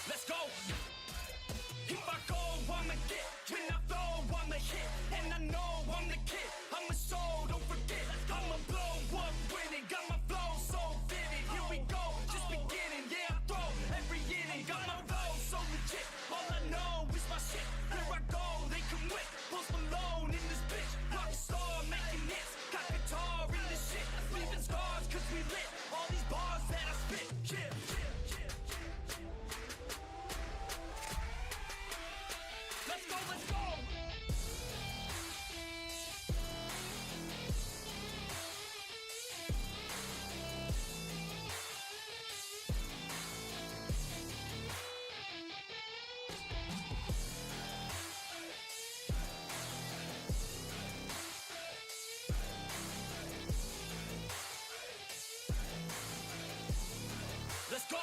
Let's go. If I go, I'ma get. When I flow, I'ma hit. And I know I'm the kid. I'm a soul, don't forget. I'ma blow up winning. Got my flow so vivid. Here we go, just beginning. Yeah, I throw every inning. Got my flow so legit. All I know is my shit. Here I go, they come with. Post Malone in this bitch. Rock star making hits. Got guitar in this shit. Leaving scars cause we lit. All these bars that I spit. Yeah. Let's go, let's go. Let's go.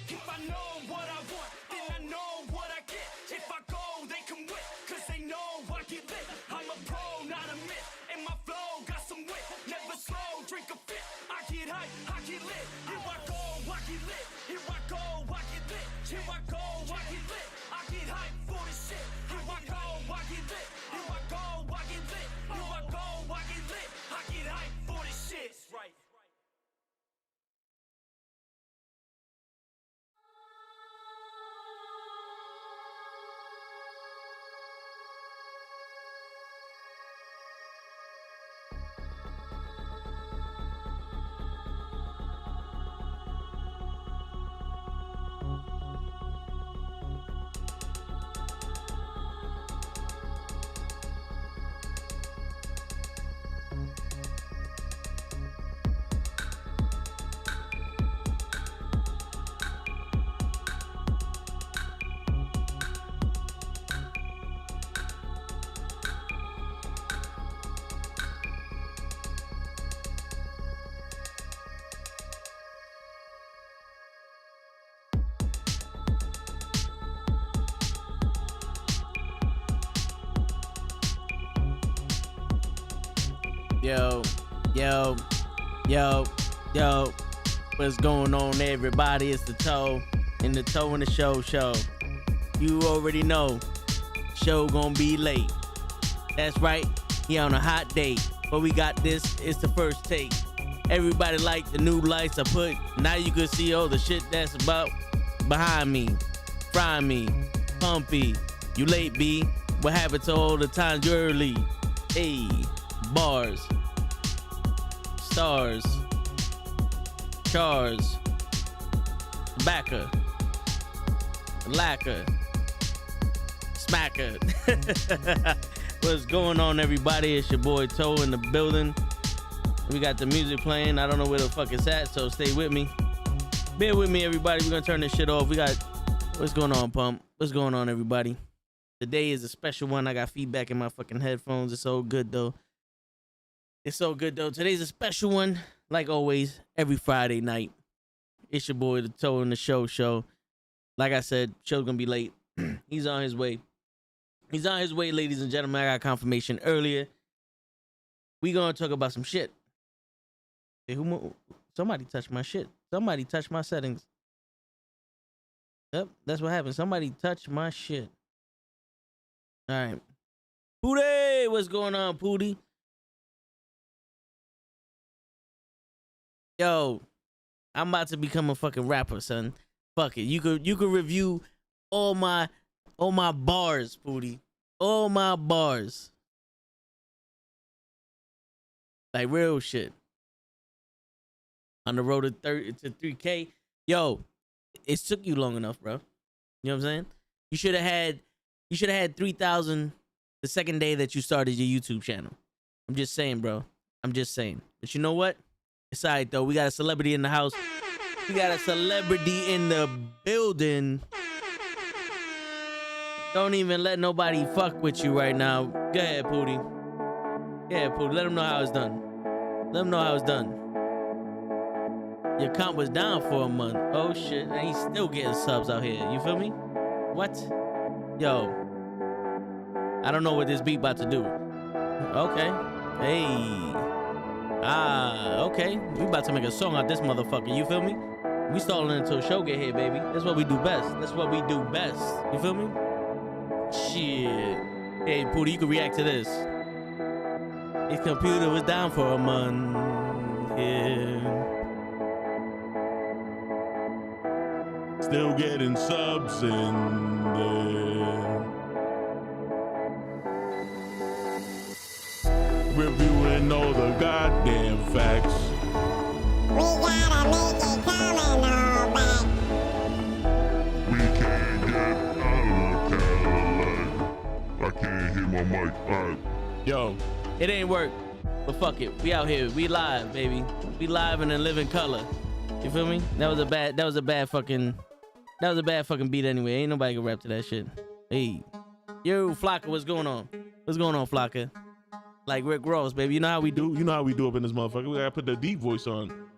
If I know what I want, then I know what I get. If I go, they come with, cause they know I get lit. I'm a pro, not a myth, and my flow got some wit. Never slow, drink a fit. I get hype, I get lit. Here I go, I get lit. Here I go, I get lit. Here I go, I get lit. I get hype for the shit. Here I go, I get lit. Here I go, I get lit. Here I go, I get lit. I get hype for the shit. Right. Yo, yo, yo, yo. What's going on, everybody? It's the Toe in the Toe in the Show. You already know, show gonna be late. That's right, he on a hot date. But we got this, it's the first take. Everybody like the new lights I put. Now you can see all the shit that's about behind me. Fry me, pumpy. You late, B. What happened to all the times you early? Hey, bars, stars, chars, backer, lacquer, smacker. What's going on, everybody? It's your boy Toe in the building. We got the music playing. I don't know where the fuck it's at, so stay with me. Bear with me, everybody. We're gonna turn this shit off. We got, what's going on, Pump? What's going on, everybody? Today is a special one. I got feedback in my fucking headphones. It's so good, though. It's so good, though. Today's a special one. Like always, every Friday night. It's your boy, the Toe in the Show. Like I said, show's gonna be late. He's on his way. He's on his way, ladies and gentlemen. I got confirmation earlier. We gonna talk about some shit. Hey, somebody touched my shit. Somebody touched my settings. Yep, that's what happened. Somebody touched my shit. All right. Pootie, what's going on, Pootie? Yo, I'm about to become a fucking rapper, son. Fuck it. You could review all my bars, Pootie. All my bars. Like real shit. On the road to 3K. Yo, it took you long enough, bro. You know what I'm saying? You should have had 3,000 the second day that you started your YouTube channel. I'm just saying, bro. I'm just saying. But you know what? It's all right, though. We got a celebrity in the house. We got a celebrity in the building. Don't even let nobody fuck with you right now. Go ahead, Pootie. Yeah, Pootie. Let them know how it's done. Let them know how it's done. Your comp was down for a month. Oh shit, and he's still getting subs out here. You feel me? What? Yo, I don't know what this beat about to do. Okay. Hey. Ah, okay. We about to make a song out this motherfucker. You feel me? We stalling until show get here, baby. That's what we do best. That's what we do best. You feel me? Shit. Hey, Pootie, you can react to this. His computer was down for a month. Yeah. Still getting subs in there. Reviewing all the goddamn facts. We gotta make it coming all back. We can't get out of the Cadillac. I can't hear my mic. Alright. Yo, it ain't work, but fuck it. We out here. We live, baby. We live and in living color. You feel me? That was a bad fucking beat anyway. Ain't nobody can rap to that shit. Hey, yo, Flocka, what's going on? What's going on, Flocka? Like Rick Ross, baby. You know how we do. You know how we do up in this motherfucker. We gotta put the deep voice on.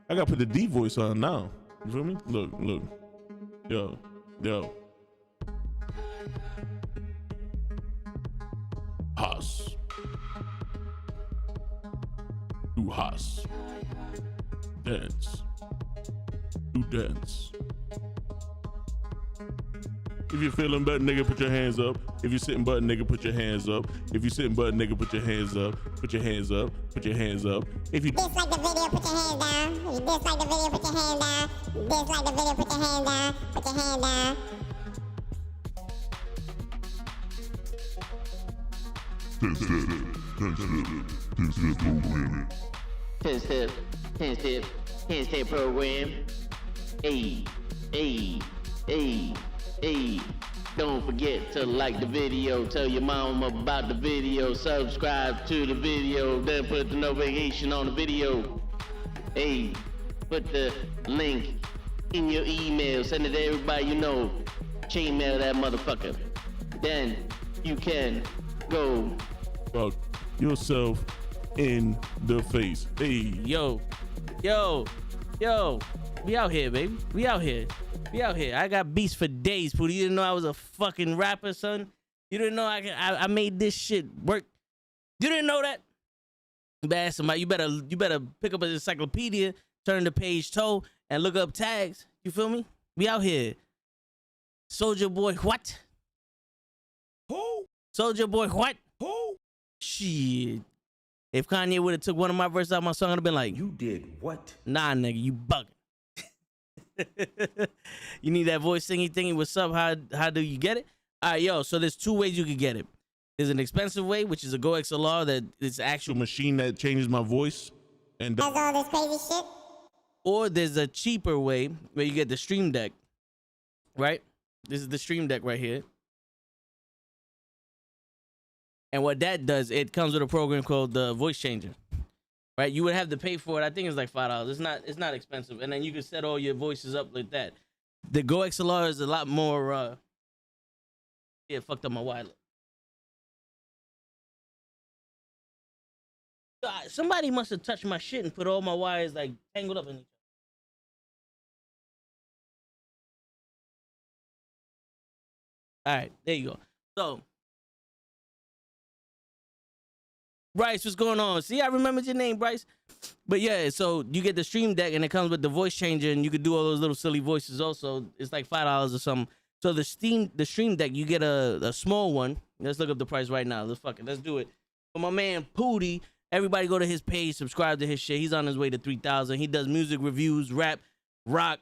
I gotta put the deep voice on now. You feel me? Look. Yo. Haas. Do Haas. Dance. Do dance. If you're feeling butt, nigga, put your hands up. If you're sitting butt, nigga, put your hands up. If you're sitting butt, nigga, put your hands up. Put your hands up. Put your hands up. If you Dislike the video, put your hands down. If you dislike the video, put your hands down. Dislike the video, put your hands down. Put your hands down. Ten step program. Hey. Don't forget to like the video, tell your mom about the video, subscribe to the video, then put the notification on the video. Hey, put the link in your email, send it to everybody you know. Chainmail that motherfucker. Then you can go fuck yourself in the face. Hey. Yo. We out here, baby. We out here. I got beats for days, Pootie. You didn't know I was a fucking rapper, son? You didn't know I made this shit work? You didn't know that? You better ask somebody. You better pick up an encyclopedia, turn to page toe, and look up tags. You feel me? We out here. Soldier Boy, what? Who? Soldier Boy, what? Who? Shit. If Kanye would have took one of my verses out of my song, I'd have been like, You did what? nah, nigga, you bugging. You need that voice thingy. What's up? How do you get it? All right, yo. So there's two ways you can get it. There's an expensive way, which is a Go XLR that is actual Machine that changes my voice and Does all this crazy shit? or there's a cheaper way where you get the Stream Deck. Right? This is the Stream Deck right here. And what that does, it comes with a program called the Voice Changer. Right? You would have to pay for it. I think it's like $5. It's not expensive. And then you can set all your voices up like that. The Go XLR is a lot more yeah, fucked up my wire. God, somebody must have touched my shit and put all my wires like tangled up in each other. All right, there you go. So Bryce, what's going on? See, I remembered your name, Bryce. But yeah, so you get the Stream Deck and it comes with the voice changer and you can do all those little silly voices also. It's like $5 or something. So the Stream Deck, you get a small one. Let's look up the price right now. Let's do it. For my man Pootie, everybody go to his page, subscribe to his shit. He's on his way to 3,000. He does music reviews, rap, rock,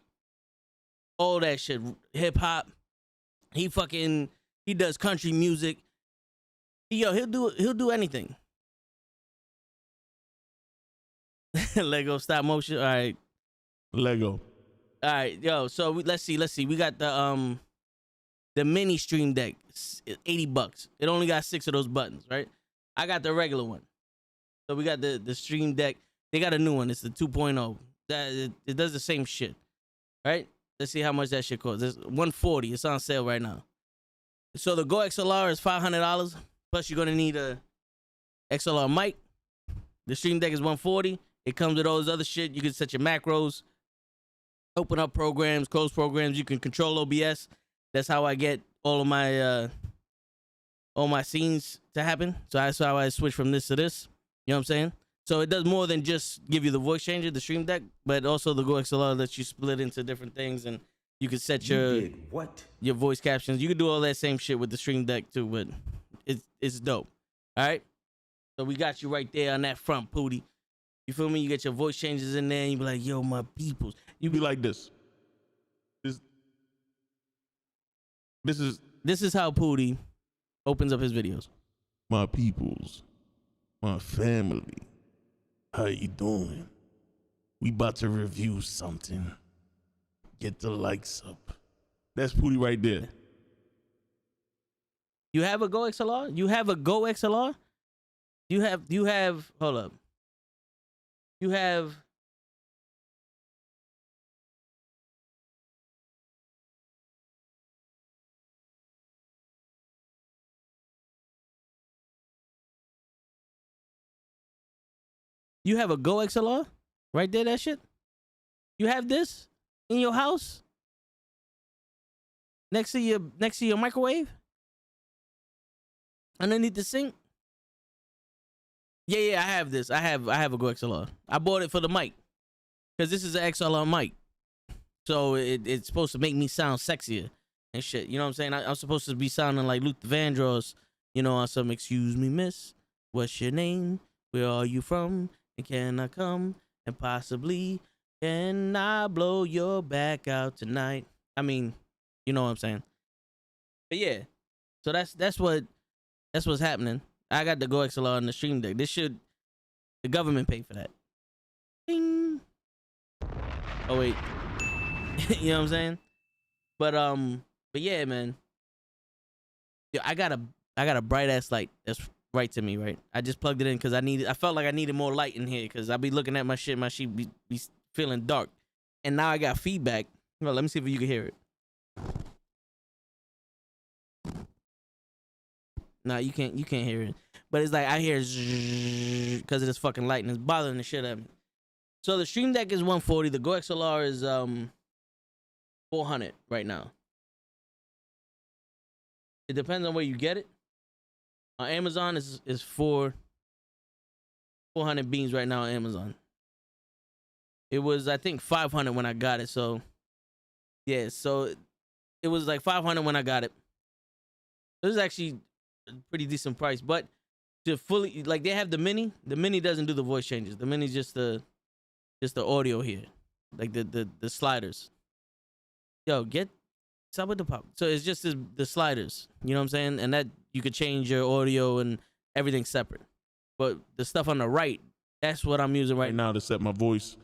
all that shit, hip hop. He does country music. Yo, he'll do anything. Lego stop motion. All right. Lego. All right, yo. So let's see. We got the mini Stream Deck, $80. It only got 6 of those buttons, right? I got the regular one. So we got the Stream Deck. They got a new one. It's the 2.0. It does the same shit, right? Let's see how much that shit costs. It's $140. It's on sale right now. So the Go XLR is $500. Plus you're gonna need a XLR mic. The Stream Deck is $140. It comes with all this other shit. You can set your macros, open up programs, close programs. You can control OBS. That's how I get all my scenes to happen. So that's how I switch from this to this. You know what I'm saying? So it does more than just give you the voice changer, the Stream Deck, but also the Go XLR lets you split into different things, and you can set your voice captions. You can do all that same shit with the Stream Deck too, but it's dope. All right. So we got you right there on that front, Pootie. You feel me? You get your voice changes in there, and you be like, "Yo, my peoples." You be like this. This is how Pootie opens up his videos. My peoples, my family. How you doing? We about to review something. Get the likes up. That's Pootie right there. You have a Go XLR? You have a Go XLR? You have hold up. You have a Go XLR? Right there, that shit? You have this in your house? Next to your microwave? Underneath the sink? Yeah, I have this. I have a Go XLR. I bought it for the mic. Because this is an XLR mic. So it's supposed to make me sound sexier and shit. You know what I'm saying? I'm supposed to be sounding like Luther Vandross, you know, on some "Excuse me, miss, what's your name? Where are you from? And can I come? And possibly, can I blow your back out tonight?" I mean, you know what I'm saying. But yeah. So that's what's happening. I got the Go XLR on the Stream Deck. The government pay for that. Ding. Oh wait. You know what I'm saying? But yeah, man. Yeah, I got a bright ass light that's right to me, right? I just plugged it in because I felt like I needed more light in here because I be looking at my shit be feeling dark. And now I got feedback. Well, let me see if you can hear it. Nah, you can't hear it. But it's like I hear because of this fucking light and it's bothering the shit out of me. So the Stream Deck is $140. The Go XLR is $400 right now. It depends on where you get it. On Amazon is 400 beans right now on Amazon. It was, I think, 500 when I got it. So yeah, so it was like 500 when I got it. It was actually a pretty decent price, but to fully, like, they have the mini. The mini doesn't do the voice changes. The mini's just the audio here, like the sliders. Yo, stop with the pop. So it's just the sliders. You know what I'm saying? And that you could change your audio and everything separate. But the stuff on the right, that's what I'm using right now to set my voice.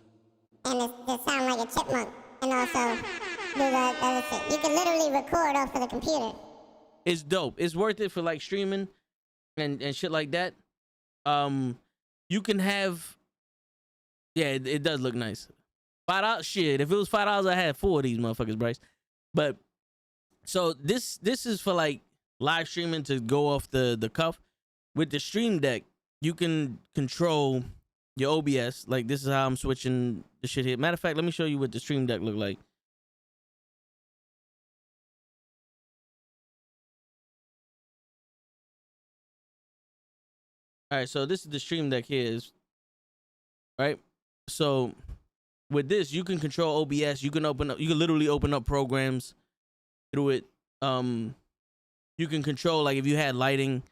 And to sound like a chipmunk, and also do the other thing. You can literally record off of the computer. It's dope. It's worth it for like streaming and shit like that. You can have, yeah, it does look nice. $5 shit. If it was $5, I had 4 of these motherfuckers, Bryce. But so this is for like live streaming to go off the cuff. With the Stream Deck, you can control your OBS. Like, this is how I'm switching the shit here. Matter of fact, let me show you what the Stream Deck look like. All right, so this is the Stream Deck here, right? So with this, you can control OBS. You can literally open up programs through it. You can control, like, if you had lighting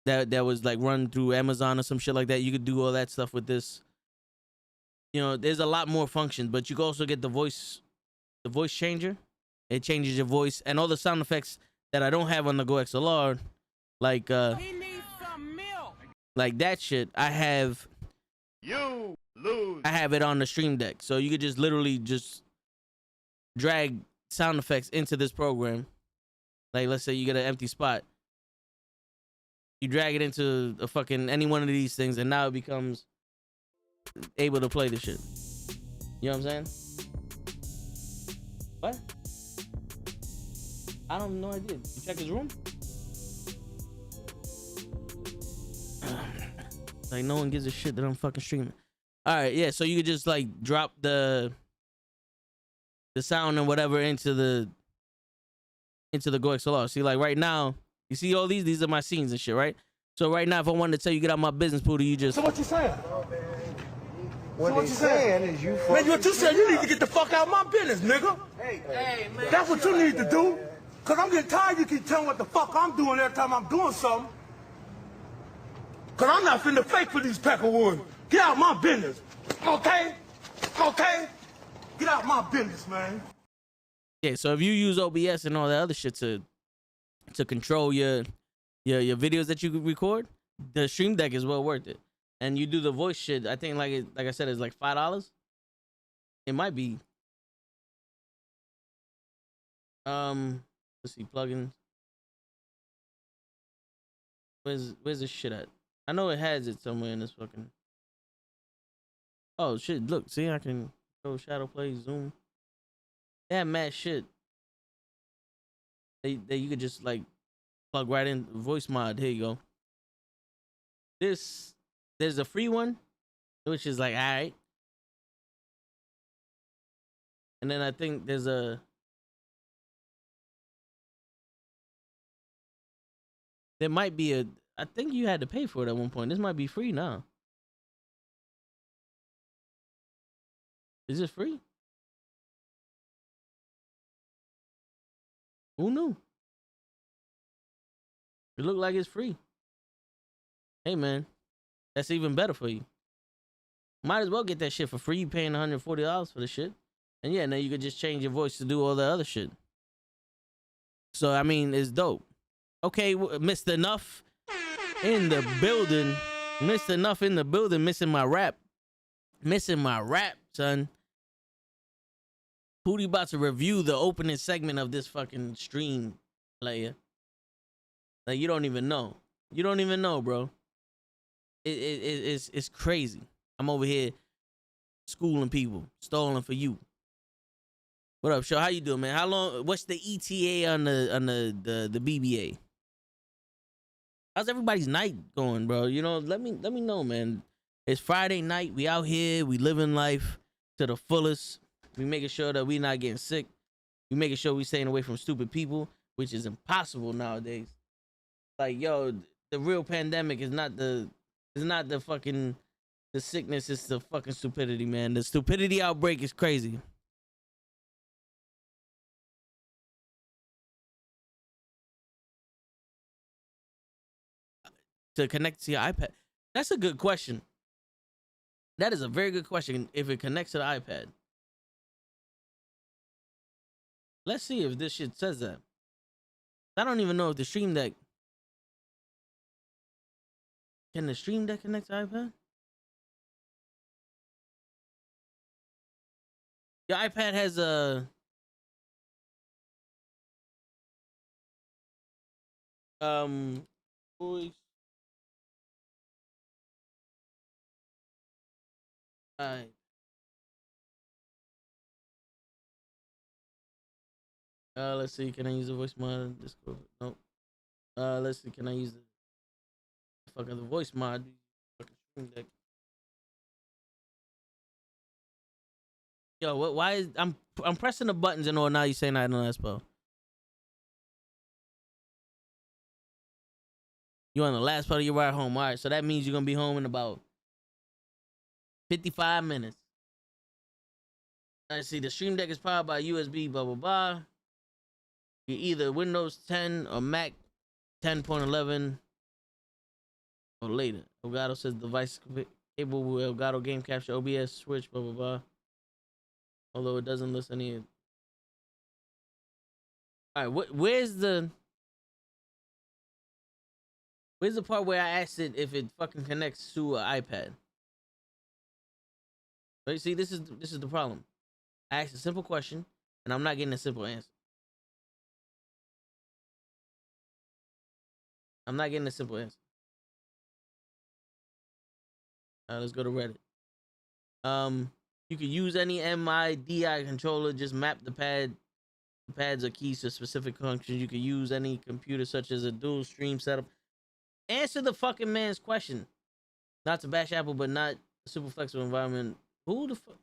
that was like run through Amazon or some shit like that, you could do all that stuff with this. You know, there's a lot more functions, but you can also get the voice changer. It changes your voice and all the sound effects that I don't have on the Go XLR, like that shit. I have it on the Stream Deck, so you could just literally just drag sound effects into this program. Like, let's say you get an empty spot, you drag it into a fucking any one of these things, and now it becomes able to play the shit. You know what I'm saying? What? I don't have no idea. You check his room? Like no one gives a shit that I'm fucking streaming. All right, yeah. So you could just like drop the sound and whatever into the GoXLR. See, like right now, you see all these are my scenes and shit, right? So right now, if I wanted to tell you get out my business, Poodle, you just. So what you saying? What you saying is you. Man, what you saying? You need to get the fuck out of my business, nigga. Hey, man. That's what you need to do. Cause I'm getting tired. You keep telling what the fuck I'm doing every time I'm doing something. Cause I'm not finna fake for these peckerwood. Get out of my business. Okay? Okay? Get out of my business, man. Yeah, so if you use OBS and all that other shit to control your videos that you record, the Stream Deck is well worth it. And you do the voice shit. I think like I said, it's like $5. It might be. Let's see, plugins. Where's this shit at? I know it has it somewhere in this fucking. Oh shit! Look, see, I can go shadow play, zoom. They have mad shit. They you could just like plug right in voice mod. Here you go. There's a free one, which is like alright, and then I think there's a. There might be a. I think you had to pay for it at one point. This might be free now. Is it free? Who knew? It looked like it's free. Hey man, that's even better for you. Might as well get that shit for free. You paying $140 for the shit, and yeah, now you could just change your voice to do all the other shit. So I mean, it's dope. Okay, Mr. Enough in the building. Mr. Enough in the building. Missing my rap, son. Pootie about to review the opening segment of this fucking stream, player. Like you don't even know. You don't even know, bro. It's crazy. I'm over here schooling people, stalling for you. What up, Show? How you doing, man? How long? What's the ETA on the BBA? How's everybody's night going, bro? You know, let me know, man. It's Friday night. We out here. We living life to the fullest. We making sure that we not getting sick. We making sure we staying away from stupid people, which is impossible nowadays. Like, yo, the real pandemic is not the fucking the sickness. It's the fucking stupidity, man. The stupidity outbreak is crazy. To connect to your iPad? That's a good question. That is a very good question. If it connects to the iPad. Let's see if this shit says that. I don't even know if the Stream Deck. Can the Stream Deck connect to iPad? Your iPad has a voice. Alright. Let's see. Can I use the voice mod? Discord? Nope. Let's see. Can I use the voice mod? Fucking Stream Deck. Yo, why is I'm pressing the buttons and all now you saying I don't know that spell. You on the last part of your ride home. All right, so that means you're gonna be home in about 55 minutes. Let's see. The Stream Deck is powered by USB. Blah blah blah. You're either Windows 10 or Mac 10.11 or later. Elgato says device capable with Elgato game capture, OBS, switch, blah blah blah. Although it doesn't list any. All right, where's the part where I asked it if it fucking connects to an iPad? Right, see, this is the problem. I asked a simple question, and I'm not getting a simple answer. I'm not getting a simple answer. All right, let's go to Reddit. You can use any MIDI controller. Just map the pad. The pads are keys to specific functions. You can use any computer, such as a dual stream setup. Answer the fucking man's question. Not to bash Apple, but not super flexible environment. Who the fuck?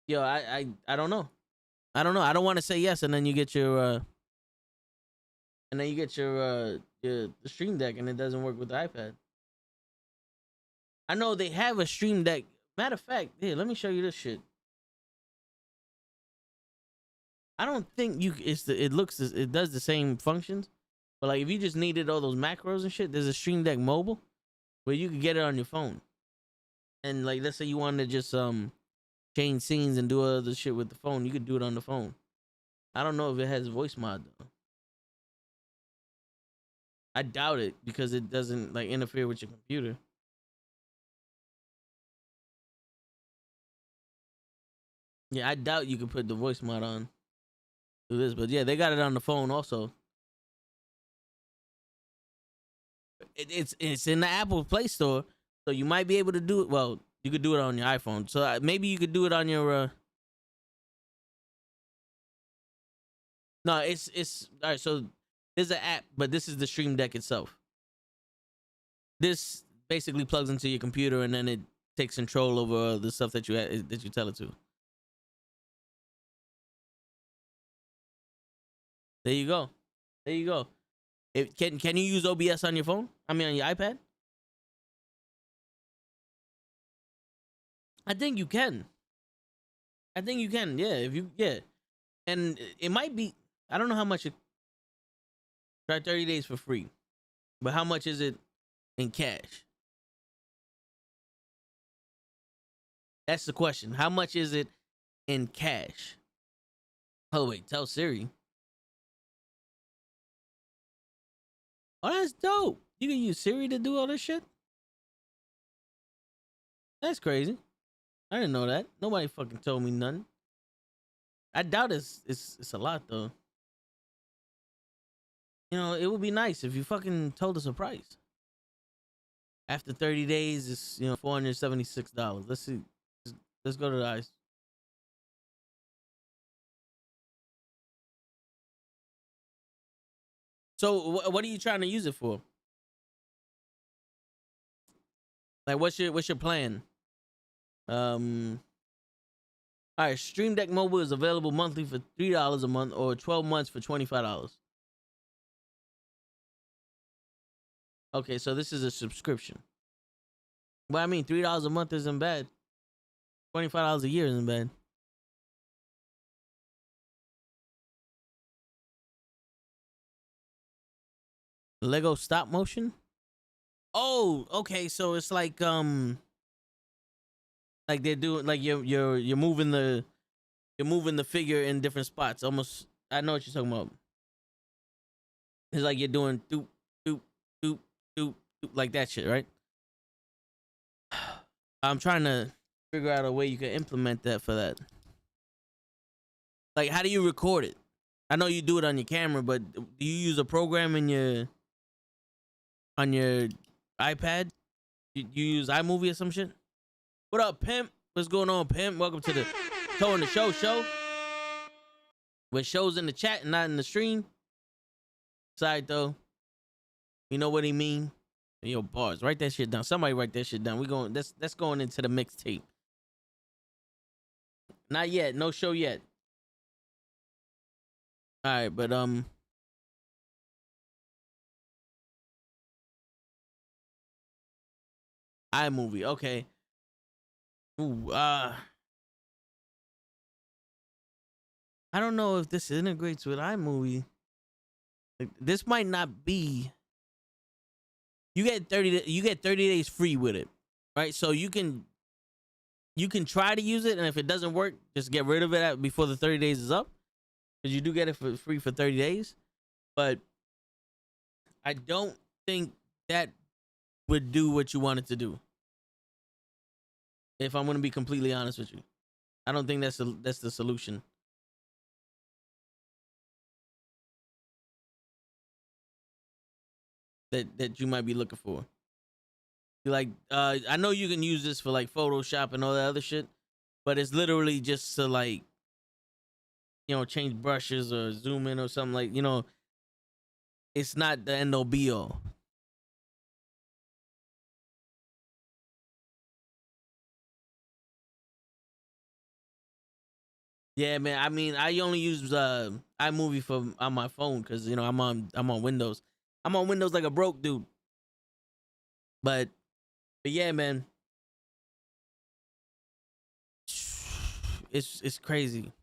Yo, I don't know. I don't know. I don't want to say yes, and then you get your the Stream Deck, and it doesn't work with the iPad. I know they have a Stream Deck. Matter of fact, here, let me show you this shit. I don't think it does the same functions, but like if you just needed all those macros and shit, there's a Stream Deck Mobile where you could get it on your phone. And like let's say you wanted to just change scenes and do other shit with the phone, you could do it on the phone. I don't know if it has voice mod though. I doubt it because it doesn't like interfere with your computer. Yeah, I doubt you could put the voice mod on do this, but yeah, they got it on the phone also. It's in the Apple Play Store, so you might be able to do it. Well, you could do it on your iPhone, so maybe you could do it on your. No, it's all right. So there's an app, but this is the Stream Deck itself. This basically plugs into your computer, and then it takes control over the stuff that you tell it to. There you go. There you go. Can you use OBS on your phone? I mean, on your iPad? I think you can. I think you can. Yeah, and it might be. I don't know how much it. Try 30 days for free, but how much is it in cash? That's the question. How much is it in cash? Oh wait, tell Siri. Oh, that's dope. You can use Siri to do all this shit? That's crazy. I didn't know that. Nobody fucking told me nothing. I doubt it's a lot though. You know, it would be nice if you fucking told us a price. After 30 days, it's $476. Let's see. Let's go to the ice. So what are you trying to use it for? Like what's your plan? All right, Stream Deck Mobile is available monthly for $3 a month or 12 months for $25. Okay, so this is a subscription. Well, I mean, $3 a month isn't bad. $25 a year isn't bad. Lego stop motion? Oh, okay, so it's like they're doing like you're moving the figure in different spots. Almost, I know what you're talking about. It's like you're doing doop doop doop doop doop like that shit, right? I'm trying to figure out a way you can implement that for that. Like, how do you record it? I know you do it on your camera, but do you use a program in on your iPad? You use iMovie or some shit? What up, pimp? What's going on, pimp? Welcome to the Toe in the Show. With shows in the chat and not in the stream. Side though. You know what he mean? Yo, bars. Write that shit down. Somebody write that shit down. That's going into the mixtape. Not yet. No show yet. All right, but iMovie. Okay. Ooh, I don't know if this integrates with iMovie. Like, this might not be. You get 30 days free with it, right? So you can try to use it, and if it doesn't work, just get rid of it before the 30 days is up, because you do get it for free for 30 days. But I don't think that would do what you want it to do. If I'm going to be completely honest with you, I don't think that's the solution. That you might be looking for. Like, I know you can use this for like Photoshop and all that other shit, but it's literally just to like change brushes or zoom in or something, like, it's not the end all be all. Yeah, man. I mean, I only use iMovie for on my phone because I'm on Windows. I'm on Windows like a broke dude. But yeah, man. It's crazy.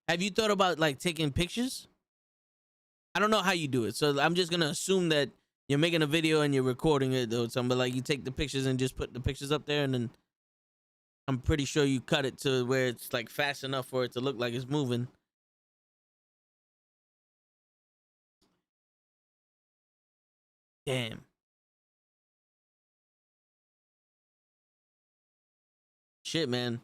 Have you thought about like taking pictures? I don't know how you do it, so I'm just gonna assume that you're making a video and you're recording it or something. But like you take the pictures and just put the pictures up there, and then I'm pretty sure you cut it to where it's like fast enough for it to look like it's moving. Damn. Shit, man.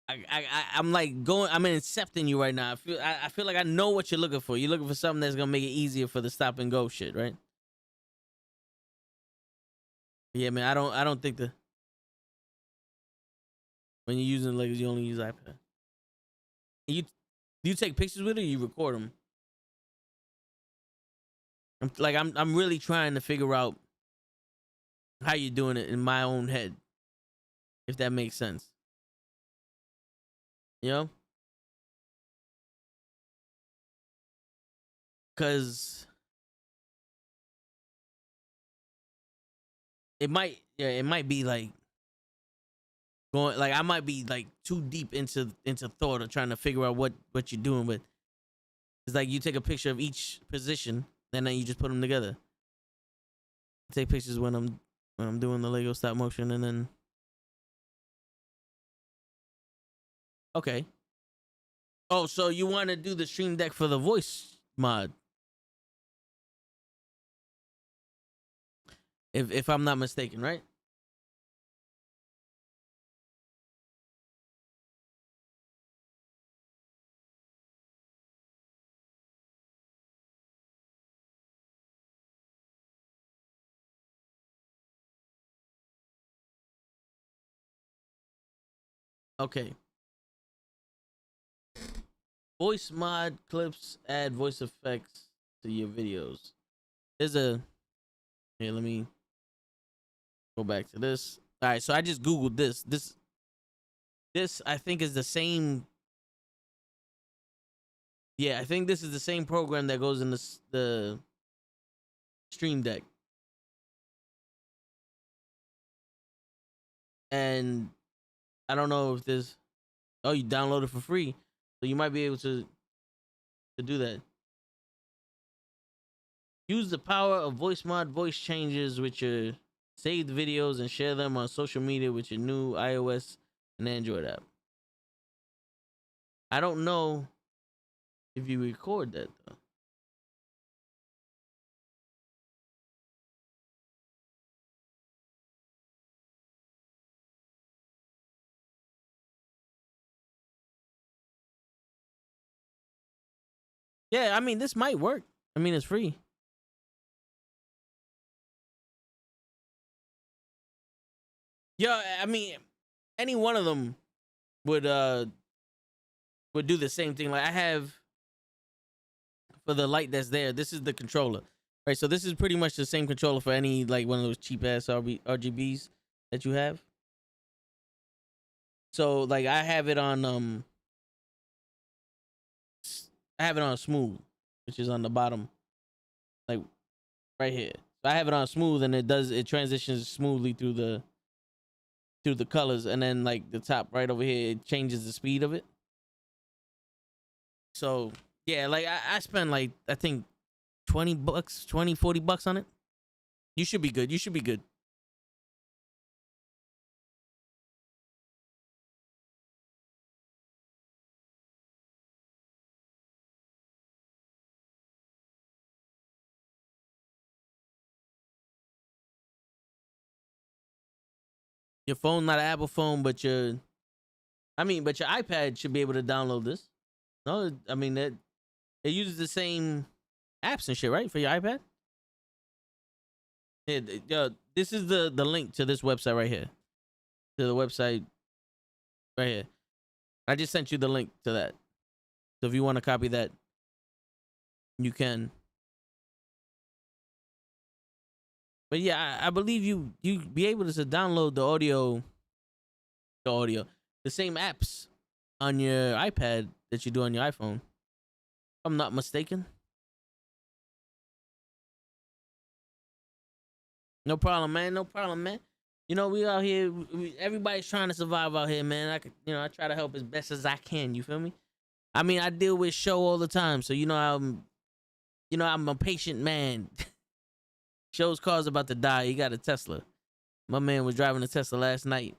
I'm like going. I'm incepting you right now. I feel like I know what you're looking for. You're looking for something that's gonna make it easier for the stop and go shit, right? Yeah, man. I don't think when you're using Legos, you only use iPad. Do you take pictures with it or you record them? I'm really trying to figure out how you're doing it in my own head, if that makes sense. You know? Cause it might be like going, like I might be like too deep into thought or trying to figure out what you're doing, but it's like you take a picture of each position and then you just put them together. I take pictures when I'm doing the Lego stop motion, and then okay. Oh, so you want to do the stream deck for the voice mod? If I'm not mistaken, right? Okay. Voice mod clips, add voice effects to your videos. Here, let me go back to this. All right, so I just Googled this. This I think is the same. Yeah, I think this is the same program that goes in the Stream Deck. And I don't know if this. Oh, you download it for free, so you might be able to do that. Use the power of voice mod voice changes with your saved videos and share them on social media with your new iOS and Android app. I don't know if you record that though. Yeah, I mean this might work. I mean it's free. Yeah, I mean any one of them would do the same thing. Like I have for the light that's there. This is the controller, right? So this is pretty much the same controller for any like one of those cheap ass RGBs that you have. So like I have it on smooth, which is on the bottom, like right here. So I have it on smooth, and it transitions smoothly through the colors, and then like the top right over here, it changes the speed of it. So yeah, like I spent like I think $20, $40 on it. You should be good. You should be good. Your phone not an Apple phone, but your iPad should be able to download this. No, I mean that It uses the same apps and shit, right, for your iPad? Yeah, this is the link to this website right here. To the website right here. I just sent you the link to that. So if you want to copy that, you can. But yeah, I believe you be able to download the same apps on your iPad that you do on your iPhone. If I'm not mistaken. No problem, man. No problem, man. You know, we out here. Everybody's trying to survive out here, man. I try to help as best as I can. You feel me? I mean, I deal with show all the time, so I'm a patient man. Show's car's about to die. He got a Tesla. My man was driving a Tesla last night,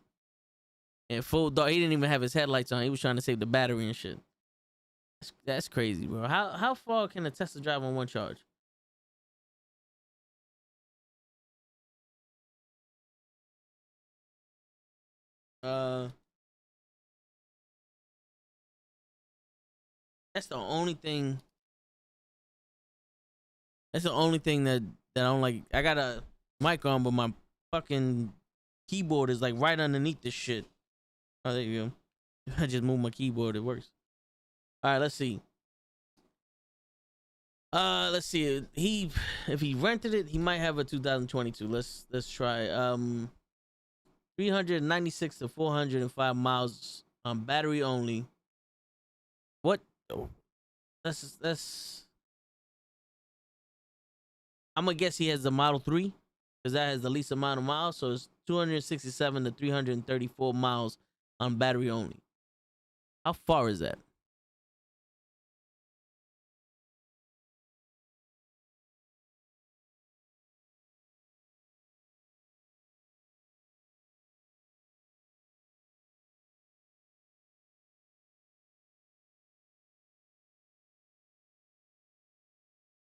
and full dark. He didn't even have his headlights on. He was trying to save the battery and shit. That's crazy, bro. How far can a Tesla drive on one charge? That's the only thing. That's the only thing that I don't like. I got a mic on, but my fucking keyboard is like right underneath this shit. Oh, there you go. I just moved my keyboard. It works. All right, let's see. Let's see. If he rented it, he might have a 2022. Let's try. 396 to 405 miles on battery only. What? That's. I'm gonna guess he has the Model 3 because that has the least amount of miles. So it's 267 to 334 miles on battery only. How far is that?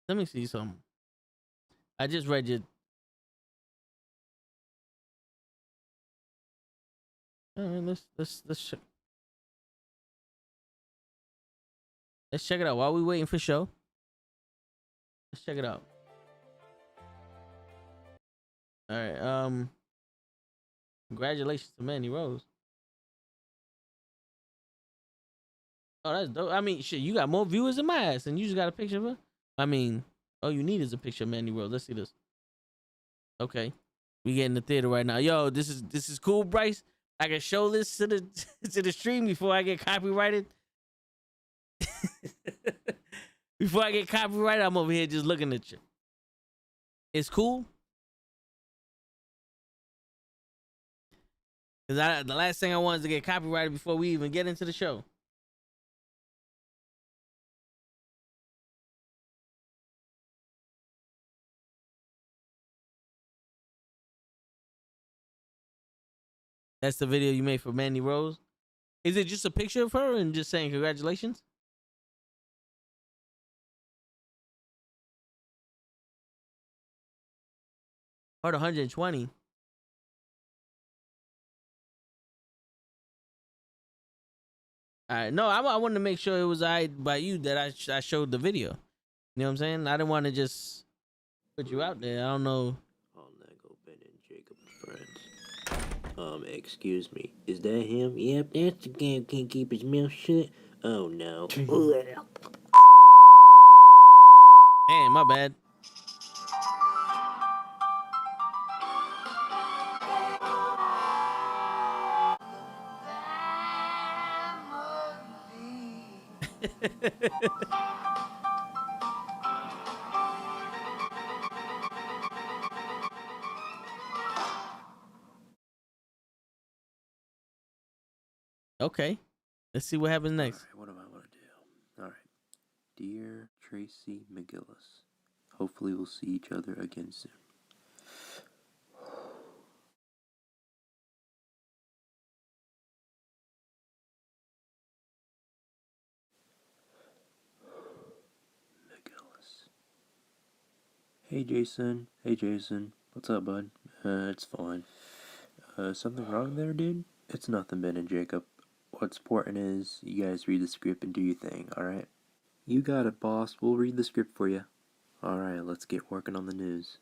Let me see something. I just read your. All right, let's check it out while we waiting for show. Let's check it out. All right. Congratulations to Manny Rose. Oh, that's dope. I mean, shit, you got more viewers than my ass, and you just got a picture of her. I mean, all you need is a picture of Manny Rose. Let's see this. Okay, we get in the theater right now. Yo, this is cool, Bryce. I can show this to the to the stream before I get copyrighted. Before I get copyrighted, I'm over here just looking at you. It's cool. Cause the last thing I want is to get copyrighted before we even get into the show. That's the video you made for Mandy Rose. Is it just a picture of her and just saying congratulations? Or 120. All right, no, I wanted to make sure it was by you that I showed the video. You know what I'm saying? I didn't want to just put you out there. I don't know. All Nukkle, Ben, and Jacob's friends. Excuse me. Is that him? Yep, that's the guy who can't keep his mouth shut. Oh no. Hey, my bad. Okay, let's see what happens next. All right, what do I want to do? All right. Dear Tracy McGillis, hopefully we'll see each other again soon. McGillis. Hey Jason. Hey Jason. What's up, bud? It's fine. Something wrong there, dude? It's nothing, Ben and Jacob. What's important is you guys read the script and do your thing, alright? You got it, boss. We'll read the script for you. Alright, let's get working on the news.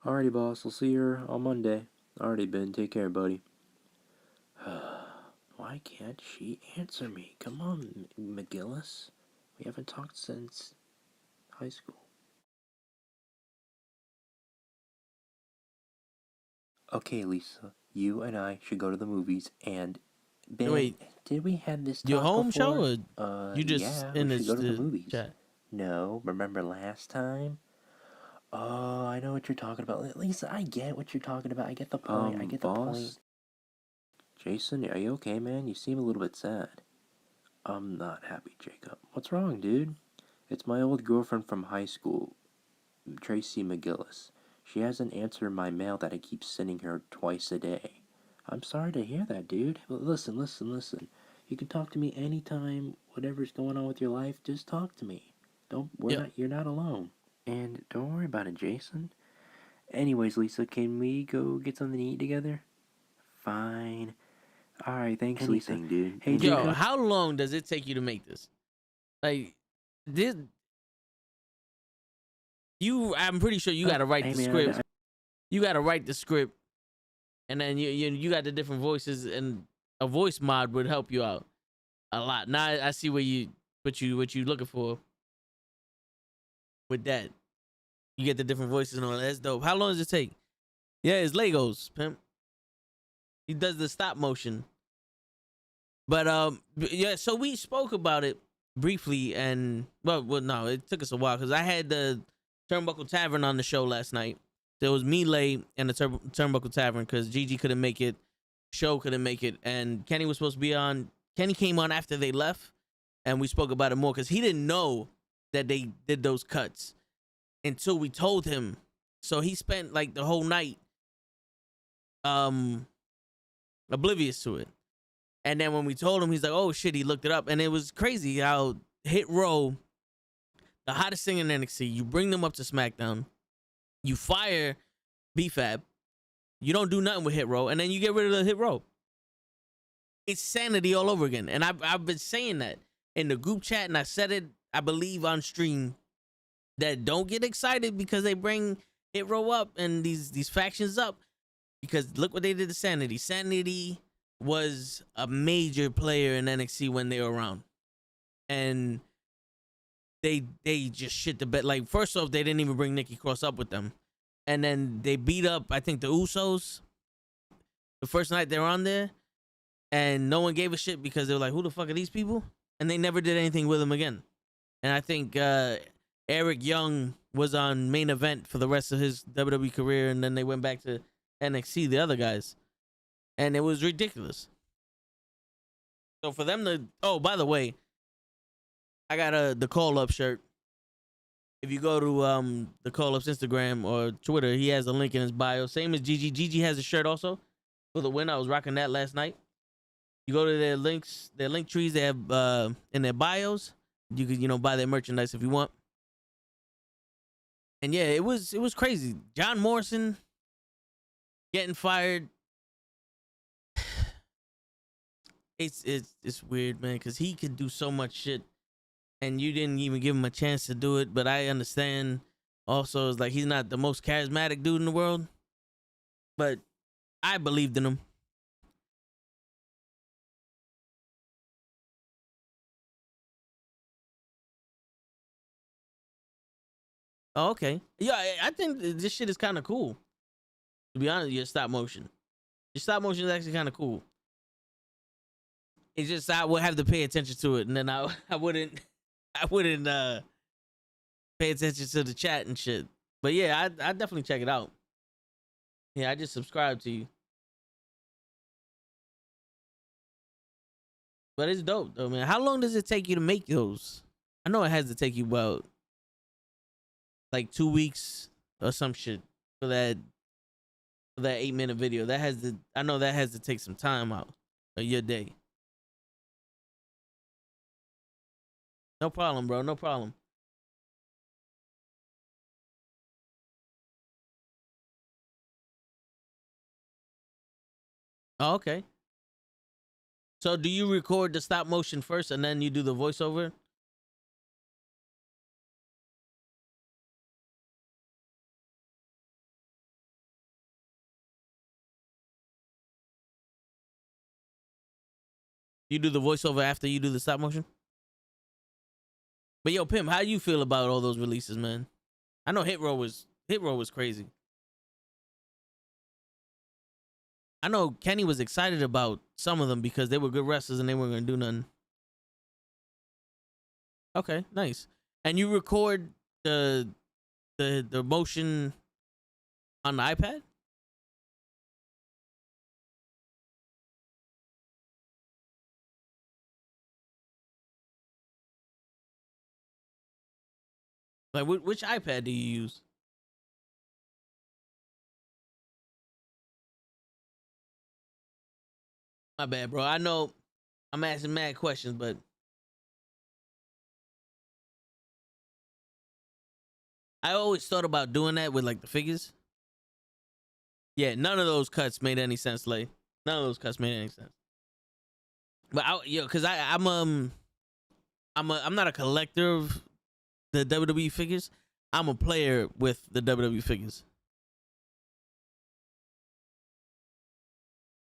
Alrighty, boss. I'll see you on Monday. Alrighty, Ben. Take care, buddy. Why can't she answer me? Come on, McGillis. We haven't talked since high school. Okay, Lisa. You and I should go to the movies and... Ben, Wait, did we have this talk your home before? show, or you just Yeah, in we should go to the the movies. chat? No, remember last time? Oh, I know what you're talking about. Lisa, I get what you're talking about. I get the point. I get the point. Jason, are you okay, man? You seem a little bit sad. I'm not happy, Jacob. What's wrong, dude? It's my old girlfriend from high school, Tracy McGillis. She hasn't answered my mail that I keep sending her twice a day. I'm sorry to hear that, dude. But listen. You can talk to me anytime, whatever's going on with your life, just talk to me. You're not alone. And don't worry about it, Jason. Anyways, Lisa, can we go get something to eat together? Fine. Alright, thanks, Lisa. Dude. Hey, Yo, Jacob. how long does it take you to make this? Like, this... I'm pretty sure you gotta write the script. You gotta write the script, and then you got the different voices, and a voice mod would help you out a lot. Now I see what you looking for with that. You get the different voices and all that. That's dope. How long does it take? Yeah, it's Legos, pimp. He does the stop motion. But yeah. So we spoke about it briefly, and well, no, it took us a while because I had the Turnbuckle Tavern on the show last night. There was me, Lay, and the Turnbuckle Tavern because Gigi couldn't make it, Show couldn't make it, and Kenny was supposed to be on. Kenny came on after they left, and we spoke about it more because he didn't know that they did those cuts until we told him. So he spent like the whole night oblivious to it. And then when we told him, he's like, oh shit, he looked it up. And it was crazy how Hit Row, the hottest thing in NXT, you bring them up to SmackDown, you fire BFAB, you don't do nothing with Hit Row, and then you get rid of the Hit Row. It's sanity all over again. And I've been saying that in the group chat, and I said it, I believe, on stream, that don't get excited because they bring Hit Row up and these factions up, because look what they did to Sanity. Sanity was a major player in NXT when they were around, and they just shit the bed. Like, first off, they didn't even bring Nikki Cross up with them, and then they beat up, I think, the Usos the first night they were on there, and no one gave a shit because they were like, who the fuck are these people? And they never did anything with them again. And I think Eric Young was on main event for the rest of his WWE career, and then they went back to NXT, the other guys, and it was ridiculous. So for them to, oh, by the way, I got the Call Up shirt. If you go to the Call Up's Instagram or Twitter, he has a link in his bio. Same as Gigi. Gigi has a shirt also for the win. I was rocking that last night. You go to their links, their link trees they have in their bios. You could, buy their merchandise if you want. And yeah, it was crazy. John Morrison getting fired. It's weird, man, because he could do so much shit, and you didn't even give him a chance to do it. But I understand. Also, it's like he's not the most charismatic dude in the world, but I believed in him. Oh, okay. Yeah, I think this shit is kind of cool. To be honest, your stop motion. Your stop motion is actually kind of cool. It's just I would have to pay attention to it, and then I wouldn't pay attention to the chat and shit. But yeah, I definitely check it out. Yeah, I just subscribe to you. But it's dope though, man. How long does it take you to make those? I know it has to take you about like 2 weeks or some shit for that 8-minute video. I know that has to take some time out of your day. No problem, bro. No problem. Oh, okay. So do you record the stop motion first and then you do the voiceover? You do the voiceover after you do the stop motion? But yo, Pimp, how you feel about all those releases, man? I know Hit Row was crazy. I know Kenny was excited about some of them because they were good wrestlers and they weren't gonna do nothing. Okay, nice. And you record the motion on the iPad? Like, which iPad do you use? My bad, bro. I know I'm asking mad questions, but I always thought about doing that with like the figures. Yeah, none of those cuts made any sense, Lay. None of those cuts made any sense. But cause I'm not a collector of the WWE figures. I'm a player with the WWE figures.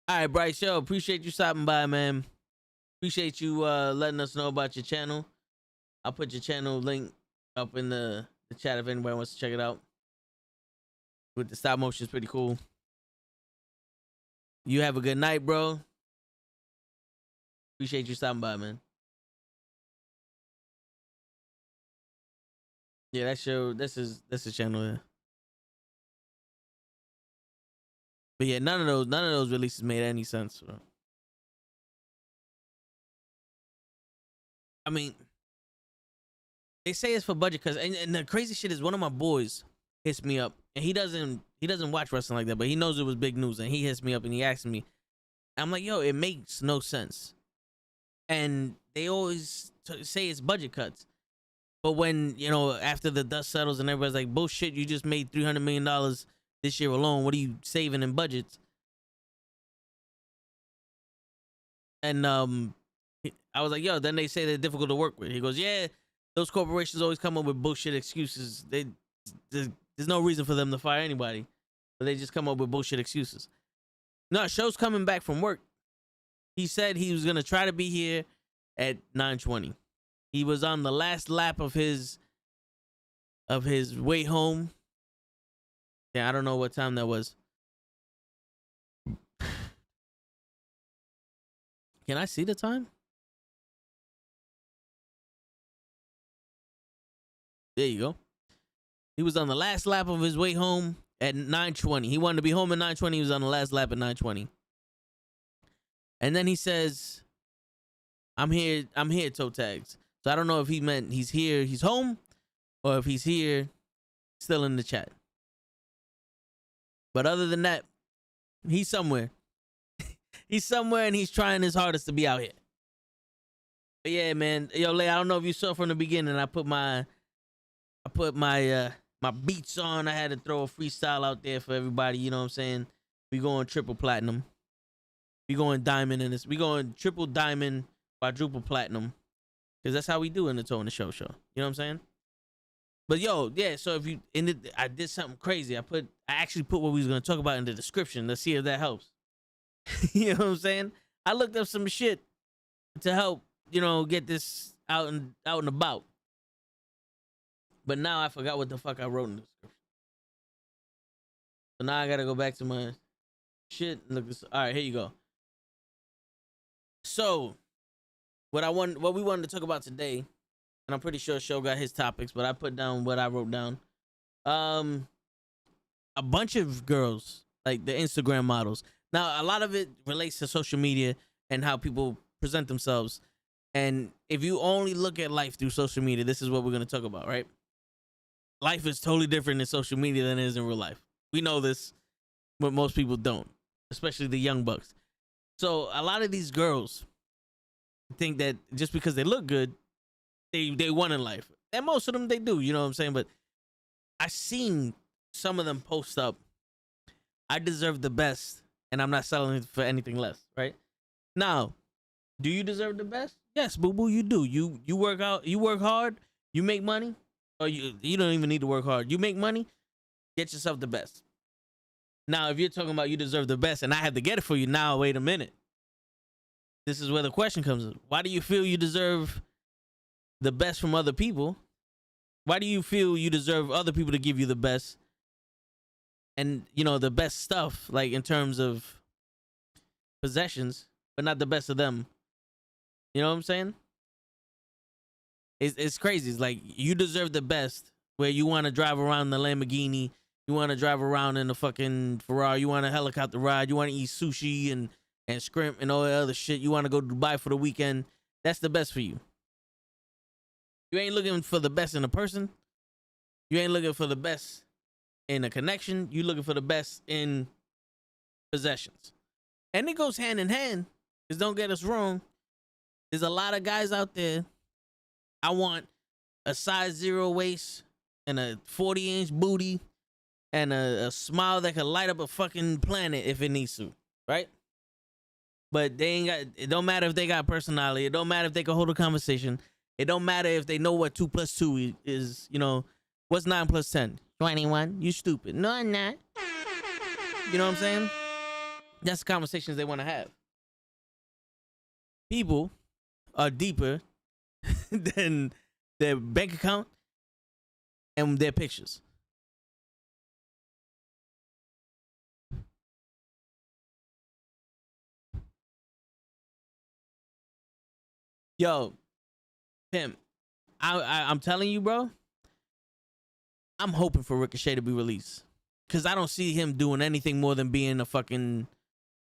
All right, Bryce, yo, appreciate you stopping by, man. Appreciate you letting us know about your channel. I'll put your channel link up in the chat if anybody wants to check it out. With the stop motion, it's pretty cool. You have a good night, bro. Appreciate you stopping by, man. Yeah, that's the channel there. But yeah, none of those releases made any sense, bro. I mean, they say it's for budget because, and the crazy shit is one of my boys hits me up and he doesn't watch wrestling like that, but he knows it was big news and he hits me up and he asks me. I'm like, yo, it makes no sense. And they always say it's budget cuts. But when, after the dust settles and everybody's like, bullshit, you just made $300 million this year alone. What are you saving in budgets? And I was like, yo, then they say they're difficult to work with. He goes, yeah, those corporations always come up with bullshit excuses. There's no reason for them to fire anybody, but they just come up with bullshit excuses. No, Show's coming back from work. He said he was going to try to be here at 9:20. He was on the last lap of his way home. Yeah, I don't know what time that was. Can I see the time? There you go. He was on the last lap of his way home at 9:20. He wanted to be home at 9:20. He was on the last lap at 9:20. And then he says, I'm here, toe tags. So I don't know if he meant he's here, he's home, or if he's here, still in the chat. But other than that, he's somewhere. He's somewhere and he's trying his hardest to be out here. But yeah, man. Yo, Lay, I don't know if you saw from the beginning, I put my beats on. I had to throw a freestyle out there for everybody, you know what I'm saying? We going triple platinum. We going diamond in this. We going triple diamond, quadruple platinum. Because that's how we do in the Toe in the Show. You know what I'm saying? But yo, yeah, so if you I did something crazy. I actually put what we was gonna talk about in the description. Let's see if that helps. You know what I'm saying? I looked up some shit to help, get this out and about. But now I forgot what the fuck I wrote in the description. So now I gotta go back to my shit and look this. All right, here you go. So what we wanted to talk about today, and I'm pretty sure Show got his topics, but I put down what I wrote down. A bunch of girls, like the Instagram models. Now, a lot of it relates to social media and how people present themselves. And if you only look at life through social media, this is what we're going to talk about, right? Life is totally different in social media than it is in real life. We know this, but most people don't, especially the young bucks. So a lot of these girls think that just because they look good, they won in life. And most of them, they do, you know what I'm saying? But I seen some of them post up, I deserve the best, and I'm not selling it for anything less, right? Now, Do you deserve the best? Yes, boo boo, you do. You work out, you work hard, you make money, or you don't even need to work hard. You make money, get yourself the best. Now, if you're talking about you deserve the best and I have to get it for you, now wait a minute. This is where the question comes in. Why do you feel you deserve the best from other people? Why do you feel you deserve other people to give you the best? And, you know, the best stuff, like in terms of possessions, but not the best of them. You know what I'm saying? It's crazy. It's like you deserve the best where you want to drive around in the Lamborghini. You want to drive around in the fucking Ferrari. You want a helicopter ride. You want to eat sushi and scrimp and all that other shit. You want to go to Dubai for the weekend. That's the best for you. You ain't looking for the best in a person. You ain't looking for the best in a connection. You looking for the best in possessions. And it goes hand in hand. Because don't get us wrong. There's a lot of guys out there. I want a size 0 waist and a 40-inch booty and a smile that can light up a fucking planet if it needs to, right? But they ain't got. It don't matter if they got personality. It don't matter if they can hold a conversation. It don't matter if they know what 2 + 2 is. You know, what's 9 + 10? 21. You stupid. No, I'm not. You know what I'm saying? That's the conversations they want to have. People are deeper than their bank account and their pictures. Yo, Pimp, I'm telling you, bro, I'm hoping for Ricochet to be released. Because I don't see him doing anything more than being a fucking...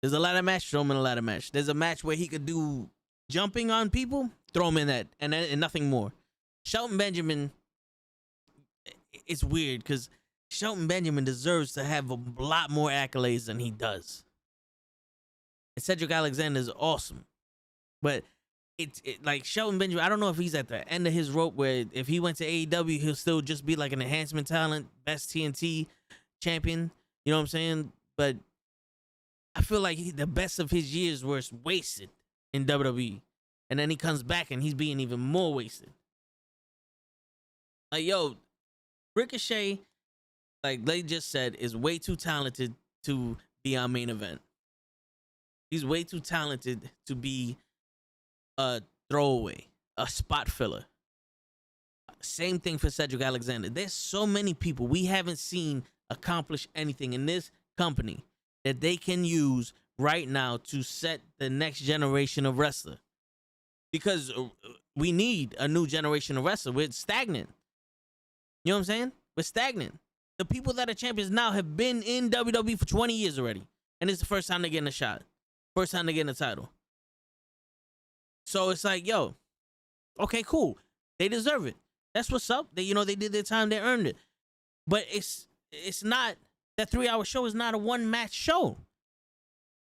There's a ladder match, throw him in a ladder match. There's a match where he could do jumping on people, throw him in that, and nothing more. Shelton Benjamin, it's weird because Shelton Benjamin deserves to have a lot more accolades than he does. And Cedric Alexander is awesome. But it's like Shelton Benjamin, I don't know if he's at the end of his rope where if he went to AEW, he'll still just be like an enhancement talent, best TNT champion. You know what I'm saying? But I feel like the best of his years were wasted in WWE. And then he comes back and he's being even more wasted. Like, yo, Ricochet, like they just said, is way too talented to be our main event. He's way too talented to be a throwaway, a spot filler. Same thing for Cedric Alexander. There's so many people we haven't seen accomplish anything in this company that they can use right now to set the next generation of wrestler. Because we need a new generation of wrestler. We're stagnant. You know what I'm saying? We're stagnant. The people that are champions now have been in WWE for 20 years already. And it's the first time they're getting a shot. First time they're getting a title. So it's like, yo, okay, cool. They deserve it. That's what's up. They did their time. They earned it. But it's not, that 3-hour show is not a one-match show.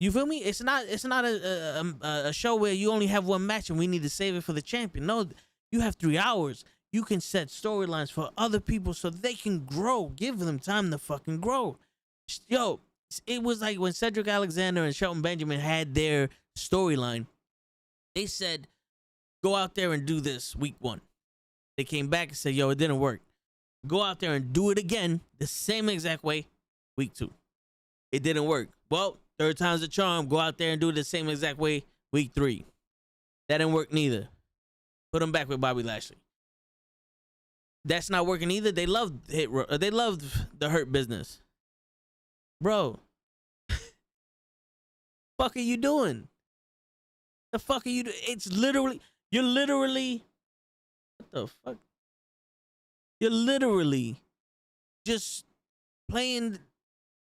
You feel me? It's not a show where you only have one match and we need to save it for the champion. No, you have 3 hours. You can set storylines for other people so they can grow. Give them time to fucking grow. Yo, it was like when Cedric Alexander and Shelton Benjamin had their storyline. They said, go out there and do this week 1. They came back and said, yo, it didn't work. Go out there and do it again the same exact way week 2. It didn't work. Well, 3rd time's the charm. Go out there and do it the same exact way week 3. That didn't work neither. Put them back with Bobby Lashley. That's not working either. They loved the Hurt Business. Bro. Fuck are you doing? The fuck are you doing? You're literally what the fuck? You're literally just playing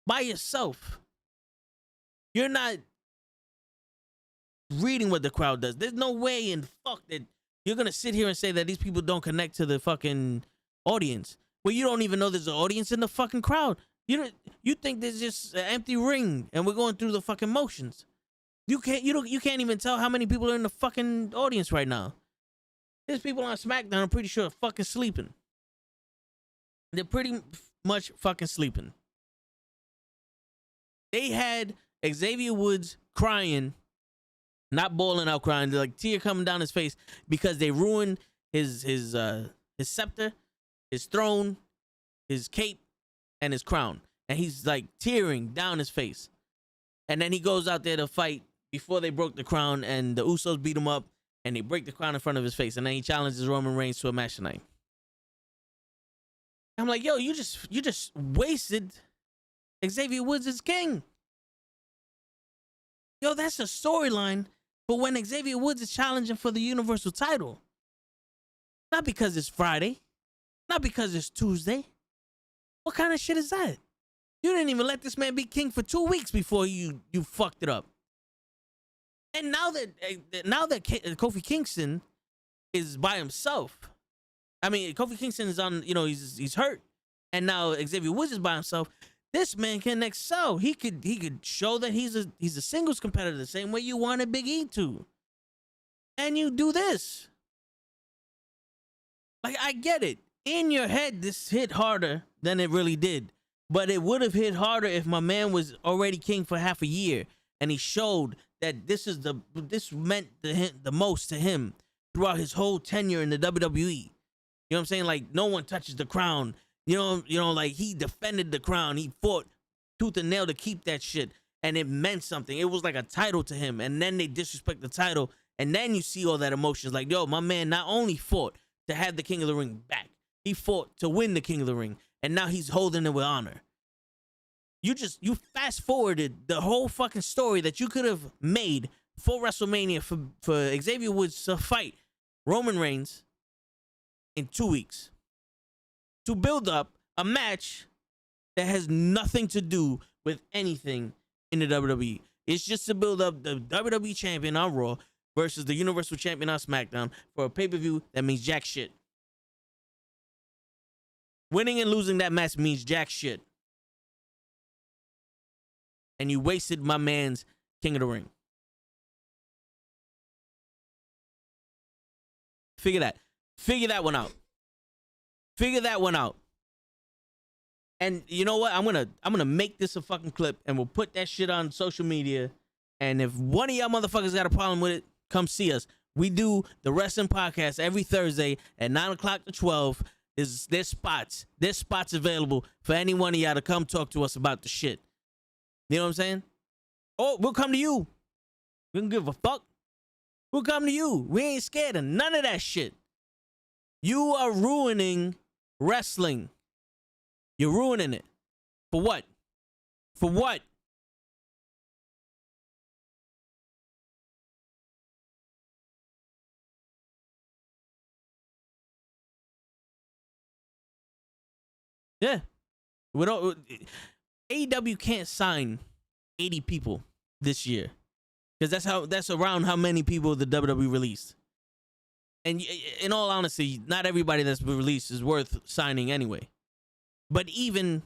by yourself. You're not reading what the crowd does. There's no way in fuck that you're going to sit here and say that these people don't connect to the fucking audience. Well, you don't even know there's an audience in the fucking crowd. You think there's just an empty ring and we're going through the fucking motions. You can't even tell how many people are in the fucking audience right now. There's people on SmackDown, I'm pretty sure, are fucking sleeping. They're pretty much fucking sleeping. They had Xavier Woods crying not bawling out crying, like tear coming down his face because they ruined his scepter, his throne, his cape, and his crown, and he's like tearing down his face. And then he goes out there to fight before they broke the crown, and the Usos beat him up, and they break the crown in front of his face, and then he challenges Roman Reigns to a match tonight. I'm like, yo, you just wasted Xavier Woods as king. Yo, that's a storyline for when Xavier Woods is challenging for the Universal title. Not because it's Friday. Not because it's Tuesday. What kind of shit is that? You didn't even let this man be king for 2 weeks before you fucked it up. And now that Kofi Kingston is by himself, I mean, Kofi Kingston is on, he's hurt, and now Xavier Woods is by himself. This man can excel. He could show that he's a singles competitor the same way you wanted Big E to. And you do this. Like, I get it. In your head, this hit harder than it really did. But it would have hit harder if my man was already king for half a year and he showed that this meant the most to him throughout his whole tenure in the WWE. You know what I'm saying? Like, no one touches the crown. You know, like, he defended the crown. He fought tooth and nail to keep that shit. And it meant something. It was like a title to him. And then they disrespect the title. And then you see all that emotions. Like, yo, my man not only fought to have the King of the Ring back, he fought to win the King of the Ring. And now he's holding it with honor. You fast forwarded the whole fucking story that you could have made for WrestleMania for Xavier Woods to fight Roman Reigns in 2 weeks to build up a match that has nothing to do with anything in the WWE. It's just to build up the WWE champion on Raw versus the Universal champion on SmackDown for a pay-per-view that means jack shit. Winning and losing that match means jack shit. And you wasted my man's King of the Ring. Figure that one out. Figure that one out. And you know what? I'm gonna make this a fucking clip, and we'll put that shit on social media. And if one of y'all motherfuckers got a problem with it, come see us. We do the wrestling podcast every Thursday at 9 o'clock to 12. There's spots available for any one of y'all to come talk to us about the shit. You know what I'm saying? Oh, we'll come to you. We don't give a fuck. We'll come to you. We ain't scared of none of that shit. You are ruining wrestling. You're ruining it. For what? For what? Yeah. We don't. AEW can't sign 80 people this year because that's around how many people the WWE released. And in all honesty, not everybody that's been released is worth signing anyway. But even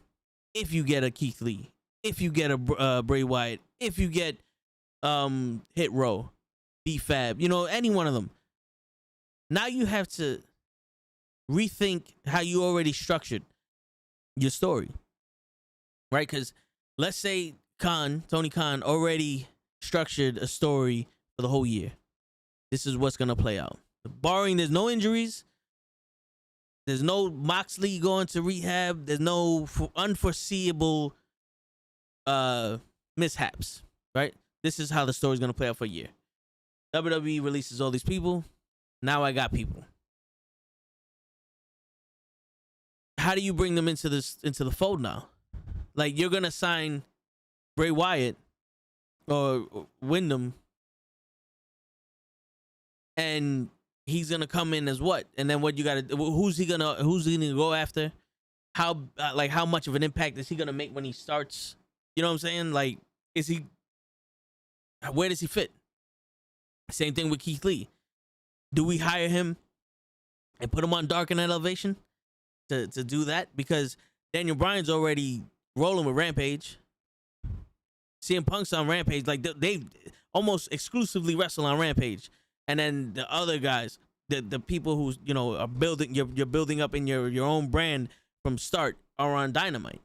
if you get a Keith Lee, if you get a Bray Wyatt, if you get Hit Row, B-Fab, any one of them, now you have to rethink how you already structured your story. Right? Because let's say Tony Khan already structured a story for the whole year. This is what's going to play out. Barring there's no injuries, there's no Moxley going to rehab, there's no unforeseeable mishaps, right? This is how the story's going to play out for a year. WWE releases all these people. Now I got people. How do you bring them into the fold now? Like, you're going to sign Bray Wyatt or Wyndham, and he's going to come in as what? And then what you got to, who's he going to go after? How much of an impact is he going to make when he starts? You know what I'm saying? Like, where does he fit? Same thing with Keith Lee. Do we hire him and put him on Dark and Elevation to do that? Because Daniel Bryan's already rolling with Rampage. CM Punk's on Rampage. Like, they almost exclusively wrestle on Rampage. And then the other guys, the people who are building, you're building up in your own brand from start, are on Dynamite.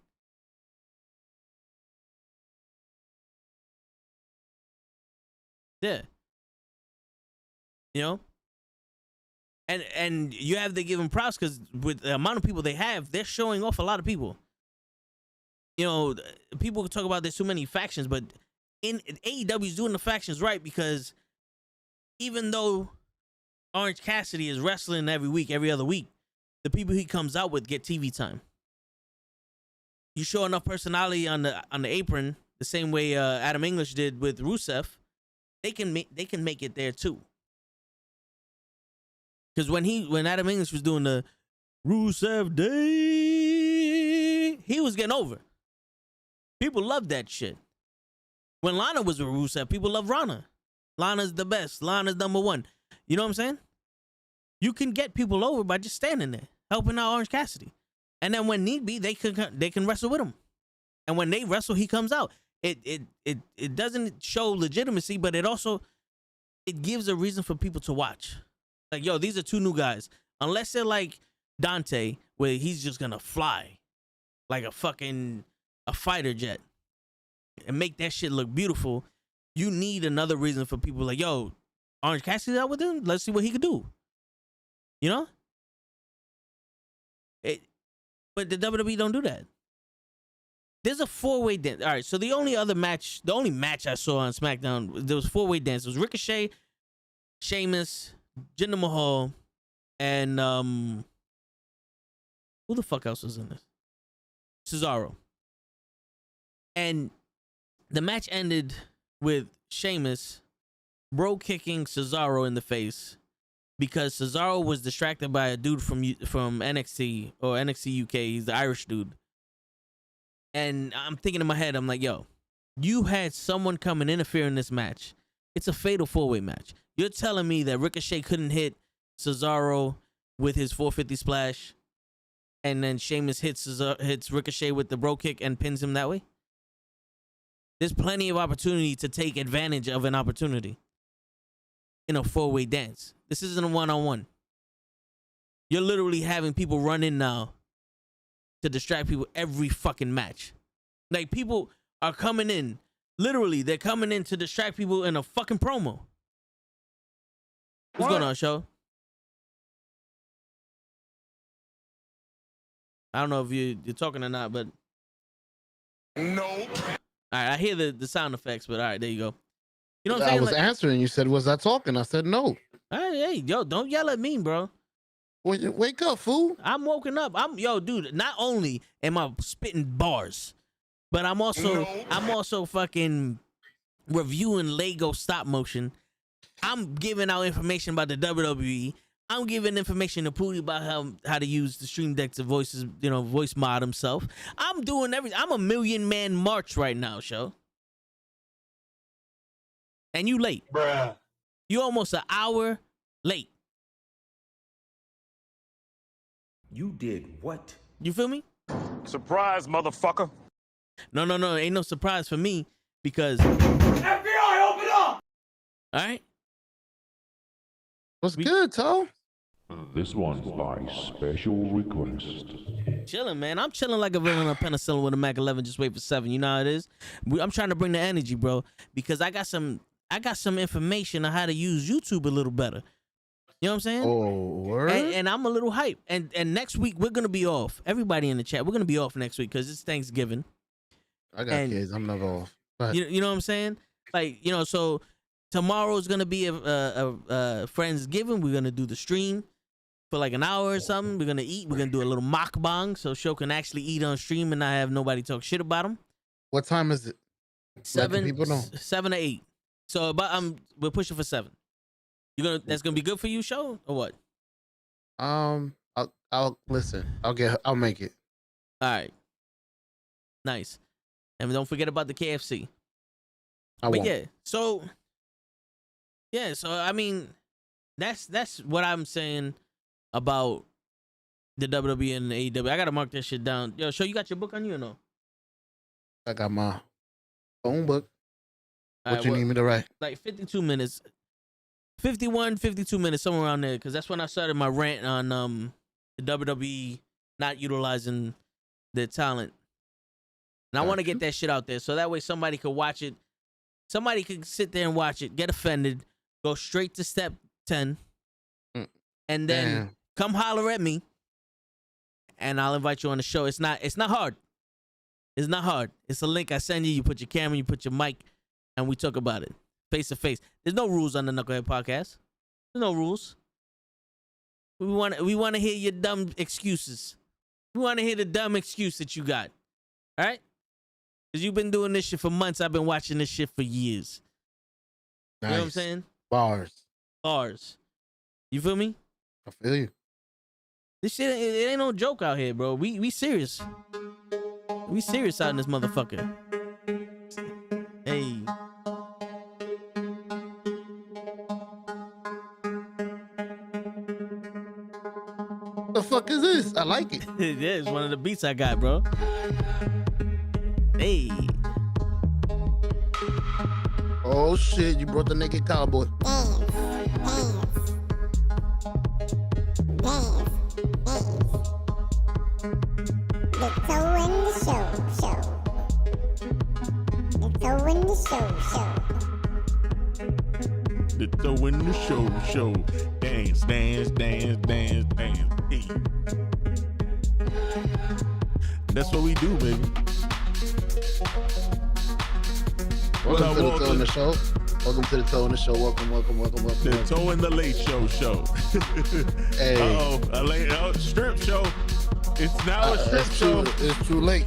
Yeah. You know? And you have to give them props because with the amount of people they have, they're showing off a lot of people. You know, people talk about there's too many factions, but in AEW is doing the factions right because even though Orange Cassidy is wrestling every week, every other week, the people he comes out with get TV time. You show enough personality on the apron, the same way Adam English did with Rusev, they can make it there too. Because when Adam English was doing the Rusev Day, he was getting over. People loved that shit. When Lana was with Rusev, people loved Lana. Lana's the best. Lana's number one. You know what I'm saying? You can get people over by just standing there, helping out Orange Cassidy. And then when need be, they can wrestle with him. And when they wrestle, he comes out. It doesn't show legitimacy, but it gives a reason for people to watch. Like, yo, these are two new guys. Unless they're like Dante, where he's just gonna fly like a fighter jet and make that shit look beautiful. You need another reason for people like, yo, Orange Cassidy's out with him. Let's see what he could do. You know? But the WWE don't do that. There's a 4-way dance. All right, so the only match I saw on SmackDown, there was 4-way dance. It was Ricochet, Sheamus, Jinder Mahal, and who the fuck else was in this? Cesaro. And the match ended with Sheamus bro kicking Cesaro in the face because Cesaro was distracted by a dude from NXT or NXT UK. He's the Irish dude. And I'm thinking in my head, I'm like, yo, you had someone come and interfere in this match. It's a fatal 4-way match. You're telling me that Ricochet couldn't hit Cesaro with his 450 splash, and then Sheamus hits Ricochet with the bro kick and pins him that way? There's plenty of opportunity to take advantage of an opportunity in a 4-way dance. This isn't a one-on-one. You're literally having people run in now to distract people every fucking match. Like, people are coming in. Literally, they're coming in to distract people in a fucking promo. What's going on, show? I don't know if you're talking or not, but Nope. all right, I hear the sound effects, but all right, there you go. You know what I'm saying? I was answering. You said, was I talking? I said, no. Hey, yo, don't yell at me, bro. Wake up, fool. I'm woken up. Yo, dude, not only am I spitting bars, but I'm also fucking reviewing Lego stop motion. I'm giving out information about the WWE. I'm giving information to Pootie about how to use the Stream Deck to voice mod himself. I'm doing everything. I'm a million-man march right now, show. And you late. Bruh. You almost an hour late. You did what? You feel me? Surprise, motherfucker. No. Ain't no surprise for me because... FBI, open up! All right? What's good, Toe? This one's by special request. Chilling, man. I'm chilling like a villain on penicillin with a Mac 11. Just wait for 7. You know how it is. I'm trying to bring the energy, bro, because I got some information on how to use YouTube a little better. You know what I'm saying? Oh, word? And I'm a little hype. And next week we're gonna be off. Everybody in the chat, we're gonna be off next week because it's Thanksgiving. I got kids. I'm not off. You know what I'm saying? Like, so tomorrow's gonna be a Friendsgiving. We're gonna do the stream for like an hour or something. We're gonna eat. We're gonna do a little mukbang so Show can actually eat on stream and not have nobody talk shit about him. What time is it? 7 to 8. So we're pushing for 7. That's gonna be good for you, Show, or what? I'll listen. I'll make it. All right. Nice. And don't forget about the KFC. I won't. So I mean, that's what I'm saying about the WWE and the AEW. I gotta mark that shit down. Yo, Show, you got your book on you or no? I got my phone book. What you need me to write? Like 52 minutes. 51, 52 minutes, somewhere around there, because that's when I started my rant on the WWE not utilizing their talent. And I want to get that shit out there so that way somebody could watch it. Somebody could sit there and watch it, get offended, go straight to step 10, Mm. and then Damn. come holler at me, and I'll invite you on the show. It's not hard. It's not hard. It's a link I send you. You put your camera, you put your mic, and we talk about it face to face. There's no rules on the Knucklehead podcast. There's no rules. We want to hear your dumb excuses. We want to hear the dumb excuse that you got. All right? Because you've been doing this shit for months. I've been watching this shit for years. Nice. You know what I'm saying? Bars. You feel me? I feel you. This shit, it ain't no joke out here, bro. We serious. We serious out in this motherfucker. Hey. The fuck is this? I like it. Yeah, it's one of the beats I got, bro. Hey. Oh shit, you brought the naked cowboy. The toe in the show. The toe in the show. The toe in the show. Dance. Hey. That's what we do, baby. Welcome to the toe in the show. Welcome to the toe in the show. Welcome. The toe in the late show. Hey. Uh-oh, strip show. It's now a strip show. It's too late.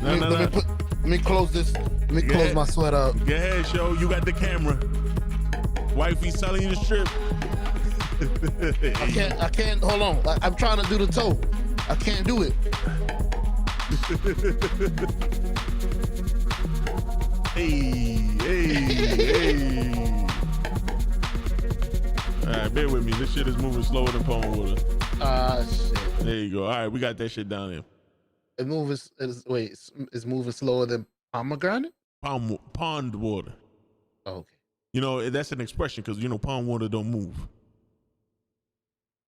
No. Let me close this. Let me close my sweat up. Go ahead, show. You got the camera. Wifey's telling you to strip. I can't. Hold on. I'm trying to do the toe. I can't do it. Hey. All right, bear with me. This shit is moving slower than pond water. Shit. There you go. All right, we got that shit down there. It's moving slower than pomegranate? Pond water. Oh, okay. You know, that's an expression because, you know, pond water don't move.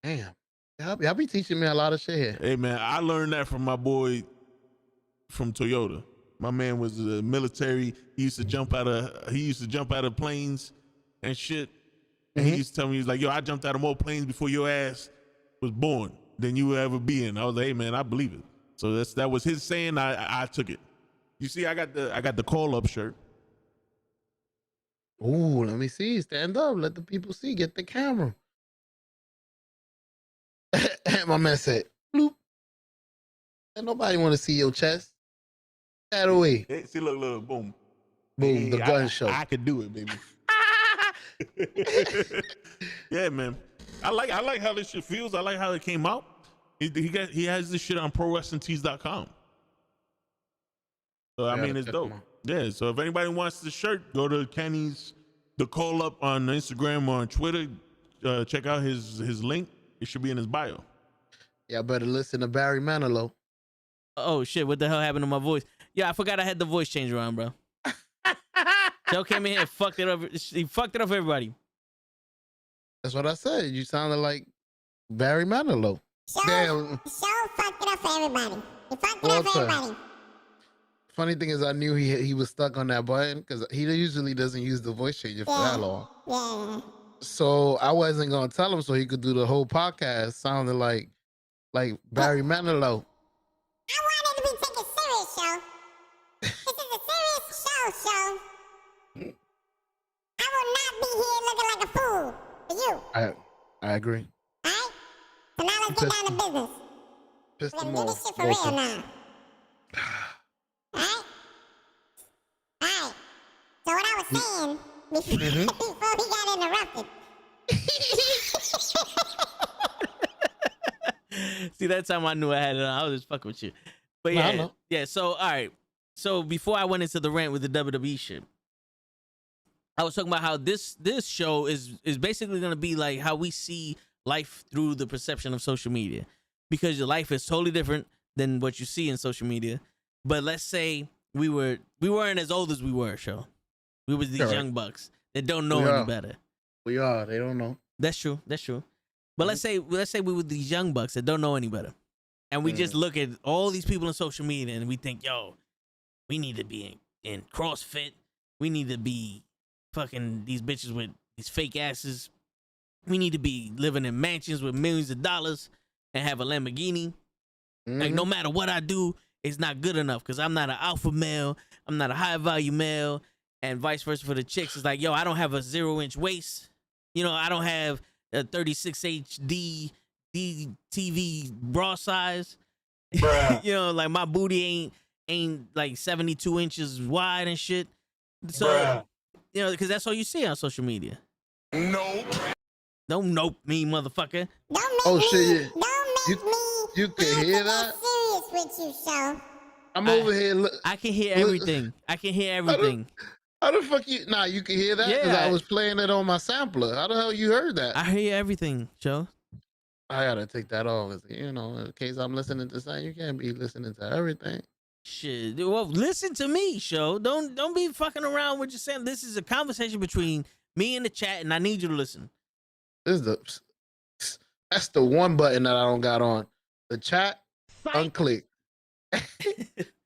Damn. Y'all be teaching me a lot of shit here. Hey, man, I learned that from my boy from Toyota. My man was military. He used to jump out of planes and shit. And he used to tell me, he's like, yo, I jumped out of more planes before your ass was born than you would ever be in. I was like, hey, man, I believe it. So that was his saying. I took it. You see, I got the call up shirt. Ooh, let me see. Stand up. Let the people see. Get the camera. My man said, bloop. And nobody want to see your chest. That away. Hey, see, look, boom. Boom, Hey, the gun show. I could do it, baby. Yeah, man. I like how this shit feels. I like how it came out. He has this shit on ProWrestlingTees.com. So I mean, it's dope. Yeah. So if anybody wants the shirt, go to Kenny's The Call Up on Instagram or on Twitter. Check out his link. It should be in his bio. Yeah, better listen to Barry Manilow. Oh shit! What the hell happened to my voice? Yeah, I forgot I had the voice changer on, bro. Joe came in here and fucked it up. He fucked it up for everybody. That's what I said. You sounded like Barry Manilow. Damn. Show fucked it up for everybody. He fucked it up for everybody. Funny thing is, I knew he was stuck on that button because he usually doesn't use the voice changer for that long. Yeah. So I wasn't gonna tell him so he could do the whole podcast sounding like Barry Manilow. I wanted to be taken serious, show. This is a serious show. I will not be here looking like a fool for you. I agree. Alright? So now let's get down to business. Piss We're them gonna do off. this shit for real now. Alright? Alright. So what I was saying before he got interrupted. See, that time I knew I had it on. I was just fucking with you. But yeah. So all right. So before I went into the rant with the WWE shit, I was talking about how this show is basically gonna be like how we see life through the perception of social media, because your life is totally different than what you see in social media. But let's say we weren't as old as we were, show. We was these young bucks that don't know any better. We are. They don't know. That's true. But let's say we were these young bucks that don't know any better, and we just look at all these people on social media and we think, yo, we need to be in CrossFit. We need to be fucking these bitches with these fake asses. We need to be living in mansions with millions of dollars and have a Lamborghini. Like, no matter what I do, it's not good enough because I'm not an alpha male. I'm not a high value male. And vice versa for the chicks. It's like, yo, I don't have a 0-inch waist. You know, I don't have a 36 HD TV bra size. You know, like my booty ain't like 72 inches wide and shit. So, you know, because that's all you see on social media. Nope. Don't nope me, motherfucker. Oh shit! You can hear that? Serious with you, so. I'm over here. I can hear everything. I can hear everything. How the fuck you? Nah, you can hear that because I was playing it on my sampler. How the hell you heard that? I hear everything, Joe. I gotta take that off. You know, in case I'm listening to something, you can't be listening to everything. Shit. Well, listen to me, Show. Don't be fucking around with your saying. This is a conversation between me and the chat, and I need you to listen. That's the one button that I don't got on. The chat, unclick.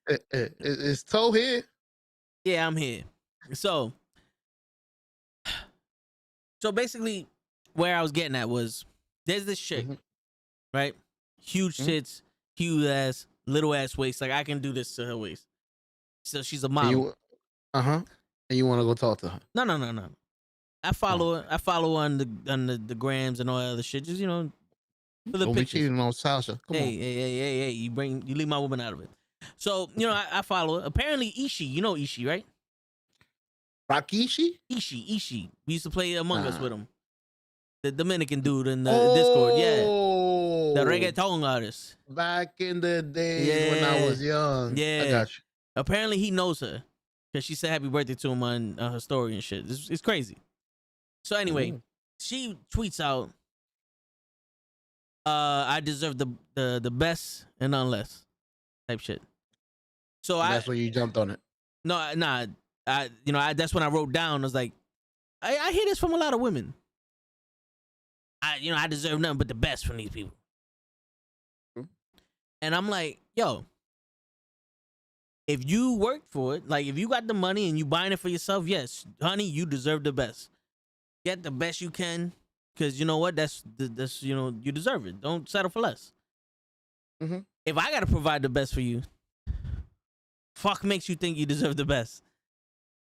It's Toe here. Yeah, I'm here. So basically, where I was getting at was there's this chick, right? Huge tits, huge ass, little ass waist. Like I can do this to her waist. So she's a model. And you want to go talk to her? No. I follow her. I follow her on the grams and all that other shit. Just, you know, for the Don't pictures. be cheating on Sasha. Come on. Hey. You leave my woman out of it. So, you know, I follow her. Apparently Ishi, you know Ishi, right? Rakishi? Ishi. We used to play Among Us with him. The Dominican dude in the Discord, yeah. The reggaeton artist. Back in the day when I was young. Yeah. I got you. Apparently he knows her. Because she said happy birthday to him on her story and shit. It's crazy. So anyway, she tweets out, I deserve the best and none less type shit. So that's when you jumped on it. No, nah. That's when I wrote down. I was like, I hear this from a lot of women. I deserve nothing but the best from these people. And I'm like, yo, if you work for it, like if you got the money and you buying it for yourself, yes, honey, you deserve the best. Get the best you can, because you know what? That's you deserve it. Don't settle for less. If I gotta provide the best for you, fuck makes you think you deserve the best.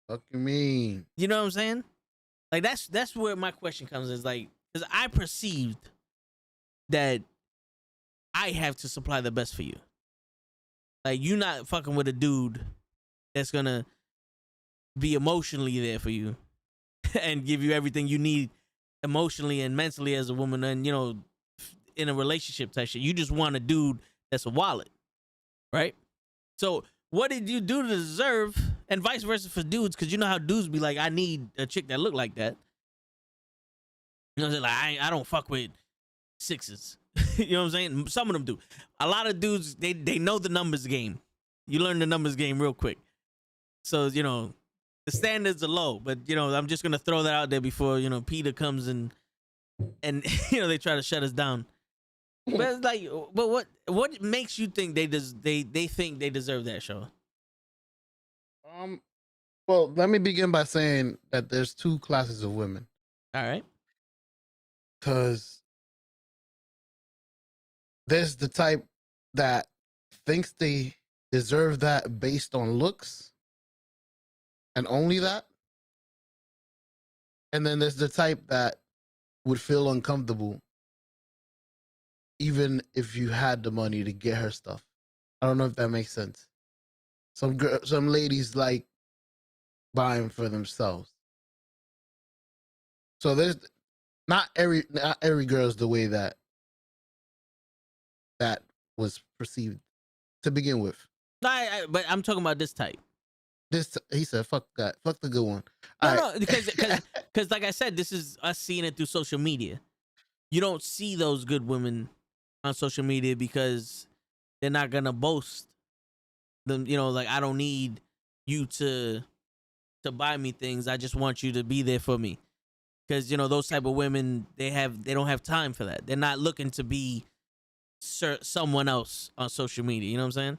Fuck you mean? You know what I'm saying? Like that's where my question comes. Is like, because I perceived that I have to supply the best for you. Like you not fucking with a dude that's gonna be emotionally there for you and give you everything you need emotionally and mentally as a woman, and you know, in a relationship type shit. You just want a dude that's a wallet, right? So what did you do to deserve, and vice versa for dudes? Because you know how dudes be like, I need a chick that look like that. You know what I'm saying? Like I don't fuck with sixes. You know what I'm saying? Some of them do. A lot of dudes, they know the numbers game. You learn the numbers game real quick. So, you know, the standards are low, but you know, I'm just gonna throw that out there before, you know, Peter comes and you know, they try to shut us down. But it's like, but what makes you think they think they deserve that, show? Well, let me begin by saying that there's two classes of women. All right. Because there's the type that thinks they deserve that based on looks and only that. And then there's the type that would feel uncomfortable even if you had the money to get her stuff. I don't know if that makes sense. Some ladies like buying for themselves. So there's not every girl's the way that was perceived to begin with. But I'm talking about this type. He said, "Fuck that, fuck the good one." No, because like I said, this is us seeing it through social media. You don't see those good women on social media because they're not gonna boast them. You know, like I don't need you to buy me things. I just want you to be there for me. Because you know those type of women, they don't have time for that. They're not looking to be someone else on social media. You know what I'm saying?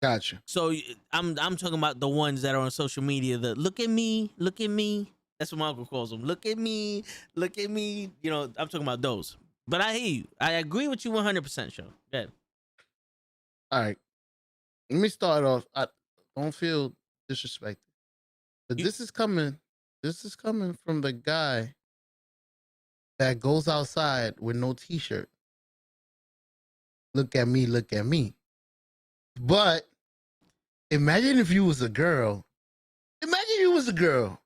Gotcha. So I'm talking about the ones that are on social media. The look at me. That's what my uncle calls them. Look at me, look at me. You know, I'm talking about those. But I hear you. I agree with you 100%, Show. Yeah. All right. Let me start off. I don't feel disrespected. But this is coming from the guy that goes outside with no t-shirt. Look at me, look at me. But imagine if you was a girl. Imagine you was a girl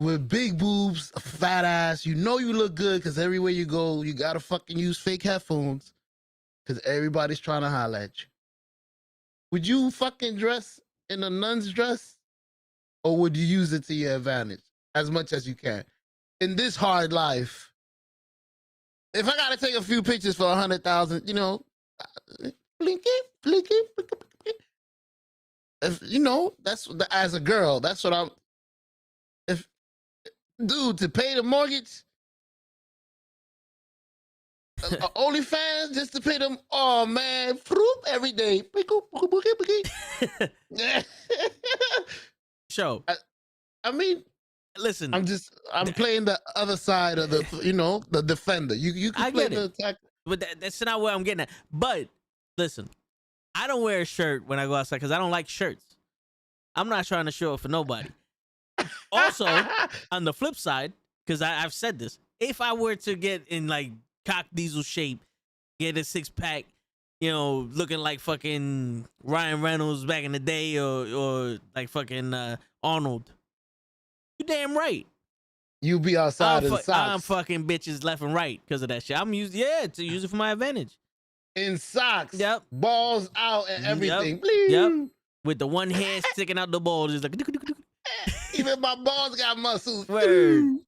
with big boobs, a fat ass. You know you look good because everywhere you go, you gotta fucking use fake headphones because everybody's trying to holler at you. Would you fucking dress in a nun's dress? Or would you use it to your advantage as much as you can? In this hard life, if I gotta take a few pictures for 100,000, you know, blinky, blinky, blinky. If you know, as a girl, that's what I'm. If dude to pay the mortgage, OnlyFans just to pay them. Oh man, every day. Show. I mean, listen. I'm playing the other side of the, you know, the defender. You can play the attack. But that's not where I'm getting at. But listen, I don't wear a shirt when I go outside because I don't like shirts. I'm not trying to show up for nobody. Also, on the flip side, because I've said this, if I were to get in like cock diesel shape, get a 6-pack, you know, looking like fucking Ryan Reynolds back in the day, or like fucking Arnold, you damn right. You be outside in socks. I'm fucking bitches left and right because of that shit. I'm used, to use it for my advantage. In socks. Yep. Balls out and everything. Yep. With the one hair sticking out the ball, just like. Even my balls got muscles. Word.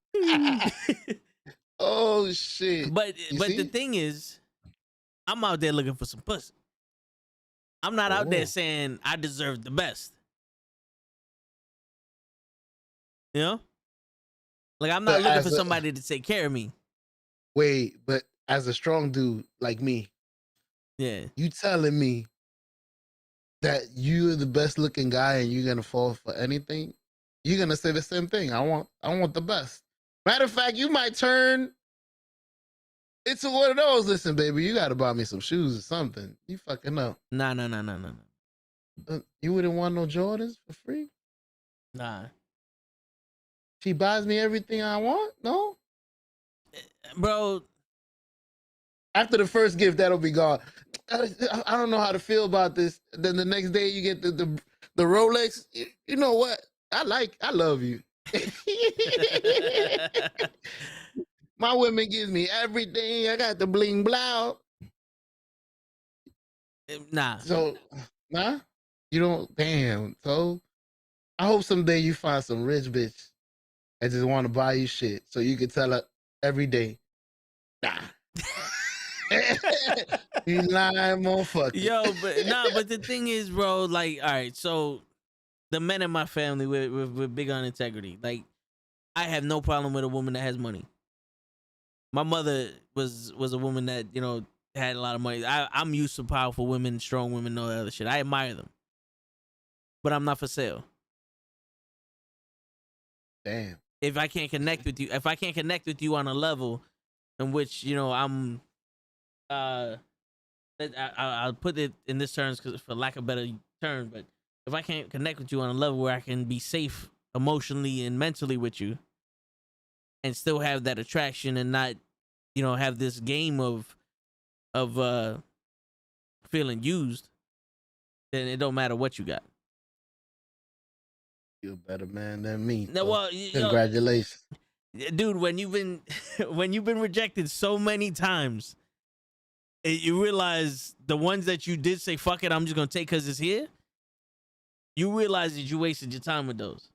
Oh shit. But the thing is, I'm out there looking for some pussy. I'm not out there saying I deserve the best. You know? Like, I'm not looking for somebody to take care of me. Wait, but as a strong dude like me, yeah, you telling me that you're the best looking guy and you're gonna fall for anything? You're gonna say the same thing. I want the best. Matter of fact, you might turn into one of those. Listen, baby, you gotta buy me some shoes or something. You fucking know. No. You wouldn't want no Jordans for free? Nah. She buys me everything I want? No? Bro. After the first gift, that'll be gone. I don't know how to feel about this. Then the next day you get the Rolex. You know what? I love you. My women gives me everything. I got the bling blow. Nah. So, nah? You don't? Damn. So, I hope someday you find some rich bitch that just want to buy you shit so you can tell her every day, nah. You lying motherfucker. Yo, but the thing is, bro, like, all right, so the men in my family, we're big on integrity. Like, I have no problem with a woman that has money. My mother was a woman that, you know, had a lot of money. I'm used to powerful women, strong women, all that other shit. I admire them. But I'm not for sale. Damn. If I can't connect with you on a level in which, you know, I'm I'll put it in this terms because for lack of a better term, but if I can't connect with you on a level where I can be safe emotionally and mentally with you and still have that attraction and not, you know, have this game of feeling used, then it don't matter what you got. You're a better man than me. No, well, congratulations. Dude, when you've been rejected so many times, you realize the ones that you did say, fuck it, I'm just going to take because it's here. You realize that you wasted your time with those.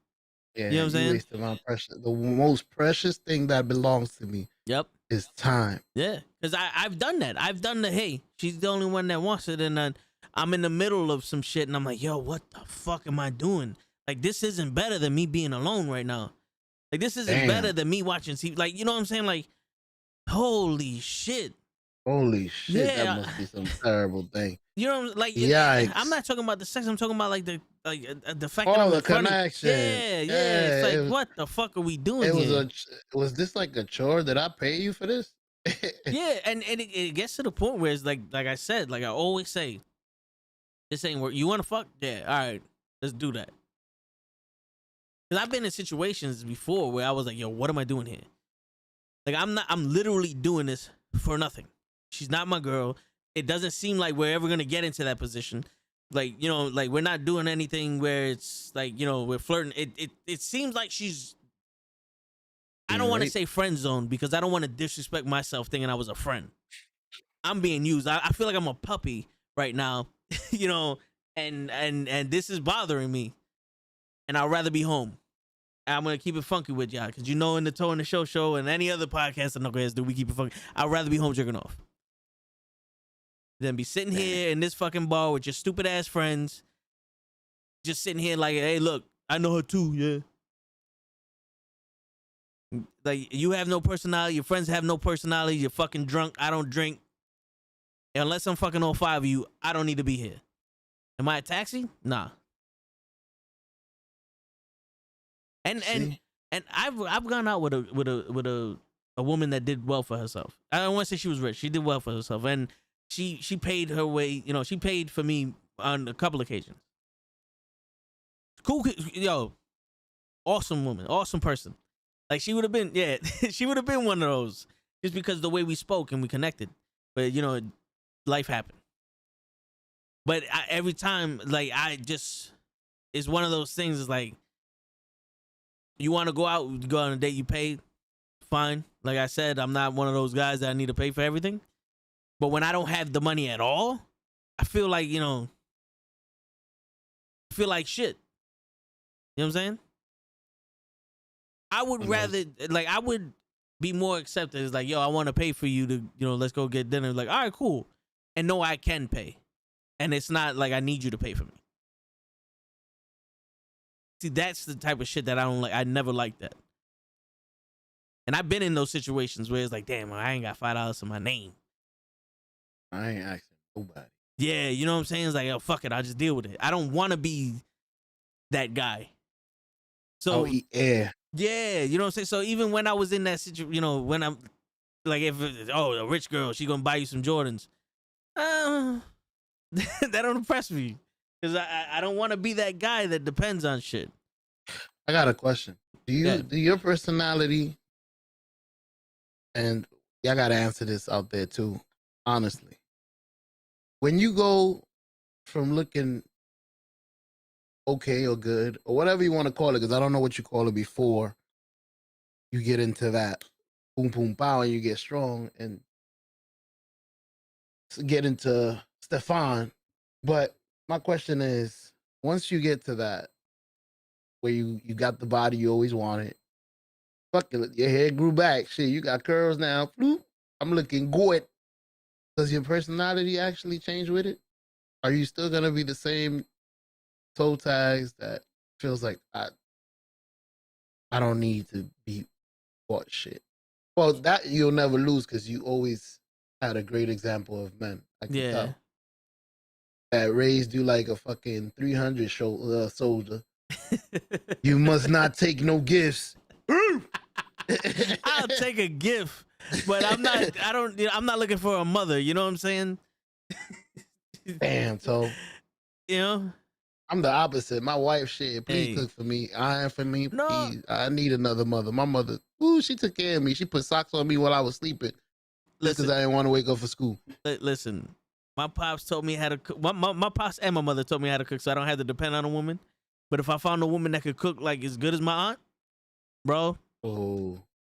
Yeah, you know what I'm saying? Wasted my the most precious thing that belongs to me. Yep. Is time. Yeah, because I've done that. I've done the, hey, she's the only one that wants it. And then I'm in the middle of some shit and I'm like, yo, what the fuck am I doing? Like, this isn't better than me being alone right now. Like, this isn't better than me watching TV. Like, you know what I'm saying? Like, holy shit. Holy shit, that must be some terrible thing. You know, like, yikes. I'm not talking about the sex. I'm talking about like the fact that I'm the in front of connection. yeah. It's like, it was, what the fuck are we doing it was here? was this like a chore? Did I pay you for this? Yeah, and it gets to the point where it's like I said, like I always say, this ain't work. You want to fuck? Yeah, all right, let's do that. Because I've been in situations before where I was like, yo, what am I doing here? Like, I'm literally doing this for nothing. She's not my girl. It doesn't seem like we're ever going to get into that position. Like, you know, like we're not doing anything where it's like, you know, we're flirting. It seems like she's, I don't want to say friend zone because I don't want to disrespect myself thinking I was a friend. I'm being used. I feel like I'm a puppy right now, you know, and this is bothering me. And I'd rather be home. I'm gonna keep it funky with y'all, cause you know in the Toe and the Show and any other podcast that Nukkle HeDD do, we keep it funky. I'd rather be home jerking off than be sitting here in this fucking bar with your stupid ass friends, just sitting here like, hey, look, I know her too, yeah. Like you have no personality, your friends have no personality. You're fucking drunk. I don't drink. And unless I'm fucking all five of you, I don't need to be here. Am I a taxi? Nah. And I've gone out with a woman that did well for herself. I don't want to say she was rich. She did well for herself, and she paid her way. You know, she paid for me on a couple occasions. Cool, yo, awesome woman, awesome person. Like she would have been, yeah, she would have been one of those just because the way we spoke and we connected. But you know, life happened. But every time, like it's one of those things. It's like, you want to go out, you go on a date, you pay, fine. Like I said, I'm not one of those guys that I need to pay for everything. But when I don't have the money at all, I feel like, you know, I feel like shit. You know what I'm saying? I would rather, like, I would be more accepted. It's like, yo, I want to pay for you to, you know, let's go get dinner. Like, all right, cool. And no, I can pay. And it's not like I need you to pay for me. See, that's the type of shit that I don't like. I never liked that. And I've been in those situations where it's like, damn, I ain't got $5 in my name. I ain't asking nobody. Yeah, you know what I'm saying? It's like, oh, fuck it, I'll just deal with it. I don't want to be that guy. So, eat air. Yeah, you know what I'm saying? So even when I was in that situation, you know, when I'm like, if a rich girl, she gonna buy you some Jordans. That don't impress me. Because I don't want to be that guy that depends on shit. I got a question. Do your personality, and y'all got to answer this out there too, honestly. When you go from looking okay or good, or whatever you want to call it, because I don't know what you call it before you get into that boom, boom, pow, and you get strong and get into Stefan. But my question is, once you get to that, where you got the body you always wanted, fuck it, your hair grew back, shit, you got curls now, bloop, I'm looking good. Does your personality actually change with it? Are you still gonna be the same toe tags that feels like I don't need to be bought shit? Well, that you'll never lose because you always had a great example of men. I can tell. That raised you like a fucking 300 soldier. You must not take no gifts. I'll take a gift, but I'm not looking for a mother. You know what I'm saying? Damn, so you know, I'm the opposite. My wife, shit, please cook for me, iron for me, please. I need another mother. My mother, she took care of me. She put socks on me while I was sleeping, because I didn't want to wake up for school. Listen, my pops told me how to cook. My pops and my mother told me how to cook, so I don't have to depend on a woman. But if I found a woman that could cook like as good as my aunt, bro,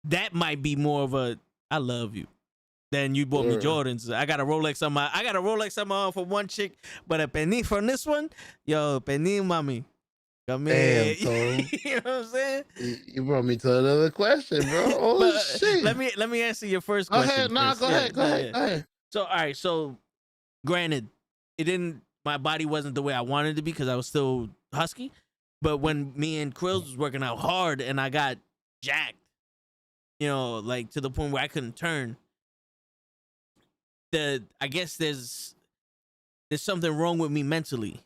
that might be more of a I love you. Then you bought me Jordans. I got a Rolex on my arm for one chick, but a penny from this one, yo, penny mommy. Come here. Damn, you know what I'm saying? You brought me to another question, bro. Oh shit. Let me answer your first question. Go ahead. So all right, so granted, my body wasn't the way I wanted it to be because I was still husky. But when me and Krills was working out hard and I got jacked, you know, like to the point where I couldn't turn, I guess there's something wrong with me mentally.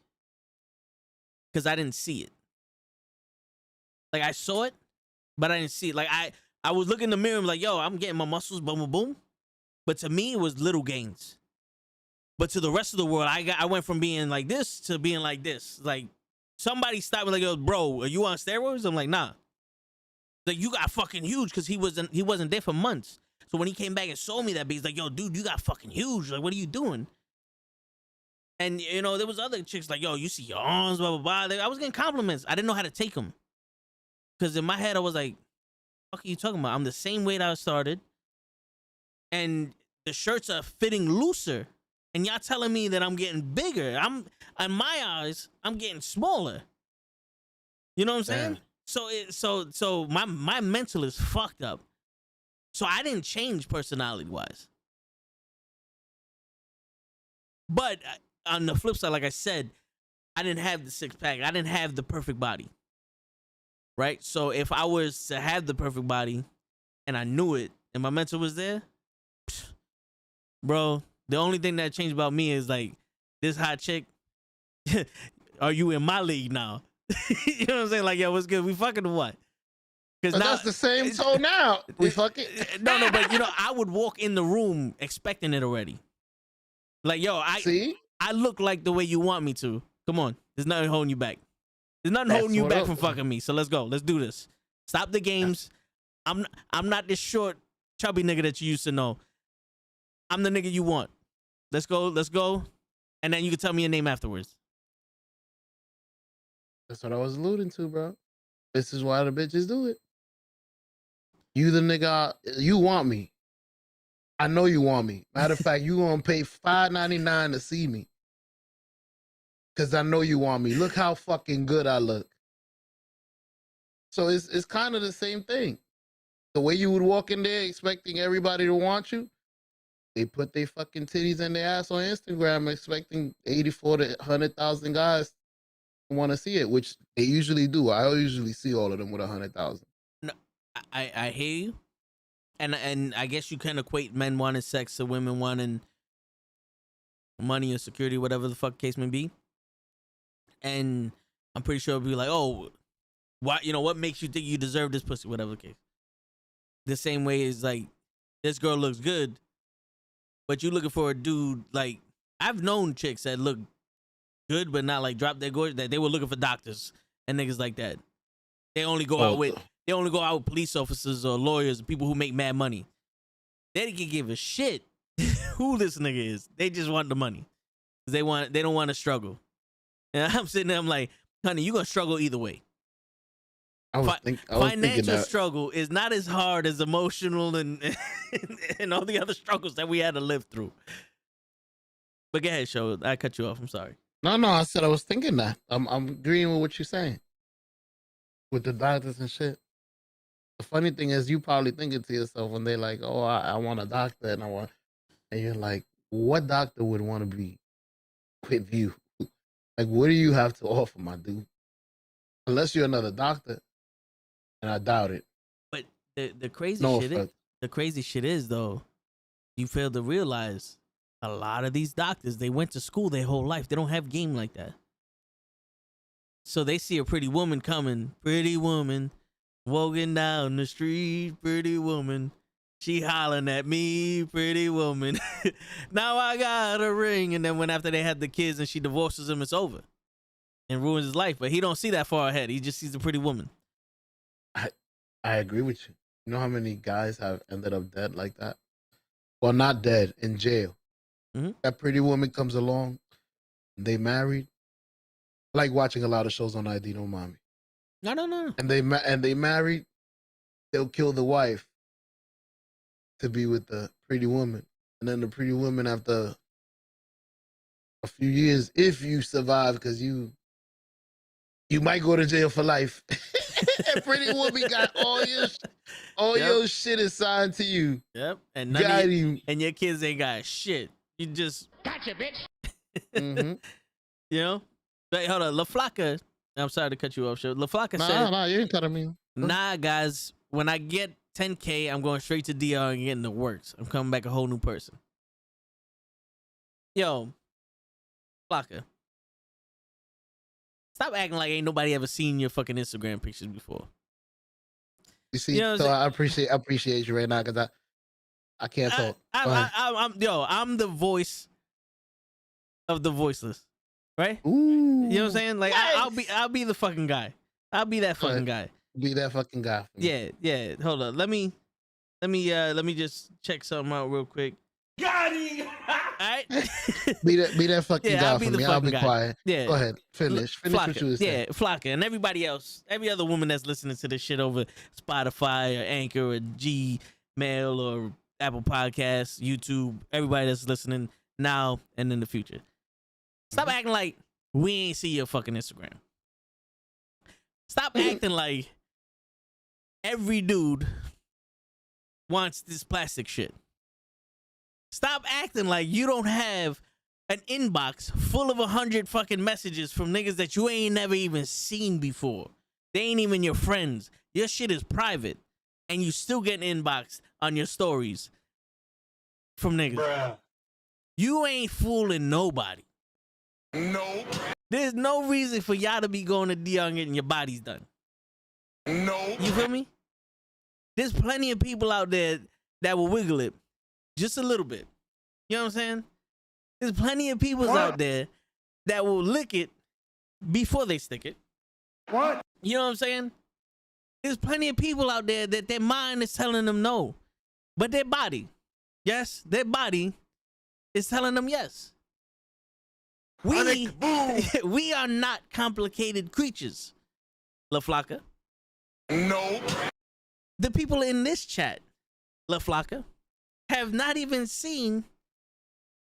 because I didn't see it. Like I saw it, but I didn't see it. Like I was looking in the mirror and like, yo, I'm getting my muscles, boom, boom, boom. But to me, it was little gains. But to the rest of the world, I went from being like this to being like this. Like somebody stopped me like, yo, bro, are you on steroids? I'm like, nah. Like you got fucking huge because he wasn't there for months. So when he came back and saw me that big, he's like, yo, dude, you got fucking huge. Like, what are you doing? And, you know, there was other chicks like, yo, you see your arms, blah, blah, blah. I was getting compliments. I didn't know how to take them. Because in my head, I was like, what are you talking about? I'm the same weight I started. And the shirts are fitting looser. And y'all telling me that I'm getting bigger. In my eyes, I'm getting smaller. You know what I'm saying? So my mental is fucked up. So I didn't change personality-wise. But on the flip side, like I said, I didn't have the six-pack. I didn't have the perfect body. Right? So if I was to have the perfect body and I knew it and my mental was there, bro, the only thing that changed about me is like, this hot chick, are you in my league now? You know what I'm saying? Like, yo, what's good? We fucking or what? But now, that's the same tone now. We fucking. No, but you know, I would walk in the room expecting it already. Like, yo, I look like the way you want me to. Come on. There's nothing holding you back. There's nothing holding you back from fucking me. So let's go. Let's do this. Stop the games. I'm not this short, chubby nigga that you used to know. I'm the nigga you want. Let's go. And then you can tell me your name afterwards. That's what I was alluding to, bro. This is why the bitches do it. You the nigga, you want me. I know you want me. Matter of fact, you gonna pay $5.99 to see me. Cause I know you want me. Look how fucking good I look. So it's kind of the same thing. The way you would walk in there expecting everybody to want you, they put their fucking titties and their ass on Instagram expecting 84 to 100,000 guys to want to see it, which they usually do. I usually see all of them with 100,000. No, I hear you. And I guess you can equate men wanting sex to women wanting money or security, whatever the fuck case may be. And I'm pretty sure it'll be like, oh, why, you know, what makes you think you deserve this pussy, whatever the case. The same way is like, this girl looks good, but you looking for a dude. Like, I've known chicks that look good, but not like drop their gorge, that they were looking for doctors and niggas like that. They only go out with police officers or lawyers, people who make mad money. They can give a shit who this nigga is. They just want the money. They don't want to struggle. And I'm sitting there, I'm like, honey, you're gonna struggle either way. Financial struggle is not as hard as emotional and and all the other struggles that we had to live through. But go ahead, Show. I cut you off. I'm sorry. No, I said I was thinking that. I'm agreeing with what you're saying. With the doctors and shit. The funny thing is, you probably thinking to yourself when they're like, "Oh, I want a doctor," and you're like, "What doctor would want to be with you? Like, what do you have to offer, my dude? Unless you're another doctor, and I doubt it." But the crazy shit is though, you fail to realize a lot of these doctors, they went to school their whole life. They don't have game like that. So they see a pretty woman coming, pretty woman. Walking down the street, pretty woman. She hollering at me, pretty woman. Now I got a ring. And then when after they had the kids and she divorces him, it's over. And ruins his life. But he don't see that far ahead. He just sees a pretty woman. I agree with you. You know how many guys have ended up dead like that? Well, not dead, in jail. Mm-hmm. That pretty woman comes along. They married. I like watching a lot of shows on ID, don't mind me. No. And they married. They'll kill the wife to be with the pretty woman, and then the pretty woman after a few years, if you survive, because you might go to jail for life. And pretty woman got all your shit assigned to you. Yep, and and your kids ain't got shit. You just Gotcha, bitch. Mm-hmm. You know. But hold on, La Flaca. I'm sorry to cut you off, Show. La Flaca said, "No, you ain't cutting me." Nah, guys. When I get 10K, I'm going straight to DR and getting the works. I'm coming back a whole new person. Yo, Flaca. Stop acting like ain't nobody ever seen your fucking Instagram pictures before. You see, You know what I'm so saying? I appreciate you right now because I can't talk. Go ahead. I'm the voice of the voiceless, right? Ooh, You know what I'm saying? Like yes. I'll be the fucking guy. I'll be that fucking guy. Be that fucking guy. For me. Yeah. Hold on. Let me just check something out real quick. Got him! All right. Be that fucking Yeah, guy I'll be for the me. I'll fucking be guy. quiet. Yeah. Go ahead. Finish Flocka, what you was saying. yeah, Flocka, and everybody else, every other woman that's listening to this shit over Spotify or Anchor or Gmail or Apple Podcasts, YouTube, everybody that's listening now and in the future. Stop acting like we ain't see your fucking Instagram. Stop acting like every dude wants this plastic shit. Stop acting like you don't have an inbox full of 100 fucking messages from niggas that you ain't never even seen before. They ain't even your friends. Your shit is private, and you still get an inbox on your stories from niggas. Bruh. You ain't fooling nobody. Nope. There's no reason for y'all to be going to DR and getting your bodies done. Nope. You feel me? There's plenty of people out there that will wiggle it just a little bit. You know what I'm saying? There's plenty of people out there that will lick it before they stick it. What? You know what I'm saying? There's plenty of people out there that their mind is telling them no, but their body, yes, their body is telling them yes. We are not complicated creatures, La Flaca. Nope. The people in this chat, La Flaca, have not even seen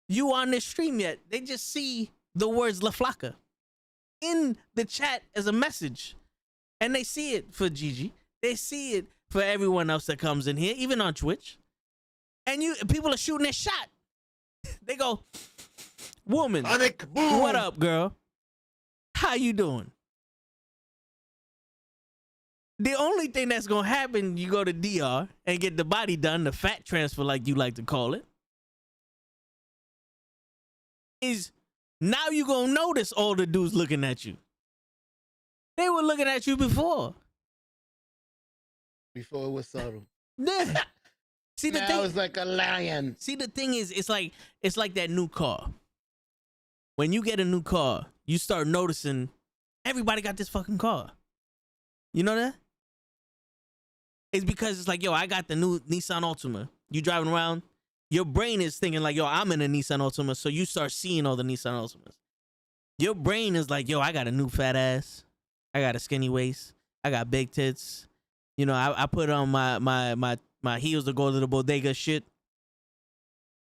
you on this stream yet. They just see the words La Flaca in the chat as a message. And they see it for Gigi. They see it for everyone else that comes in here, even on Twitch. And people are shooting their shot. They go, woman, what up, girl? How you doing? The only thing that's going to happen, you go to DR and get the body done, the fat transfer like you like to call it, is now you going to notice all the dudes looking at you. They were looking at you before. Before it was subtle. Yeah. See, the now thing it's like a lion. See, the thing is, it's like that new car. When you get a new car, you start noticing everybody got this fucking car. You know that? It's because it's like, yo, I got the new Nissan Altima. You driving around, your brain is thinking like, yo, I'm in a Nissan Altima, so you start seeing all the Nissan Altimas. Your brain is like, yo, I got a new fat ass. I got a skinny waist. I got big tits. You know, I put on my heels to go to the bodega shit.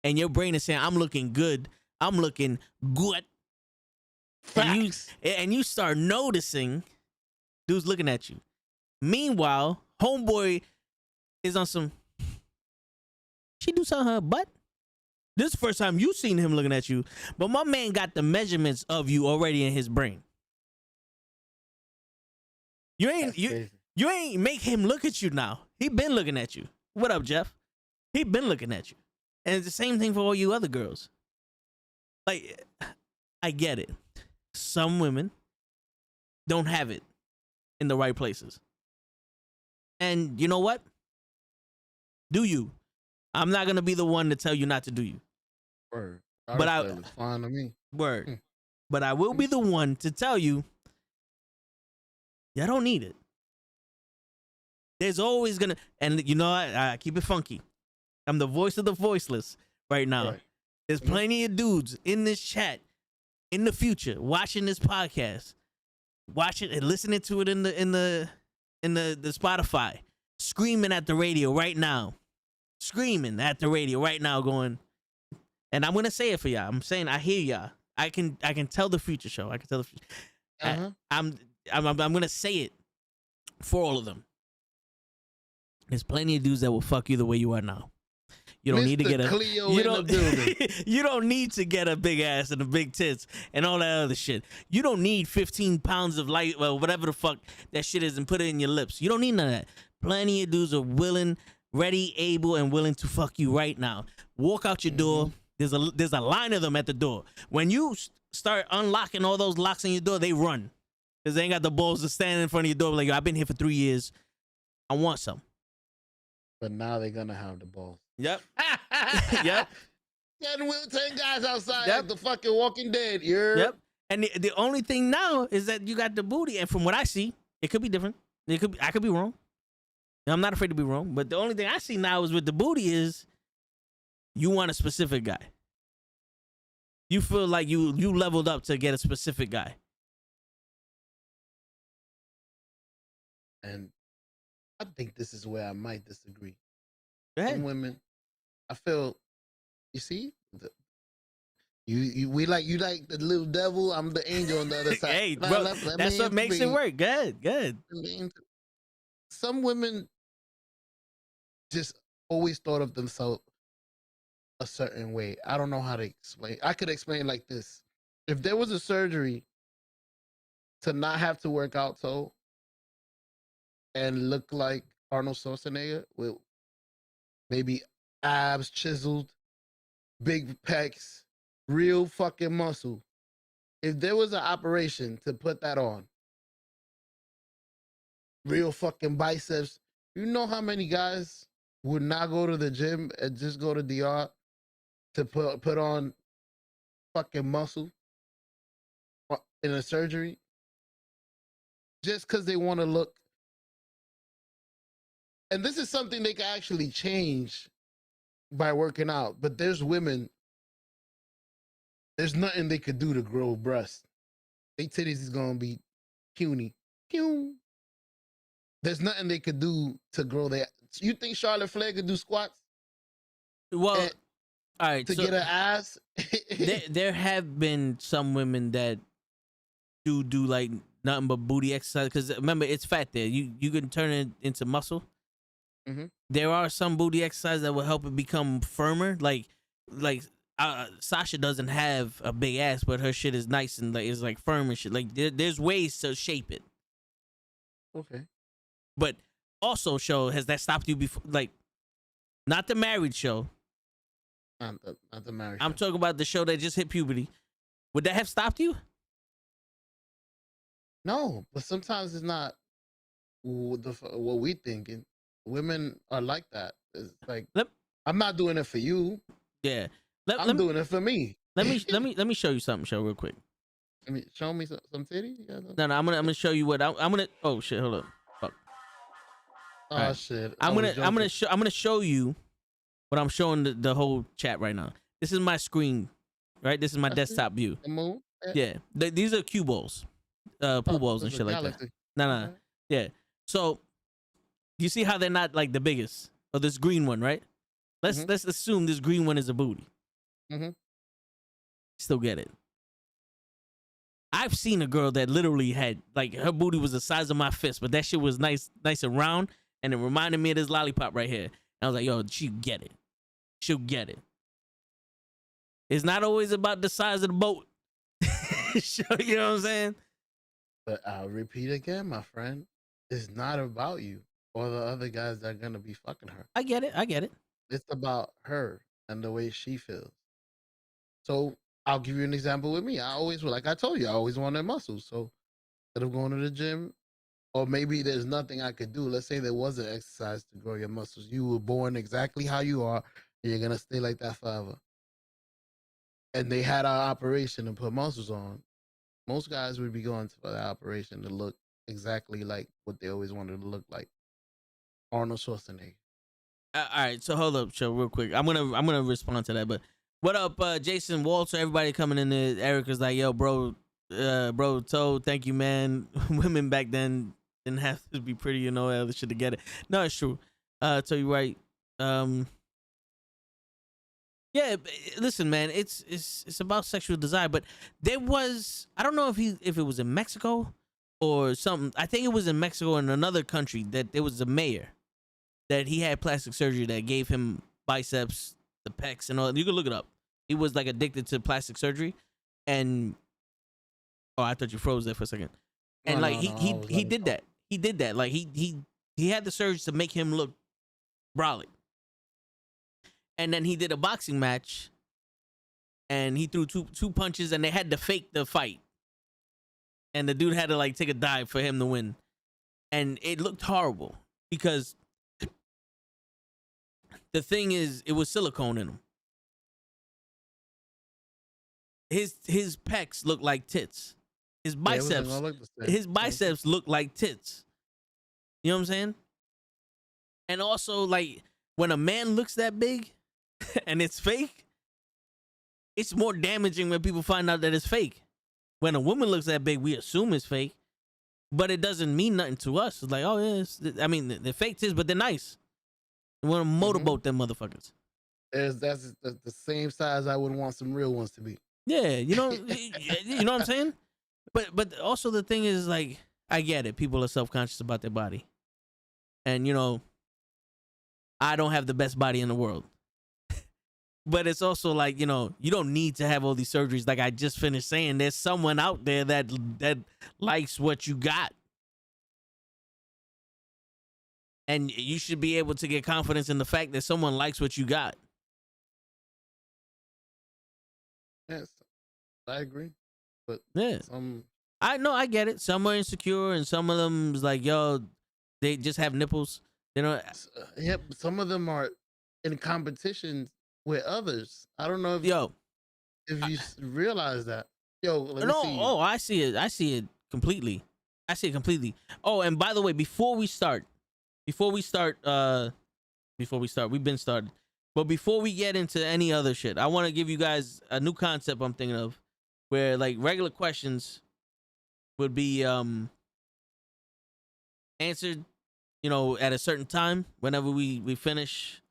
And your brain is saying, I'm looking good. I'm looking good. And you start noticing dudes looking at you. Meanwhile, homeboy is on some, she do something on her butt? This is the first time you seen him looking at you. But my man got the measurements of you already in his brain. You ain't make him look at you now. He been looking at you. What up, Jeff? He been looking at you. And it's the same thing for all you other girls. Like, I get it. Some women don't have it in the right places. And you know what? Do you? I'm not gonna be the one to tell you not to do you. Word. But it's fine to me. Word. But I will be the one to tell you, y'all don't need it. There's always gonna, and you know, I keep it funky. I'm the voice of the voiceless right now. Right. There's plenty of dudes in this chat in the future watching this podcast, watching and listening to it in the Spotify, screaming at the radio right now, going. And I'm gonna say it for y'all. I'm saying I hear y'all. I can tell the future show. I can tell the future. I'm gonna say it for all of them. There's plenty of dudes that will fuck you the way you are now. You don't need to get you don't need to get a big ass and a big tits and all that other shit. You don't need 15 pounds of whatever the fuck that shit is and put it in your lips. You don't need none of that. Plenty of dudes are willing, ready, able, and willing to fuck you right now. Walk out your door. There's a line of them at the door. When you start unlocking all those locks in your door, they run. Because they ain't got the balls to stand in front of your door like, yo, I've been here for 3 years. I want some. But now they're gonna have the balls. Yep. Yep. 10 guys outside Yep. like the fucking Walking Dead. Yep. And the only thing now is that you got the booty. And from what I see, it could be different. I could be wrong. And I'm not afraid to be wrong. But the only thing I see now is with the booty is you want a specific guy. You feel like you leveled up to get a specific guy. And I think this is where I might disagree. Go ahead. Some women, I feel, you see, you like the little devil. I'm the angel on the other side. Hey, bro, that's what makes it work. Good. Some women just always thought of themselves a certain way. I don't know how to explain. I could explain like this. If there was a surgery to not have to work out so and look like Arnold Schwarzenegger with maybe abs chiseled, big pecs, real fucking muscle. If there was an operation to put that on, real fucking biceps, you know how many guys would not go to the gym and just go to DR to put on fucking muscle in a surgery just because they want to look. And this is something they can actually change by working out. But there's women, there's nothing they could do to grow breasts. Their titties is going to be puny. There's nothing they could do to grow their. You think Charlotte Flair could do squats? Well, all right. To get her ass? there have been some women that do like nothing but booty exercise. Because remember, it's fat there. You can turn it into muscle. Mm-hmm. There are some booty exercises that will help it become firmer. Like Sasha doesn't have a big ass, but her shit is nice and is like firm and shit. Like there's ways to shape it. Okay. But also, show, has that stopped you before? Like, not the married show. Not the married. I'm talking about the show that just hit puberty. Would that have stopped you? No, but sometimes it's not what we thinking. Women are like that. It's like I'm not doing it for you. Yeah, I'm doing it for me. Let me show you something, show real quick. Show me some titty. No, I'm gonna show you what I'm gonna. Oh shit, hold up. Fuck. Oh right. shit. I'm gonna show you what I'm showing the whole chat right now. This is my screen, right? This is my desktop view. Yeah, these are cue balls, pool balls and shit like that. No. Yeah. So you see how they're not like the biggest? Or this green one, right? Let's assume this green one is a booty. Mm-hmm. Still get it. I've seen a girl that literally had like her booty was the size of my fist, but that shit was nice and round, and it reminded me of this lollipop right here. And I was like, yo, she'll get it. She'll get it. It's not always about the size of the boat. You know what I'm saying? But I'll repeat again, my friend. It's not about you or the other guys that are gonna be fucking her. I get it. It's about her and the way she feels. So I'll give you an example with me. I always, like I told you, I always wanted muscles. So instead of going to the gym, or maybe there's nothing I could do. Let's say there was an exercise to grow your muscles. You were born exactly how you are, and you're gonna stay like that forever. And they had our operation to put muscles on. Most guys would be going for that operation to look exactly like what they always wanted to look like. Arnold Schwarzenegger. All right, so hold up, show real quick. I'm gonna respond to that. But what up, Jason Walter? Everybody coming in there. Erica's like, yo, bro, Toe, thank you, man. Women back then didn't have to be pretty, you know, other shit to get it. No, it's true. Tell you right. Yeah, listen, man, it's about sexual desire. But there was, I don't know if it was in Mexico or something. I think it was in Mexico or in another country that there was a mayor that he had plastic surgery that gave him biceps, the pecs, and all. You can look it up. He was like addicted to plastic surgery, and I thought you froze there for a second. And he did that. He did that. Like he had the surgery to make him look brolic. And then he did a boxing match, and he threw two punches, and they had to fake the fight. and the dude had to like take a dive for him to win, and it looked horrible because the thing is, it was silicone in him. His pecs look like tits. His biceps look like tits. You know what I'm saying? And also, like, when a man looks that big and it's fake, it's more damaging when people find out that it's fake. When a woman looks that big, we assume it's fake, but it doesn't mean nothing to us. It's like, oh, yeah, I mean, they're fake tits, but they're nice. You want to motorboat them motherfuckers. That's the same size I would want some real ones to be. Yeah, you know what I'm saying? But also the thing is, like, I get it. People are self-conscious about their body. And, you know, I don't have the best body in the world. But it's also like, you know, you don't need to have all these surgeries. Like I just finished saying, there's someone out there that likes what you got. And you should be able to get confidence in the fact that someone likes what you got. Yes, I agree. But yeah, I know, I get it. Some are insecure, and some of them is like, yo, they just have nipples. You know. Yep. Some of them are in competition with others. I don't know if you realize that. Yo, let me see. Oh, I see it. I see it completely. Oh, and by the way, before we start, we've been started. But before we get into any other shit, I want to give you guys a new concept I'm thinking of, where like regular questions would be answered, you know, at a certain time whenever we finish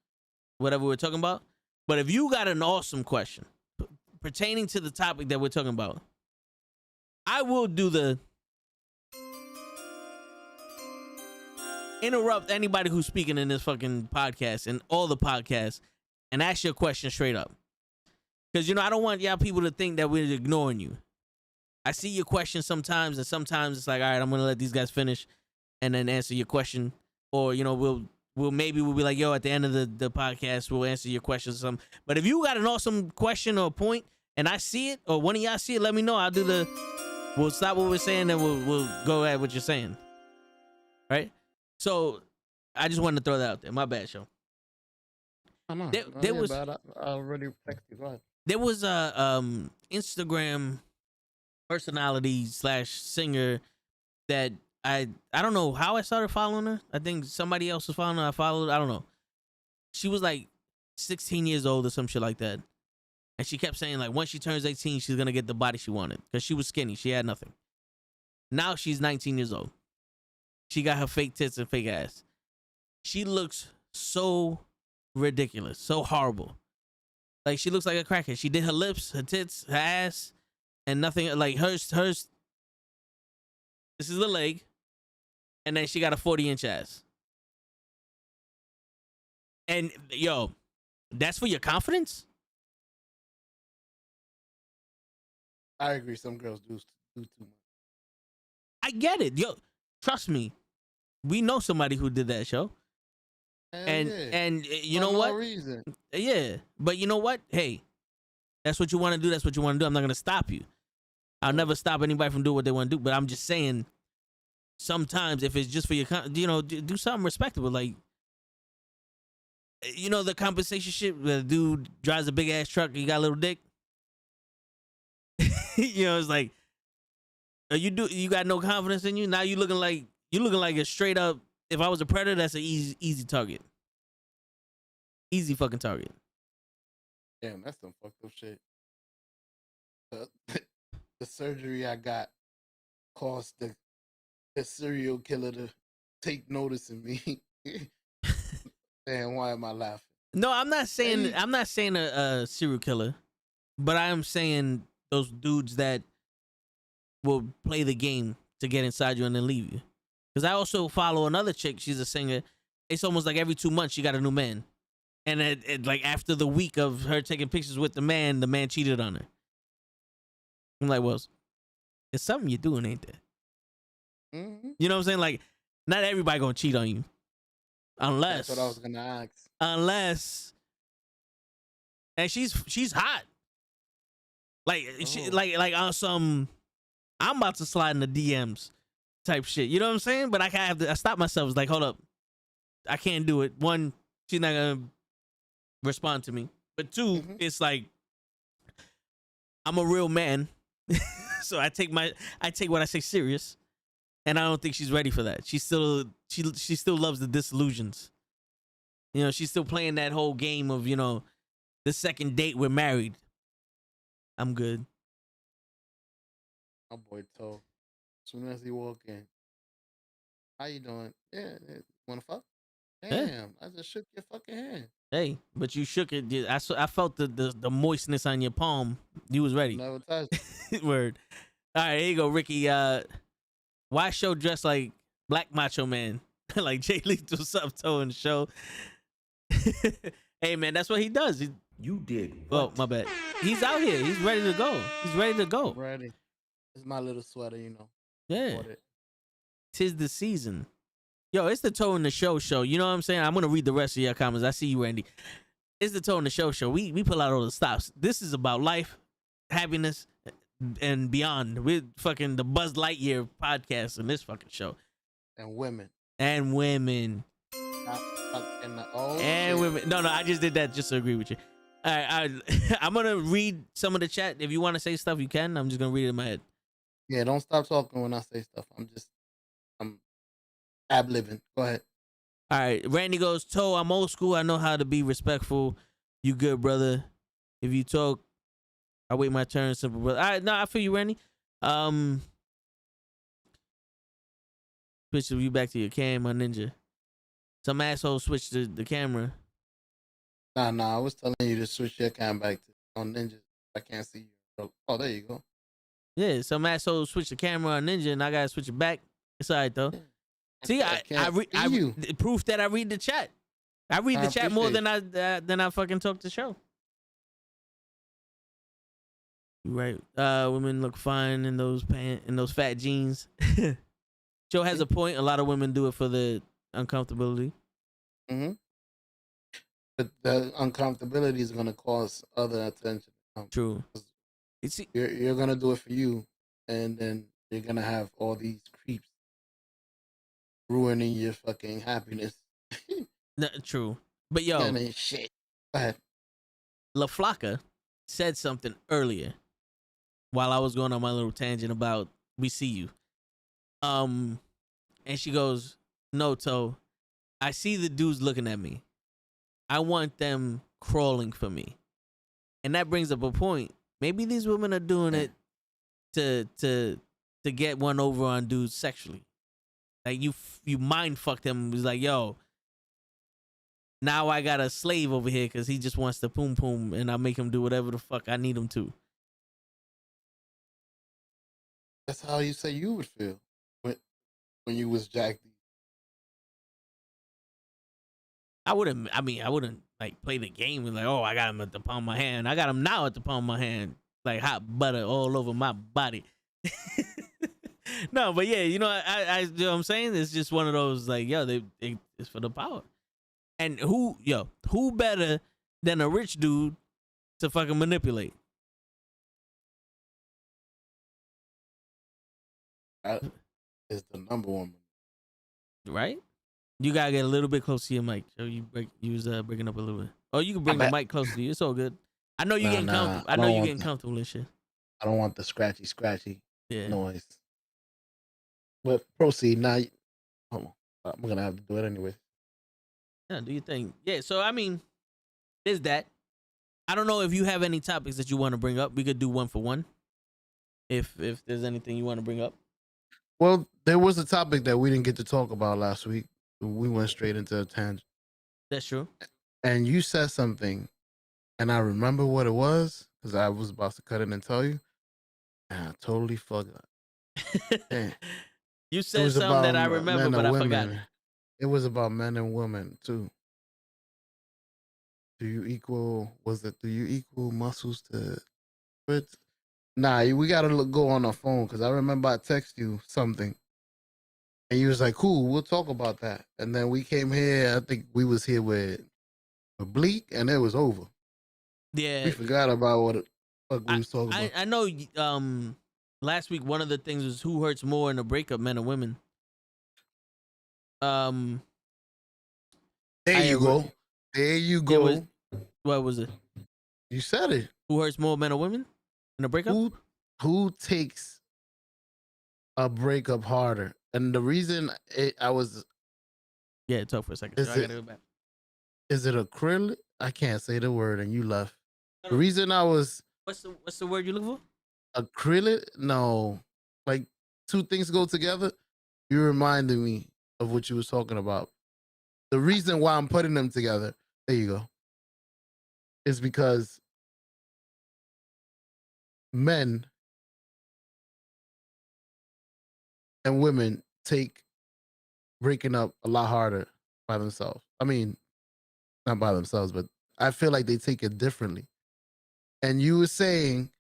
whatever we're talking about. But if you got an awesome question pertaining to the topic that we're talking about, I will do the interrupt anybody who's speaking in this fucking podcast and all the podcasts and ask your question straight up. Because, you know, I don't want y'all people to think that we're ignoring you. I see your question sometimes, and sometimes it's like, all right, I'm going to let these guys finish and then answer your question. Or, you know, we'll be like, yo, at the end of the podcast, we'll answer your questions or something. But if you got an awesome question or point and I see it, or one of y'all see it, let me know. We'll stop what we're saying and we'll go at what you're saying. Right? So I just wanted to throw that out there. My bad, show. There was I already texted you. There was a Instagram personality / singer that I don't know how I started following her. I think somebody else was following her. I followed. I don't know. She was like 16 years old or some shit like that, and she kept saying like once she turns 18, she's gonna get the body she wanted because she was skinny. She had nothing. Now she's 19 years old. She got her fake tits and fake ass. She looks so ridiculous, so horrible. Like she looks like a crackhead. She did her lips, her tits, her ass, and nothing like hers. This is the leg, and then she got a 40-inch ass. And yo, that's for your confidence? I agree. Some girls do too much. I get it. Yo, trust me. We know somebody who did that, show. And you know what? No reason. Yeah, but you know what? Hey, that's what you want to do. That's what you want to do. I'm not gonna stop you. I'll never stop anybody from doing what they want to do. But I'm just saying, sometimes if it's just for your, you know, do something respectable. Like, you know, the compensation shit. The dude drives a big ass truck. And he got a little dick. You know, it's like, you got no confidence in you. Now you looking like a straight up. If I was a predator, that's an easy target. Easy fucking target. Damn, that's some fucked up shit. The surgery I got caused the serial killer to take notice of me. Damn, why am I laughing? No, I'm not saying a serial killer, but I am saying those dudes that will play the game to get inside you and then leave you. Because I also follow another chick. She's a singer. It's almost like every 2 months she got a new man. And like after the week of her taking pictures with the man cheated on her. I'm like, well, it's something you're doing, ain't there? Mm-hmm. You know what I'm saying? Like, not everybody gonna cheat on you. Unless. That's what I was gonna ask. Unless. And she's hot. Like, she, like on some I'm about to slide in the DMs type shit. You know what I'm saying? But I stop myself. It's like, hold up, I can't do it. One, she's not gonna respond to me. But two, it's like I'm a real man, so I take what I say serious, and I don't think she's ready for that. She still loves the disillusions. You know, she's still playing that whole game of, you know, the second date we're married. I'm good. My boy told. As soon as he walk in, how you doing? Yeah, wanna fuck? Damn, I just shook your fucking hand. Hey, but you shook it. I felt the moistness on your palm. You was ready. Never touched. Word. All right, here you go, Ricky. Why show dressed like Black Macho Man? Like Jay Lethal Subtoe in the show. Hey, man, that's what he does. You did what? Oh, my bad. He's out here. He's ready to go. He's ready to go. Ready. It's my little sweater, you know. Yeah. Tis the season. Yo, it's the Toe in the Show. You know what I'm saying? I'm going to read the rest of your comments. I see you, Randy. It's the Toe in the Show. We pull out all the stops. This is about life, happiness, and beyond. We're fucking the Buzz Lightyear podcast in this fucking show. And women. And women. And women. No, I just did that just to agree with you. All right, I'm going to read some of the chat. If you want to say stuff, you can. I'm just going to read it in my head. Yeah, don't stop talking when I say stuff. I'm ad-libbing. Go ahead. All right. Randy goes, Toe, I'm old school. I know how to be respectful. You good, brother. If you talk, I wait my turn. Simple, brother. All right. No, I feel you, Randy. Switch the view back to your cam, my ninja. Some asshole switched the camera. Nah. I was telling you to switch your cam back to on Ninja. I can't see you. Oh, there you go. Yeah, some asshole switched the camera on Ninja, and I gotta switch it back. It's all right though. See, I proof that I read the chat. I read the chat more than I fucking talk the show. Right. Women look fine in those fat jeans. Joe has a point. A lot of women do it for the uncomfortability. Mm-hmm. But the uncomfortability is gonna cause other attention. True. You're gonna do it for you, and then you're gonna have all these creeps ruining your fucking happiness. No, true. But yo, shit. Go ahead. La Flaca said something earlier while I was going on my little tangent about we see you. And she goes, no, Toe, I see the dudes looking at me. I want them crawling for me. And that brings up a point. Maybe these women are doing it to get one over on dudes sexually. Like you mind fuck them. It's like, yo, now I got a slave over here because he just wants to poom poom, and I make him do whatever the fuck I need him to. That's how you say you would feel when you was jacked. I wouldn't like play the game with like, oh, I got him at the palm of my hand. I got him now at the palm of my hand, like hot butter all over my body. No, but yeah, you know, I you know what I'm saying? It's just one of those like, yo, it's for the power. And who better than a rich dude to fucking manipulate? That is the number one. Right? You gotta get a little bit close to your mic. So you was breaking up a little bit. Oh, you can bring the mic closer to you. It's all good. I know you're getting comfortable. I know you're getting comfortable and shit. I don't want the scratchy noise. But proceed now. I'm gonna have to do it anyway. Yeah, do you think? Yeah. So I mean, there's that. I don't know if you have any topics that you want to bring up. We could do one for one. If there's anything you want to bring up. Well, there was a topic that we didn't get to talk about last week. We went straight into a tangent. That's true. And you said something, and I remember what it was because I was about to cut it and tell you, and I totally forgot. You said something that I remember, but I forgot. It was about men and women too. Do you equal muscles to? Nah, we gotta go on our phone because I remember I text you something, and you was like, "Cool, we'll talk about that." And then we came here. I think we was here with Bleak, and it was over. Yeah, we forgot about what we was talking about. I know. last week one of the things was who hurts more in a breakup, men or women. There you go. There you go. What was it? You said it. Who hurts more, men or women in a breakup? Who takes a breakup harder? And the reason I was talk for a second. So I gotta go back. Is it acrylic? I can't say the word, and you left. The reason I was what's the word you look for? Acrylic? No, like two things go together. You reminded me of what you was talking about. The reason why I'm putting them together, there you go, is because men and women take breaking up a lot harder by themselves. I mean, not by themselves, but I feel like they take it differently. And you were saying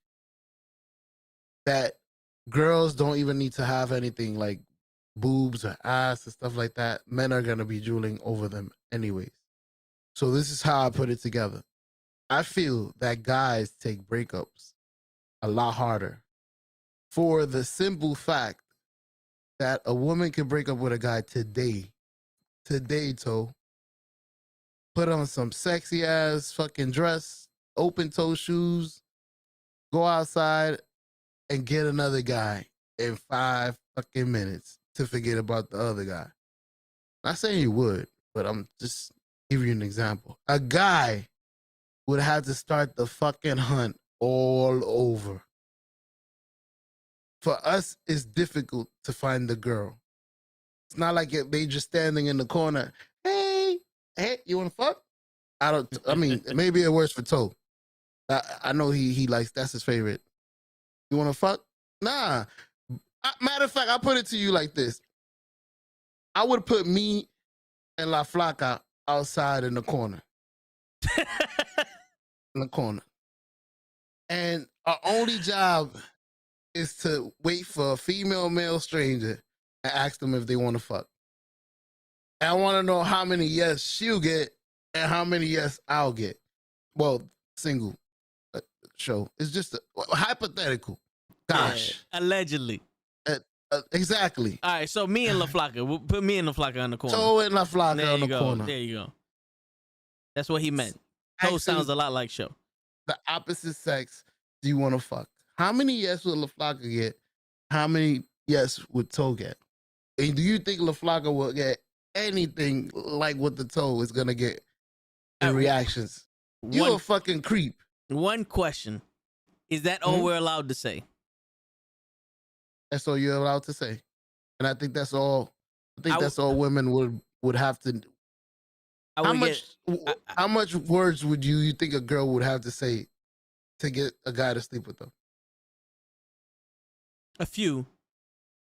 that girls don't even need to have anything like boobs or ass and stuff like that. Men are going to be drooling over them anyways. So this is how I put it together. I feel that guys take breakups a lot harder for the simple fact that a woman can break up with a guy today, toe, put on some sexy ass fucking dress, open toe shoes, go outside and get another guy in 5 fucking minutes to forget about the other guy. Not saying you would, but I'm just giving you an example. A guy would have to start the fucking hunt all over. For us, it's difficult to find the girl. It's not like they just standing in the corner. Hey, you want to fuck? I mean, maybe it works for Toe. I know he likes, that's his favorite. You want to fuck? Nah. Matter of fact, I put it to you like this. I would put me and La Flaca outside in the corner. In the corner. And our only job is to wait for a female male stranger and ask them if they want to fuck. And I want to know how many yes she'll get and how many yes I'll get. Well, single show. It's just hypothetical. Gosh. Yeah, allegedly. Exactly. All right, so me and La Flaca. We'll put me and La Flaca on the corner. Toe and La Flaca on the corner. There you go. That's what he meant. Toe sounds a lot like show. The opposite sex, do you want to fuck? How many yes would La Flaca get? How many yes would Toe get? And do you think La Flaca will get anything like what the Toe is going to get in reactions? You're a fucking creep. One question. Is that all we're allowed to say? That's all you're allowed to say. And I think that's all. I think that's all women would have to. How much words would you think a girl would have to say to get a guy to sleep with them? A few.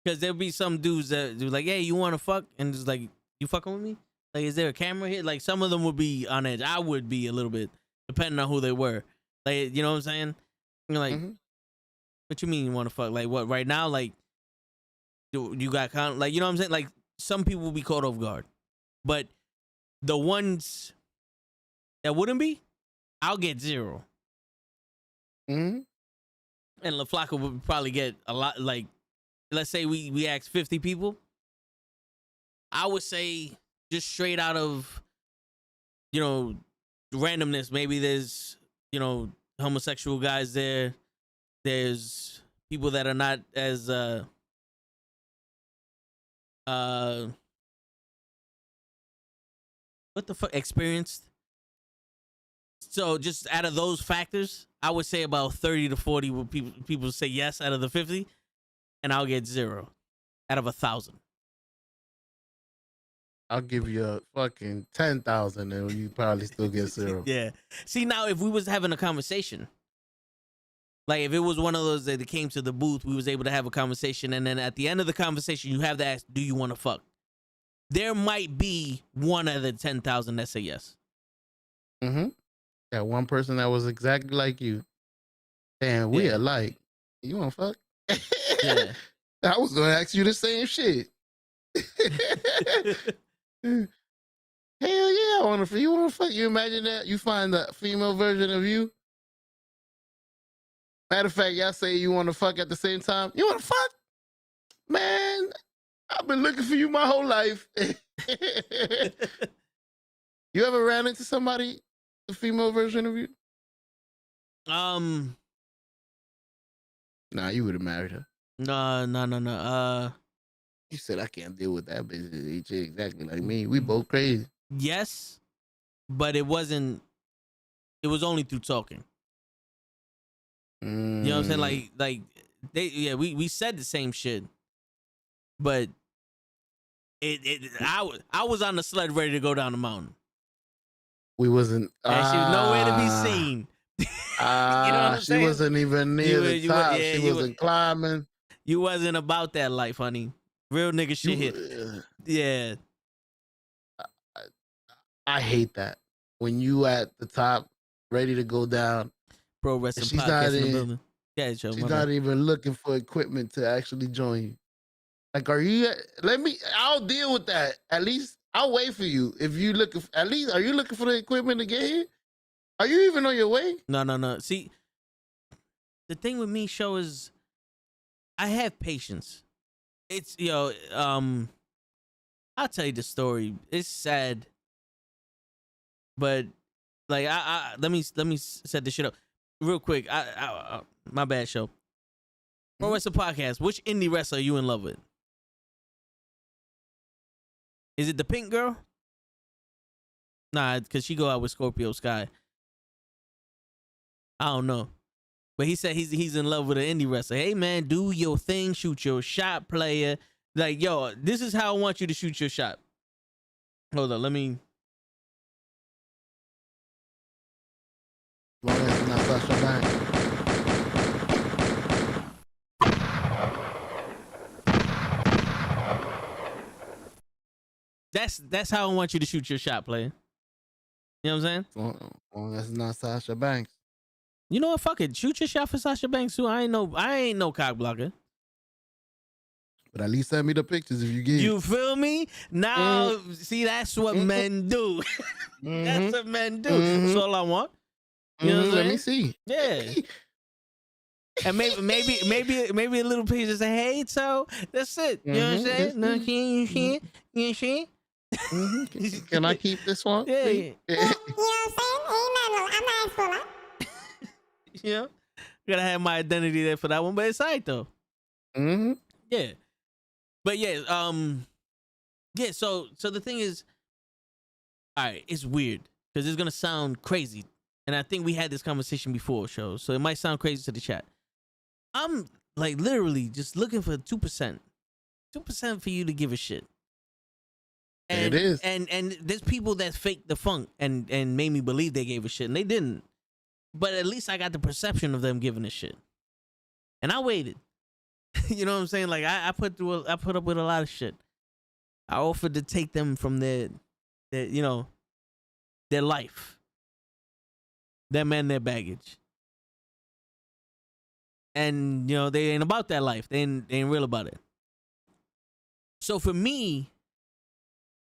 Because there'll be some dudes that do like, hey, you want to fuck? And just like, you fucking with me? Like, is there a camera here? Like, some of them would be on edge. I would be a little bit, depending on who they were. Like, you know what I'm saying? You're like, what you mean you want to fuck? Like, what, right now? Like, you got, like, you know what I'm saying? Like, some people will be caught off guard. But the ones that wouldn't be, I'll get 0. And La Flaca would probably get a lot. Like, let's say we ask 50 people. I would say just straight out of, randomness. Maybe there's, homosexual guys there. There's people that are not as what the fuck, experienced. So just out of those factors, I would say about 30 to 40 would people say yes out of the 50, and I'll get 0 out of 1,000. I'll give you a fucking 10,000 and you probably still get 0. Yeah. See, now if we was having a conversation, like if it was one of those that came to the booth, we was able to have a conversation, and then at the end of the conversation, you have to ask, do you want to fuck? There might be one out of the 10,000 that say yes. That one person that was exactly like you. Damn, we are like, you want to fuck? Yeah. I was going to ask you the same shit. Hell yeah, I want to. You want to fuck? You imagine that? You find the female version of you. Matter of fact, y'all say you want to fuck at the same time. You want to fuck? Man, I've been looking for you my whole life. You ever ran into somebody, the female version of you? Nah, you would have married her. No. You said I can't deal with that bitch. She exactly like me. We both crazy. Yes, but it wasn't. It was only through talking. You know what I'm saying? Like we said the same shit, but I was on the sled ready to go down the mountain. We wasn't. And she was nowhere to be seen. You know what I'm she saying? wasn't even near the top. She wasn't climbing. You wasn't about that life, honey. Real nigga shit hit. Yeah. I hate that. When you at the top, ready to go down. Pro wrestling podcast in the building. Yeah, she's not even looking for equipment to actually join you. Like, I'll deal with that. At least I'll wait for you. If you looking, at least, are you looking for the equipment to get here? Are you even on your way? No. See, the thing with me, show, is I have patience. It's, I'll tell you the story. It's sad, but like, let me set this shit up real quick. My bad, show. Pro Wrestling Podcast. Which indie wrestler are you in love with? Is it the pink girl? Nah, because she go out with Scorpio Sky. I don't know. But he said he's in love with an indie wrestler. Hey, man, do your thing. Shoot your shot, player. Like, yo, this is how I want you to shoot your shot. Hold on, let me... Well, that's not Sasha Banks. That's how I want you to shoot your shot, player. You know what I'm saying? Well, that's not Sasha Banks. You know what? Fuck it. Shoot your shot for Sasha Banks too. I ain't no cock blocker. But at least send me the pictures if you get. You feel me? Now, see, that's what men do. That's what men do. That's all I want. You know what I'm saying? Let me see. Yeah. And maybe a little picture say, hey, so that's it. You know what I'm saying? No, you see? Can I keep this one? Yeah. You know what I'm saying? I'm not asking for that. You know? Gotta have my identity there for that one, but it's alright though. Yeah. But yeah, so the thing is, alright, it's weird because it's gonna sound crazy. And I think we had this conversation before, show. So it might sound crazy to the chat. I'm like literally just looking for 2%. 2% for you to give a shit. And, it is. And there's people that fake the funk and made me believe they gave a shit, and they didn't. But at least I got the perception of them giving a shit. And I waited. You know what I'm saying? Like I put up with a lot of shit. I offered to take them from their life. Them and their baggage. And they ain't about that life. They ain't real about it. So for me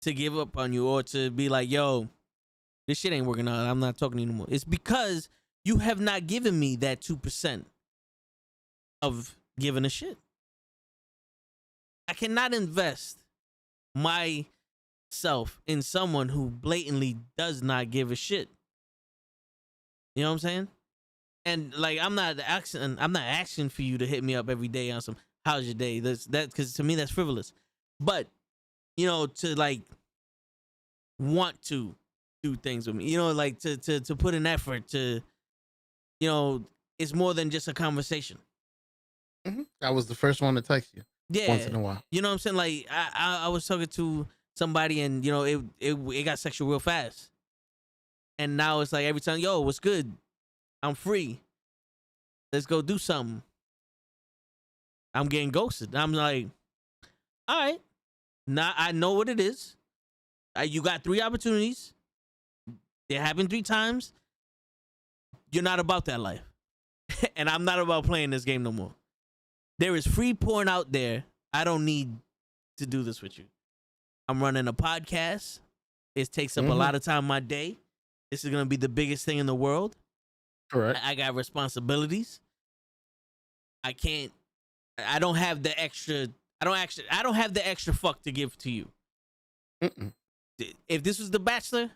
to give up on you or to be like, yo, this shit ain't working out, I'm not talking to you anymore, it's because you have not given me that 2% of giving a shit. I cannot invest myself in someone who blatantly does not give a shit. You know what I'm saying? And like, I'm not asking for you to hit me up every day on some how's your day. That because to me that's frivolous. But to like want to do things with me, like to put an effort to, it's more than just a conversation. I was the first one to text you. Yeah, once in a while. You know what I'm saying? Like I was talking to somebody and it got sexual real fast. And now it's like every time, yo, what's good? I'm free. Let's go do something. I'm getting ghosted. I'm like, all right. Now I know what it is. You got 3 opportunities. It happened 3 times. You're not about that life. And I'm not about playing this game no more. There is free porn out there. I don't need to do this with you. I'm running a podcast. It takes up a lot of time in my day. This is going to be the biggest thing in the world. Correct. I got responsibilities. I can't. I don't have the extra. I don't have the extra fuck to give to you. Mm-mm. If this was The Bachelor,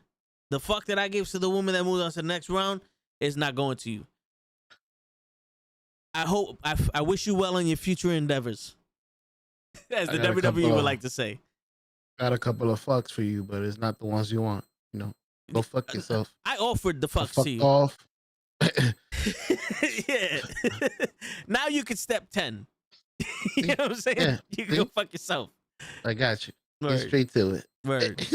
the fuck that I give to the woman that moves on to the next round is not going to you. I wish you well in your future endeavors, as the WWE would like to say. Got a couple of fucks for you, but it's not the ones you want. You know, go fuck yourself. I offered the fucks Fuck to you. off. Yeah. Now you can step 10. You know what I'm saying? Yeah. You can go fuck yourself. I got you. Get Word. straight to it. Word.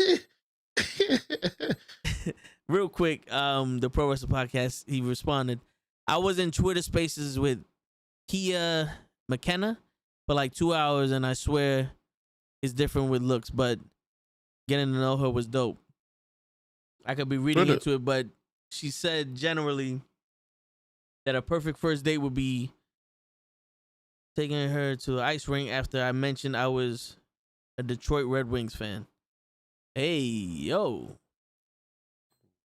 Real quick, the Pro Wrestling Podcast, he responded, I was in Twitter Spaces with Kia McKenna for like 2 hours, and I swear it's different with looks, but getting to know her was dope. I could be reading into it, but she said generally that a perfect first date would be taking her to the ice rink after I mentioned I was a Detroit Red Wings fan. Hey, yo.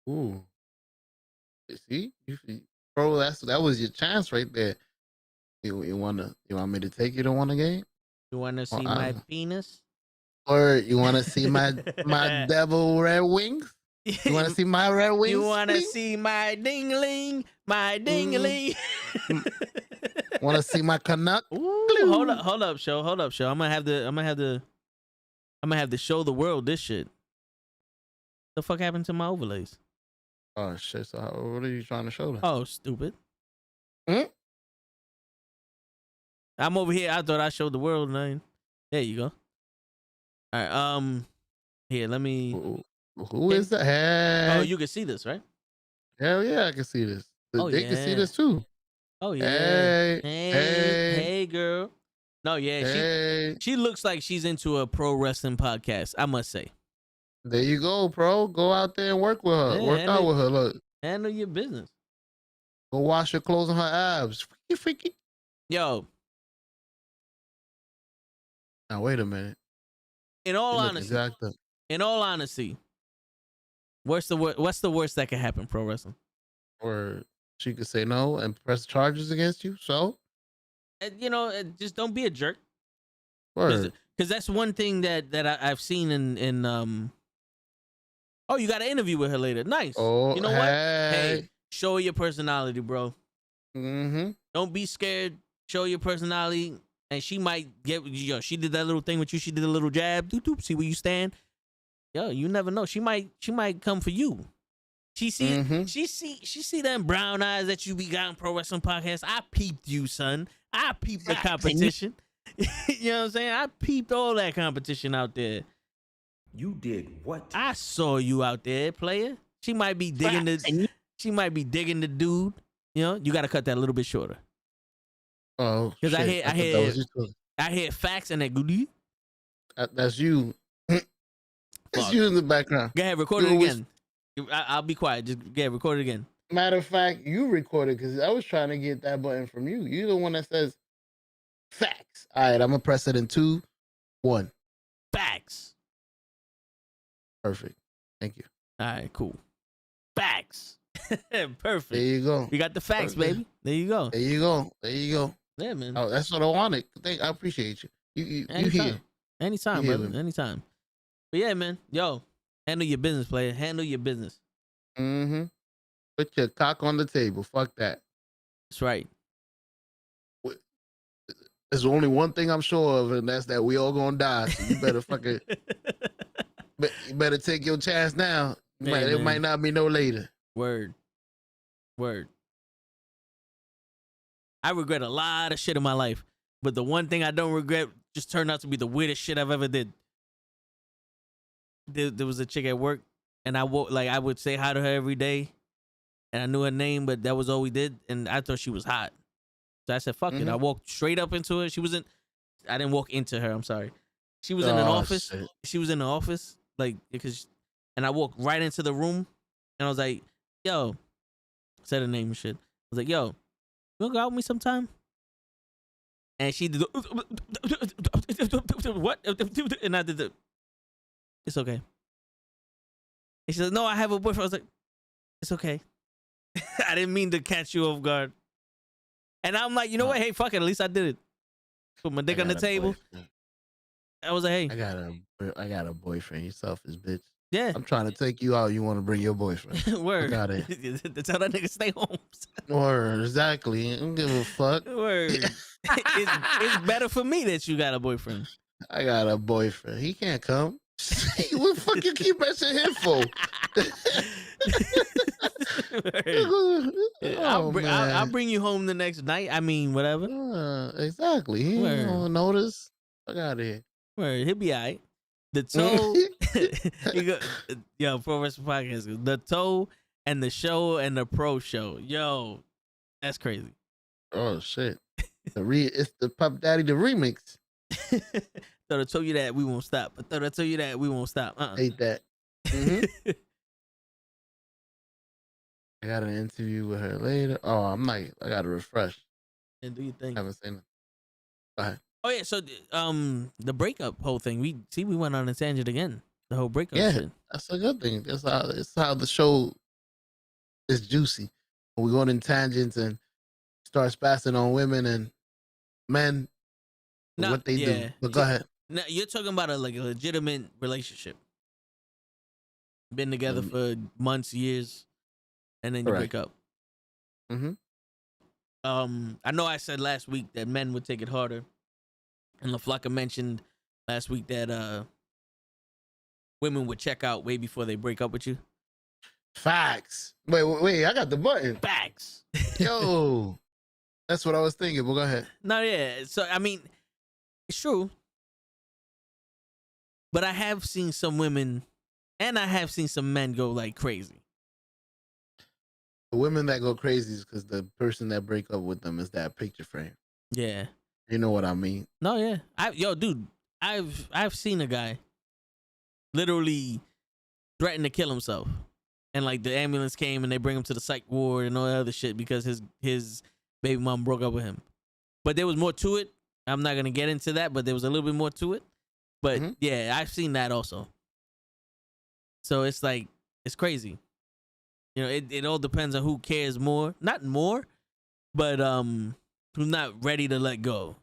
Ooh. See? Bro, that was your chance right there. You want me to take you to one game? You want to see my penis? Or you want to see my devil Red Wings? You want to see my Red Wings? You want to see my dingling? My dingling? Want to see my Canuck? Hold up, show. I'm gonna have to show the world this shit. The fuck happened to my overlays? Oh shit! So what are you trying to show them? Oh, stupid. Hmm? I'm over here. I thought I showed the world. Nine. There you go. All right. Here, let me. Who is that? Hey. Oh, you can see this, right? Hell yeah, I can see this. Oh, They can see this too. Oh yeah. Hey, girl. No, yeah, she looks like she's into a pro wrestling podcast, I must say. There you go, bro. Go out there and work with her. Yeah, work out with her. Look. Handle your business. Go wash your clothes on her abs. Freaky. Yo. Now wait a minute. In all honesty, what's the worst that could happen, pro wrestling? Or she could say no and press charges against you. So, just don't be a jerk. Because that's one thing that I've seen in Oh, you got an interview with her later. Nice. Oh, you know what? Hey, show your personality, bro. Mm-hmm. Don't be scared. Show your personality. And she might get, she did that little thing with you. She did a little jab. Doop, doop, see where you stand. Yo, you never know. She might come for you. She see them brown eyes that you be got in Pro Wrestling Podcast. I peeped you, son. I peeped the competition. You know what I'm saying? I peeped all that competition out there. You did what? I saw you out there, player. She might be digging the dude. You know, you got to cut that a little bit shorter. Oh, because I hear facts and that goodie. That's you. That's you in the background. Go ahead, record it again. I'll be quiet. Just record it again. Matter of fact, you recorded because I was trying to get that button from you. You're the one that says facts. All right, I'm gonna press it in 2, 1. Facts. Perfect. Thank you. All right, cool. Facts. Perfect. There you go. You got the facts, baby. There you go. There you go. Yeah, man. Oh, that's what I wanted. I appreciate you. You here. Anytime, brother. Anytime. But yeah, man. Yo, handle your business, player. Handle your business. Mm-hmm. Put your cock on the table. Fuck that. That's right. There's only one thing I'm sure of, and that's that we all gonna die. So you better fucking you better take your chance now. It might not be no later. Word. I regret a lot of shit in my life, but the one thing I don't regret just turned out to be the weirdest shit I've ever did. There was a chick at work, and I would say hi to her every day, and I knew her name, but that was all we did, and I thought she was hot. So I said, fuck it. I walked straight up into her. I didn't walk into her. I'm sorry. She was in an office. Shit. She was in the office, and I walked right into the room, and I was like, yo, said her name and shit. I was like, yo, you wanna go out with me sometime? And she did what? And I did it's okay. And she said, no, I have a boyfriend. I was like, it's okay. I didn't mean to catch you off guard. And I'm like, you know what? Hey, fuck it. At least I did it. Put my dick on the table. I was like, hey. I got a boyfriend. You selfish bitch. Yeah. I'm trying to take you out. You want to bring your boyfriend. Word. Got it. Tell that nigga stay home. Word. Exactly. I don't give a fuck. Word. It's better for me that you got a boyfriend. I got a boyfriend. He can't come. What the fuck you keep messing him for? I'll bring you home the next night. I mean, whatever. Exactly. He ain't gonna notice. Fuck out of here. Word. He'll be all right. The toe, yo, Pro Wrestling Podcast. The toe and the show and the pro show. Yo, that's crazy. Oh shit. It's the Puff Daddy the remix. Thought I told you that we won't stop. I thought I told you that we won't stop. Hate that. Mm-hmm. I got an interview with her later. Oh, I gotta refresh. And do you think? I haven't seen it. Go ahead. Oh yeah, so the breakup whole thing. We went on a tangent again. The whole breakup shit. That's a good thing. That's how the show is juicy. When we go in tangents and start spazzing on women and men, what they do. But go ahead. Now you're talking about a legitimate relationship. Been together for months, years, and then you break up. Mm-hmm. I know I said last week that men would take it harder. And LaFlocka mentioned last week that women would check out way before they break up with you. Facts. Wait, I got the button. Facts. Yo. That's what I was thinking, but go ahead. No, yeah. So, I mean, it's true. But I have seen some women and I have seen some men go like crazy. The women that go crazy is because the person that break up with them is that picture frame. Yeah. You know what I mean? No, yeah. Dude, I've seen a guy literally threaten to kill himself. And like the ambulance came and they bring him to the psych ward and all that other shit because his baby mom broke up with him. But there was more to it. I'm not gonna get into that, but there was a little bit more to it. But yeah, I've seen that also. So it's like, it's crazy. You know, it all depends on who cares more. Not more, but who's not ready to let go.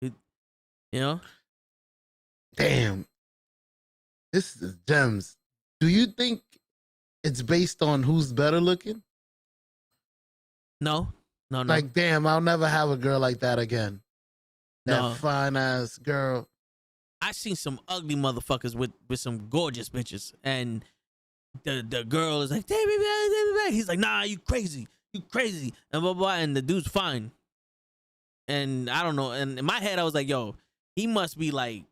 You know? Damn. This is gems. Do you think it's based on who's better looking? No. Like, damn, I'll never have a girl like that again. That fine ass girl. I seen some ugly motherfuckers with some gorgeous bitches, and the girl is like, "Hey, baby." He's like, "Nah, you crazy, and blah blah." And the dude's fine. And I don't know. And in my head, I was like, "Yo, he must be like,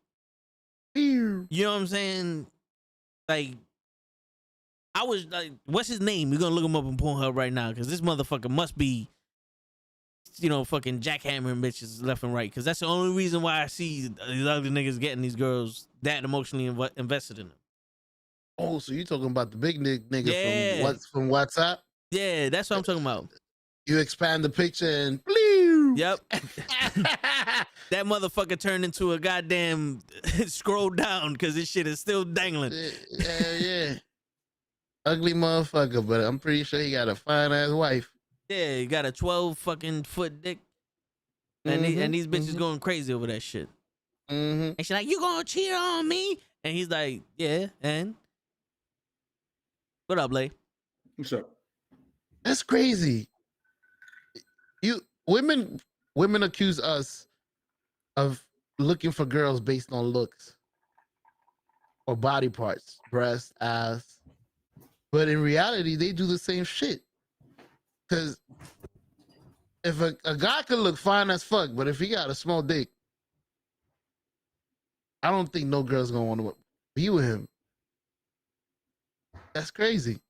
you know what I'm saying?" Like, I was like, "What's his name?" We're gonna look him up on Pornhub right now because this motherfucker must be, you know, fucking jackhammering bitches left and right. Because that's the only reason why I see these ugly niggas getting these girls that emotionally invested in them. Oh, so you talking about the big nigga from WhatsApp? Yeah, that's what I'm talking about. You expand the picture and yep. That motherfucker turned into a goddamn scroll down because this shit is still dangling. Yeah. Ugly motherfucker, but I'm pretty sure he got a fine ass wife. Yeah, he got a 12 fucking foot dick. And, and these bitches going crazy over that shit. And she's like, "You gonna cheat on me?" And he's like, "Yeah, and what up, Lay?" What's up? That's crazy. Women accuse us of looking for girls based on looks or body parts, breast, ass. But in reality, they do the same shit. Because if a guy could look fine as fuck, but if he got a small dick, I don't think no girl's gonna want to be with him. That's crazy.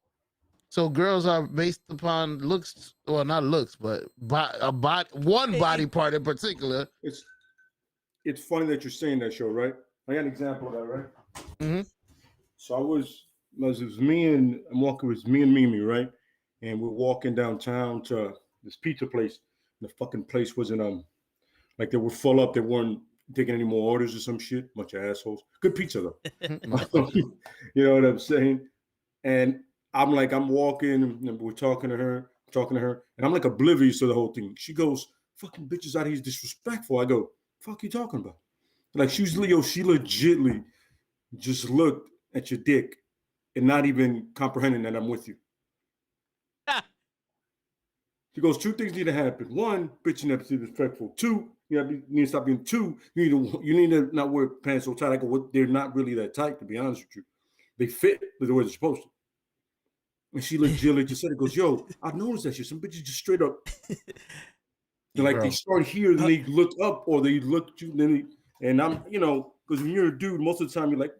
So girls are based upon looks, well, not looks, but one body part in particular. It's funny that you're saying that, show, right? I got an example of that, right? Mm-hmm. So it was me and Mimi, right? And we're walking downtown to this pizza place. The fucking place wasn't like they were full up. They weren't taking any more orders or some shit. Bunch of assholes. Good pizza though. You know what I'm saying? And I'm walking and we're talking to her, and I'm like oblivious to the whole thing. She goes fucking bitches out here is disrespectful. I go, fuck you talking about? Like she legitly just looked at your dick and not even comprehending that I'm with you. She goes, 2 things need to happen. 1, bitch, you never be respectful. 2, you need to stop being 2. You need to not wear pants so tight. I go, they're not really that tight, to be honest with you. They fit the way they're supposed to. And she legitimately just said it. Goes, yo, I've noticed that shit. Some bitches just straight up, like they start here, then they look up, or they look at you, and I'm, because when you're a dude, most of the time you're like,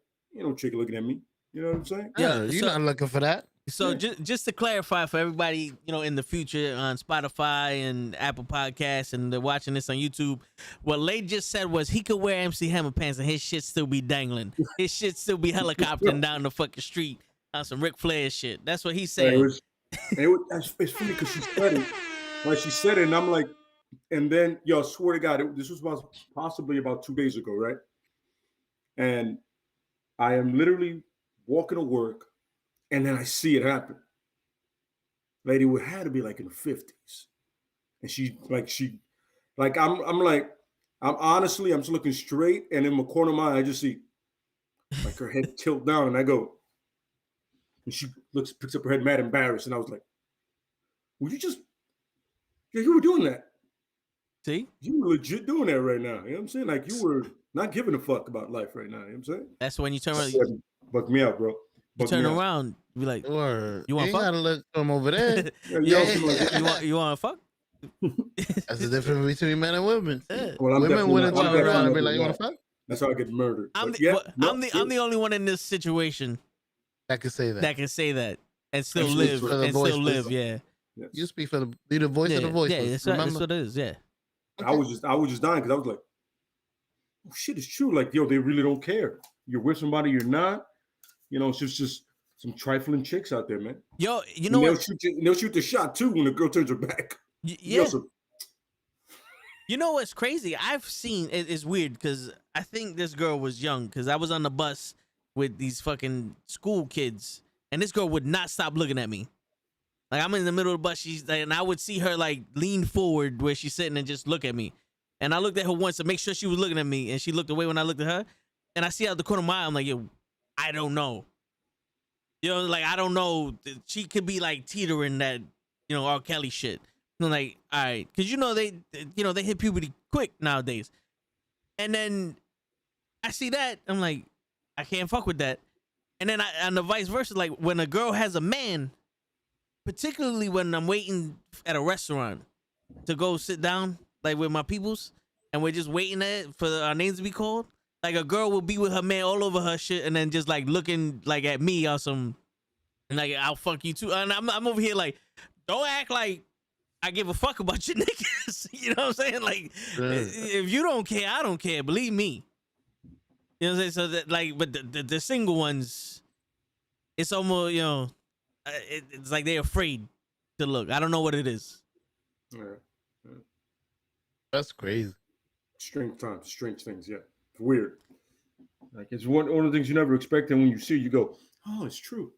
chick looking at me. You know what I'm saying? Yeah, you're not looking for that. So just to clarify for everybody, in the future on Spotify and Apple Podcasts, and they're watching this on YouTube, what Lay just said was he could wear MC Hammer pants and his shit still be dangling. His shit still be helicoptering down the fucking street on some Ric Flair shit. That's what he's saying. It's funny because she said it. Like she said it, and I'm like, and then, I swear to God, this was possibly about 2 days ago, right? And I am literally walking to work, and then I see it happen. Lady would had to be like in the 50s. And I'm honestly, I'm just looking straight, and in the corner of my eye, I just see like her head tilt down, and I go, and she picks up her head mad embarrassed, and I was like, "Were you just, you were doing that. See? You were legit doing that right now. You know what I'm saying? Like you were not giving a fuck about life right now. You know what I'm saying? That's when you turn around. Buck me out, bro. You turn around, be like, you want to fuck? Gotta look from over there. You want to fuck? That's the difference between men and women. Well, women wouldn't turn around and be like, you want to fuck? That's how I get murdered. I'm the only one in this situation that can say that. And still live. Yeah. Yes. You speak for the voice of the voice. Yeah, that's what it is. Yeah. Okay. I was just dying because I was like, oh shit, it's true. Like, they really don't care. You're with somebody, you're not. It's just some trifling chicks out there, man. Yo, you know what? They'll shoot the shot too when the girl turns her back. Yeah. You know what's crazy? I've seen it's weird because I think this girl was young because I was on the bus with these fucking school kids, and this girl would not stop looking at me. Like I'm in the middle of the bus, and I would see her like lean forward where she's sitting and just look at me. And I looked at her once to make sure she was looking at me, and she looked away when I looked at her. And I see out the corner of my eye, I'm like, yo, I don't know. Like I don't know. She could be like teetering that, R. Kelly shit. I'm like, all right, because they hit puberty quick nowadays. And then I see that, I'm like, I can't fuck with that. And then on the vice versa, like when a girl has a man, particularly when I'm waiting at a restaurant to go sit down, like with my peoples, and we're just waiting for our names to be called. Like a girl will be with her man all over her shit, and then just like looking like at me or some, like I'll fuck you too. And I'm over here like, don't act like I give a fuck about your niggas. You know what I'm saying? Like, if you don't care, I don't care. Believe me. You know what I'm saying? So that like, but the single ones, it's almost it's like they're afraid to look. I don't know what it is. Yeah. That's crazy. Strange things. Yeah, it's weird. Like it's one of the things you never expect, and when you see it, you go, "Oh, it's true."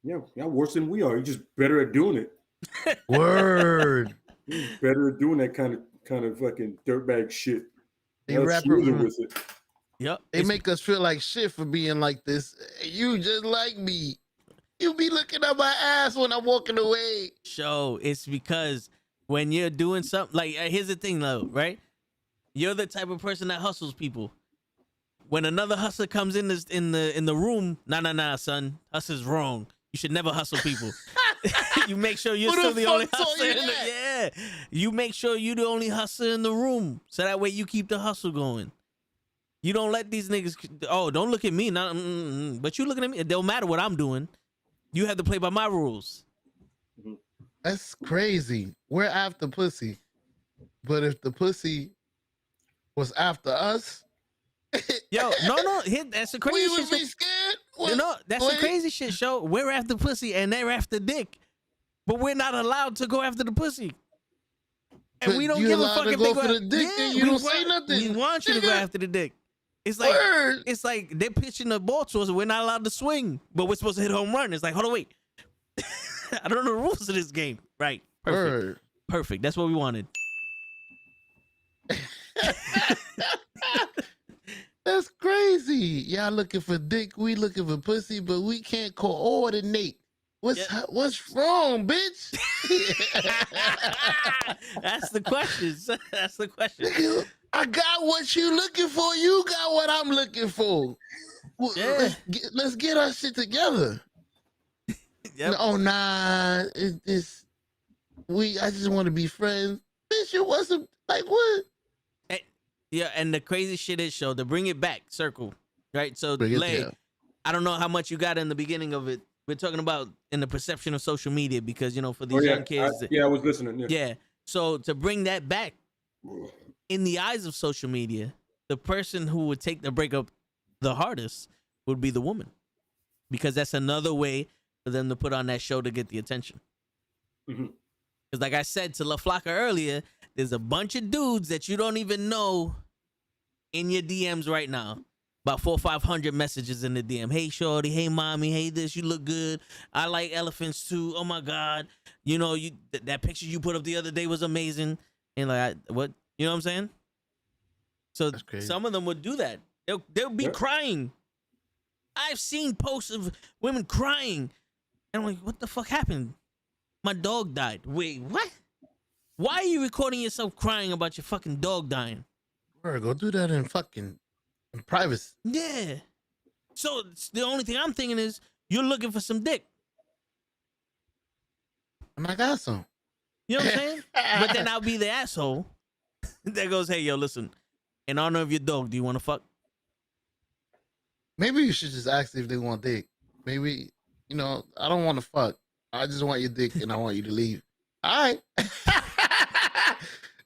Yeah, worse than we are. You're just better at doing it. Word. You're better at doing that kind of fucking dirtbag shit. They rap with it. Yep. They make us feel like shit for being like this. You just like me. You be looking at my ass when I'm walking away. It's because when you're doing something, like here's the thing though, right? You're the type of person that hustles people. When another hustler comes in the room, nah, son, hustle's wrong. You should never hustle people. You make sure you're still the only hustler. Yeah, you make sure you're the only hustler in the room, so that way you keep the hustle going. You don't let these niggas. Oh, don't look at me, but you looking at me. It don't matter what I'm doing. You have to play by my rules. That's crazy. We're after pussy, but if the pussy was after us, yo, no, that's the crazy we shit. would be scared. That's the crazy shit. Show we're after pussy and they're after dick, but we're not allowed to go after the pussy. And but we don't give a fuck if they go for the dick. Yeah, you don't say nothing. We want you to go after the dick. It's like they're pitching the ball to us. We're not allowed to swing, but we're supposed to hit home run. It's like, hold on, wait. I don't know the rules of this game. Right. Perfect. Perfect. That's what we wanted. That's crazy. Y'all looking for dick, we looking for pussy, but we can't coordinate. What's wrong, bitch? That's the question. That's the question. I got what you looking for. You got what I'm looking for. Yeah. Let's get our shit together. Yep. Oh nah, I just want to be friends. Bitch, it wasn't like what? Yeah, and the crazy shit is, show to bring it back, circle, right? So, Lay, I don't know how much you got in the beginning of it. We're talking about in the perception of social media because, you know, for these young kids. I was listening. Yeah. So to bring that back in the eyes of social media, the person who would take the breakup the hardest would be the woman, because that's another way for them to put on that show to get the attention. Because like I said to La Flaca earlier, there's a bunch of dudes that you don't even know in your DMs right now. About 400 or 500 messages in the DM. Hey, shorty. Hey, mommy. Hey, this. You look good. I like elephants too. Oh my God. You know, that picture you put up the other day was amazing. And like, what? You know what I'm saying? So some of them would do that. They'll be crying. I've seen posts of women crying. And I'm like, what the fuck happened? My dog died. Wait, what? Why are you recording yourself crying about your fucking dog dying? Bro, go do that in privacy. Yeah. So the only thing I'm thinking is you're looking for some dick. And I got some. You know what I'm saying? But then I'll be the asshole that goes, hey, yo, listen, in honor of your dog, do you want to fuck? Maybe you should just ask if they want dick. Maybe, you know, I don't want to fuck. I just want your dick and I want you to leave. All right.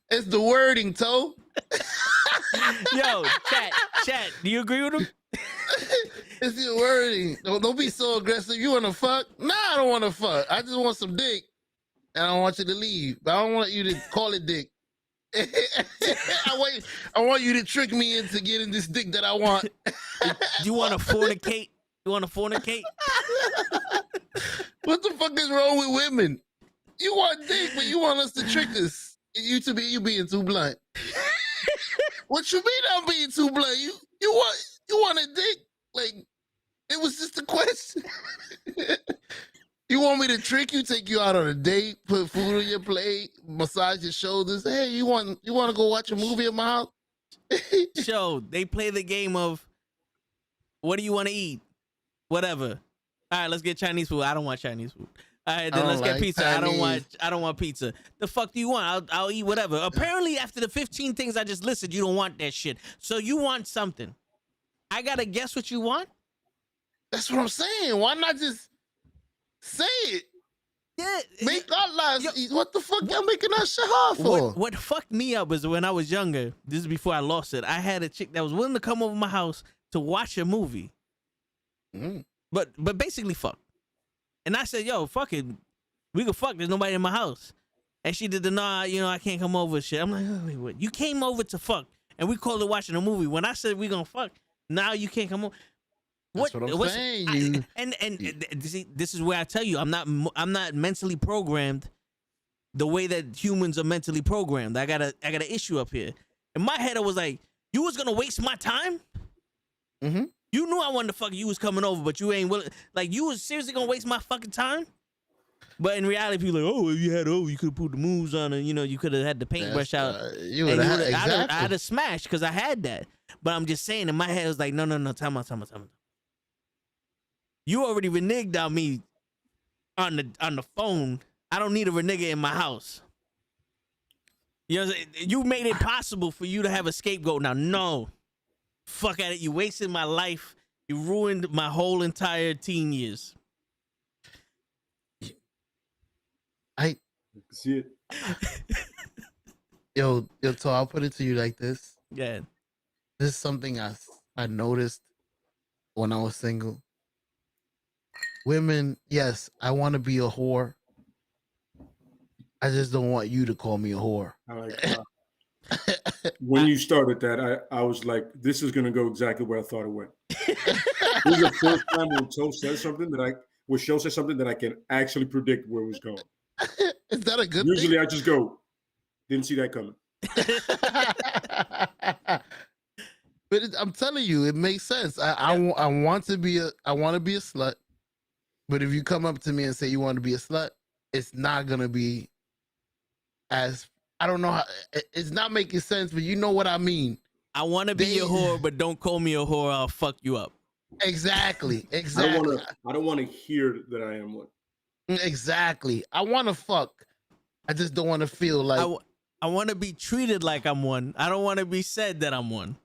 It's the wording, Toe. Yo, chat, do you agree with him? It's your wording. Don't be so aggressive. You want to fuck? Nah, I don't want to fuck. I just want some dick. And I want you to leave. But I don't want you to call it dick. I want you to trick me into getting this dick that I want. You want to fornicate? You want to fornicate? What the fuck is wrong with women? You want dick, but you want us to trick us. You being too blunt. What you mean I'm being too blunt? You want a dick? Like, it was just a question. You want me to trick you, take you out on a date, put food on your plate, massage your shoulders? Hey, you want to go watch a movie at my house? Show, they play the game of, what do you want to eat? Whatever. All right, let's get Chinese food. I don't want Chinese food. All right, then let's get pizza. Chinese. I don't want pizza. The fuck do you want? I'll eat whatever. Apparently, after the 15 things I just listed, you don't want that shit. So you want something. I gotta guess what you want? That's what I'm saying. Why not just say it? Yeah. Make our lives. What the fuck y'all making our shit hard for? What fucked me up was when I was younger. This is before I lost it. I had a chick that was willing to come over my house to watch a movie. But basically fuck. And I said, yo, fuck it. We can fuck. There's nobody in my house. And she did the nah, you know, I can't come over shit. I'm like, oh, wait, what? You came over to fuck. And we called it watching a movie. When I said we gonna fuck, now you can't come over. That's what I'm saying. See, this is where I tell you, I'm not mentally programmed the way that humans are mentally programmed. I got an issue up here. In my head, I was like, you was gonna waste my time? Mm-hmm. You knew I wanted to fuck you was coming over, but you ain't willing. Like, you was seriously gonna waste my fucking time? But in reality, people like, you could have put the moves on, and you know, you could have had the paintbrush out. I had a smash because I had that. But I'm just saying, in my head, it was like, no, time out. You already reneged on me on the phone. I don't need a renege in my house. You know what I'm saying? You made it possible for you to have a scapegoat. Now, no. Fuck at it. You wasted my life. You ruined my whole entire teen years. I see it. Yo, so I'll put it to you like this. Yeah. This is something I noticed when I was single. Women, yes, I want to be a whore. I just don't want you to call me a whore. I like that. When you started that, I was like, this is going to go exactly where I thought it went. This is the first time when Show said something that I can actually predict where it was going. Is that a good Usually thing? I just go, didn't see that coming. But I'm telling you, it makes sense. I want to be a slut. But if you come up to me and say you want to be a slut, it's not gonna be as I don't know how it's not making sense, but you know what I mean. I want to be a whore, but don't call me a whore. I'll fuck you up. Exactly. I don't want to hear that I am one. Exactly. I want to fuck. I just don't want to feel like. I want to be treated like I'm one. I don't want to be said that I'm one.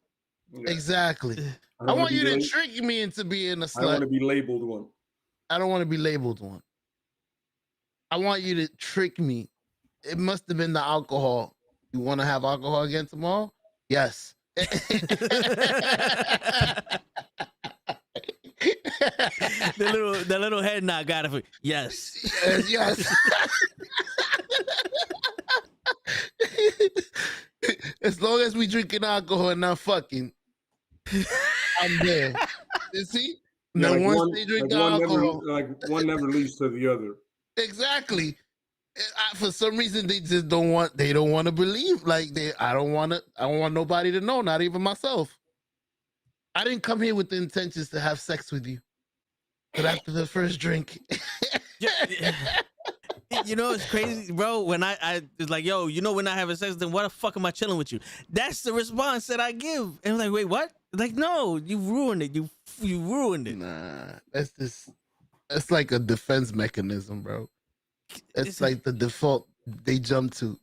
Yeah. Exactly. I want you to trick me into being a slut. I don't want to be labeled one. I don't want to be labeled one. I want you to trick me. It must have been the alcohol. You want to have alcohol again tomorrow? Yes. the little head nod got it for yes. Yes. As long as we drinking alcohol and not fucking, I'm there. You see? Yeah, Now like once they drink alcohol, one never leads to the other. Exactly. For some reason, they just don't want. They don't want to believe. Like I don't want nobody to know. Not even myself. I didn't come here with the intentions to have sex with you. But after the first drink, you know, it's crazy, bro. When I was like, yo, you know, we're not having sex, then why the fuck am I chilling with you? That's the response that I give. And I'm like, wait, what? Like, no, you ruined it. You ruined it. Nah, that's like a defense mechanism, bro. It's like the default they jump to.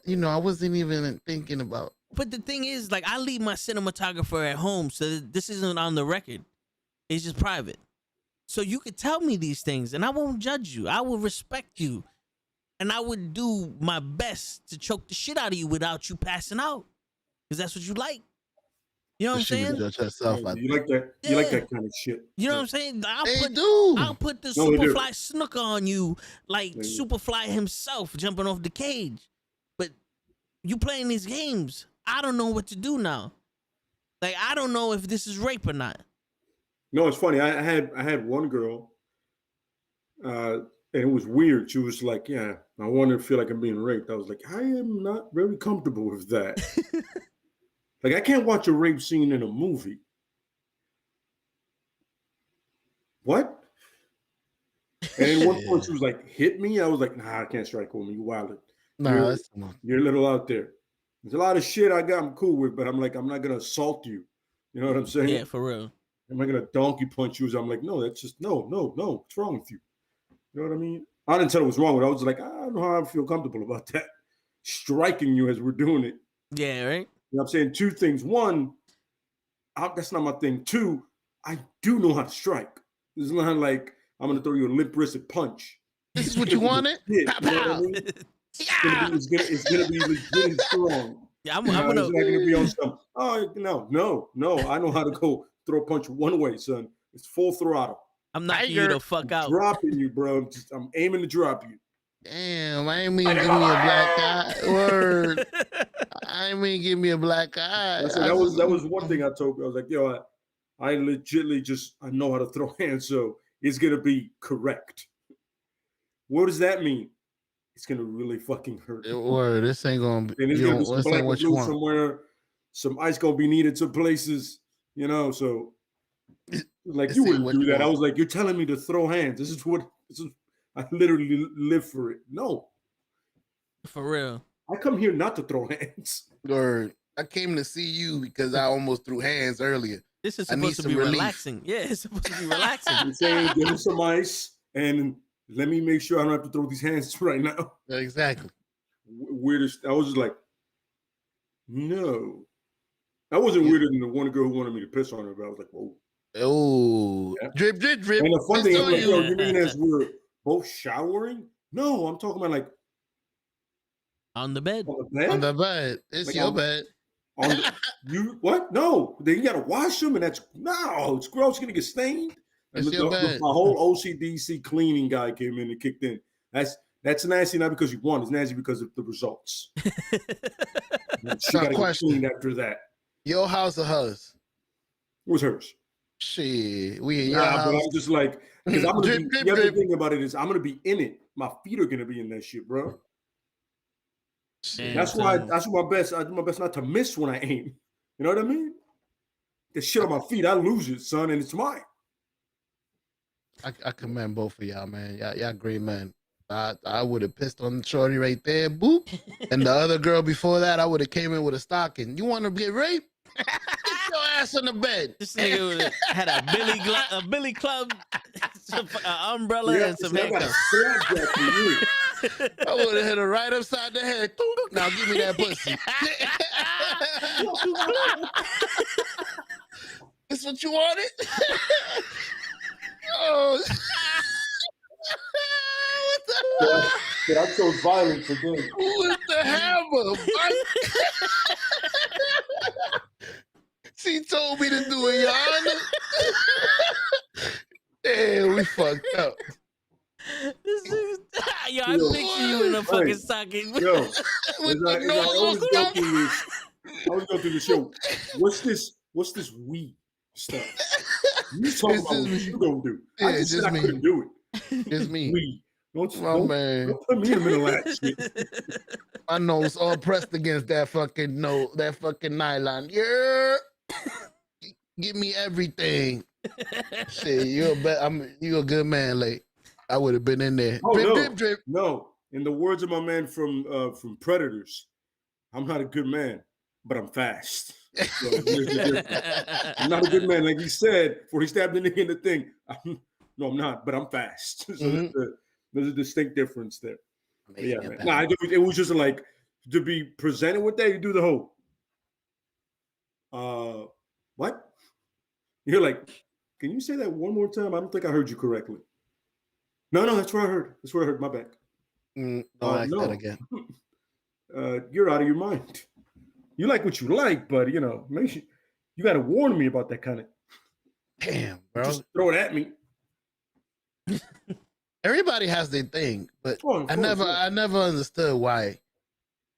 You know, I wasn't even thinking about. But the thing is, like, I leave my cinematographer at home, so this isn't on the record. It's just private. So you could tell me these things, and I won't judge you. I will respect you, and I would do my best to choke the shit out of you without you passing out, because that's what you like. You know what I'm saying? Judge herself, you like that? Yeah. You like that kind of shit? You know what I'm saying? They I'll put the No, they do. Superfly snooker on you, like Superfly himself jumping off the cage. But you playing these games, I don't know what to do now. Like, I don't know if this is rape or not. No, it's funny. I had one girl, and it was weird. She was like, "Yeah, I want to feel like I'm being raped." I was like, "I am not very comfortable with that." Like, I can't watch a rape scene in a movie. What? And then one point she was like, "Hit me." I was like, "Nah, I can't strike with me. You wildin'. Nah, that's too much. You're a little out there. There's a lot of shit I'm cool with, but I'm like, I'm not gonna assault you. You know what I'm saying? Yeah, for real. Am I gonna donkey punch you? I'm like, no, that's just no. What's wrong with you? You know what I mean? I didn't tell her what's wrong with it. I was like, I don't know how I feel comfortable about that. Striking you as we're doing it. Yeah, right? You know what I'm saying? Two things. One, that's not my thing. Two, I do know how to strike. It's not like I'm gonna throw you a limp-wristed punch. This is what you wanted? Yeah, you know what I mean? It's gonna be legit and strong. Yeah, I'm It's gonna. not gonna be on some. Oh no! I know how to go throw a punch one way, son. It's full throttle. I'm knocking you the fuck out. Dropping you, bro. I'm aiming to drop you. Damn, I ain't mean give me a black eye. Word. I ain't mean give me a black eye. That was one thing I told you. I was like, yo, I legitly I know how to throw hands, so it's gonna be correct. What does that mean? It's gonna really fucking hurt. Word, this ain't gonna be. And it's gonna be some black and blue somewhere. Some ice gonna be needed some places, you know. So, like, you wouldn't do that. I was like, you're telling me to throw hands. This is I literally live for it. No, for real. I come here not to throw hands. Word, I came to see you because I almost threw hands earlier. This is supposed to be relaxing. Yeah, it's supposed to be relaxing. I'm saying, give me some ice and let me make sure I don't have to throw these hands right now. Exactly. Weirdest. I was just like, no. I wasn't weirder than the one girl who wanted me to piss on her, but I was like, whoa. Oh, yeah. Drip. And the fun thing is, like, yo, you mean as we're both showering? No, I'm talking about like on the bed. On the bed. It's like your bed. You what? No, then you gotta wash them, and it's gross. You're gonna get stained. It's your bed. My whole OCDC cleaning guy came in and kicked in. That's nasty, not because you want. It's nasty because of the results. She got to get cleaned after that. Your house or hers? It was hers. Shit, we in your house. But I'm just like, because I'm gonna be. The other thing about it is, I'm gonna be in it. my feet are gonna be in that shit, bro. Damn, That's why son. I do my best not to miss when I aim. You know what I mean? The shit on my feet, I lose it, son, and it's mine. I commend both of y'all, man. Y'all great men. I would have pissed on shorty right there, boop. And the other girl before that, I would have came in with a stocking. You want to get raped? Get your ass on the bed. This nigga had a billy club, some, umbrella, and some handcuffs. I would have hit her right upside the head. Now give me that pussy. This what you wanted? Oh. Yeah, I chose violence again. With the hammer. She told me to do it, y'all. Damn, we fucked up. Yo, I picture you in a fucking socket. Yo, as I always go through this. I always go through the show. What's this we stuff? You talk about what you gonna do. Yeah, I just said I couldn't do it. It's me. We. Don't man. Don't put me in the middle of that shit. My nose all pressed against that fucking nylon. Yeah. Give me everything. Shit, you're a good man, like I would have been in there. Oh, drip, no. drip, drip. No. In the words of my man from Predators, I'm not a good man, but I'm fast. So I'm not a good man, like he said before he stabbed the nigga in the thing. I'm not, but I'm fast. So there's a distinct difference there. Yeah, man. Nah, it was just like to be presented with that. You do the whole. What? You're like, can you say that one more time? I don't think I heard you correctly. No, that's where I heard. That's where I heard. My back. Don't ask that again. You're out of your mind. You like what you like, but make sure you got to warn me about that kind of. Damn, bro. Just throw it at me. Everybody has their thing, but I never understood why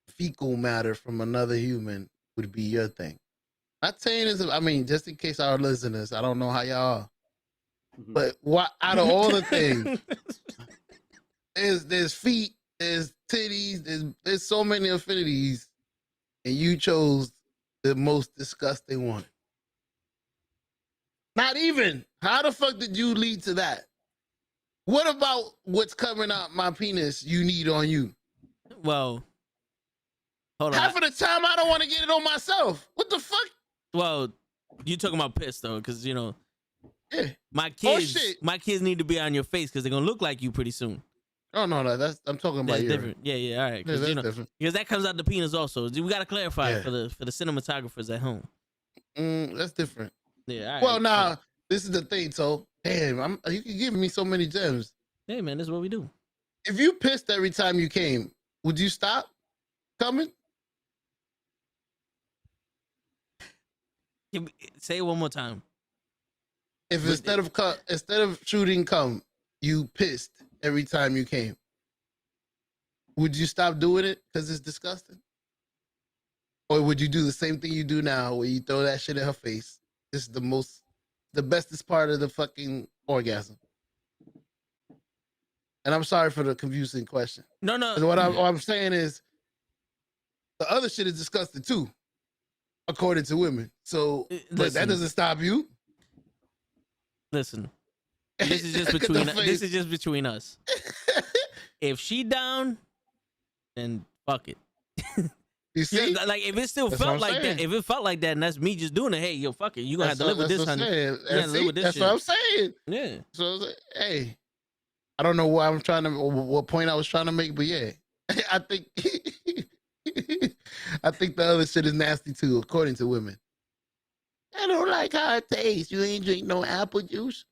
fecal matter from another human would be your thing. Not saying this, I mean, just in case our listeners, I don't know how y'all are, but what out of all the things, there's feet, there's titties, there's so many affinities, and you chose the most disgusting one. Not even. How the fuck did you lead to that? What about what's coming out my penis you need on you? Well, hold on. Half of the time I don't want to get it on myself. What the fuck? Well, you talking about piss though, because yeah. my kids need to be on your face because they're gonna look like you pretty soon. Oh no, I'm talking about that's different. Yeah, all right. Because that comes out the penis also. We gotta clarify for the cinematographers at home. That's different. Yeah. All right. Well, now this is the thing. So, damn, you can give me so many gems. Hey, man, this is what we do. If you pissed every time you came, would you stop coming? Say it one more time. If instead of shooting cum, you pissed every time you came, would you stop doing it because it's disgusting? Or would you do the same thing you do now where you throw that shit in her face? This is the bestest part of the fucking orgasm. And I'm sorry for the confusing question. No. What I'm saying is the other shit is disgusting too, according to women. So, but that doesn't stop you. Listen, this is just between this is just between us. If she down, then fuck it. You see, like if it still felt like that, if it felt like that, and that's me just doing it. Hey, yo, fuck it. You gonna have to live with this, honey. That's what I'm saying. Yeah. So I was like, hey, I don't know what point I was trying to make, but yeah, I think the other shit is nasty too, according to women. I don't like how it tastes. You ain't drink no apple juice.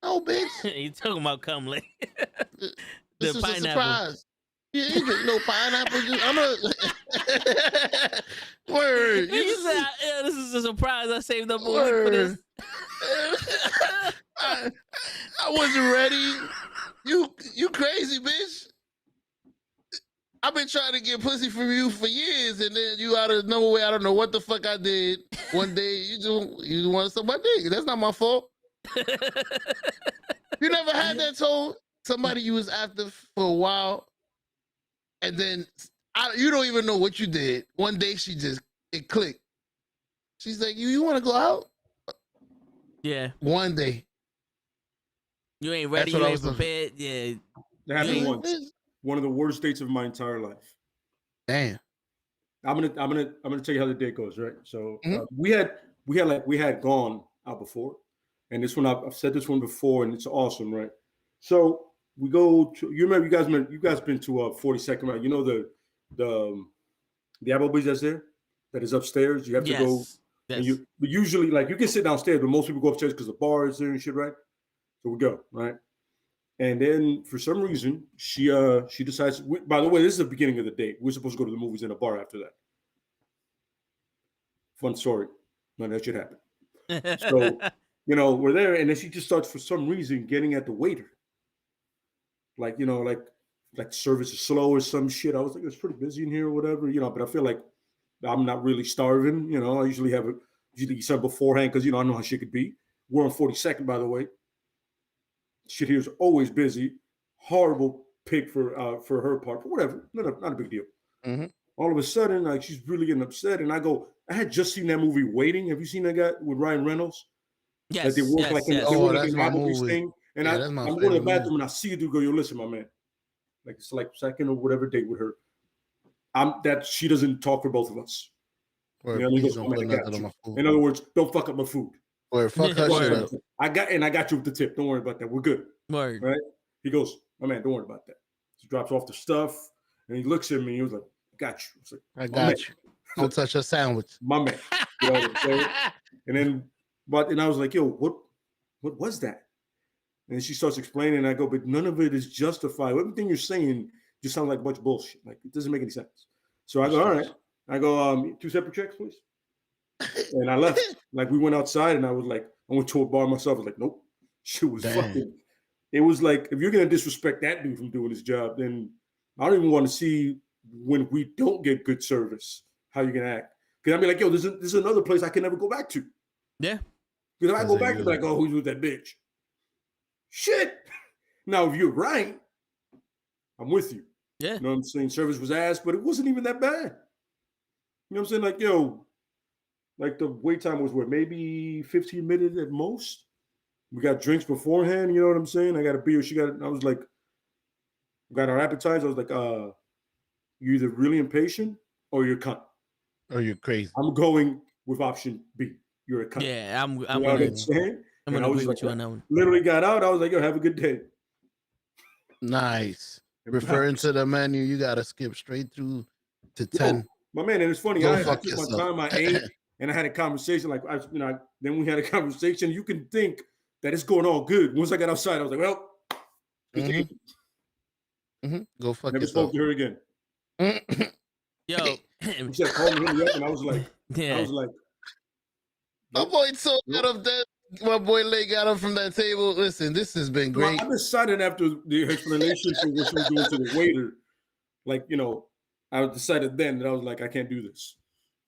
No, bitch. You talking about cum lick? This is pineapple. A surprise. You ain't drink no pineapple juice. I'm a word. You said, yeah, this is a surprise. I saved up a week for this. I wasn't ready. You crazy, bitch. I've been trying to get pussy from you for years, and then you out of nowhere, I don't know what the fuck I did. One day you want to suck my dick. That's not my fault. You never had that told. somebody you was after for a while, and then you don't even know what you did. One day it clicked. She's like, you want to go out? Yeah. One day. You ain't ready. You ain't prepared. Yeah. That happened once. One of the worst dates of my entire life. Damn. I'm gonna tell you how the date goes, right? So we had gone out before, and this one I've said this one before, and it's awesome, right? So we go to you guys been to 42nd, right? You know the Applebee's that's there that is upstairs. You have to go, and you usually like you can sit downstairs, but most people go upstairs because the bar is there and shit, right? So we go, right? And then for some reason, she decides. By the way, this is the beginning of the date. We're supposed to go to the movies in a bar after that. Fun story. None of that should happen. So, we're there, and then she just starts for some reason getting at the waiter. Like, like service is slow or some shit. I was like, it's pretty busy in here or whatever, but I feel like I'm not really starving. I usually eat something beforehand because, I know how shit could be. We're on 42nd, by the way. Shit here is always busy. Horrible pick for her part, but whatever. Not a big deal. Mm-hmm. All of a sudden, like she's really getting upset, and I had just seen that movie Waiting. Have you seen that guy with Ryan Reynolds? Yes. That they work like in that's my Applebee's movie. thing. And I'm going to the bathroom and I see a dude go, yo, listen, my man. Like it's like second or whatever date with her. That she doesn't talk for both of us. Or He goes, man, I got you. In other words, don't fuck up my food. Or fuck her shit up. I got you with the tip. Don't worry about that. We're good. Word. Right? He goes, my man, don't worry about that. He drops off the stuff and he looks at me. He was like, I got you. I was like, I got you. Don't touch your sandwich. My man. And I was like, yo, what was that? And she starts explaining, and I go, but none of it is justified. Everything you're saying just sounds like a bunch of bullshit. Like, it doesn't make any sense. So I go, all right. I go, 2 separate checks, please. And I left. Like, we went outside, and I went to a bar myself. I was like, nope. She was fucking. It was like, if you're going to disrespect that dude from doing his job, then I don't even want to see when we don't get good service, how you're going to act. Because I'd be like, yo, this is another place I can never go back to. Yeah. Because if I go back, they're like, oh, who's with that bitch? Shit. Now, if you're right, I'm with you. Yeah. You know what I'm saying? Service was ass, but it wasn't even that bad. You know what I'm saying? Like, yo, like the wait time was maybe 15 minutes at most. We got drinks beforehand, you know what I'm saying? I got a beer. I was like, got our appetizer. I was like, you're either really impatient or you're a cunt. Or you're crazy. I'm going with option B. You're a cunt. Yeah, I'm you know what I'm saying? I'm going to agree with you on that one. Literally got out. I was like, yo, have a good day. Nice. Referring to the menu, you got to skip straight through to 10. My man, and it's funny. I took my time. I ate, and I had a conversation. Like, then we had a conversation. You can think that it's going all good. Once I got outside, I was like, well, go fuck never yourself. spoke to her again. Yo. She said, call me up, and I was like, my boy told out of that. My boy Lay got up from that table. Listen, this has been great. I decided after the explanation for what she was doing to the waiter, like, I decided then that I was like, I can't do this.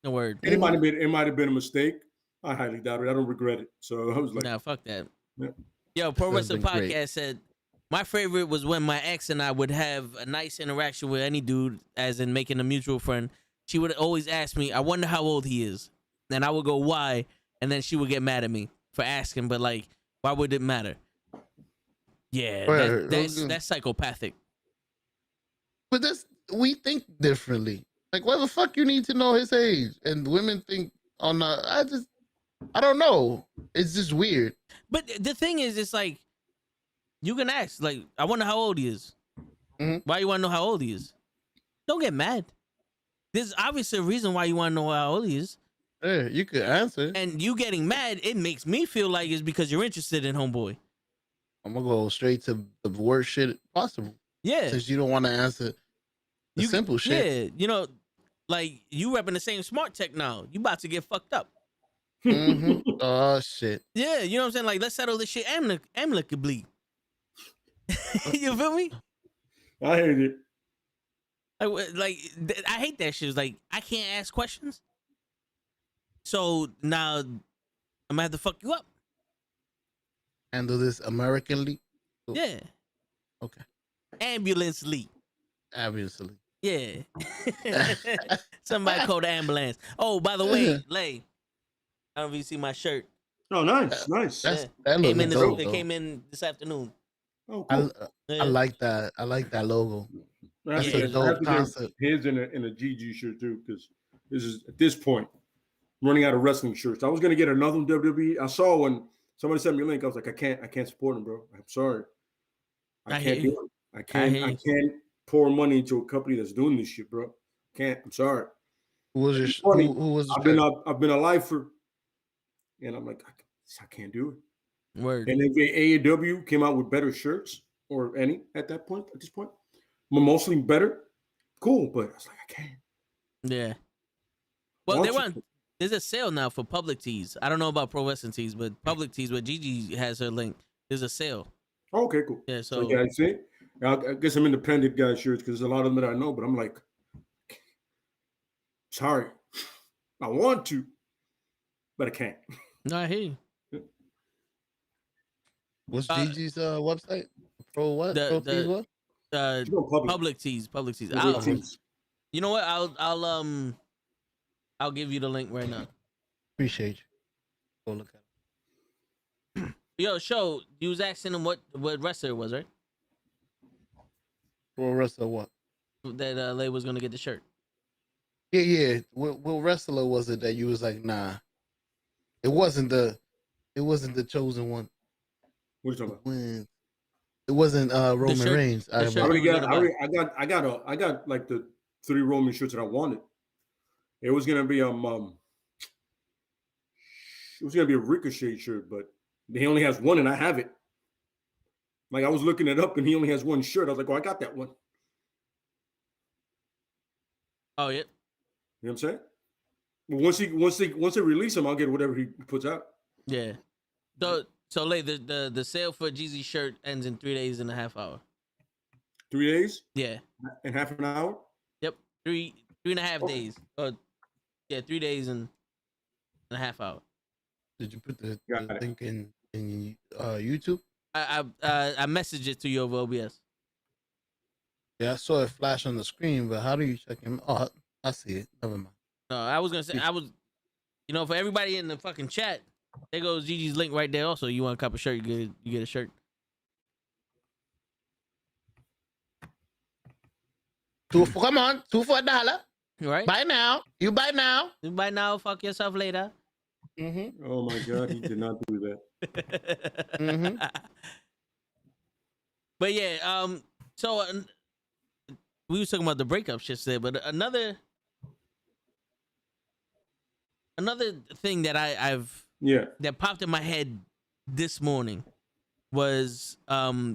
No word. And it might have been a mistake. I highly doubt it. I don't regret it. So I was like, nah, fuck that. Yeah. Yo, Pro Wrestling Podcast said, my favorite was when my ex and I would have a nice interaction with any dude, as in making a mutual friend. She would always ask me, I wonder how old he is. And I would go, why? And then she would get mad at me for asking, but like, why would it matter? Yeah, that's psychopathic. But we think differently. Like, why the fuck you need to know his age? And women think, I don't know. It's just weird. But the thing is, it's like, you can ask, like, I wonder how old he is. Mm-hmm. Why you want to know how old he is? Don't get mad. There's obviously a reason why you want to know how old he is. Yeah, you could answer. And you getting mad, it makes me feel like it's because you're interested in homeboy. I'm going to go straight to the worst shit possible. Yeah. Since you don't want to answer the simple shit. Yeah, like, you repping the same smart tech now. You about to get fucked up. Mm-hmm. Oh, shit. Yeah, you know what I'm saying? Like, let's settle this shit amicably. You feel me? I hate it. I hate that shit. It's like, I can't ask questions. So now I'm gonna have to fuck you up. Handle this Americanly. Yeah. Okay. Ambulance-ly. Obviously. Yeah. Somebody called the ambulance. Oh, by the way, Lay, I don't know if you see my shirt. Oh, nice, nice. That Came looks in dope. it Though. came in this afternoon. Oh, cool. I like that. I like that logo. That's a I have dope to concept. get his in a GG shirt too, because this is at this point running out of wrestling shirts. I was gonna get another WWE. I saw when somebody sent me a link. I was like, I can't support him, bro. I'm sorry. I can't do it. I can't pour money into a company that's doing this shit, bro. Can't. I'm sorry. Who was I've been alive for, and I'm like, I can't do it. Word. And if AEW came out with better shirts or any at this point, mostly better, cool. But I was like, I can't. Yeah. Well, there's a sale now for Public Tees. I don't know about Pro Wrestling Tees, but Public Tees, where Gigi has her link, there's a sale. Oh, okay, cool. Yeah, so yeah, I see. I guess I'm independent guy shirts because there's a lot of them that I know, but I'm like, sorry, I want to, but I can't. No, I hear you. What's Gigi's website? Pro what? Pro Tees what? Public Tees. Public Tees. You know what? I'll give you the link right now. Appreciate you. Go look at it. Yo, show. You was asking him what wrestler it was, right? What wrestler what? That Lay was gonna get the shirt. Yeah. What wrestler was it that you was like, nah? It wasn't the chosen one. What are you talking about? It wasn't Roman Reigns. I got like the 3 Roman shirts that I wanted. It was gonna be it was gonna be a Ricochet shirt, but he only has one, and I have it. Like I was looking it up, and he only has one shirt. I was like, "Oh, I got that one." Oh yeah. You know what I'm saying? But once they release him, I'll get whatever he puts out. Yeah. So Lay, the sale for Jeezy shirt ends in 3 days and a half hour. 3 days? Yeah. In half an hour? Yep. 3.5 days. 3 days and a half hour. Did you put the link in YouTube? I messaged it to you over OBS. Yeah, I saw it flash on the screen, but how do you check him? Oh, I see it. Never mind. No, I was gonna say for everybody in the fucking chat, there goes Gigi's link right there. Also, you want a cup of shirt, you get a shirt. Come on, $2 for $1. Right? Buy now. You buy now. You buy now. Fuck yourself later. Mm-hmm. Oh my God, he did not do that. Mm-hmm. But yeah, so we was talking about the breakup shit today, but another thing that that popped in my head this morning was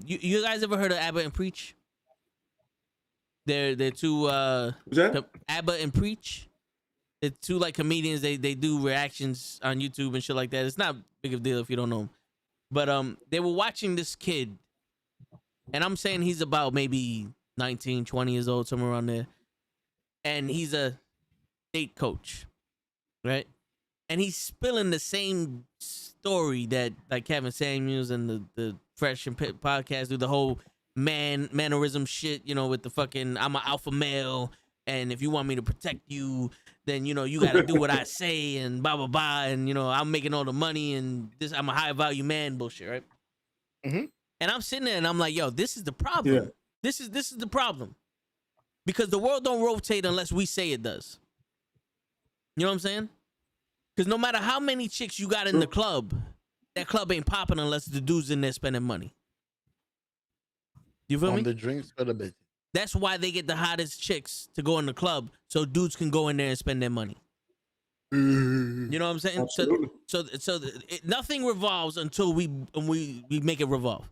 you guys ever heard of Abba and Preach? They're two Abba and Preach. They're two like comedians. They do reactions on YouTube and shit like that. It's not big of a deal if you don't know them. But they were watching this kid, and I'm saying he's about maybe 19, 20 years old, somewhere around there. And he's a date coach, right? And he's spilling the same story that like Kevin Samuels and the Fresh and Pit podcast do, the whole mannerism shit, with the fucking I'm an alpha male, and if you want me to protect you, then you gotta do what I say, and blah blah blah, and I'm making all the money, and this I'm a high value man bullshit, right? Mm-hmm. And I'm sitting there and I'm like, yo, this is the problem. Yeah. This is the problem, because the world don't rotate unless we say it does. You know what I'm saying? Because no matter how many chicks you got in the club, that club ain't popping unless the dude's in there spending money. You feel me? The drinks for the bitch. That's why they get the hottest chicks to go in the club, so dudes can go in there and spend their money. Mm-hmm. You know what I'm saying? Absolutely. So nothing revolves until we make it revolve.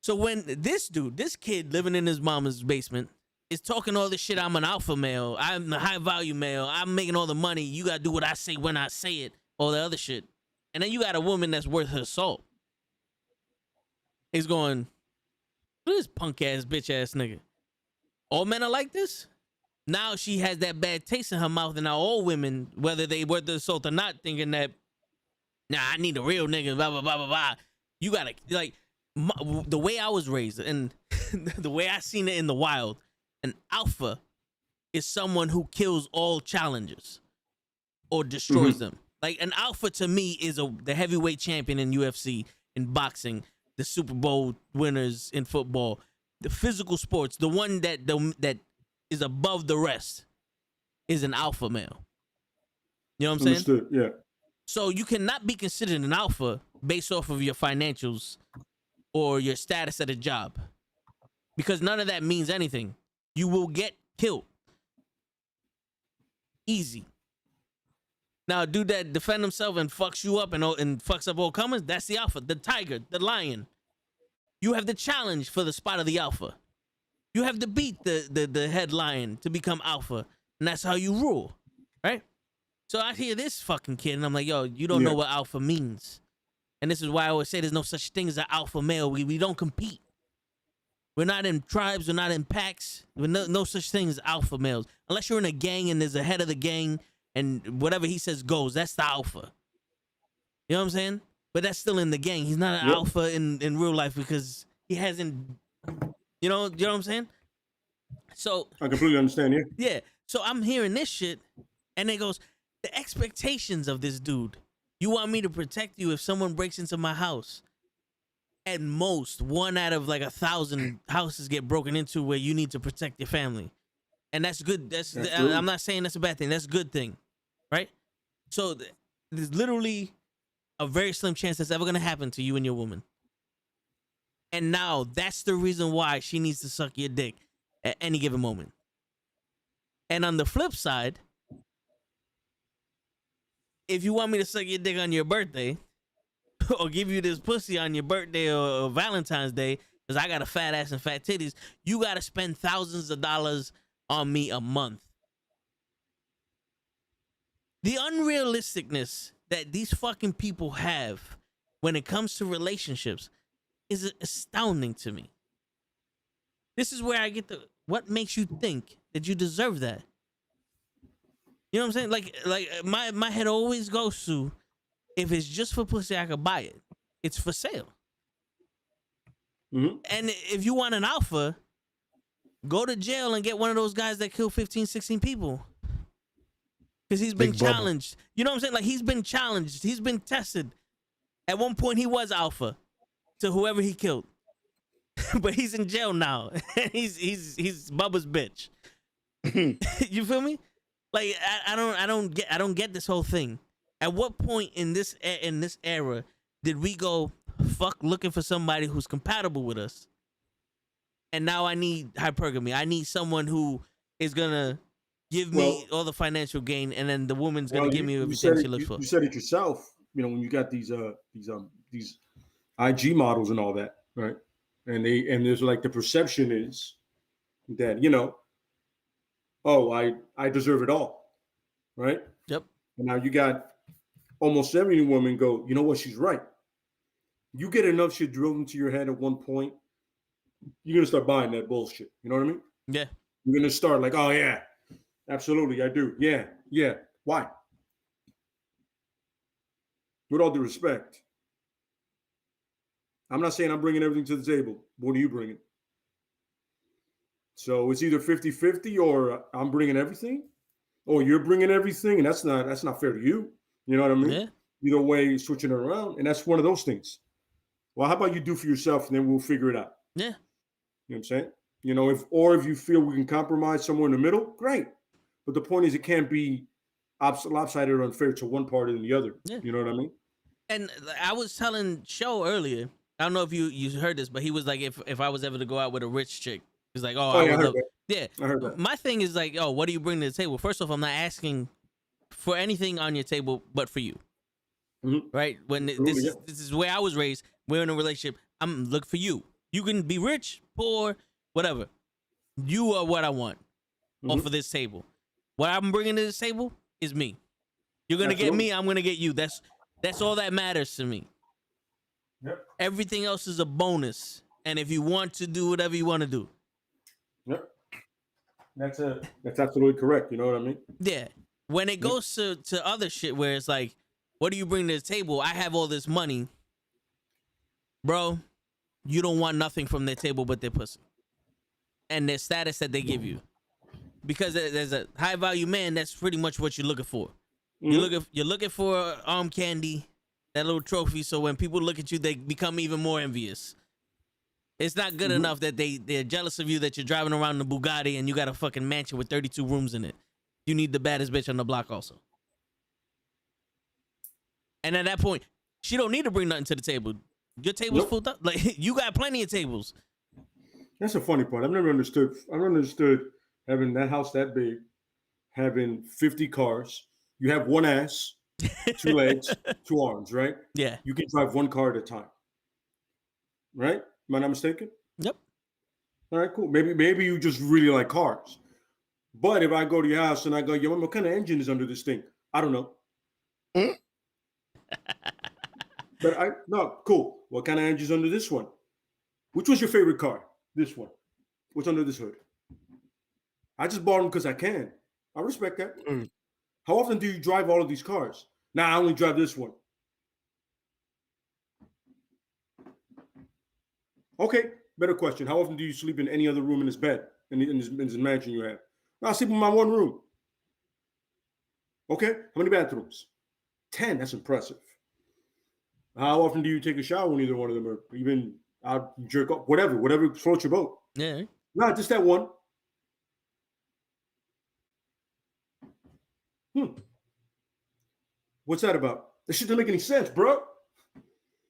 So when this kid living in his mama's basement is talking all this shit, I'm an alpha male, I'm a high value male, I'm making all the money, you gotta do what I say when I say it, all the other shit. And then you got a woman that's worth her salt. He's going, look at this punk ass bitch ass nigga. All men are like this? Now she has that bad taste in her mouth, and now all women, whether they worth the salt or not, thinking that, nah, I need a real nigga, blah, blah, blah, blah, blah. You gotta, like, the way I was raised and the way I seen it in the wild, an alpha is someone who kills all challengers or destroys them. Like an alpha to me is the heavyweight champion in UFC, in boxing, the Super Bowl winners in football, the physical sports. The one that is above the rest is an alpha male. You know what I'm saying? Understood. Yeah. So you cannot be considered an alpha based off of your financials or your status at a job, because none of that means anything. You will get killed. Easy. Now, a dude that defend himself and fucks you up and fucks up all comers, that's the alpha. The tiger, the lion. You have the challenge for the spot of the alpha. You have to beat the head lion to become alpha, and that's how you rule, right? So I hear this fucking kid, and I'm like, yo, you don't know what alpha means. And this is why I always say there's no such thing as an alpha male. We don't compete. We're not in tribes. We're not in packs. No such thing as alpha males. Unless you're in a gang and there's a head of the gang and whatever he says goes. That's the alpha. You know what I'm saying? But that's still in the gang. He's not an alpha in real life because he hasn't, you know what I'm saying? So I completely understand you. Yeah. So I'm hearing this shit, and it goes, the expectations of this dude. You want me to protect you if someone breaks into my house? At most, 1 out of like 1,000 houses get broken into where you need to protect your family. And that's good. I'm not saying that's a bad thing. That's a good thing, right? So there's literally a very slim chance that's ever going to happen to you and your woman. And now that's the reason why she needs to suck your dick at any given moment. And on the flip side, if you want me to suck your dick on your birthday or give you this pussy on your birthday or Valentine's Day because I got a fat ass and fat titties, you got to spend thousands of dollars on me a month. The unrealisticness that these fucking people have when it comes to relationships is astounding to me. This is where I get what makes you think that you deserve that? You know what I'm saying? Like my head always goes to, if it's just for pussy, I could buy it. It's for sale. And if you want an alpha, go to jail and get one of those guys that kill 15, 16 people. Because he's been challenged. You know what I'm saying? Like, he's been challenged. He's been tested. At one point, he was alpha to whoever he killed. But he's in jail now. he's Bubba's bitch. You feel me? Like, I don't get this whole thing. At what point in this era did we go fuck looking for somebody who's compatible with us? And now I need hypergamy. I need someone who is gonna give me all the financial gain, and then the woman's gonna give me everything she looks for. You said it yourself. You know, when you got these IG models and all that, right? And there's like the perception is that, you know, oh, I deserve it all, right? Yep. And now you got almost every woman go, you know what, she's right. You get enough shit drilled into your head at one point, you're gonna start buying that bullshit. You know what I mean? Yeah. You're gonna start like, oh yeah, absolutely, I do. Yeah. Why? With all due respect, I'm not saying I'm bringing everything to the table. What are you bringing? So it's either 50-50 or I'm bringing everything, or you're bringing everything, and that's not fair to you. You know what I mean? Yeah. Either way, switching it around, and that's one of those things. Well, how about you do for yourself, and then we'll figure it out. Yeah. You know what I'm saying? You know, if you feel we can compromise somewhere in the middle, great. But the point is, it can't be lopsided or unfair to one party than the other. Yeah. You know what I mean? And I was telling Show earlier, I don't know if you heard this, but he was like, if I was ever to go out with a rich chick, he's like, oh yeah, I would love. Yeah, I heard that. My thing is like, oh, what do you bring to the table? First off, I'm not asking for anything on your table but for you. Right? When this is where I was raised, we're in a relationship, I'm looking for you. You can be rich, poor, whatever. You are what I want off of this table. What I'm bringing to this table is me. You're gonna get me, I'm gonna get you. That's all that matters to me. Yep. Everything else is a bonus. And if you want to do whatever you want to do. Yep. That's absolutely correct. You know what I mean? Yeah. When it goes to other shit where it's like, what do you bring to the table? I have all this money. Bro, you don't want nothing from their table but their pussy and their status that they give you. Because there's a high value man, that's pretty much what you're looking for. You're looking for arm candy, that little trophy. So when people look at you, they become even more envious. It's not good enough that they're jealous of you that you're driving around in the Bugatti and you got a fucking mansion with 32 rooms in it. You need the baddest bitch on the block also. And at that point, she don't need to bring nothing to the table. Your table's full up. Like, you got plenty of tables. That's the funny part. I've never understood having that house that big, having 50 cars. You have one ass, 2 legs, 2 arms, right? Yeah. You can drive one car at a time. Right? Am I not mistaken? Yep. All right, cool. Maybe you just really like cars. But if I go to your house and I go, yo, what kind of engine is under this thing? I don't know. Cool. What kind of engine is under this one? Which was your favorite car? This one. What's under this hood? I just bought them because I can. I respect that. How often do you drive all of these cars? Nah, I only drive this one. Okay, better question. How often do you sleep in any other room in this bed, in this mansion you have? No, I sleep in my one room. Okay, how many bathrooms? 10, that's impressive. How often do you take a shower when either one of them are even out jerk off? Whatever floats your boat. Yeah. No, just that one. What's that about? This shit doesn't make any sense, bro.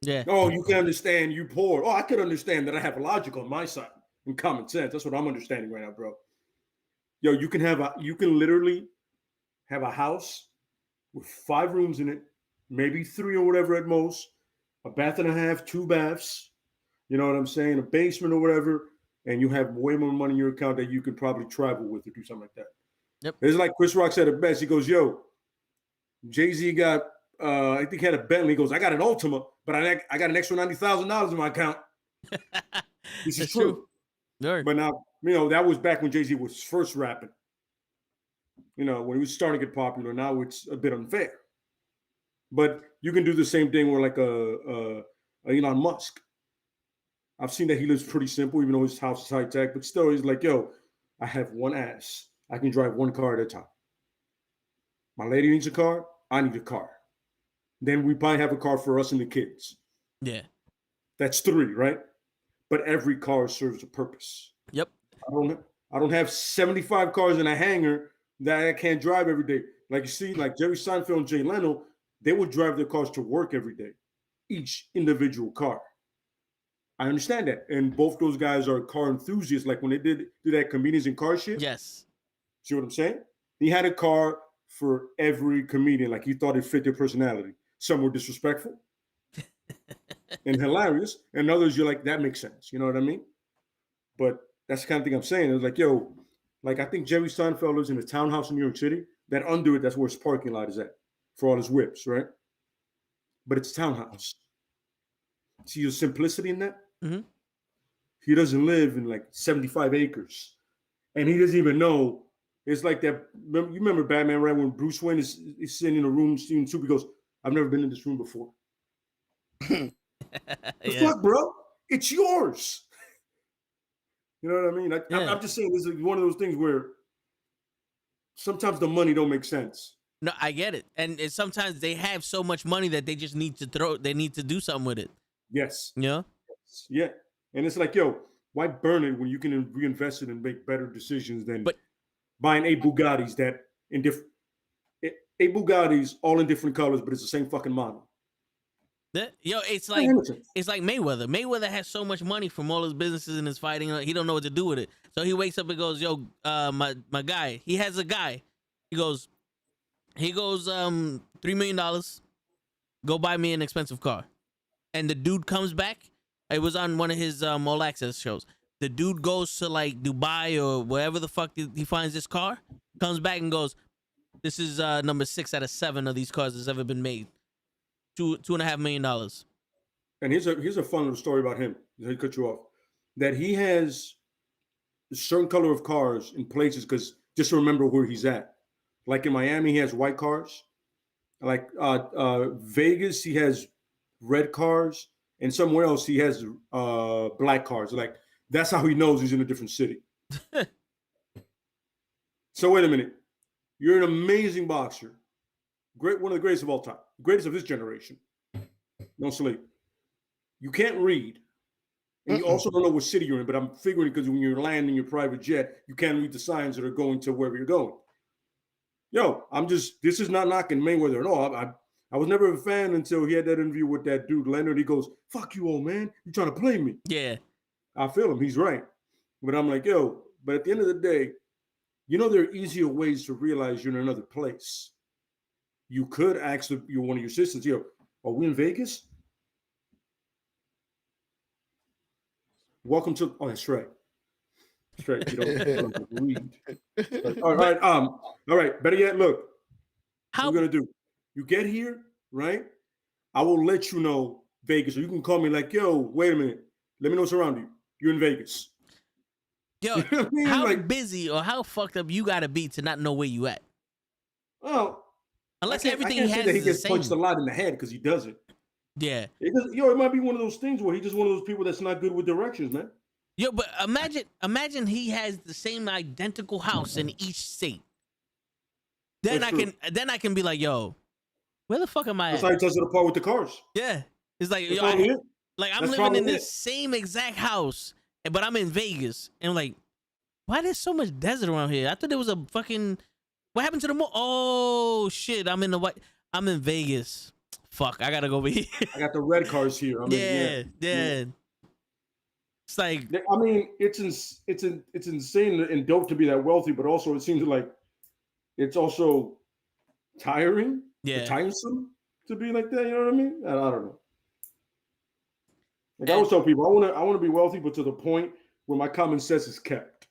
Yeah. Oh, you can understand, you poor. Oh, I could understand that I have logic on my side and common sense. That's what I'm understanding right now, bro. Yo, you can literally have a house with 5 rooms in it, maybe 3 or whatever at most, a bath and a half, 2 baths, you know what I'm saying, a basement or whatever, and you have way more money in your account that you could probably travel with or do something like that. Yep. It's like Chris Rock said it best. He goes, yo, Jay-Z got, I think he had a Bentley. He goes, I got an Ultima, but I got an extra $90,000 in my account. This is true. But now, that was back when Jay-Z was first rapping. When he was starting to get popular. Now it's a bit unfair. But you can do the same thing with like a Elon Musk. I've seen that he lives pretty simple, even though his house is high tech. But still, he's like, yo, I have one ass. I can drive one car at a time. My lady needs a car. I need a car. Then we probably have a car for us and the kids. Yeah. That's 3, right? But every car serves a purpose. Yep. I don't have 75 cars in a hangar that I can't drive every day. Like you see, like Jerry Seinfeld and Jay Leno, they would drive their cars to work every day, each individual car. I understand that. And both those guys are car enthusiasts. Like when they do that comedians in car shit. Yes. See what I'm saying? He had a car for every comedian. Like he thought it fit their personality. Some were disrespectful and hilarious. And others, you're like, that makes sense. You know what I mean? But that's the kind of thing I'm saying. It's like, yo, like I think Jerry Seinfeld lives in a townhouse in New York City. That under it, that's where his parking lot is at for all his whips, right? But it's a townhouse. See the simplicity in that? Mm-hmm. He doesn't live in like 75 acres. And he doesn't even know. It's like that. You remember Batman, right? When Bruce Wayne is sitting in a room, seeing soup, he goes, I've never been in this room before. The fuck, bro? It's yours. You know what I mean? I'm just saying this is one of those things where sometimes the money don't make sense. No, I get it. And sometimes they have so much money that they just need to they need to do something with it. Yes. Yeah. Yeah. And it's like, yo, why burn it when you can reinvest it and make better decisions than buying 8 Bugattis that in different 8 Bugattis all in different colors, but it's the same fucking model. Yo, it's like Mayweather. Mayweather has so much money from all his businesses and his fighting. He don't know what to do with it. So he wakes up and goes, "Yo, my guy." He has a guy. He goes, $3 million. Go buy me an expensive car. And the dude comes back. It was on one of his All Access shows. The dude goes to like Dubai or wherever the fuck he finds this car. Comes back and goes, "This is number 6 out of 7 of these cars that's ever been made. $2.5 million." And here's a fun little story about him. He cut you off. That he has a certain color of cars in places because just to remember where he's at. Like in Miami, he has white cars. Like Vegas, he has red cars. and somewhere else he has black cars. Like that's how he knows he's in a different city. So wait a minute, you're an amazing boxer, great, one of the greatest of all time, greatest of this generation. No sleep. You can't read, and you also don't know what city you're in. But I'm figuring because when you're landing your private jet, you can't read the signs that are going to wherever you're going. Yo, this is not knocking Mayweather at all. I was never a fan until he had that interview with that dude, Leonard. He goes, fuck you, old man. You trying to play me. Yeah. I feel him. He's right. But I'm like, yo, but at the end of the day, you know, there are easier ways to realize you're in another place. You could ask one of your assistants, yo, are we in Vegas? Welcome to, oh, that's right. That's right. You don't read. All right. Better yet, look. What we're gonna do? You get here, right? I will let you know Vegas. Or you can call me like, yo, wait a minute. Let me know what's around you. You're in Vegas. Yo, how busy or how fucked up you gotta be to not know where you at? Well, unless I everything can't he say has that he is gets the punched a same. lot in the head because he doesn't. Yeah. It might be one of those things where he's just one of those people that's not good with directions, man. Yo, but imagine he has the same identical house in each state. Then I can be like, yo, where the fuck am I That's at? how he tells it apart with the cars. Yeah. It's like, That's yo, probably it. like I'm That's living probably in the it. same exact house, but I'm in Vegas. And I'm like, why there's so much desert around here? I thought there was a fucking, what happened to the mall? Oh shit, I'm in Vegas. Fuck, I gotta go over here. I got the red cars here. Yeah. It's like, I mean, it's insane and dope to be that wealthy, but also it seems like it's also tiring, tiresome to be like that. You know what I mean? I don't know. Like I always tell people, I want to be wealthy, but to the point where my common sense is kept.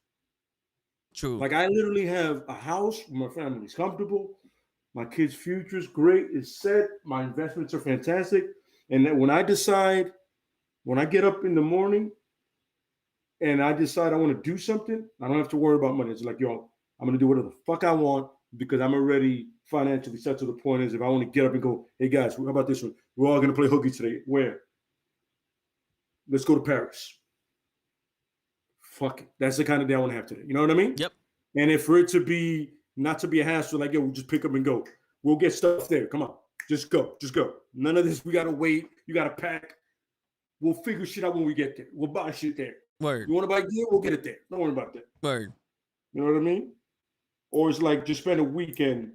True. Like I literally have a house where my family's comfortable, my kids' future's great, it's set, my investments are fantastic, and then when I get up in the morning and I decide I want to do something, I don't have to worry about money. It's like, yo, I'm gonna do whatever the fuck I want because I'm already financially set to the point is if I want to get up and go, hey guys, how about this one? We're all gonna play hooky today. Where? Let's go to Paris. Fuck it. That's the kind of day I want to have today. You know what I mean? Yep. And if for it to be not to be a hassle, like, yo, we'll just pick up and go. We'll get stuff there. Come on. Just go. None of this. We gotta wait. You gotta pack. We'll figure shit out when we get there. We'll buy shit there. Word. You want to buy gear? We'll get it there. Don't worry about that. Word. You know what I mean? Or it's like just spend a weekend.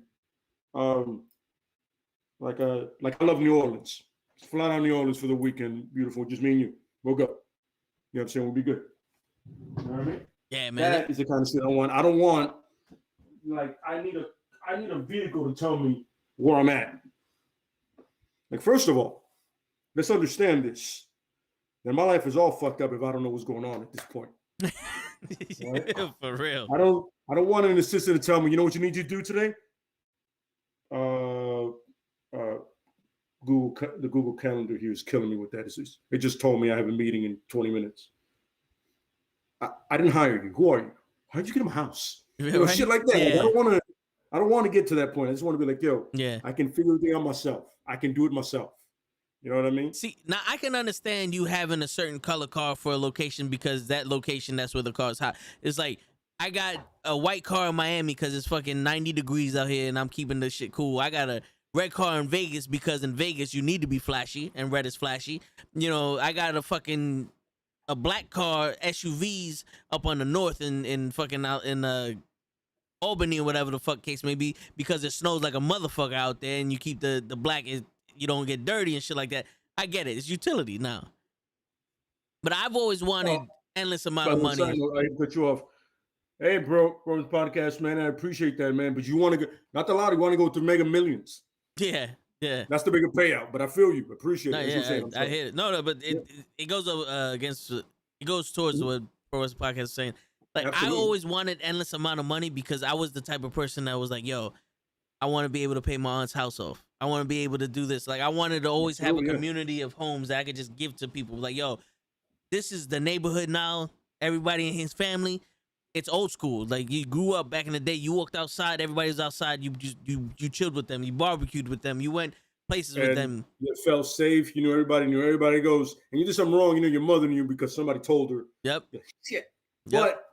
Like I love New Orleans. Just fly down New Orleans for the weekend. Beautiful. Just me and you. We'll go. You know what I'm saying? We'll be good. You know what I mean? Yeah, man. That is the kind of shit I want. I don't want like I need a vehicle to tell me where I'm at. Like, first of all, let's understand this. That my life is all fucked up if I don't know what's going on at this point. Right? For real. I don't want an assistant to tell me, you know what you need to do today? The Google Calendar here is killing me with that. It just told me I have a meeting in 20 minutes. I didn't hire you. Who are you? How'd you get my house? Yeah, You know, right? shit like that. Like, Yeah. I don't want to get to that point. I just want to be like, yo, Yeah. I can figure everything out myself. I can do it myself. You know what I mean? See, now I can understand you having a certain color car for a location because that location, that's where the car's hot. It's like, I got a white car in Miami because it's fucking 90 degrees out here and I'm keeping this shit cool. I got a red car in Vegas because in Vegas you need to be flashy and red is flashy. You know, I got a black car, SUVs up on the north in fucking out in Albany or whatever the fuck case may be because it snows like a motherfucker out there and you keep the black, you don't get dirty and shit like that. I get it. It's utility now. But I've always wanted endless amount of money. I put you off. Hey, bro, from the podcast, man. I appreciate that, man. But you want to go, not the lottery, you want to go to Mega Millions. Yeah. That's the bigger payout. But I feel you. Appreciate No, it. yeah, I hear it. No, but it goes it goes towards what Pro Wrestling Podcast is saying. Like, Absolutely. I always wanted endless amount of money because I was the type of person that was like, yo, I want to be able to pay my aunt's house off. I want to be able to do this. Like, I wanted to always have a community of homes that I could just give to people. Like, yo, this is the neighborhood now. Everybody in his family. It's old school. Like, you grew up back in the day. You walked outside. Everybody was outside. You chilled with them. You barbecued with them. You went places with and them. you felt safe. You knew everybody goes, and you did something wrong. You know your mother knew because somebody told her. Yep. Shit. Yep. But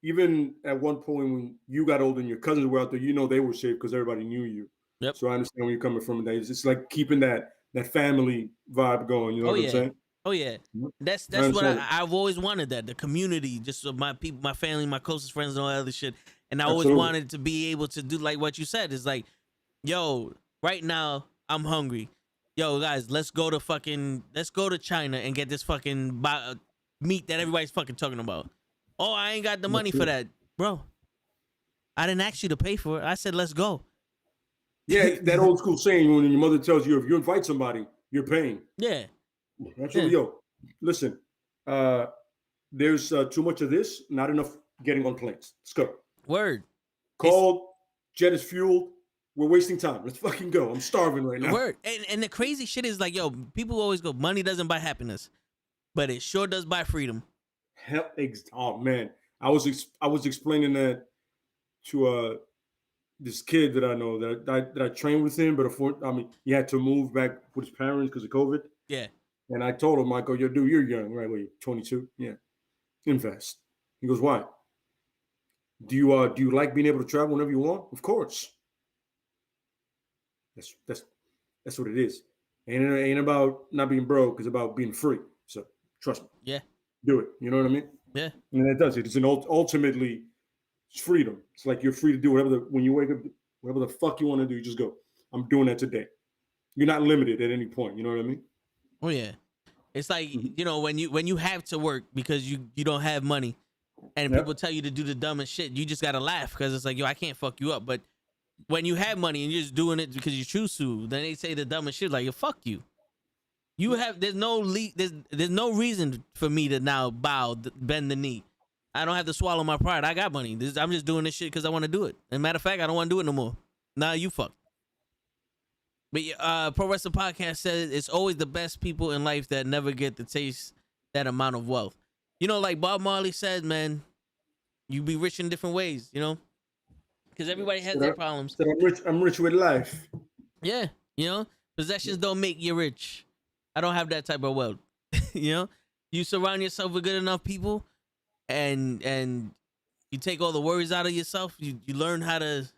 even at one point when you got older and your cousins were out there, you know they were safe because everybody knew you. Yep. So I understand where you're coming from. It's like keeping that family vibe going. You know what I'm saying? Oh yeah. That's what I've always wanted. That the community, just so my people, my family, my closest friends, and all that other shit. And I always wanted to be able to do like what you said. It's like, yo, right now I'm hungry. Yo, guys, let's go to China and get this fucking meat that everybody's fucking talking about. Oh, I ain't got the money for that, bro. I didn't ask you to pay for it. I said, let's go. Yeah, that old school saying when your mother tells you if you invite somebody, you're paying. Yeah. Absolutely. Yeah. Yo, listen, there's too much of this, not enough getting on planes. Let's go. Word. Cold, jet is fueled. We're wasting time. Let's fucking go. I'm starving right now. Word. And the crazy shit is like, yo, people always go, money doesn't buy happiness, but it sure does buy freedom. Hell, oh man, I was explaining that to this kid that I know that I trained with him, but he had to move back with his parents because of COVID. Yeah. And I told him, Michael, yo, dude, you're young, right? Well, you're 22. Yeah. Invest. He goes, why? Do you like being able to travel whenever you want? Of course. That's what it is. Ain't about not being broke. It's about being free. So trust me. Yeah. Do it. You know what I mean? Yeah. And that does it. It's ultimately it's freedom. It's like you're free to do when you wake up, whatever the fuck you want to do, you just go. I'm doing that today. You're not limited at any point. You know what I mean? Oh yeah. It's like, you know, when you have to work because you don't have money and people tell you to do the dumbest shit, you just gotta laugh because it's like, yo, I can't fuck you up. But when you have money and you're just doing it because you choose to, then they say the dumbest shit like, yo, fuck you. There's no reason for me to now bend the knee. I don't have to swallow my pride. I got money. I'm just doing this shit because I want to do it. And matter of fact, I don't want to do it no more. Nah, you fuck. But Pro Wrestling Podcast says it's always the best people in life that never get to taste that amount of wealth. You know, like Bob Marley said, man, you be rich in different ways, you know? Because everybody has their problems. I'm rich with life. Yeah, you know? Possessions don't make you rich. I don't have that type of wealth. You know? You surround yourself with good enough people and you take all the worries out of yourself. You learn how to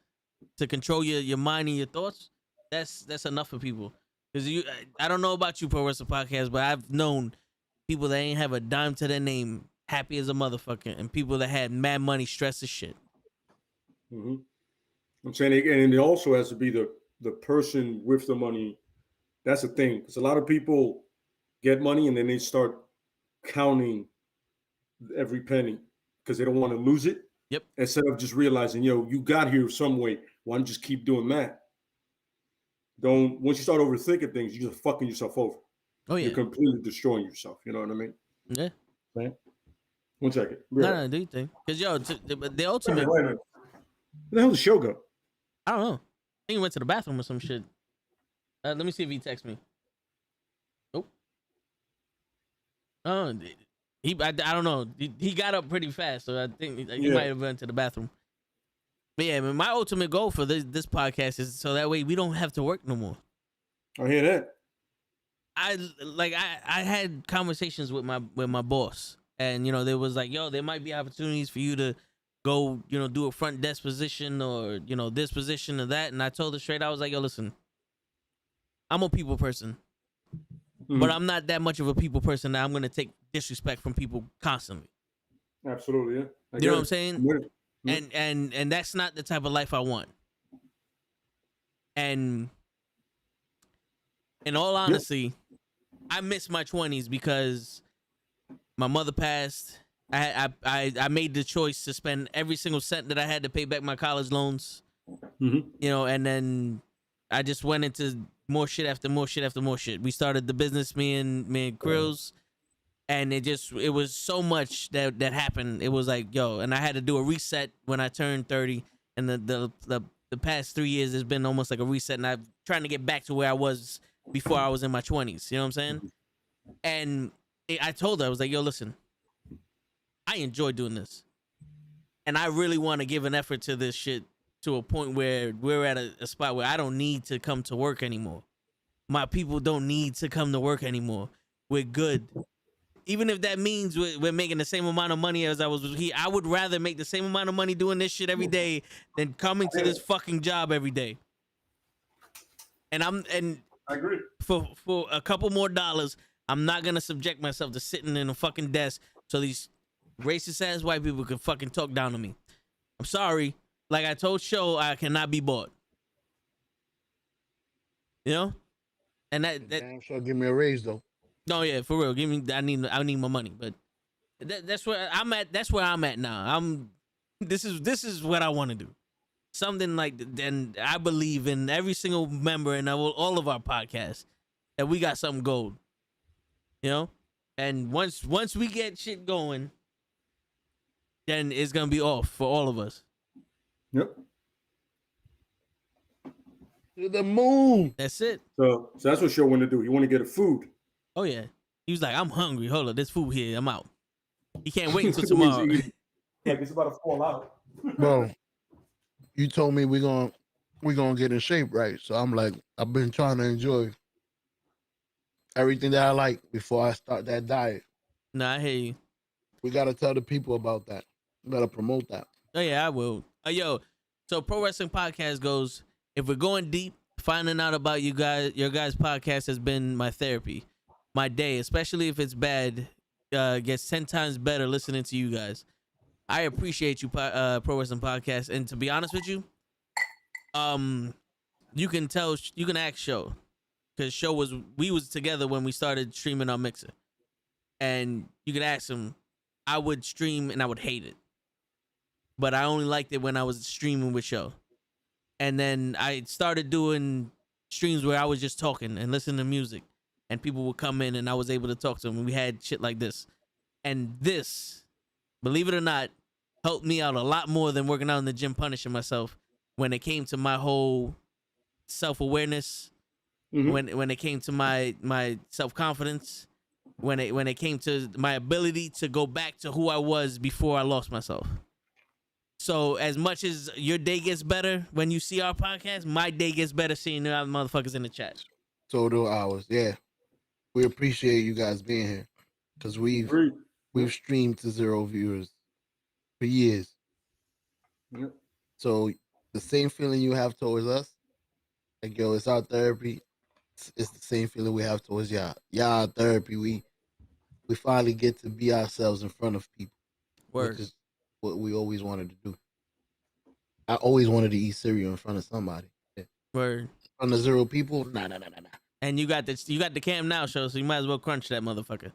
control your mind and your thoughts. That's enough for people. Because I don't know about you, Pro Wrestling Podcast, but I've known people that ain't have a dime to their name, happy as a motherfucker, and people that had mad money, stressed as shit. Mm-hmm. I'm saying, and it also has to be the person with the money. That's the thing, because a lot of people get money and then they start counting every penny because they don't want to lose it. Yep. Instead of just realizing, yo, you got here some way. Why don't you just keep doing that? Once you start overthinking things, you're just fucking yourself over. Oh yeah. You're completely destroying yourself. You know what I mean? Yeah. Right? 1 second. No, do you think? Because yo, the ultimate. Wait a minute. Where the hell did the show go? I don't know. I think he went to the bathroom or some shit. Let me see if he texts me. Oh. Oh, I don't know. He got up pretty fast, so I think he might have went to the bathroom. But yeah, man, my ultimate goal for this podcast is so that way we don't have to work no more. I hear that. I had conversations with my boss, and you know, there was like, yo, there might be opportunities for you to go, you know, do a front desk position or, you know, this position or that. And I told her straight, I was like, yo, listen, I'm a people person, but I'm not that much of a people person that I'm going to take disrespect from people constantly. Absolutely, yeah. You know what I'm saying? And that's not the type of life I want. And in all honesty, I miss my 20s because my mother passed. I made the choice to spend every single cent that I had to pay back my college loans. You know, and then I just went into more shit after more shit after more shit. We started the business, me and Krills, and it was so much that happened. It was like, yo, and I had to do a reset when I turned 30, and the past 3 years has been almost like a reset, and I'm trying to get back to where I was before I was in my 20s. You know what I'm saying? And I told her, I was like, yo, listen, I enjoy doing this, and I really want to give an effort to this shit to a point where we're at a spot where I don't need to come to work anymore. My people don't need to come to work anymore. We're good. Even if that means we're making the same amount of money as I was here, I would rather make the same amount of money doing this shit every day than coming to this fucking job every day. And I agree. For a couple more dollars, I'm not gonna subject myself to sitting in a fucking desk so these racist ass white people can fucking talk down to me. I'm sorry. Like I told Show, I cannot be bought. You know? And that Damn sure give me a raise though. no, yeah, for real. Give me. I need my money. But that's where I'm at. That's where I'm at now. This is what I want to do. Something like. And I believe in every single member in all of our podcasts that we got something gold. You know, and once we get shit going, then it's gonna be off for all of us. Yep. To the moon. That's it. So that's what Show want to do. He want to get a food. Oh yeah. He was like, I'm hungry. Hold up, there's food here. I'm out. He can't wait until tomorrow. Like it's about to fall out. Bro, you told me we're gonna get in shape, right? So I'm like, I've been trying to enjoy everything that I like before I start that diet. Nah, I hear you. We gotta tell the people about that. We gotta promote that. Oh yeah, I will. Yo, so Pro Wrestling Podcast goes, if we're going deep, finding out about your guys' podcast has been my therapy. My day, especially if it's bad, gets 10 times better listening to you guys. I appreciate you, Pro Wrestling Podcast. And to be honest with you, you can ask Show, because we was together when we started streaming on Mixer, and you can ask him. I would stream and I would hate it, but I only liked it when I was streaming with Show. And then I started doing streams where I was just talking and listening to music, and people would come in and I was able to talk to them, and we had shit like this. And this, believe it or not, helped me out a lot more than working out in the gym punishing myself when it came to my whole self-awareness, when it came to my self-confidence, when it came to my ability to go back to who I was before I lost myself. So as much as your day gets better when you see our podcast, my day gets better seeing the other motherfuckers in the chat. So do ours. Yeah. We appreciate you guys being here, because we've streamed to 0 viewers for years. Yep. So the same feeling you have towards us, like, yo, it's our therapy. It's the same feeling we have towards y'all. Y'all our therapy. We finally get to be ourselves in front of people. Word. Which is what we always wanted to do. I always wanted to eat cereal in front of somebody. Yeah. Word. In front of 0 people? Nah. And you got the Cam Now show, so you might as well crunch that motherfucker.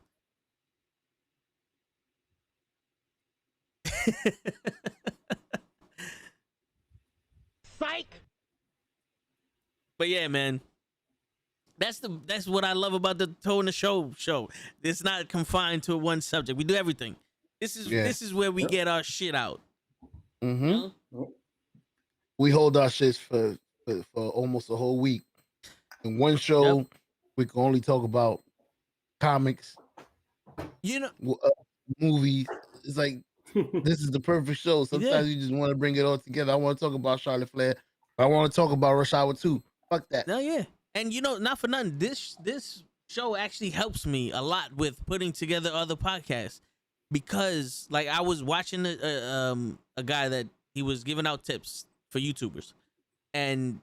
Psych. But yeah, man. That's what I love about the Toe in the Show. It's not confined to one subject. We do everything. This is where we get our shit out. Mm-hmm. You know? We hold our shits for almost a whole week. In one show, we can only talk about comics, movies. It's like, this is the perfect show. Sometimes you just want to bring it all together. I want to talk about Charlotte Flair. I want to talk about Rush Hour 2. Fuck that. No, yeah. And not for nothing, this show actually helps me a lot with putting together other podcasts, because like I was watching a guy that he was giving out tips for YouTubers, and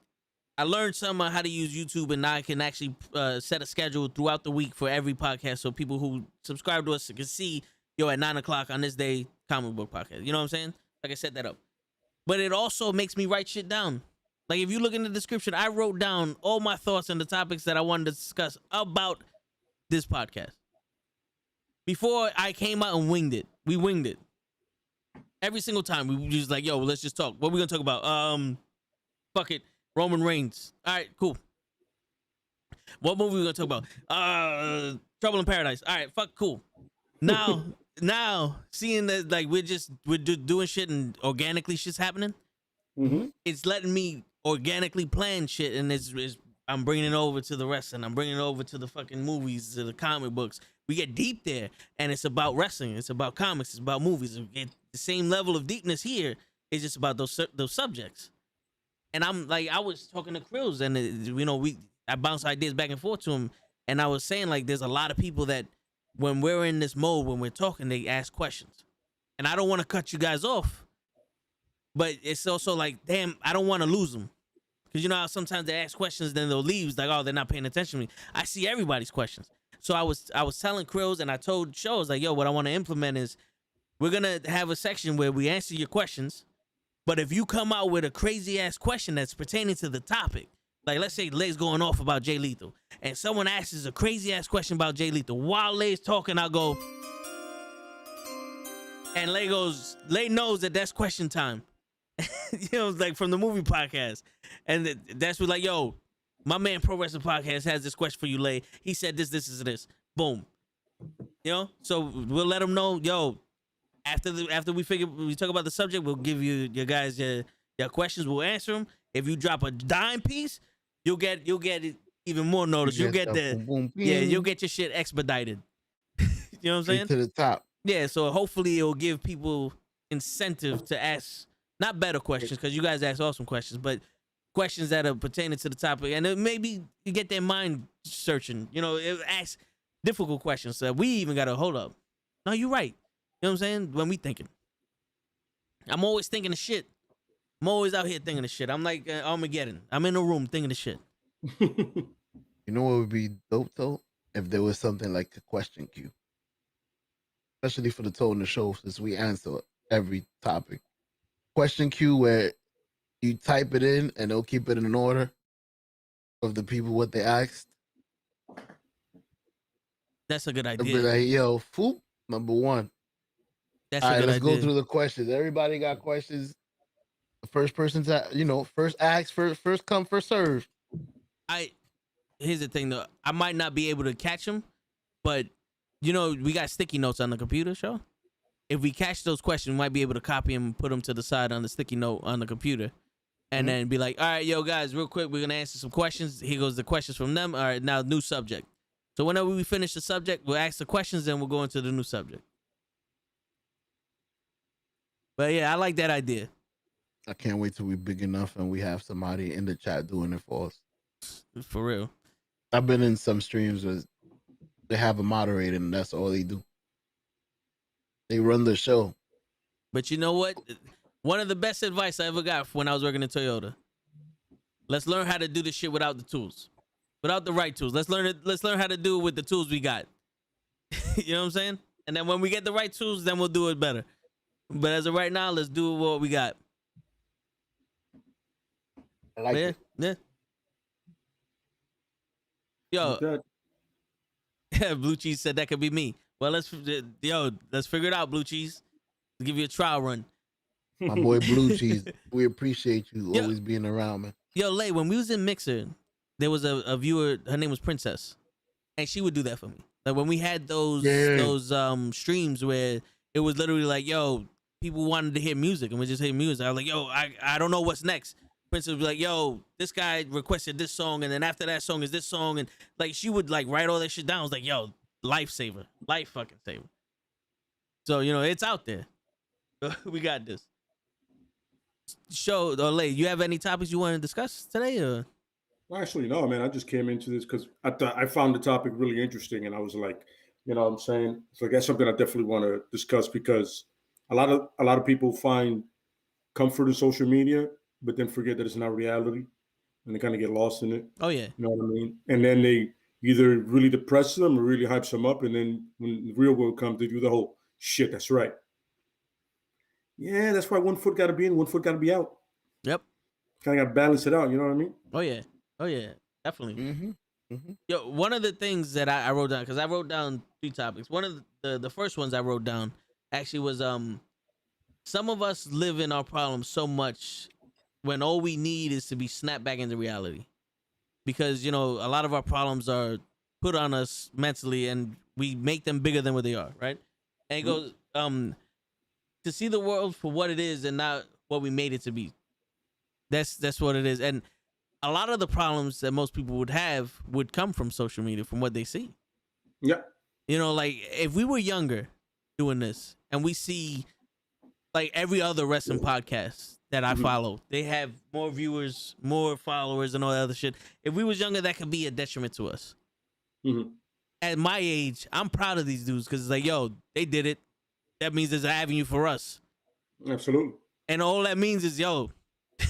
I learned some on how to use YouTube, and now I can actually set a schedule throughout the week for every podcast, so people who subscribe to us can see, at 9:00 on this day, comic book podcast. You know what I'm saying? Like I set that up. But it also makes me write shit down. Like if you look in the description, I wrote down all my thoughts on the topics that I wanted to discuss about this podcast. Before I came out and winged it. We winged it. Every single time we were just like, let's just talk. What are we gonna talk about? Fuck it. Roman Reigns. All right, cool. What movie we gonna talk about? Trouble in Paradise. All right, fuck, cool. Now seeing that like we're doing shit and organically shit's happening, it's letting me organically plan shit, and I'm bringing it over to the wrestling. I'm bringing it over to the fucking movies, to the comic books. We get deep there, and it's about wrestling. It's about comics. It's about movies. We get the same level of deepness here. It's just about those subjects. And I'm like, I was talking to Krills, and I bounced ideas back and forth to him, and I was saying like, there's a lot of people that when we're in this mode, when we're talking, they ask questions, and I don't want to cut you guys off, but it's also like, damn, I don't want to lose them, because you know how sometimes they ask questions, then they'll leave, it's like, oh, they're not paying attention to me. I see everybody's questions, so I was telling Krills, and I told shows like, yo, what I want to implement is we're gonna have a section where we answer your questions. But if you come out with a crazy ass question that's pertaining to the topic, like let's say Lay's going off about Jay Lethal, and someone asks a crazy ass question about Jay Lethal, while Lay's talking, I'll go, and Lay knows that that's question time. You know, like from the movie podcast, and that's what like, yo, my man Pro Wrestling Podcast has this question for you, Lay. He said this, this. Boom. You know, so we'll let him know, yo. After we talk about the subject, we'll give you guys your questions. We'll answer them. If you drop a dime piece, you'll get it even more notice. You'll get you'll get your shit expedited. You know what I'm saying? To the top. Yeah. So hopefully it'll give people incentive to ask not better questions, because you guys ask awesome questions, but questions that are pertaining to the topic, and maybe you get their mind searching. You know, ask difficult questions. So we even got to hold up. No, you're right. You know what I'm saying? When we thinking. I'm always thinking of shit. I'm always out here thinking of shit. I'm like Armageddon. I'm in a room thinking of shit. You know what would be dope, though? If there was something like a question queue. Especially for the Toe in the Show, since we answer every topic. Question queue where you type it in and they'll keep it in order of the people what they asked. That's a good They'll idea. be like, yo, Foop, number one. That's all a right, good let's idea. go through the questions. Everybody got questions. The first person to, first ask, first come, first serve. Here's the thing though. I might not be able to catch them, but we got sticky notes on the computer show. If we catch those questions, we might be able to copy them and put them to the side on the sticky note on the computer, and then be like, all right, yo guys, real quick, we're gonna answer some questions. Here goes the questions from them. All right, now new subject. So whenever we finish the subject, we'll ask the questions, then we'll go into the new subject. But yeah, I like that idea. I can't wait till we're big enough and we have somebody in the chat doing it for us. For real. I've been in some streams where they have a moderator and that's all they do. They run the show. But you know what? One of the best advice I ever got when I was working in Toyota. Let's learn how to do this shit without the tools. Without the right tools. Let's learn how to do it with the tools we got. You know what I'm saying? And then when we get the right tools, then we'll do it better. But as of right now, let's do what we got. I like it. Yeah. Yo. Yeah, Blue Cheese said that could be me. Well, let's figure it out, Blue Cheese. Let's give you a trial run. My boy Blue Cheese, we appreciate you always being around, man. Yo, Lay, when we was in Mixer, there was a viewer, her name was Princess, and she would do that for me. Like when we had those streams where it was literally like, yo, people wanted to hear music and we just hear music. I was like, yo, I don't know what's next. Princess would be like, yo, this guy requested this song, and then after that song is this song, and like she would like write all that shit down. I was like, yo, lifesaver, life fucking saver. So it's out there. We got this. Show or Lay, you have any topics you want to discuss today, or? Actually, no, man. I just came into this because I found the topic really interesting, and I was like, you know what I'm saying? So that's something I definitely want to discuss, because a lot of people find comfort in social media, but then forget that it's not reality, and they kind of get lost in it. Oh yeah. You know what I mean? And then they either really depress them or really hypes them up, and then when the real world comes, they do the whole shit. That's right. Yeah, that's why one foot got to be in, one foot got to be out. Yep. Kind of got to balance it out. You know what I mean? Oh yeah, definitely. Mm-hmm. Yo, one of the things that I wrote down, because I wrote down 3 topics. One of the first ones I wrote down actually was some of us live in our problems so much when all we need is to be snapped back into reality, because a lot of our problems are put on us mentally and we make them bigger than what they are, right? And it goes to see the world for what it is and not what we made it to be. That's what it is. And a lot of the problems that most people would have would come from social media, from what they see. Yeah. Like if we were younger doing this and we see like every other wrestling podcast that I follow. They have more viewers, more followers, and all that other shit. If we was younger, that could be a detriment to us. At my age, I'm proud of these dudes because it's like, yo, they did it. That means there's an avenue for us. Absolutely. And all that means is, yo,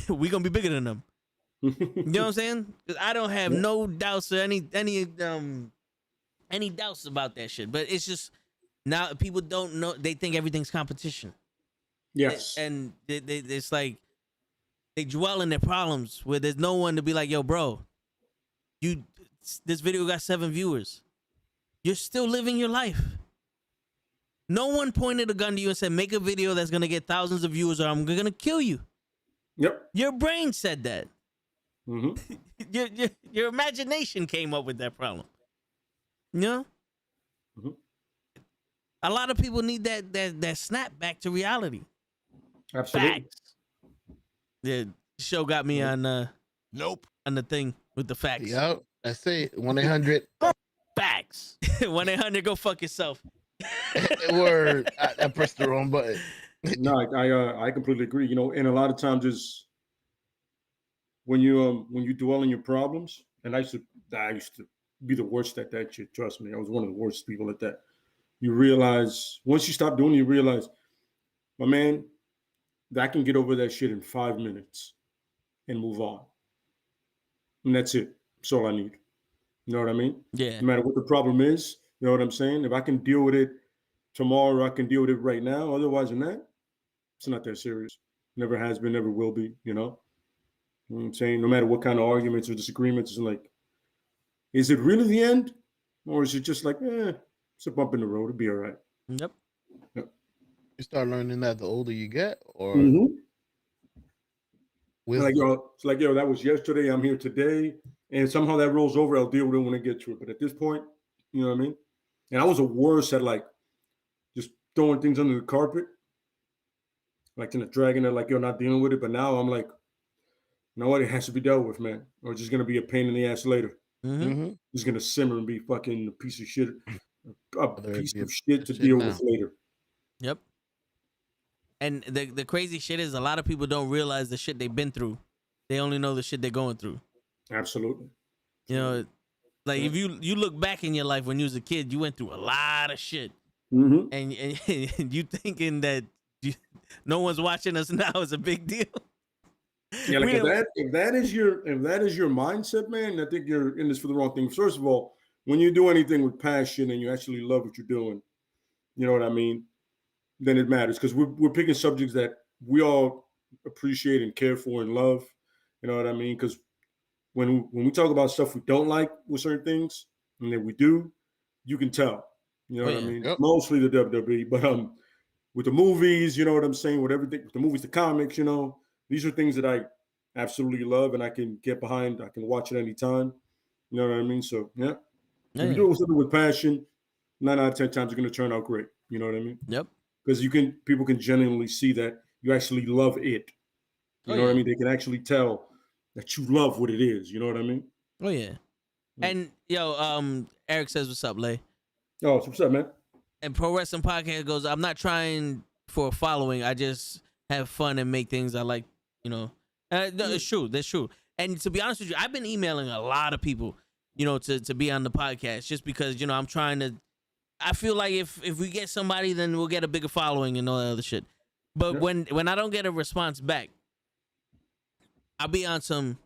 we gonna be bigger than them. You know what I'm saying? Because I don't have no doubts or any doubts about that shit. But it's just now people don't know. They think everything's competition. Yes. And it's like they dwell in their problems where there's no one to be like, yo, bro, this video got 7 viewers. You're still living your life. No one pointed a gun to you and said, make a video that's going to get thousands of viewers or I'm going to kill you. Yep. Your brain said that. Your imagination came up with that problem. You know? A lot of people need that snap back to reality. Absolutely. Facts. The show got me on on the thing with the facts. Yep. That's it. 1-800. Facts. 1-800 go fuck yourself. Word. I pressed the wrong button. No, I completely agree. You know, and a lot of times is when you dwell in your problems, and I used to be the worst at that shit. Trust me, I was one of the worst people at that. You realize once you stop doing it, you realize, my man, that I can get over that shit in 5 minutes and move on. And that's it. That's all I need. You know what I mean? Yeah. No matter what the problem is, you know what I'm saying? If I can deal with it tomorrow, I can deal with it right now. Otherwise than that, it's not that serious. Never has been, never will be, you know? You know what I'm saying? No matter what kind of arguments or disagreements, it's like, is it really the end? Or is it just like, it's a bump in the road, it'll be all right. Yep. You start learning that the older you get, or it's like, yo, that was yesterday, I'm here today, and somehow that rolls over, I'll deal with it when I get to it. But at this point, you know what I mean? And I was a worse at like just throwing things under the carpet, like dragging it, like, you're not dealing with it. But now I'm like, you know what? It has to be dealt with, man. Or it's just gonna be a pain in the ass later. It's gonna simmer and be fucking a piece of shit, to deal with later. Yep. And the crazy shit is a lot of people don't realize the shit they've been through. They only know the shit they're going through. Absolutely. You know, like if you look back in your life when you was a kid, you went through a lot of shit. And you thinking that no one's watching us now is a big deal. Yeah, like if that is your mindset, man, I think you're in this for the wrong thing. First of all, when you do anything with passion and you actually love what you're doing, you know what I mean, then it matters, because we're picking subjects that we all appreciate and care for and love. You know what I mean? Because when we talk about stuff we don't like with certain things, and that we do, you can tell. You know what I mean? Yep. Mostly the WWE, but with the movies, you know what I'm saying? With everything, with the movies, the comics, you know, these are things that I absolutely love and I can get behind. I can watch it anytime. You know what I mean? So yeah. If you do something with passion, 9 out of 10 times you're gonna turn out great. You know what I mean? Yep. Because people can genuinely see that you actually love it. You know what I mean? They can actually tell that you love what it is. You know what I mean? Oh yeah. And yo, Eric says, "What's up, Lay?" Oh, what's up, man? And Pro Wrestling Podcast goes, "I'm not trying for a following. I just have fun and make things I like." You know, no, it's true. That's true. And to be honest with you, I've been emailing a lot of people, you know, to be on the podcast, just because, you know, I'm trying to. I feel like if we get somebody, then we'll get a bigger following and all that other shit. But when I don't get a response back, I'll be on some.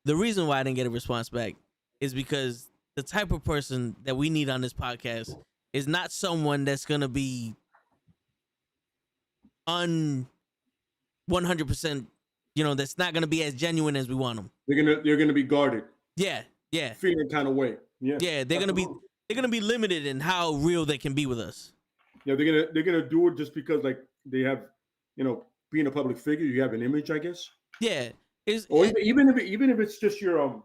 The reason why I didn't get a response back is because the type of person that we need on this podcast is not someone that's gonna be 100%, you know, that's not gonna be as genuine as we want them. They're gonna be guarded. Yeah. Feeling kind of way. Yeah. Yeah, they're gonna be limited in how real they can be with us. Yeah, they're gonna do it just because, like, they have, you know, being a public figure, you have an image, I guess. Yeah. Or even if it's just your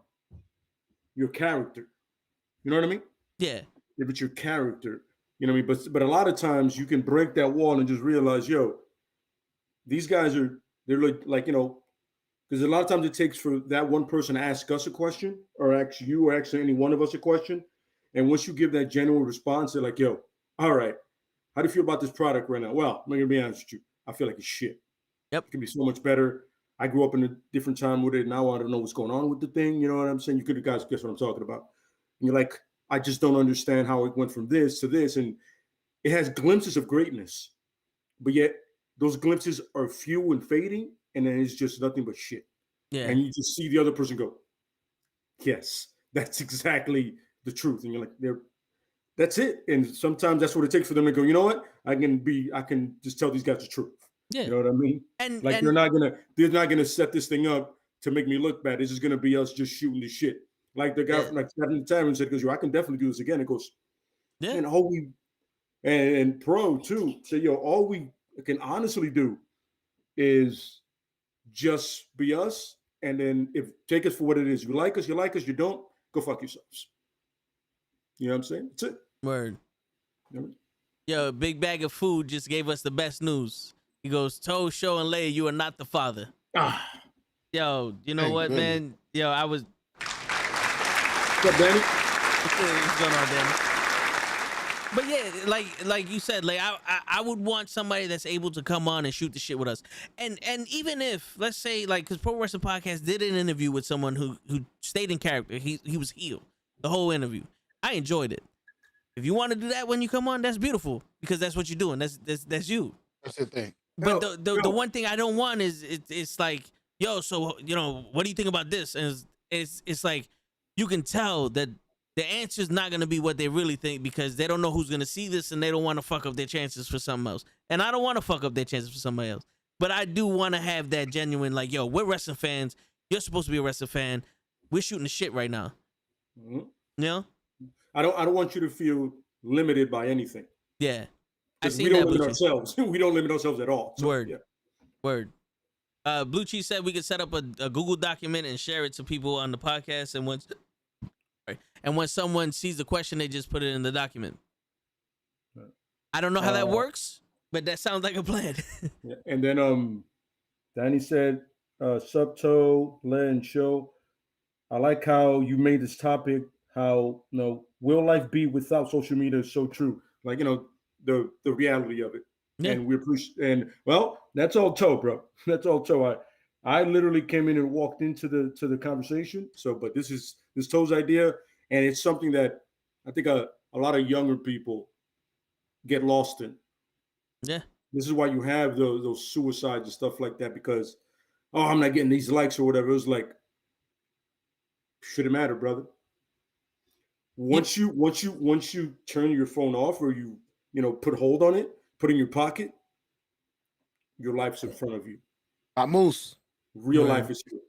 character. You know what I mean? Yeah. If it's your character, you know what I mean? But a lot of times you can break that wall and just realize, yo, these guys they're like, you know, because a lot of times it takes for that one person to ask us a question, or ask you, or ask any one of us a question. And once you give that genuine response, they're like, yo, all right, how do you feel about this product right now? Well, I'm going to be honest with you. I feel like it's shit. Yep. It can be so much better. I grew up in a different time with it. Now I don't know what's going on with the thing. You know what I'm saying? You could guys guess what I'm talking about. And you're like, I just don't understand how it went from this to this. And it has glimpses of greatness, but yet those glimpses are few and fading, and then it's just nothing but shit. Yeah. And you just see the other person go, yes, that's exactly the truth. And you're like, that's it. And sometimes that's what it takes for them to go, you know what? I can just tell these guys the truth. Yeah. You know what I mean? And like they're not gonna set this thing up to make me look bad. It's just gonna be us just shooting the shit. Like the guy from like 7 Tavern said, goes, yo, I can definitely do this again. It goes, yeah. And all we and Pro too say, yo, all we can honestly do is just be us. And then if take us for what it is. You like us, you like us, you don't, go fuck yourselves. You know what I'm saying? That's it. Word. You know what I mean? Yo, Big Bag of Food just gave us the best news. He goes, Toe, Show, and Leia, you are not the father. Yo, you know what, man? Yo, I was. What's up, Danny? What's going on, Danny? But yeah, like you said, like I would want somebody that's able to come on and shoot the shit with us. And even if, let's say, like, because Pro Wrestling Podcast did an interview with someone who stayed in character. He was heel the whole interview. I enjoyed it. If you want to do that when you come on, that's beautiful, because that's what you're doing. That's you. That's the thing. But the one thing I don't want is it's like, yo, so, you know, what do you think about this? And it's like, you can tell that the answer is not going to be what they really think, because they don't know who's going to see this, and they don't want to fuck up their chances for something else. And I don't want to fuck up their chances for somebody else. But I do want to have that genuine, like, yo, we're wrestling fans. You're supposed to be a wrestling fan. We're shooting the shit right now. Mm-hmm. You know? I don't want you to feel limited by anything. Yeah. We don't limit ourselves. We don't limit ourselves at all. So, Word. Yeah. Word. Blue Cheese said we could set up a Google document and share it to people on the podcast, and when someone sees the question, they just put it in the document. I don't know how that works, but that sounds like a plan. Yeah. And then Danny said, Subto, Le and Show, I like how you made this topic, how, you know, will life be without social media is so true. Like, you know, the reality of it. Yeah. And we appreciate, and well, that's all Toe, bro. That's all Toe. I literally came in and walked into the conversation. So, but this Toe's idea, and it's something that I think a lot of younger people get lost in. Yeah. This is why you have those suicides and stuff like that, because, oh, I'm not getting these likes or whatever. It was like, shouldn't matter, brother. Once you turn your phone off, or you put a hold on it, put it in your pocket, your life's in front of you. Moose. Real life is here.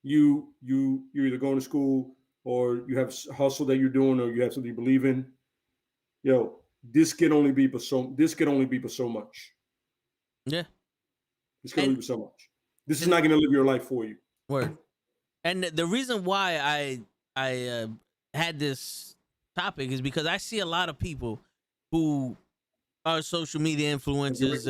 You're either going to school, or you have a hustle that you're doing, or you have something you believe in. Yo, this can only be for so much. Yeah. This can only be so much. This is not going to live your life for you. Word. And the reason why I had this topic is because I see a lot of people who are social media influencers,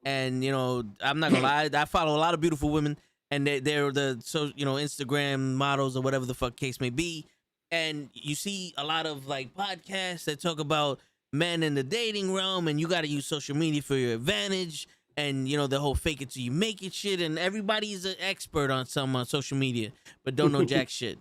and you know, I'm not gonna lie, I follow a lot of beautiful women, and they're the Instagram models or whatever the fuck case may be. And you see a lot of like podcasts that talk about men in the dating realm, and you got to use social media for your advantage, and you know, the whole fake it till you make it shit, and everybody's an expert on something on social media but don't know jack shit.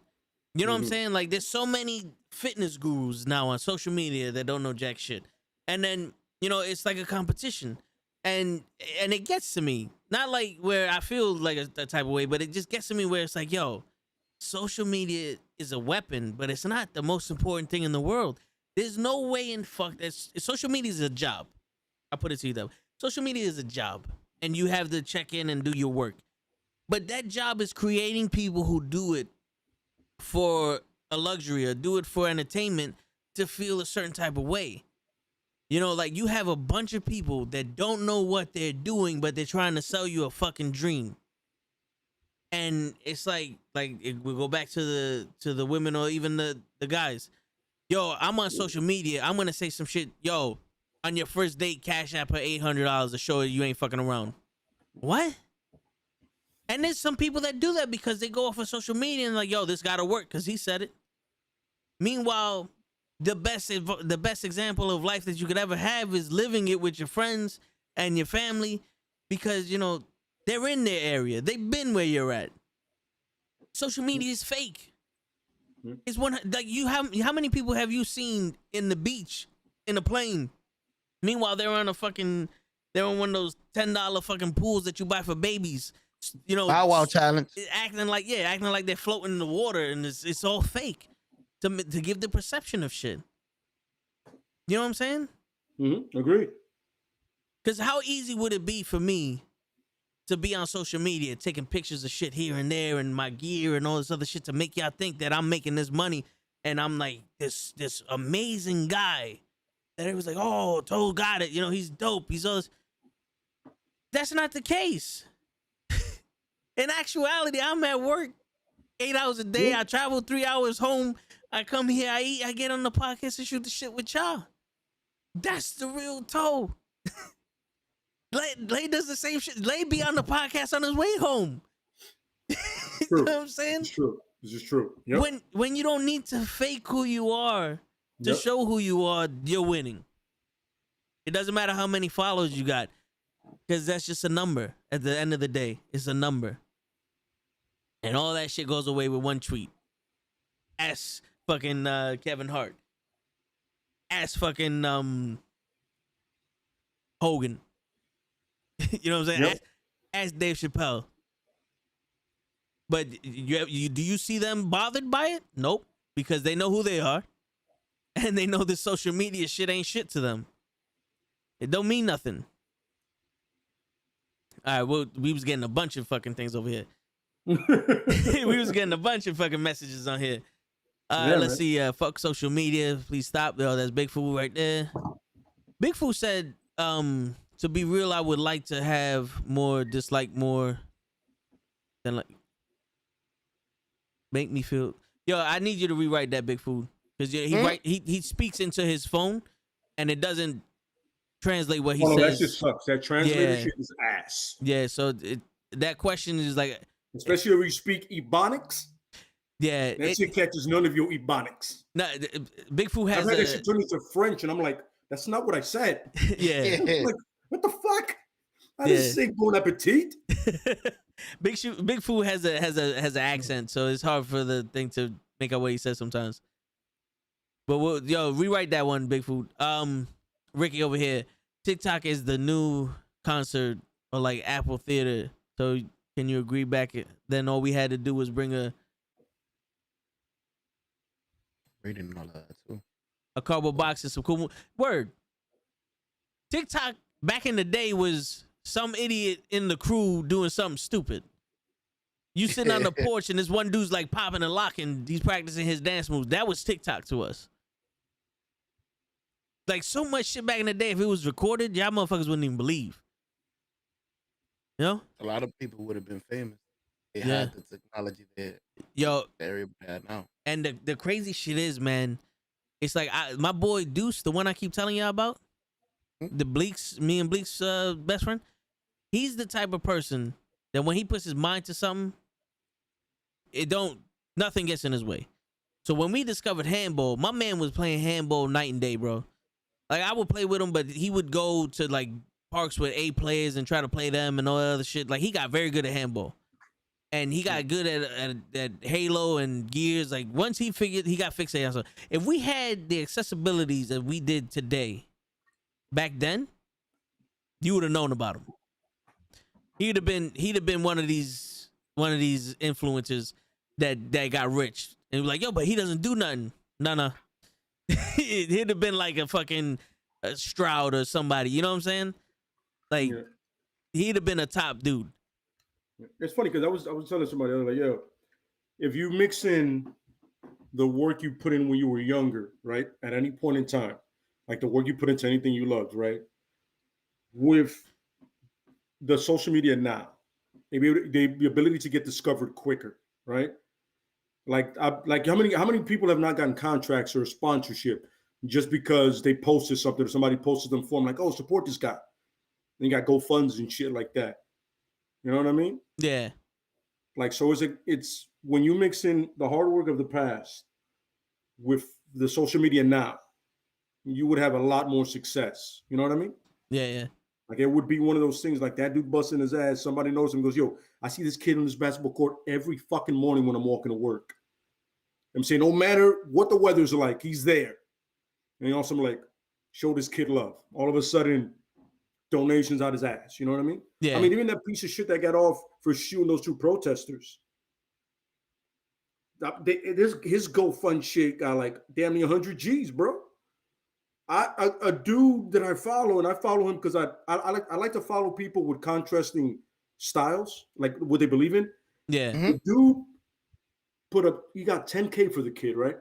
You know what I'm saying? Like, there's so many fitness gurus now on social media that don't know jack shit. And then, you know, it's like a competition. And it gets to me. Not like where I feel like a type of way, but it just gets to me where it's like, yo, social media is a weapon, but it's not the most important thing in the world. There's no way in fuck that social media is a job. I'll put it to you though. Social media is a job, and you have to check in and do your work. But that job is creating people who do it for a luxury or do it for entertainment to feel a certain type of way. You know, like, you have a bunch of people that don't know what they're doing, but they're trying to sell you a fucking dream. And it's like we'll go back to the women, or even the guys. Yo, I'm on social media. I'm going to say some shit. Yo, on your first date, cash app her $800 to show you ain't fucking around. What? And there's some people that do that because they go off of social media and like, yo, this gotta work because he said it. Meanwhile, the best example of life that you could ever have is living it with your friends and your family, because they're in their area. They've been where you're at. Social media is fake. It's one like how many people have you seen in the beach in a plane? Meanwhile, they're on they're on one of those $10 fucking pools that you buy for babies. Bow Wow challenge. Acting like they're floating in the water, and it's all fake to give the perception of shit. You know what I'm saying? Agreed. Because how easy would it be for me to be on social media taking pictures of shit here and there and my gear and all this other shit to make y'all think that I'm making this money and I'm like this amazing guy that it was like, oh, Toe got it, he's dope, he's all this. That's not the case. In actuality, I'm at work 8 hours a day. I travel 3 hours home. I come here, I eat, I get on the podcast and shoot the shit with y'all. That's the real Toe. Lay does the same shit. Lay be on the podcast on his way home. You know what I'm saying? It's true. This is true. Yep. When you don't need to fake who you are to show who you are, you're winning. It doesn't matter how many followers you got, because that's just a number. At the end of the day, it's a number. And all that shit goes away with one tweet. Ask fucking Kevin Hart. Ask fucking Hogan. You know what I'm saying? Yep. Ask Dave Chappelle. But do you see them bothered by it? Nope. Because they know who they are. And they know this social media shit ain't shit to them. It don't mean nothing. All right, well, we was getting a bunch of fucking things over here. We was getting a bunch of fucking messages on here. Let's see. Fuck social media. Please stop. Oh, that's Big Fool right there. Big Fool said, to be real, I would like to have more dislike more than like make me feel. Yo, I need you to rewrite that, Big Fool, because he speaks into his phone and it doesn't translate what he says. That just sucks. That translator shit is ass. Yeah, so that question is like, especially when you speak Ebonics. Yeah, that shit catches none of your Ebonics. No, Big Fool has. I've had that shit turn into French, and I'm like, that's not what I said. Yeah. Like, what the fuck? I didn't say bon appetit. Big Fool has an accent, so it's hard for the thing to make out what he says sometimes. But rewrite that one, Big Fool. Ricky over here. TikTok is the new concert or like Apple Theater. So can you agree back? Then all we had to do was bring a reading and all that too. A cardboard box and some cool word. TikTok back in the day was some idiot in the crew doing something stupid. You sitting on the porch and this one dude's like popping and locking. He's practicing his dance moves. That was TikTok to us. Like so much shit back in the day, if it was recorded, y'all motherfuckers wouldn't even believe. You know? A lot of people would have been famous. They had the technology that they're bad now. And the crazy shit is, man, it's like my boy Deuce, the one I keep telling y'all about, the Bleaks, me and Bleak's best friend, he's the type of person that when he puts his mind to something, nothing gets in his way. So when we discovered handball, my man was playing handball night and day, bro. Like I would play with him, but he would go to like parks with A players and try to play them and all that other shit. Like he got very good at handball. And he got good at Halo and Gears. Like once he got fixated on. So if we had the accessibilities that we did today, back then, you would have known about him. He'd have been one of these influencers that got rich and be like, yo, but he doesn't do nothing. No. He'd have been like a fucking Stroud or somebody. You know what I'm saying? Like he'd have been a top dude. It's funny because I was telling somebody, I was like, yo, if you mix in the work you put in when you were younger, right, at any point in time, like the work you put into anything you loved, right, with the social media now, the ability to get discovered quicker, right? Like how many people have not gotten contracts or sponsorship just because they posted something or somebody posted them for them, like, oh, support this guy. And you got GoFunds and shit like that. You know what I mean? Yeah. Like, so it's when you mix in the hard work of the past with the social media now, you would have a lot more success. You know what I mean? Yeah. Like it would be one of those things like that dude busting his ass. Somebody knows him, goes, yo, I see this kid on this basketball court every fucking morning when I'm walking to work. I'm saying no matter what the weather's like, he's there. And he also like show this kid love. All of a sudden, donations out his ass. You know what I mean? Yeah. I mean, even that piece of shit that got off for shooting those two protesters. His GoFund shit got like damn near 100 G's, bro. A dude that I follow, and I follow him because I like to follow people with contrasting styles, like what they believe in. Yeah. The dude he got 10K for the kid, right?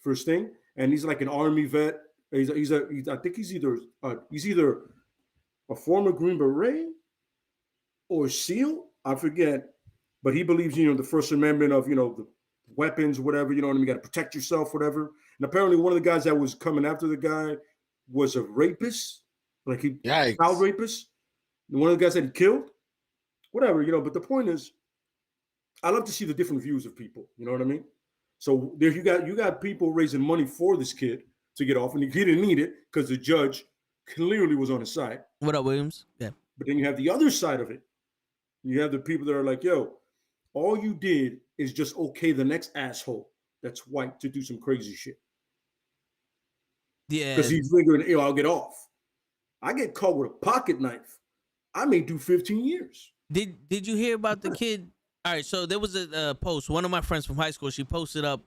First thing, and he's like an army vet. I think he's either a former Green Beret or SEAL, I forget, but he believes, the First Amendment of, the weapons, whatever, you know what I mean? You got to protect yourself, whatever. And apparently one of the guys that was coming after the guy was a rapist, like child rapist. And one of the guys that he killed, whatever, but the point is, I love to see the different views of people, you know what I mean? So there you got people raising money for this kid to get off, and he didn't need it because the judge clearly was on his side. What up, Williams? Yeah. But then you have the other side of it. You have the people that are like, yo, all you did is just okay the next asshole that's white to do some crazy shit. Yeah. Because he's figuring, I'll get off. I get caught with a pocket knife. I may do 15 years. Did you hear about the kid? All right, so there was a post. One of my friends from high school, she posted up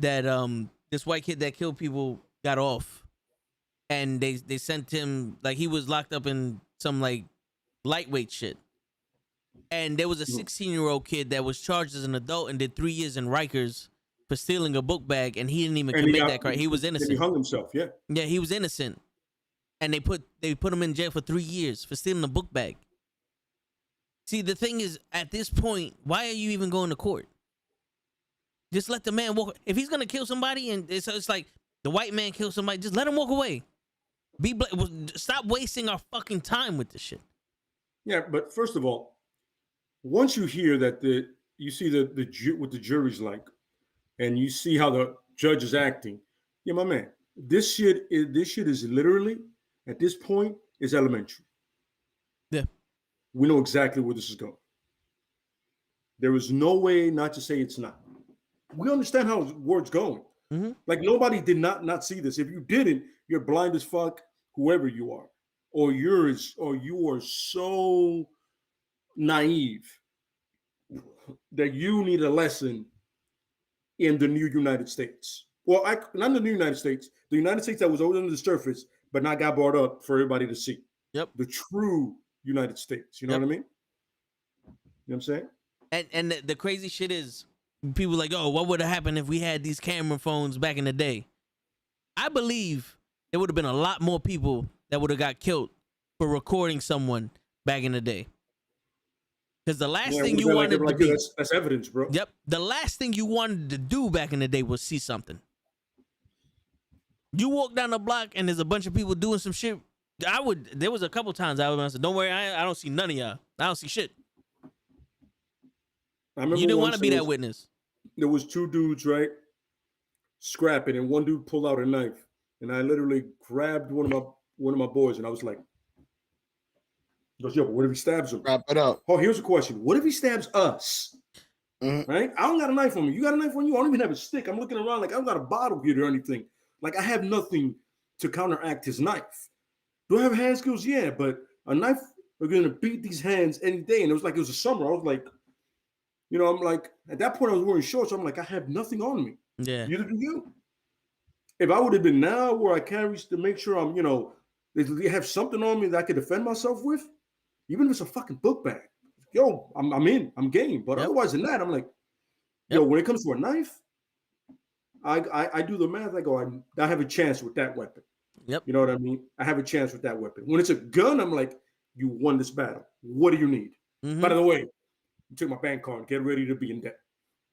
that this white kid that killed people got off. And they sent him, like, he was locked up in some, like, lightweight shit. And there was a 16-year-old kid that was charged as an adult and did 3 years in Rikers for stealing a book bag, and he didn't even commit that crime. He was innocent. He hung himself, yeah. Yeah, he was innocent. And they put him in jail for 3 years for stealing a book bag. See, the thing is, at this point, why are you even going to court? Just let the man walk. If he's going to kill somebody, and it's like the white man kills somebody, just let him walk away. Stop wasting our fucking time with this shit. Yeah, but first of all, once you hear that you see what the jury's like, and you see how the judge is acting, yeah, my man, this shit is literally at this point is elementary. Yeah, we know exactly where this is going. There is no way not to say it's not. We understand how word's going. Mm-hmm. Like nobody did not see this. If you didn't, you're blind as fuck. Whoever you are, or you are so naive that you need a lesson in the new United States. Well, not the new United States, the United States that was under the surface, but not got brought up for everybody to see. Yep. The true United States. You know what I mean? You know what I'm saying? And the crazy shit is, people like, oh, what would have happened if we had these camera phones back in the day? I believe there would have been a lot more people that would have got killed for recording someone back in the day. Because the last thing you wanted to be... That's evidence, bro. Yep. The last thing you wanted to do back in the day was see something. You walk down the block and there's a bunch of people doing some shit. There was a couple times I would say, don't worry, I don't see none of y'all. I don't see shit. You didn't want to be that witness. There was two dudes, right? Scrapping, and one dude pulled out a knife. And I literally grabbed one of my boys, and I was like, he goes, yo, but what if he stabs him? Wrap it up. Oh, here's a question. What if he stabs us? Mm-hmm. Right? I don't got a knife on me. You got a knife on you? I don't even have a stick. I'm looking around like I don't got a bottle here or anything. Like I have nothing to counteract his knife. Do I have hand skills? Yeah, but a knife, we're going to beat these hands any day. And it was a summer. I was like, I'm like, at that point I was wearing shorts. I'm like, I have nothing on me. Yeah. Neither do you. If I would have been now where I carry to make sure I'm, they have something on me that I could defend myself with, even if it's a fucking book bag, yo, I'm in, I'm game. But otherwise than that, I'm like, yo, when it comes to a knife, I do the math. I go, I have a chance with that weapon. Yep. You know what I mean? I have a chance with that weapon. When it's a gun, I'm like, you won this battle. What do you need? Mm-hmm. By the way, you take my bank card. Get ready to be in debt.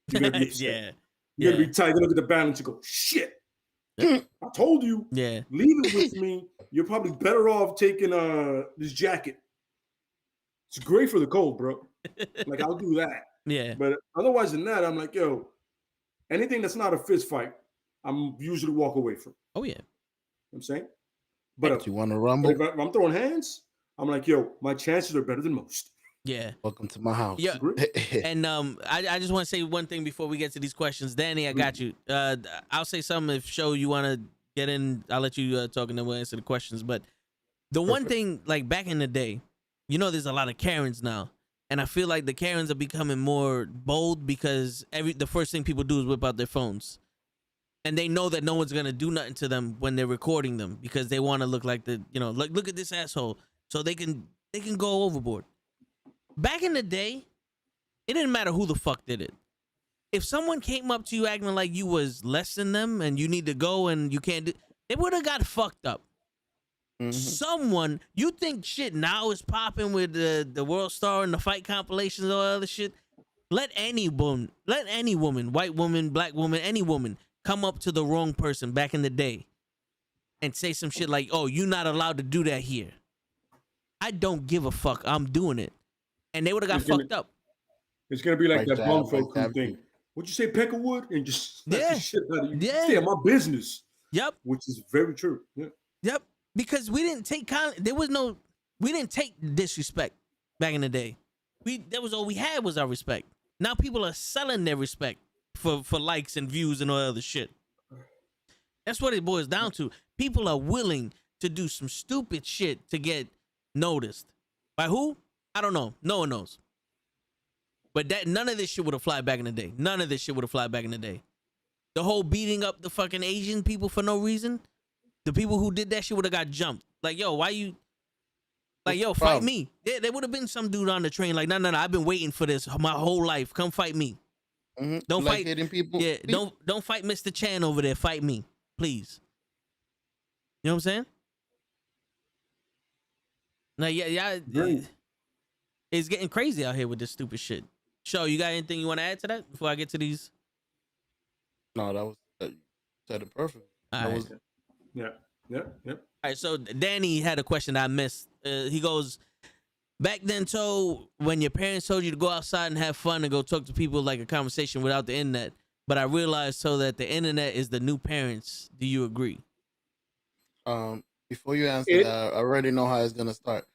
You're gonna be yeah. You're gonna be tight. You look at the balance. You go, shit. I told you. Yeah. Leave it with me. You're probably better off taking this jacket. It's great for the cold, bro. Like I'll do that. Yeah. But otherwise than that, I'm like, yo, anything that's not a fist fight, I'm usually walk away from. Oh yeah. You know what I'm saying? But you want to rumble? If I'm throwing hands, I'm like, yo, my chances are better than most. Yeah. Welcome to my house. Yeah. And I just want to say one thing before we get to these questions. Danny, I got you. I'll say something if show you want to get in. I'll let you talk and then we'll answer the questions. But the one thing, like back in the day, you know, there's a lot of Karens now. And I feel like the Karens are becoming more bold because the first thing people do is whip out their phones. And they know that no one's going to do nothing to them when they're recording them because they want to look like look at this asshole. So they can go overboard. Back in the day, it didn't matter who the fuck did it. If someone came up to you acting like you was less than them and you need to go and you can't do, they would have got fucked up. Someone, you think shit now is popping with the World Star and the fight compilations and all that other shit. Let any woman, white woman, black woman, any woman come up to the wrong person back in the day and say some shit like, oh, you're not allowed to do that here. I don't give a fuck. I'm doing it. And they would have got fucked up. It's going to be like that bumfuck crew thing. What'd you say, Peckerwood? And just slap the shit out of you. Yeah. Stay in my business. Yep. Which is very true. Yeah. Yep. Because we didn't take we didn't take disrespect back in the day. That was all we had was our respect. Now people are selling their respect for likes and views and all other shit. That's what it boils down to. People are willing to do some stupid shit to get noticed. By who? I don't know. No one knows. But none of this shit would have fly back in the day. None of this shit would have fly back in the day. The whole beating up the fucking Asian people for no reason. The people who did that shit would have got jumped. Like, yo, why you? Like, yo, fight me. There would have been some dude on the train like, no, I've been waiting for this my whole life. Come fight me. Don't like fight hitting people. Yeah, don't fight Mr. Chan over there. Fight me, please. You know what I'm saying? No, yeah. It's getting crazy out here with this stupid shit. Show, you got anything you want to add to that before I get to these? No, that was said it perfect. All right. Yeah. All right, so Danny had a question I missed. He goes, back then, when your parents told you to go outside and have fun and go talk to people like a conversation without the internet, but I realized that the internet is the new parents. Do you agree? Before you answer that, I already know how it's gonna start.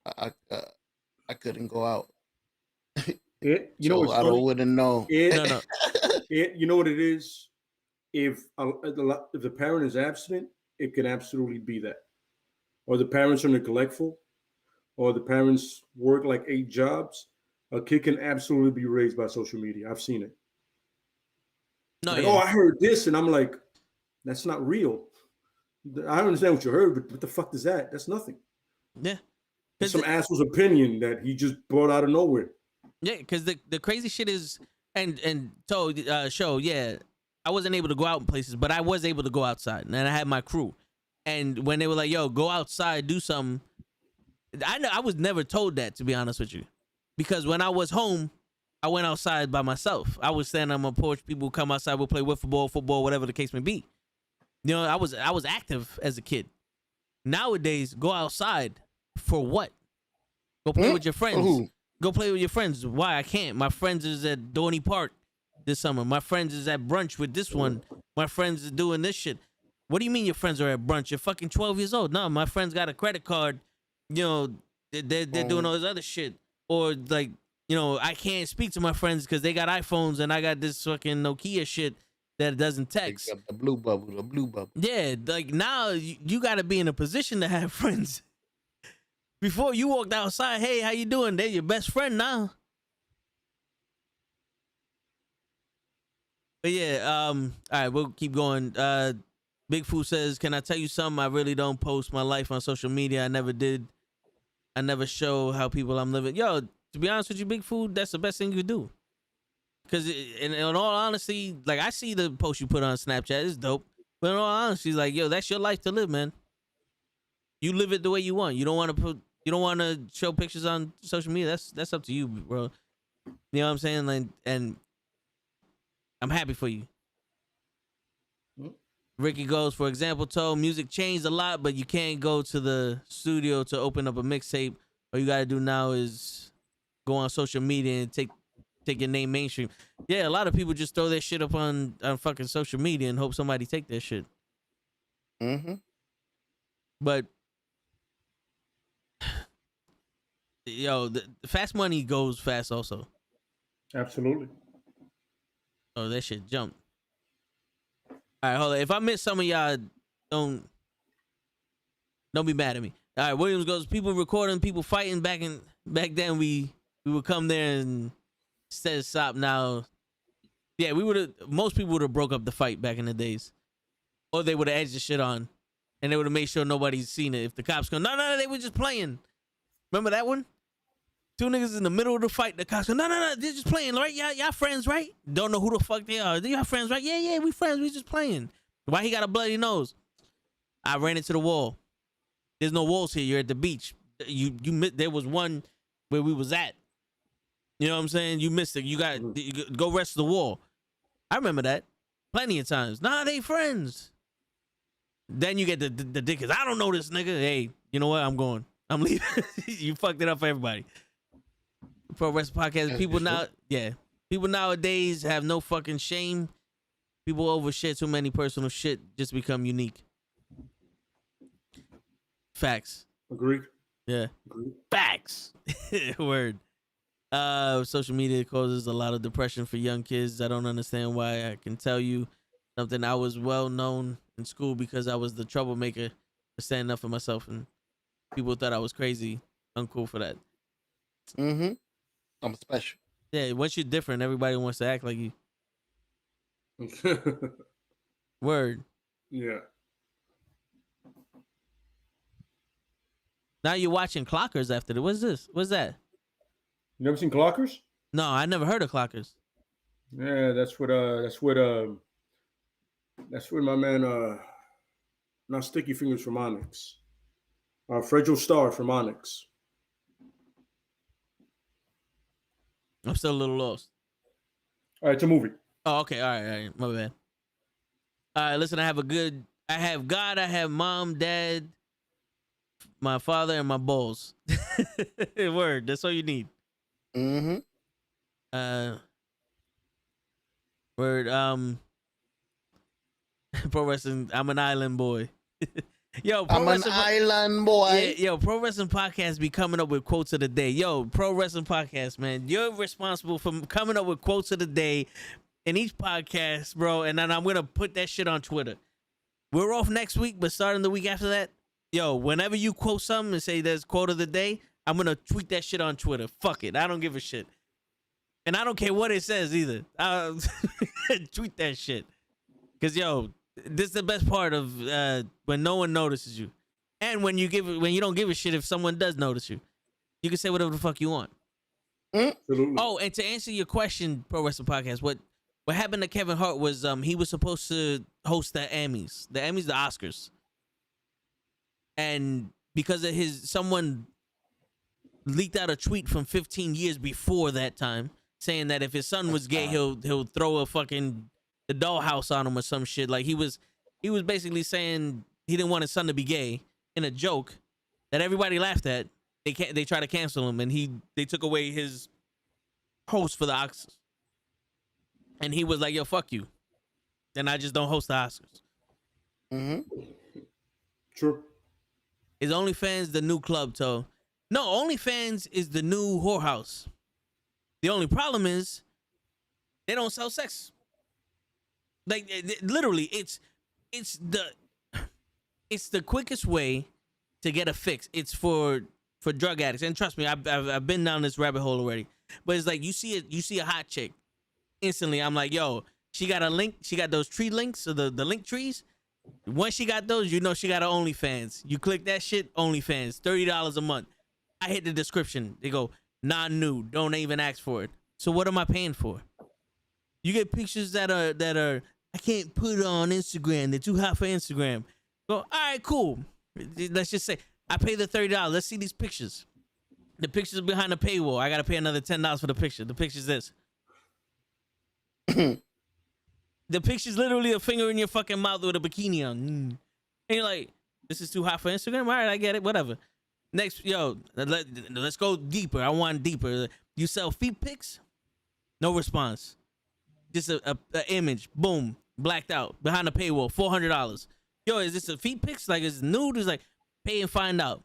I couldn't go out. You know, I wouldn't know. No. You know what it is? If the parent is abstinent, it can absolutely be that. Or the parents are neglectful, or the parents work like 8 jobs. A kid can absolutely be raised by social media. I've seen it. Oh, I heard this, and I'm like, that's not real. I don't understand what you heard, but what the fuck is that? That's nothing. Yeah. It's some asshole's opinion that he just brought out of nowhere. Yeah, because the crazy shit is, show, yeah, I wasn't able to go out in places, but I was able to go outside, and I had my crew. And when they were like, yo, go outside, do something, I was never told that, to be honest with you. Because when I was home, I went outside by myself. I was standing on my porch, people would come outside, we'll play wiffle football, whatever the case may be. You know, I was active as a kid. Nowadays, go outside for what? Go play with your friends. Go play with your friends. Why? I can't. My friends is at Dorney Park this summer. My friends is at brunch with this one. My friends is doing this shit. What do you mean your friends are at brunch? You're fucking 12 years old. No, my friends got a credit card. You know, they're doing all this other shit. Or like, you know, I can't speak to my friends because they got iPhones and I got this fucking Nokia shit that doesn't text. The blue bubble. Yeah, like now you got to be in a position to have friends. Before you walked outside, hey, how you doing? They're your best friend now. But yeah, all right, we'll keep going. Big Foo says, can I tell you something? I really don't post my life on social media. I never did. I never show how people I'm living. Yo, to be honest with you, Big Foo, that's the best thing you could do. Because in all honesty, like I see the post you put on Snapchat, it's dope. But in all honesty, like, yo, that's your life to live, man. You live it the way you want. You don't want to show pictures on social media. That's up to you, bro. You know what I'm saying? Like, and I'm happy for you. Ricky goes, for example, music changed a lot, but you can't go to the studio to open up a mixtape. All you gotta do now is go on social media and take your name mainstream. Yeah, a lot of people just throw their shit up on fucking social media and hope somebody take their shit. Mm-hmm. But yo, the fast money goes fast also. Absolutely. Oh, that shit jumped. All right, hold on. If I miss some of y'all, don't be mad at me. All right, Williams goes. People recording, people fighting back then. We would come there and said stop. Now, yeah, we would have. Most people would have broke up the fight back in the days, or they would have edged the shit on, and they would have made sure nobody's seen it. If the cops go, no, they were just playing. Remember that one? Two niggas in the middle of the fight. The cops go, no, they're just playing, right? Y'all friends, right? Don't know who the fuck they are. Y'all friends, right? Yeah, we friends. We just playing. Why he got a bloody nose? I ran into the wall. There's no walls here. You're at the beach. There was one where we was at. You know what I'm saying? You missed it. You go rest the wall. I remember that plenty of times. Nah, they friends. Then you get the dick. I don't know this nigga. Hey, you know what? I'm going. I'm leaving. You fucked it up for everybody. Pro Wrestling Podcast. People nowadays have no fucking shame. People overshare too many personal shit. Just become unique. Facts. Agreed. Yeah. Agreed. Facts. Word. Social media causes a lot of depression for young kids. I don't understand why. I can tell you something. I was well known in school because I was the troublemaker for standing up for myself, and people thought I was crazy. Uncool for that. Mm-hmm. I'm special. Yeah, once you're different, everybody wants to act like you. Word. Yeah. Now you're watching Clockers after this. What's this? What's that? You never seen Clockers? No, I never heard of Clockers. Yeah, that's what my man not Sticky Fingers from Onyx. Fragile Star from Onyx. I'm still a little lost. All right, it's a movie. Oh, okay. All right. My bad. All right, listen, I have God, I have mom, dad, my father, and my balls. Word. That's all you need. Mm-hmm. Word. Pro wrestling. I'm an island boy. Yo, I'm an island boy. Yeah, yo, Pro Wrestling Podcast be coming up with quotes of the day. Yo, Pro Wrestling Podcast, man, you're responsible for coming up with quotes of the day in each podcast, bro. And then I'm gonna put that shit on Twitter. We're off next week, but starting the week after that, yo, whenever you quote something and say there's quote of the day, I'm gonna tweet that shit on Twitter. Fuck it, I don't give a shit, and I don't care what it says either. I'll tweet that shit, cause yo, this is the best part of when no one notices you, and when you don't give a shit if someone does notice you. You can say whatever the fuck you want. Absolutely. Oh, and to answer your question, Pro Wrestling Podcast, what happened to Kevin Hart was he was supposed to host the Oscars, and because of someone leaked out a tweet from 15 years before that time saying that if his son was gay, he'll throw the dollhouse on him or some shit. Like he was basically saying he didn't want his son to be gay in a joke that everybody laughed at. They tried to cancel him, and they took away his host for the Oscars. And he was like, yo, fuck you. Then I just don't host the Oscars. Mm-hmm. True. Is OnlyFans the new club, Toe? No, OnlyFans is the new whorehouse. The only problem is they don't sell sex. Like literally, it's the quickest way to get a fix. It's for drug addicts, and trust me, I've been down this rabbit hole already. But it's like you see a hot chick, instantly I'm like, yo, she got a link. She got those tree links, or the link trees. Once she got those, you know she got an OnlyFans. You click that shit, OnlyFans, $30 a month. I hit the description. They go non-nude. Don't even ask for it. So what am I paying for? You get pictures that are I can't put it on Instagram. They're too hot for Instagram. Go, all right, cool. Let's just say I pay the $30. Let's see these pictures. The pictures behind the paywall. I gotta pay another $10 for the picture. The picture's this. The picture's literally a finger in your fucking mouth with a bikini on. And you're like, this is too hot for Instagram? All right, I get it. Whatever. Next, yo, let's go deeper. I want deeper. You sell feet pics? No response. Just a image. Boom. Blacked out. Behind the paywall. $400. Yo, is this a feet pics? Like, is it nude? It's like, pay and find out.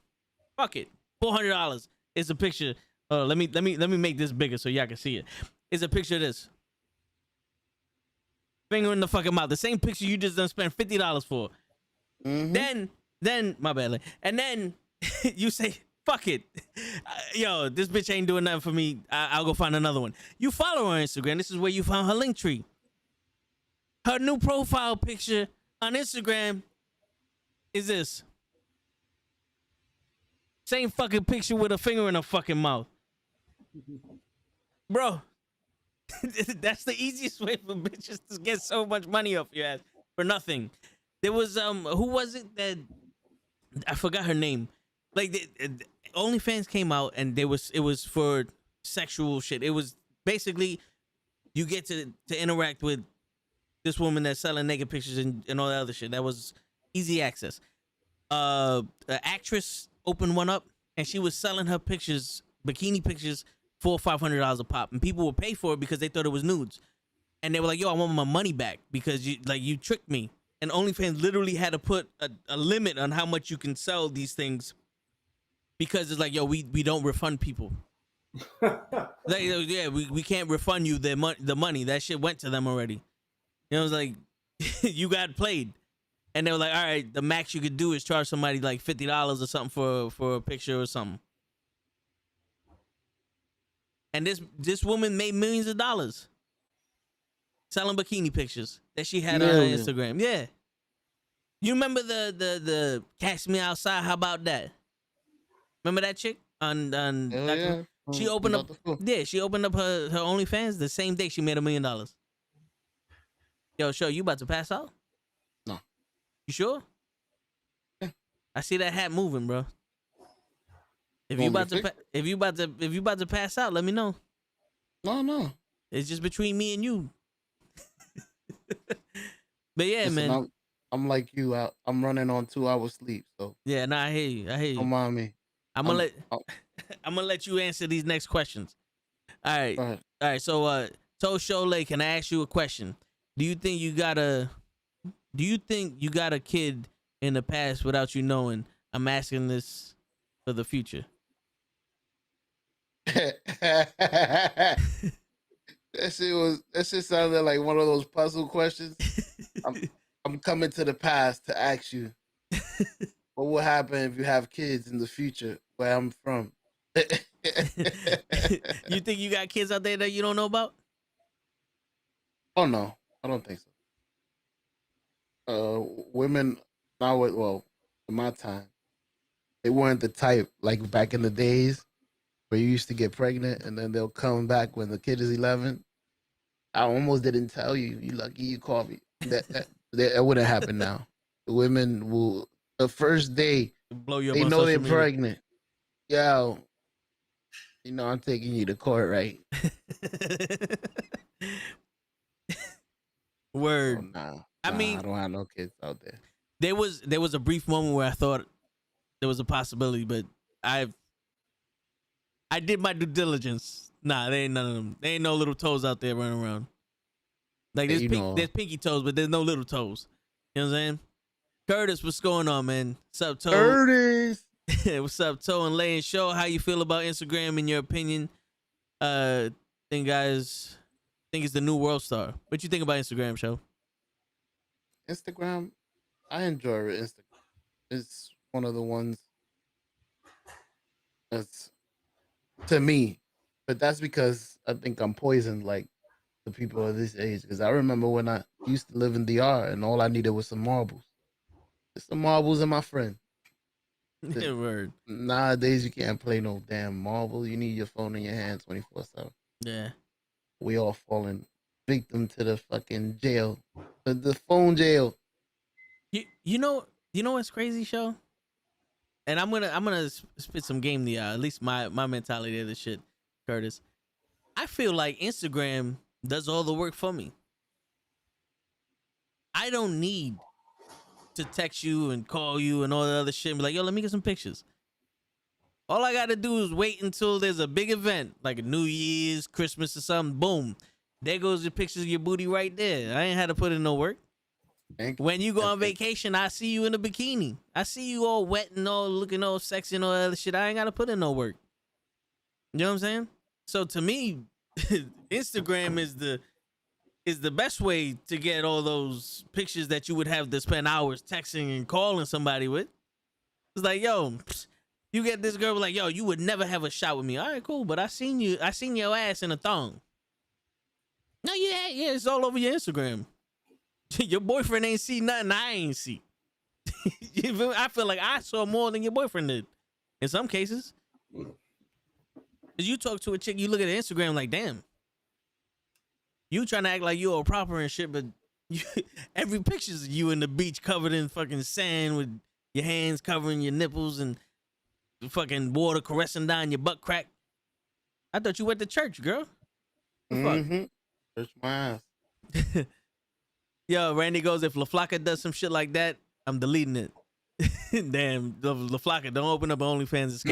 Fuck it. $400. It's a picture. Let me make this bigger so y'all can see it. It's a picture of this. Finger in the fucking mouth. The same picture you just done spent $50 for. Mm-hmm. Then my bad. And then you say, fuck it. Yo, this bitch ain't doing nothing for me. I'll go find another one. You follow her on Instagram. This is where you found her link tree. Her new profile picture on Instagram is this. Same fucking picture with a finger in her fucking mouth. Bro, that's the easiest way for bitches to get so much money off your ass for nothing. There was who was it that I forgot her name? Like the OnlyFans came out and it was for sexual shit. It was basically you get to interact with this woman that's selling naked pictures and all that other shit. That was easy access. An actress opened one up and she was selling her pictures, bikini pictures, $400 or $500 a pop, and people would pay for it because they thought it was nudes, and they were like, "Yo, I want my money back because you tricked me." And OnlyFans literally had to put a limit on how much you can sell these things because it's like, "Yo, we don't refund people." Like, yeah, we can't refund you the money. That shit went to them already. You know, it was like you got played, and they were like, "All right, the max you could do is charge somebody like $50 or something for a picture or something." And this woman made millions of dollars selling bikini pictures that she had on her Instagram. Yeah. You remember the Catch Me Outside? How about that? Remember that chick on yeah. She opened up she opened up her OnlyFans the same day she made $1 million. Yo, show you about to pass out? No. You sure? Yeah. I see that hat moving, bro. If you about to pass out, let me know. No. It's just between me and you. But yeah, Listen, man. I'm like you. I'm running on 2 hours sleep. So Yeah, nah, I hear you. don't mind me. I'm gonna let you answer these next questions. All right. Go ahead. All right. So, Show, can I ask you a question? Do you think you got a kid in the past without you knowing? I'm asking this for the future. That shit sounded like one of those puzzle questions. I'm coming to the past to ask you, what will happen if you have kids in the future where I'm from? You think you got kids out there that you don't know about? Oh no, I don't think so. Women now, in my time, they weren't the type like back in the days where you used to get pregnant and then they'll come back when the kid is 11. I almost didn't tell you. You lucky you called me. That wouldn't happen now. The women will, the first day blow you up they on know they're social media. pregnant. Yo, you know I'm taking you to court, right? Word. Oh, nah. I mean, I don't have no kids out there. There was a brief moment where I thought there was a possibility, but I did my due diligence. Nah, there ain't none of them. There ain't no little toes out there running around. Like there's pinky toes, but there's no little toes. You know what I'm saying? Curtis, what's going on, man? What's up, Toe? Curtis. What's up, Toe and Lay and Show? How you feel about Instagram in your opinion? Think it's the new world star. What you think about Instagram, Show? Instagram, I enjoy Instagram. It's one of the ones that's to me, but that's because I think I'm poisoned like the people of this age. Because I remember when I used to live in DR and all I needed was some marbles. Just some marbles and my friend. Yeah, word. Nowadays you can't play no damn marble. You need your phone in your hand 24/7. Yeah. We all falling victim to the fucking jail, the phone jail. You know what's crazy, Show? And I'm gonna spit some game to y'all. At least my mentality of this shit, Curtis. I feel like Instagram does all the work for me. I don't need to text you and call you and all the other shit and be like, yo, let me get some pictures. All I gotta do is wait until there's a big event, like a New Year's, Christmas or something. Boom. There goes your pictures of your booty right there. I ain't had to put in no work. When you go on vacation, I see you in a bikini. I see you all wet and all looking all sexy and all that other shit. I ain't got to put in no work. You know what I'm saying? So to me, Instagram is the best way to get all those pictures that you would have to spend hours texting and calling somebody with. It's like, yo, you get this girl like, yo, you would never have a shot with me. All right, cool, but I seen your ass in a thong. No, yeah, it's all over your Instagram. Your boyfriend ain't see nothing I ain't see. I feel like I saw more than your boyfriend did in some cases. Cause you talk to a chick, you look at her Instagram like, damn. You trying to act like you all proper and shit, but every picture's you in the beach covered in fucking sand with your hands covering your nipples and fucking water caressing down your butt crack. I thought you went to church, girl. Mm-hmm. Church my ass. Yo, Randy goes, if LaFlaca does some shit like that, I'm deleting it. Damn, LaFlaca, don't open up OnlyFans.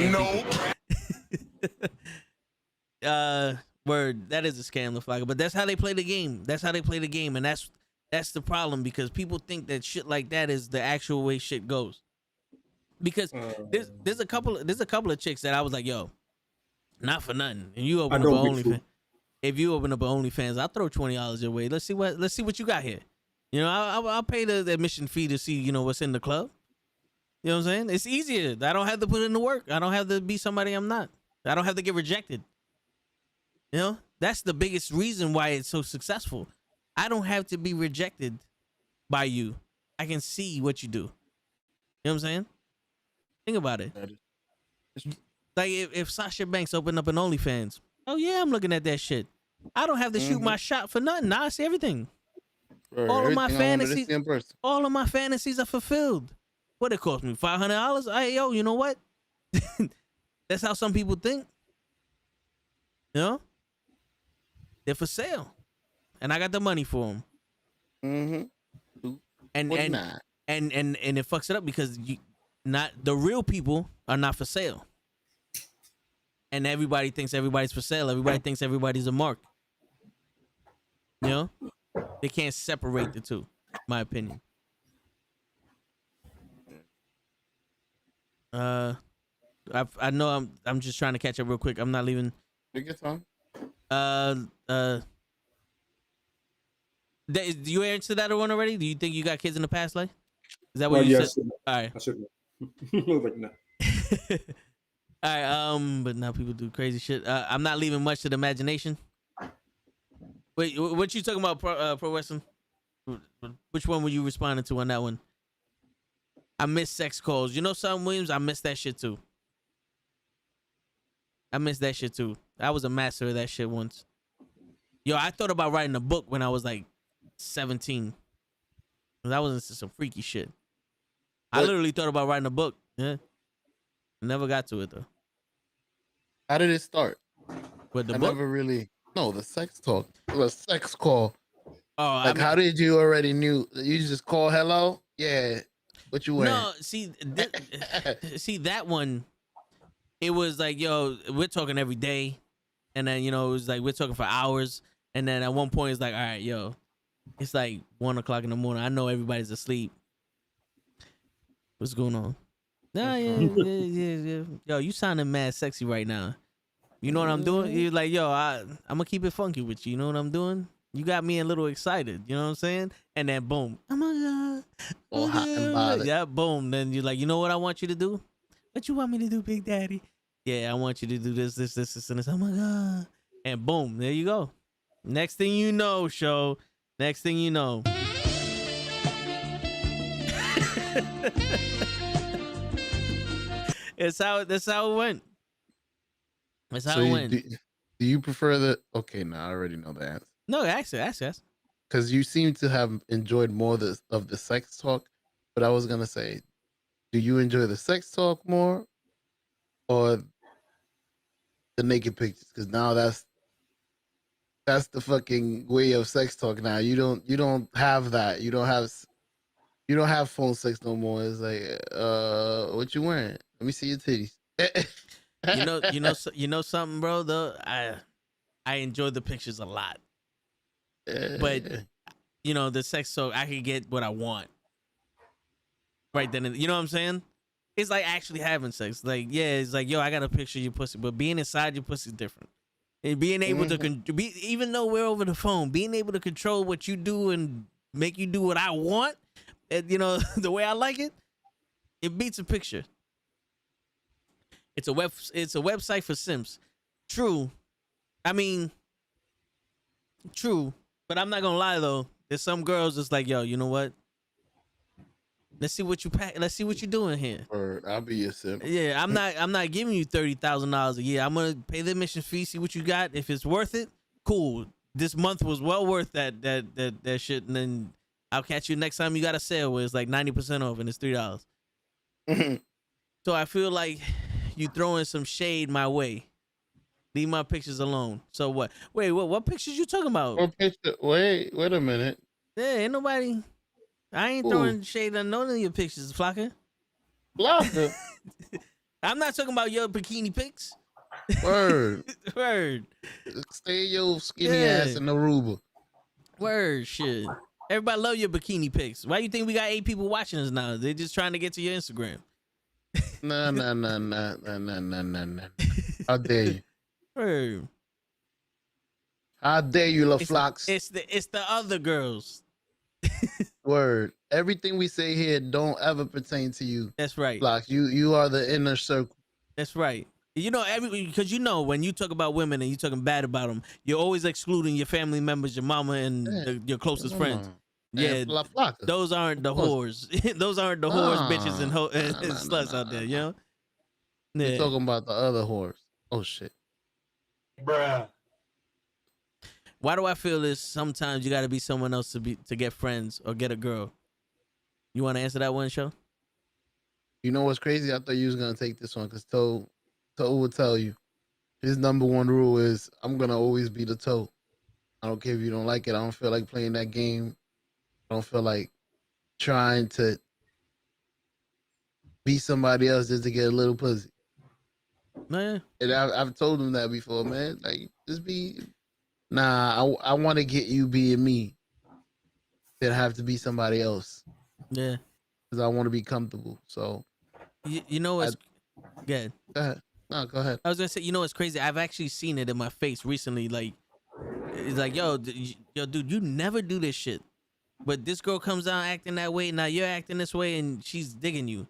No. Word, that is a scam, LaFlaca. But that's how they play the game. And that's the problem, because people think that shit like that is the actual way shit goes. Because there's a couple of chicks that I was like, yo, not for nothing. And you open up an OnlyFans. If you open up an OnlyFans, I'll throw $20 your way. Let's see what you got here. You know, I'll pay the admission fee to see, you know, what's in the club. You know what I'm saying? It's easier. I don't have to put in the work. I don't have to be somebody I'm not. I don't have to get rejected. You know, that's the biggest reason why it's so successful. I don't have to be rejected by you. I can see what you do. You know what I'm saying? Think about it. Like if Sasha Banks opened up an OnlyFans, oh yeah, I'm looking at that shit. I don't have to shoot my shot for nothing. Now I see everything. All of my fantasies are fulfilled. What it cost me? $500? Hey, yo, you know what? That's how some people think. You know? They're for sale. And I got the money for them. Mm-hmm. And it fucks it up because the real people are not for sale. And everybody thinks everybody's for sale. Everybody thinks everybody's a mark. You know? They can't separate the two, in my opinion. I know I'm just trying to catch up real quick. I'm not leaving. Take your time. Do you answer that one already? Do you think you got kids in the past life? Is that what you said? All right. I said no. Like no. All right. But now people do crazy shit. I'm not leaving much to the imagination. Wait, what you talking about? Pro wrestling? Which one were you responding to on that one? I miss sex calls. You know something, Williams? I miss that shit too. I was a master of that shit once. Yo, I thought about writing a book when I was like 17. That was some freaky shit. I literally thought about writing a book. Yeah. Never got to it though. How did it start? With the I book? never really. No, the sex talk. The sex call. Oh, like, how did you already knew? You just call hello? Yeah. What you wearing? No, see, that one, it was like, yo, we're talking every day. And then, you know, it was like, we're talking for hours. And then at one point, it's like, all right, yo, it's like 1 o'clock in the morning. I know everybody's asleep. What's going on? Nah, yeah. Yo, you sounding mad sexy right now. You know what I'm doing? You're like, yo, I'm going to keep it funky with you. You know what I'm doing? You got me a little excited. You know what I'm saying? And then, boom. Oh, my God. All hot and bothered. Yeah, boom. Then you're like, you know what I want you to do? What you want me to do, Big Daddy? Yeah, I want you to do this, and this. Oh, my God. And boom, there you go. Next thing you know, show. Next thing you know. That's how it went. That's how it went. Do you prefer the? Okay, no, I already know the answer. No, ask. Because you seem to have enjoyed more of the sex talk, but I was gonna say, do you enjoy the sex talk more, or the naked pictures? Because now that's the fucking way of sex talk now. You don't have that. You don't have phone sex no more. It's like, what you wearing? Let me see your titties. you know something, bro. Though I enjoy the pictures a lot, but you know the sex talk, I can get what I want right then. You know what I'm saying? it's like actually having sex. Like, yeah, it's like, yo, I got a picture of your pussy, but being inside your pussy is different. And being able to be, even though we're over the phone, being able to control what you do and make you do what I want, and, you know, the way I like it, it beats a picture. It's a website for simps. True. I mean, true. But I'm not gonna lie though. There's some girls that's like, yo, you know what? Let's see what you pack. Let's see what you're doing here. Or I'll be a simp. Yeah, I'm not giving you $30,000 a year. I'm gonna pay the admission fee, see what you got. If it's worth it, cool. This month was well worth that shit, and then I'll catch you next time you got a sale where it's like 90% off and it's $3. So I feel like you throwing some shade my way. Leave my pictures alone. So what? Wait, what pictures you talking about? What picture? Wait a minute. Yeah, ain't nobody. I ain't throwing shade on none of your pictures, Flocka. Flocka? I'm not talking about your bikini pics. Word. Word. Stay your skinny ass in Aruba. Word, shit. Everybody love your bikini pics. Why you think we got 8 people watching us now? They're just trying to get to your Instagram. No. How dare you? Word. How dare you, LaFlox? It's the other girls. Word. Everything we say here don't ever pertain to you. That's right. Flox, you are the inner circle. That's right. You know, because you know when you talk about women and you talking bad about them, you're always excluding your family members, your mama, and your closest friends. Yeah, those aren't the whores. Those aren't the whores, bitches, and sluts out there. You know. Yeah. You're talking about the other whores. Oh shit. Bruh. Why do I feel this? Sometimes you got to be someone else to get friends or get a girl. You want to answer that one, Show? You know what's crazy? I thought you was gonna take this one because Toe will tell you his number one rule is I'm gonna always be the Toe. I don't care if you don't like it. I don't feel like playing that game. I don't feel like trying to be somebody else just to get a little pussy. Man. And I've told him that before, man. Like, just be. Nah, I want to get you being me. Then have to be somebody else. Yeah. Because I want to be comfortable. So. You know what's good? Go ahead. No, go ahead. I was gonna say, you know what's crazy? I've actually seen it in my face recently. Like, it's like, yo, dude, you never do this shit. But this girl comes out acting that way. Now you're acting this way, and she's digging you.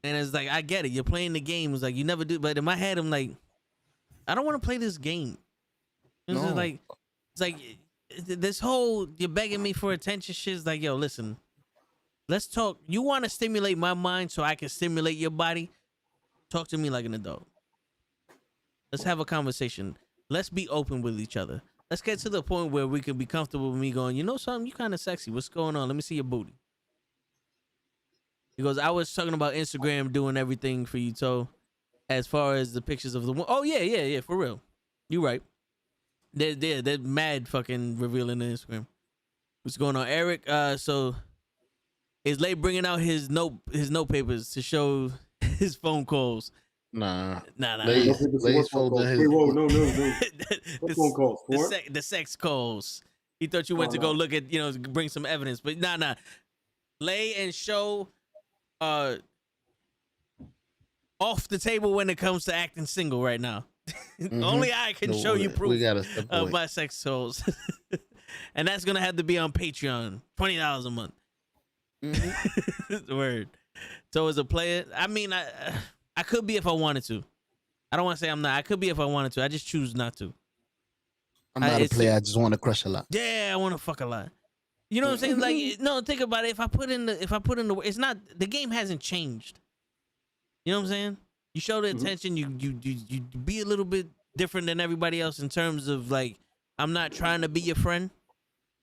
And it's like, I get it. You're playing the game. It's like you never do. But in my head, I'm like, I don't want to play this game. It's No. like this whole you're begging me for attention shit is like, yo, listen, let's talk. You want to stimulate my mind so I can stimulate your body? Talk to me like an adult. Let's have a conversation. Let's be open with each other. Let's get to the point where we can be comfortable with me going, you know something? You kind of sexy. What's going on? Let me see your booty. He goes, I was talking about Instagram doing everything for you, Toe, as far as the pictures of the one. Oh, yeah, for real. You right. They're mad fucking revealing the Instagram. What's going on, Eric? So is Lay bringing out his note papers to show his phone calls? Nah. Lay's folding his. Wait, whoa, no. What phone calls? The sex calls. He thought you went to go look at, bring some evidence, but nah. Lay and Show off the table when it comes to acting single right now. Only I can show you proof of my sex calls. And that's gonna have to be on Patreon. $20 a month. Word. So as a player, I mean, I could be if I wanted to. I don't want to say I'm not. I could be if I wanted to. I just choose not to. I'm not a player. I just want to crush a lot. Yeah, I want to fuck a lot. You know what I'm saying? Like, no, think about it. If I put in the, it's not, the game hasn't changed. You know what I'm saying? You show the attention. You be a little bit different than everybody else in terms of like, I'm not trying to be your friend,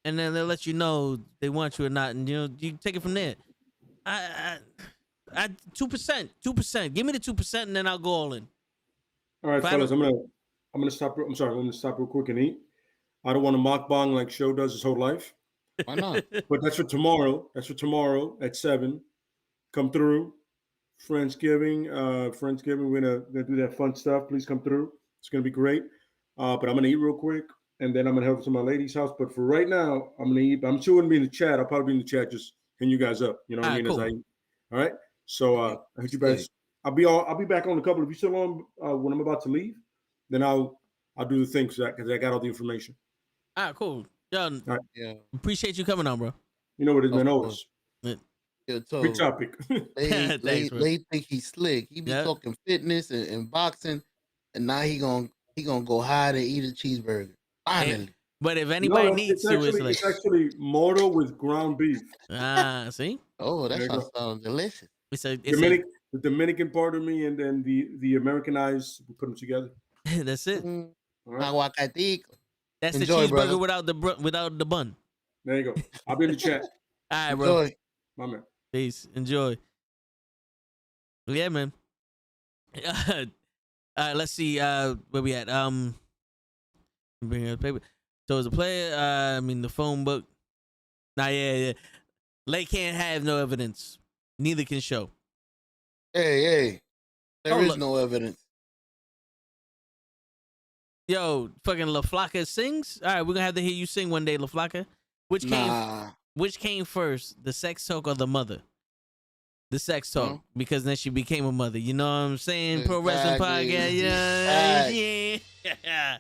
and then they'll let you know they want you or not, and you take it from there. I 2%. Give me the 2%, and then I'll go all in. All right, fellas, I'm gonna stop. I'm sorry, I'm gonna stop real quick and eat. I don't want to mock bong like Show does his whole life. Why not? But that's for tomorrow. That's for tomorrow at 7. Come through. Friendsgiving. We're gonna do that fun stuff. Please come through. It's gonna be great. But I'm gonna eat real quick, and then I'm gonna head to my lady's house. But for right now, I'm gonna eat. I'm sure gonna be in the chat. I'll probably be in the chat just hitting you guys up. You know what I mean? Cool. As I eat. All right. So I heard you guys. I'll be back on a couple. If you still on when I'm about to leave, then I'll do the thing because I got all the information. All right, cool. Yo, All right. Yeah. appreciate you coming on, bro. You know what it is, Of man. course. Always. Yeah, Big so topic. Thanks, bro. they think he's slick. He be Yeah. talking fitness and boxing, and now he gonna go hide and eat a cheeseburger. Finally. But if anybody No, needs to, it's like it's actually Moro with ground beef. see. Oh, that There you sounds delicious. The Dominican part of me and then the Americanized, we put them together. That's it. Mm, All right. aguacatico. That's Enjoy, the cheeseburger brother. without the bun. There you go. I'll be in the chat. All right, bro. Enjoy. My man. Peace. Enjoy. Yeah, man. Let's see. Where we at? Bring up paper. So as a player, the phone book. Nah, yeah. Lay can't have no evidence. Neither can show. Hey. There is look. no evidence. Yo, fucking LaFlaca sings. All right, we're gonna have to hear you sing one day, LaFlaca. Which came first, the sex talk or the mother? The sex talk, because then she became a mother. You know what I'm saying? Exactly. Pro wrestling podcast. Yeah.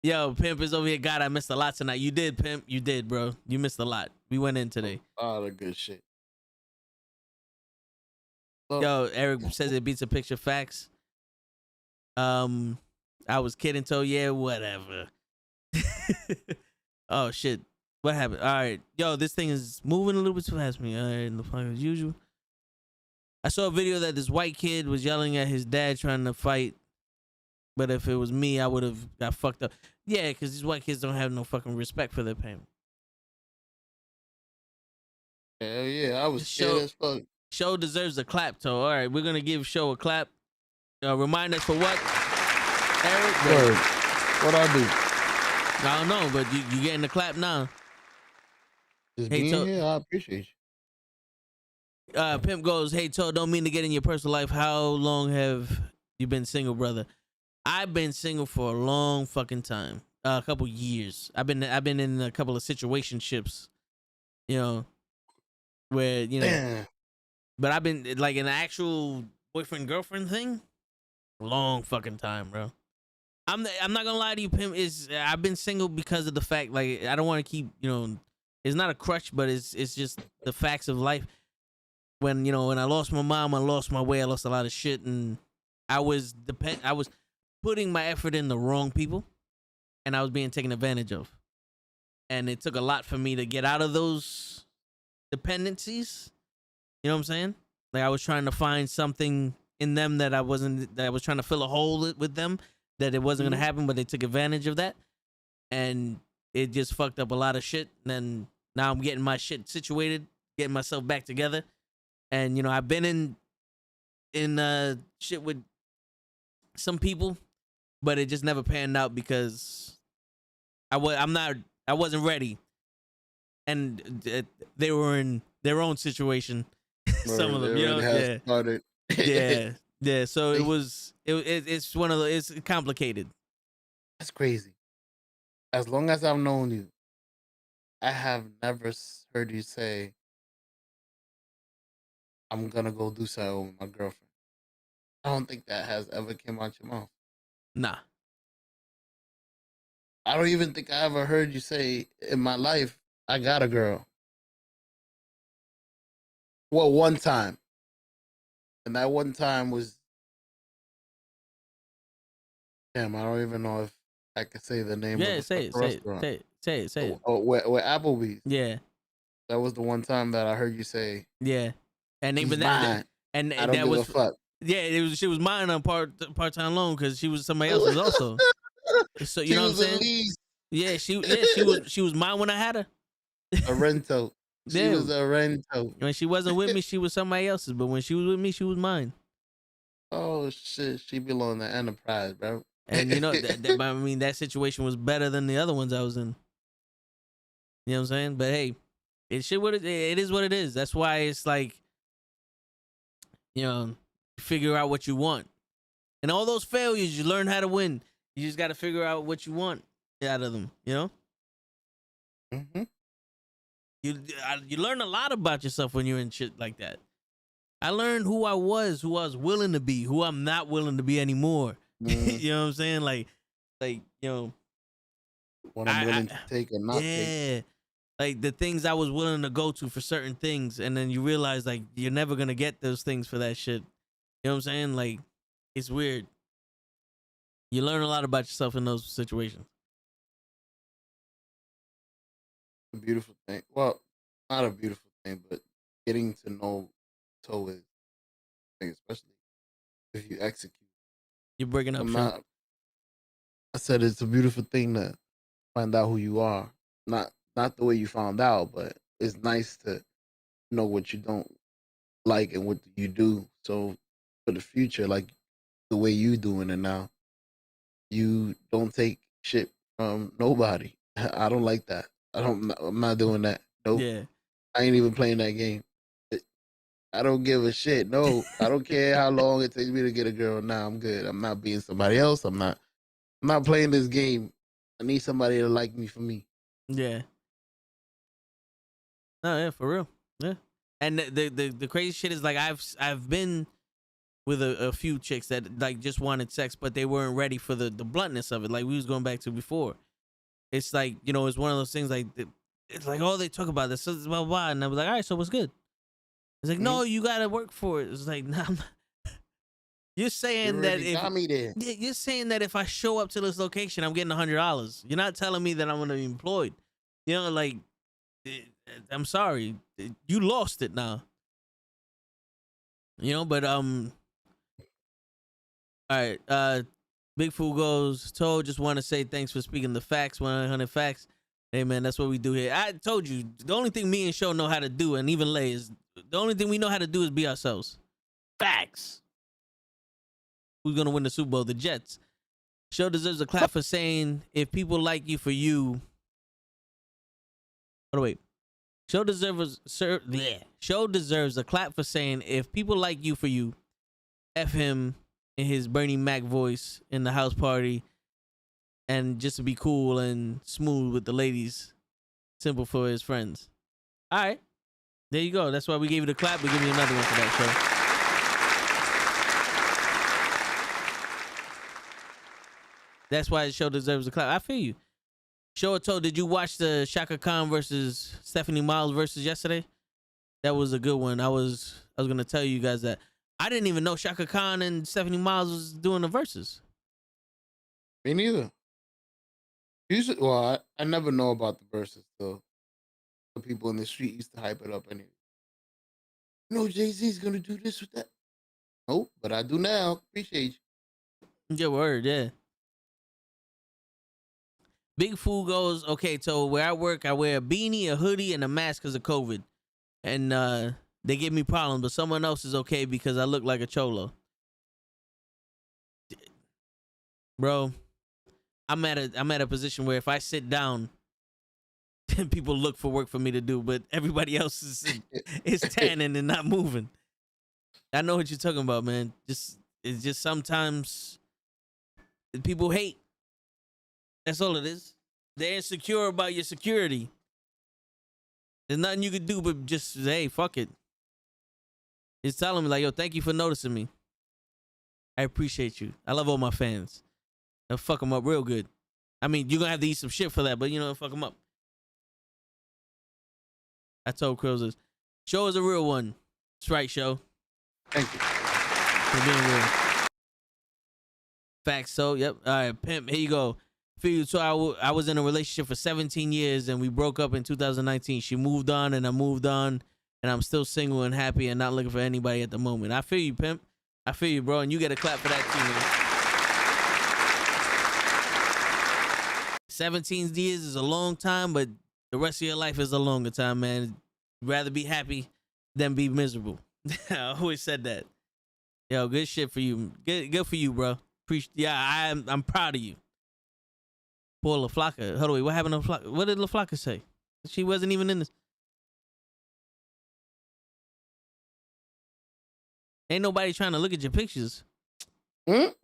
Yo, Pimp is over here. God, I missed a lot tonight. You did, Pimp. You did, bro. You missed a lot. We went in today. All the good shit. Yo, Eric says it beats a picture. Facts. I was kidding, so yeah, whatever. Oh shit. What happened? All right. Yo, this thing is moving a little bit too fast for me. All right, the fuck as usual. I saw a video that this white kid was yelling at his dad trying to fight. But if it was me, I would have got fucked up. Yeah, because these white kids don't have no fucking respect for their parents. Hell yeah, I was scared as fuck. Show deserves a clap, toe. All right, we're going to give Show a clap. Remind us for what, Eric? Word. What I do? I don't know, but you getting the clap now. Just being here, I appreciate you. Pimp goes, hey, Toe, don't mean to get in your personal life. How long have you been single, brother? I've been single for a long fucking time. A couple years. I've been in a couple of situationships, where, Damn. But I've been like an actual boyfriend girlfriend thing. Long fucking time, bro. I'm not gonna lie to you, Pimp. I've been single because of the fact, like, I don't want to keep, it's not a crutch, but it's just the facts of life. When I lost my mom, I lost my way, I lost a lot of shit, and I was putting my effort in the wrong people, and I was being taken advantage of. And it took a lot for me to get out of those dependencies. You know what I'm saying? Like, I was trying to find something in them that I was trying to fill a hole with them, that it wasn't going to happen, but they took advantage of that. And it just fucked up a lot of shit. And then now I'm getting my shit situated, getting myself back together. And, I've been in shit with some people, but it just never panned out because I wasn't ready. And they were in their own situation. Some of them, yeah. So it's one of those. It's complicated. That's crazy. As long as I've known you, I have never heard you say, "I'm gonna go do something with my girlfriend." I don't think that has ever came out your mouth. Nah. I don't even think I ever heard you say in my life, "I got a girl." Well, one time. And that one time was, damn, I don't even know if I could say the name of the restaurant. Say it. Oh, where Applebee's. Yeah. That was the one time that I heard you say, yeah. And even that, and I don't that give was a fuck. Yeah, she was mine on part-time loan because she was somebody else's also. So you know what I'm saying? Yeah, she was mine when I had her. A rento. She was a rento. When she wasn't with me, she was somebody else's. But when she was with me, she was mine. Oh shit, she belonged to Enterprise, bro. And that situation was better than the other ones I was in. You know what I'm saying? But hey, it is what it is. That's why it's like, figure out what you want. And all those failures, you learn how to win. You just got to figure out what you want out of them. Mm-hmm. You learn a lot about yourself when you're in shit like that. I learned who I was willing to be, who I'm not willing to be anymore. You know what I'm saying? Like, you know, what I'm willing to take and not take. Yeah. Like the things I was willing to go to for certain things, and then you realize like you're never gonna get those things for that shit. You know what I'm saying? Like, it's weird. You learn a lot about yourself in those situations. A beautiful thing. Well, not a beautiful thing, but getting to know Toe is, I think, especially if you execute. You're breaking up. I said it's a beautiful thing to find out who you are. Not the way you found out, but it's nice to know what you don't like and what you do. So for the future, like the way you doing it now, you don't take shit from nobody. I don't like that. I'm not doing that. Nope. Yeah. I ain't even playing that game. I don't give a shit. No, I don't care how long it takes me to get a girl. Nah, I'm good. I'm not being somebody else. I'm not playing this game. I need somebody to like me for me. Yeah. No, yeah, for real. Yeah. And the crazy shit is like I've been with a few chicks that like just wanted sex, but they weren't ready for the bluntness of it. Like we was going back to before. It's like, you know, it's one of those things like it's like, oh, they talk about this, blah, blah, blah. And I was like, all right, so what's good? It's like, no, you gotta work for it. It's like, nah, you're saying that you're saying that if I show up to this location, I'm getting $100. You're not telling me that I'm gonna be employed. You know, like, I'm sorry, you lost it now. You know, but all right. Big Fool goes, Toad, just want to say thanks for speaking the facts, 100 facts. Hey man, that's what we do here. I told you, the only thing me and Show know how to do, and even Lay, is the only thing we know how to do is be ourselves. Facts. Who's gonna win the Super Bowl? The Jets. Show deserves a clap for saying if people like you for you. Oh wait. Show deserves a clap for saying if people like you for you, F him in his Bernie Mac voice in the house party, and just to be cool and smooth with the ladies. Simple for his friends. All right. There you go. That's why we gave you the clap. We give you another one for that show. That's why the show deserves a clap. I feel you. Show it told. Did you watch the Shaka Khan versus Stephanie Miles versus yesterday? That was a good one. I was gonna tell you guys that I didn't even know Shaka Khan and Stephanie Miles was doing the verses. Me neither. Usually, well, I never know about the verses, so the people in the street used to hype it up anyway. You know, Jay-Z's gonna do this with that. Nope, but I do now. Appreciate you. Your word, yeah. Big Fool goes, okay, so where I work, I wear a beanie, a hoodie, and a mask because of COVID. And they give me problems, but someone else is okay because I look like a cholo. Bro, I'm at a position where if I sit down, people look for work for me to do, but everybody else is tanning and not moving. I know what you're talking about, man. It's just sometimes people hate. That's all it is. They're insecure about your security. There's nothing you could do but just say, hey, fuck it. Just tell them like, yo, thank you for noticing me. I appreciate you. I love all my fans. I'll fuck them up real good. I mean, you're going to have to eat some shit for that, but, you know, fuck them up. I told Krills this. Show is a real one. That's right, Show. Thank you. For being real. Facts, so, yep. All right, pimp, here you go. So I was in a relationship for 17 years, and we broke up in 2019. She moved on, and I moved on, and I'm still single and happy and not looking for anybody at the moment. I feel you, pimp. I feel you, bro, and you get a clap for that, too, man. 17 years is a long time, but the rest of your life is a longer time, man. You'd rather be happy than be miserable. I always said that. Yo, good shit for you. Good for you, bro. Yeah, I'm proud of you. Poor LaFlaca. Hold on, what happened to LaFlaca? What did LaFlaca say? She wasn't even in this. Ain't nobody trying to look at your pictures. That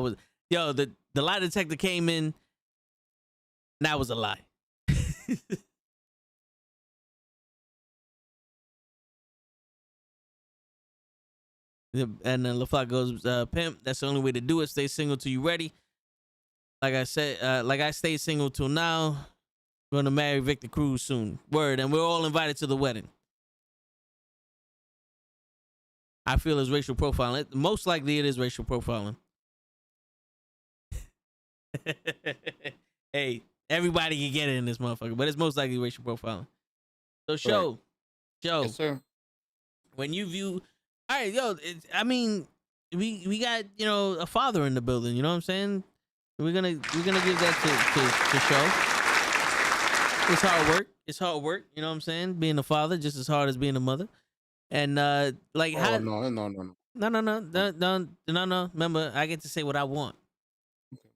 was, yo, the lie detector came in. That was a lie. And then LaFlock goes, pimp, that's the only way to do it. Stay single till you ready. Like I said, like I stayed single till now. Going to marry Victor Cruz soon. Word. And we're all invited to the wedding. I feel it's racial profiling. Most likely it is racial profiling. Hey, everybody can get it in this motherfucker, but it's most likely racial profiling. So, Show. Yes, sir. When you view, all right, yo, I mean, we got, you know, a father in the building. You know what I'm saying? We're gonna give that to Show. It's hard work. It's hard work. You know what I'm saying? Being a father just as hard as being a mother. And like, how? No. No. Remember, I get to say what I want.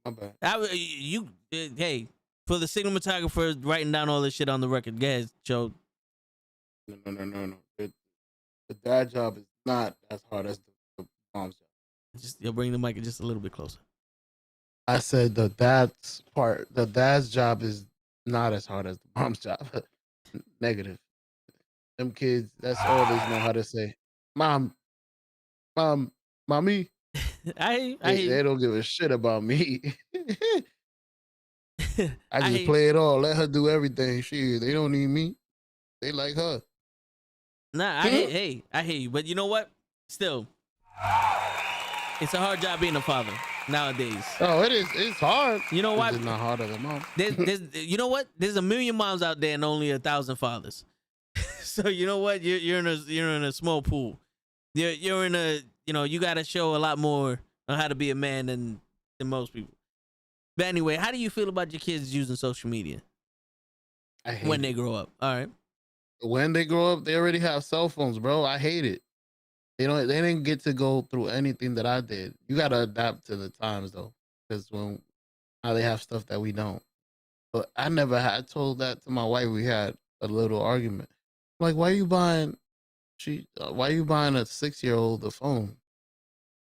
My bad. Hey, for the cinematographer writing down all this shit on the record, go ahead, Joe. No. The dad job is not as hard as the mom's job. Just you'll bring the mic just a little bit closer. I said the dad's job is not as hard as the mom's job. Negative. Them kids, that's all they know how to say. Mommy. They don't give a shit about me. I just play it all. Let her do everything. They don't need me. They like her. Nah, I hear you. But you know what? Still, it's a hard job being a father nowadays. Oh, it is. It's hard. You know what? It's not harder than mom. You know what? There's 1 million moms out there and only 1,000 fathers. So you know what? You're in a small pool. You're in a, you know, you got to show a lot more on how to be a man than most people. But anyway, how do you feel about your kids using social media when they grow up? All right. When they grow up, they already have cell phones, bro. I hate it. They didn't get to go through anything that I did. You gotta adapt to the times though, because now they have stuff that we don't. But I never had told that to my wife. We had a little argument. Like, why are you buying a 6-year-old a phone?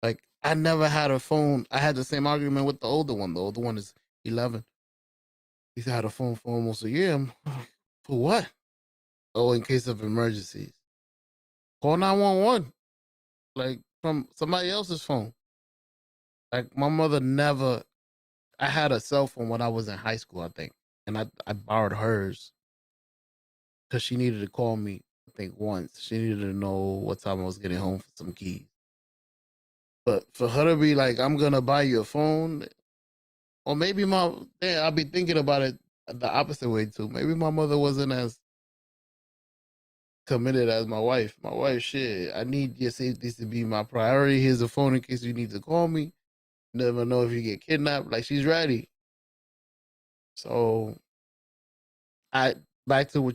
Like, I never had a phone. I had the same argument with the older one. The older one is 11. He's had a phone for almost a year. For what? Oh, in case of emergencies. Call 911. Like, from somebody else's phone. Like, my mother never... I had a cell phone when I was in high school, I think. And I borrowed hers. Because she needed to call me, I think, once. She needed to know what time I was getting home for some keys. But for her to be like, I'm going to buy you a phone, or maybe I'll be thinking about it the opposite way too. Maybe my mother wasn't as committed as my wife. My wife, shit, I need your safety to be my priority. Here's a phone in case you need to call me. Never know if you get kidnapped. Like, she's ready. So, back to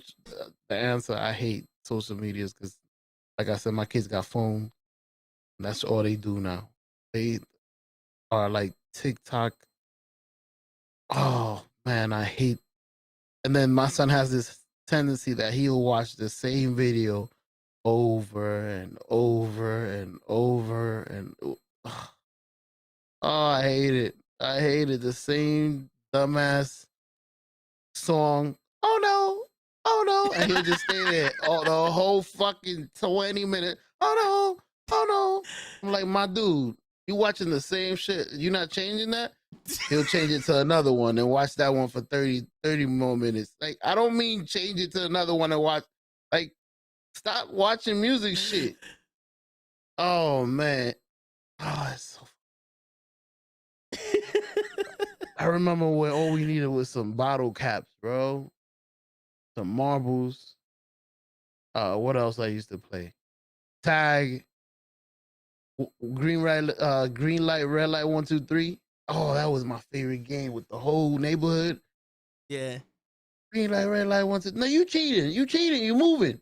the answer, I hate social medias because, like I said, my kids got phones. That's all they do now. They are like TikTok. Oh, man, I hate. And then my son has this tendency that he'll watch the same video over and over and over. And oh, I hate it. I hate it. The same dumbass song. Oh, no. Oh, no. And he'll just stay there the whole fucking 20 minutes. Oh, no. Oh, no. I'm like, my dude, you watching the same shit. You not changing that? He'll change it to another one and watch that one for 30 more minutes. Like, I don't mean change it to another one and watch. Like, stop watching music shit. Oh, man. Oh, it's so... I remember when all we needed was some bottle caps, bro. Some marbles. What else I used to play? Tag. Green light, red light, 1, 2, 3. Oh, that was my favorite game with the whole neighborhood. Yeah. Green light, red light, 1, 2. No, you cheating. You moving.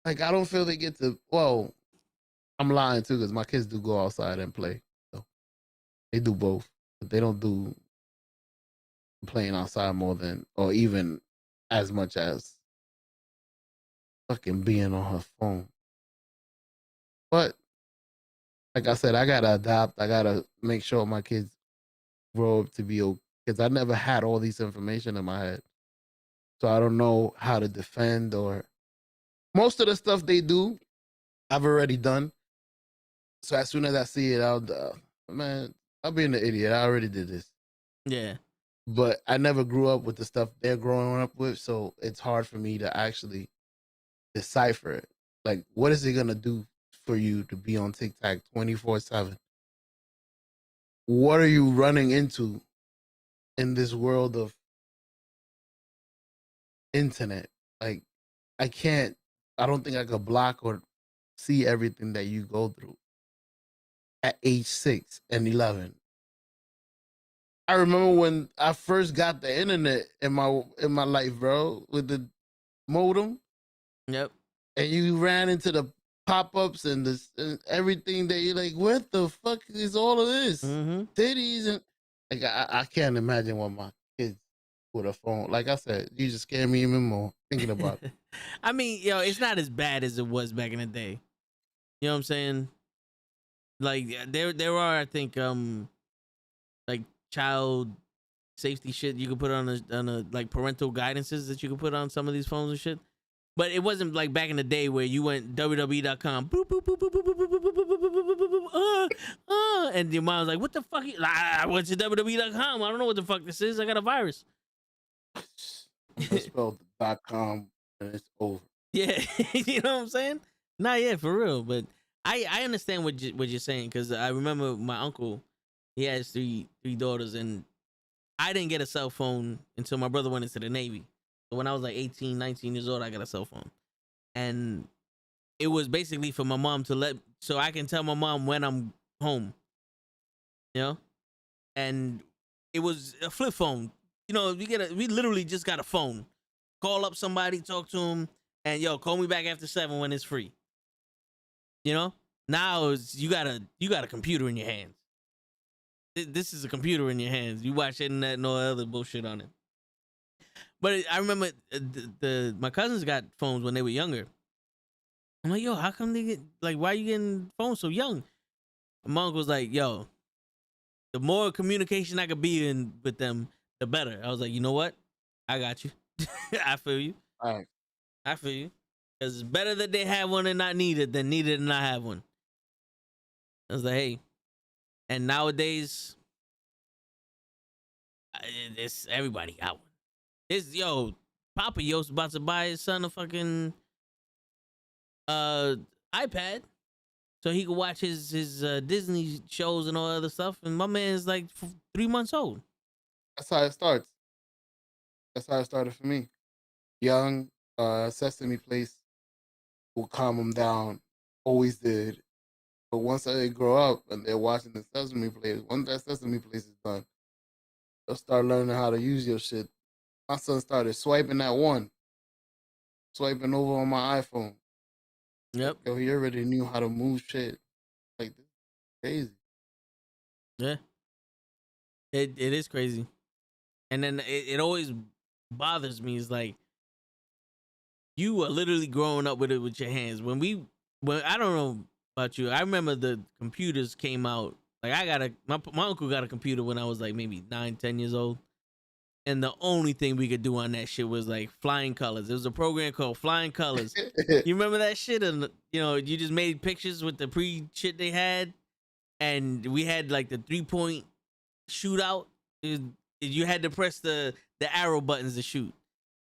Like, I don't feel they get to. Well, I'm lying too because my kids do go outside and play. So they do both, but they don't do playing outside more than, or even as much as fucking being on her phone. But like I said, I gotta adapt. I gotta make sure my kids grow up to be okay. Because I never had all these information in my head. So I don't know how to defend, or most of the stuff they do, I've already done. So as soon as I see it, man, I'll be an idiot. I already did this. Yeah. But I never grew up with the stuff they're growing up with, so it's hard for me to actually decipher it. Like, what is it gonna do for you to be on TikTok 24/7? What are you running into in this world of internet? Like, I don't think I could block or see everything that you go through at age 6 and 11. I remember when I first got the internet in my life, bro, with the modem. Yep. And you ran into the pop-ups and everything that you're like, what the fuck is all of this? Titties and like I can't imagine what my kids with a phone. Like I said, you just scare me even more thinking about it. I mean, it's not as bad as it was back in the day. You know what I'm saying? Like there are, I think, like child safety shit you could put on a like parental guidances that you could put on some of these phones and shit. But it wasn't like back in the day where you went www.com, boop, boop, boop, boop, boop, boop, boop, boop, boop, boop, boop, boop, and your mom was like, what the fuck? I went to www.com. I don't know what the fuck this is. I got a virus. I spelled .com and it's over. Yeah, you know what I'm saying? Not yet, for real. But I understand what you're saying, because I remember my uncle, he has three daughters, and I didn't get a cell phone until my brother went into the Navy. So when I was like 18, 19 years old, I got a cell phone. And it was basically for my mom so I can tell my mom when I'm home. You know? And it was a flip phone. You know, we literally just got a phone. Call up somebody, talk to them, and call me back after 7 when it's free. You know? Now you got a computer in your hands. This is a computer in your hands. You watch internet and all other bullshit on it. But I remember my cousins got phones when they were younger. I'm like, how come they get, like, why are you getting phones so young? And my uncle was like, the more communication I could be in with them, the better. I was like, you know what? I got you. I feel you. All right. I feel you. Because it's better that they have one and not needed than needed and not have one. I was like, hey. And nowadays, it's everybody got one. Papa Yo's about to buy his son a fucking iPad so he could watch his Disney shows and all other stuff. And my man's like 3 months old. That's how it starts. That's how it started for me. Young, Sesame Place will calm them down. Always did. But once they grow up and they're watching the Sesame Place, once that Sesame Place is done, they'll start learning how to use your shit. My son started swiping swiping over on my iPhone. Yep. Yo, he already knew how to move shit. Like, this is crazy. Yeah. It is crazy. And then it always bothers me. It's like, you are literally growing up with it with your hands. When I don't know about you, I remember the computers came out. Like, my uncle got a computer when I was like maybe 9, 10 years old. And the only thing we could do on that shit was like Flying Colors. There was a program called Flying Colors. You remember that shit? And you just made pictures with the pre-shit they had. And we had like the 3-point shootout. You had to press the arrow buttons to shoot.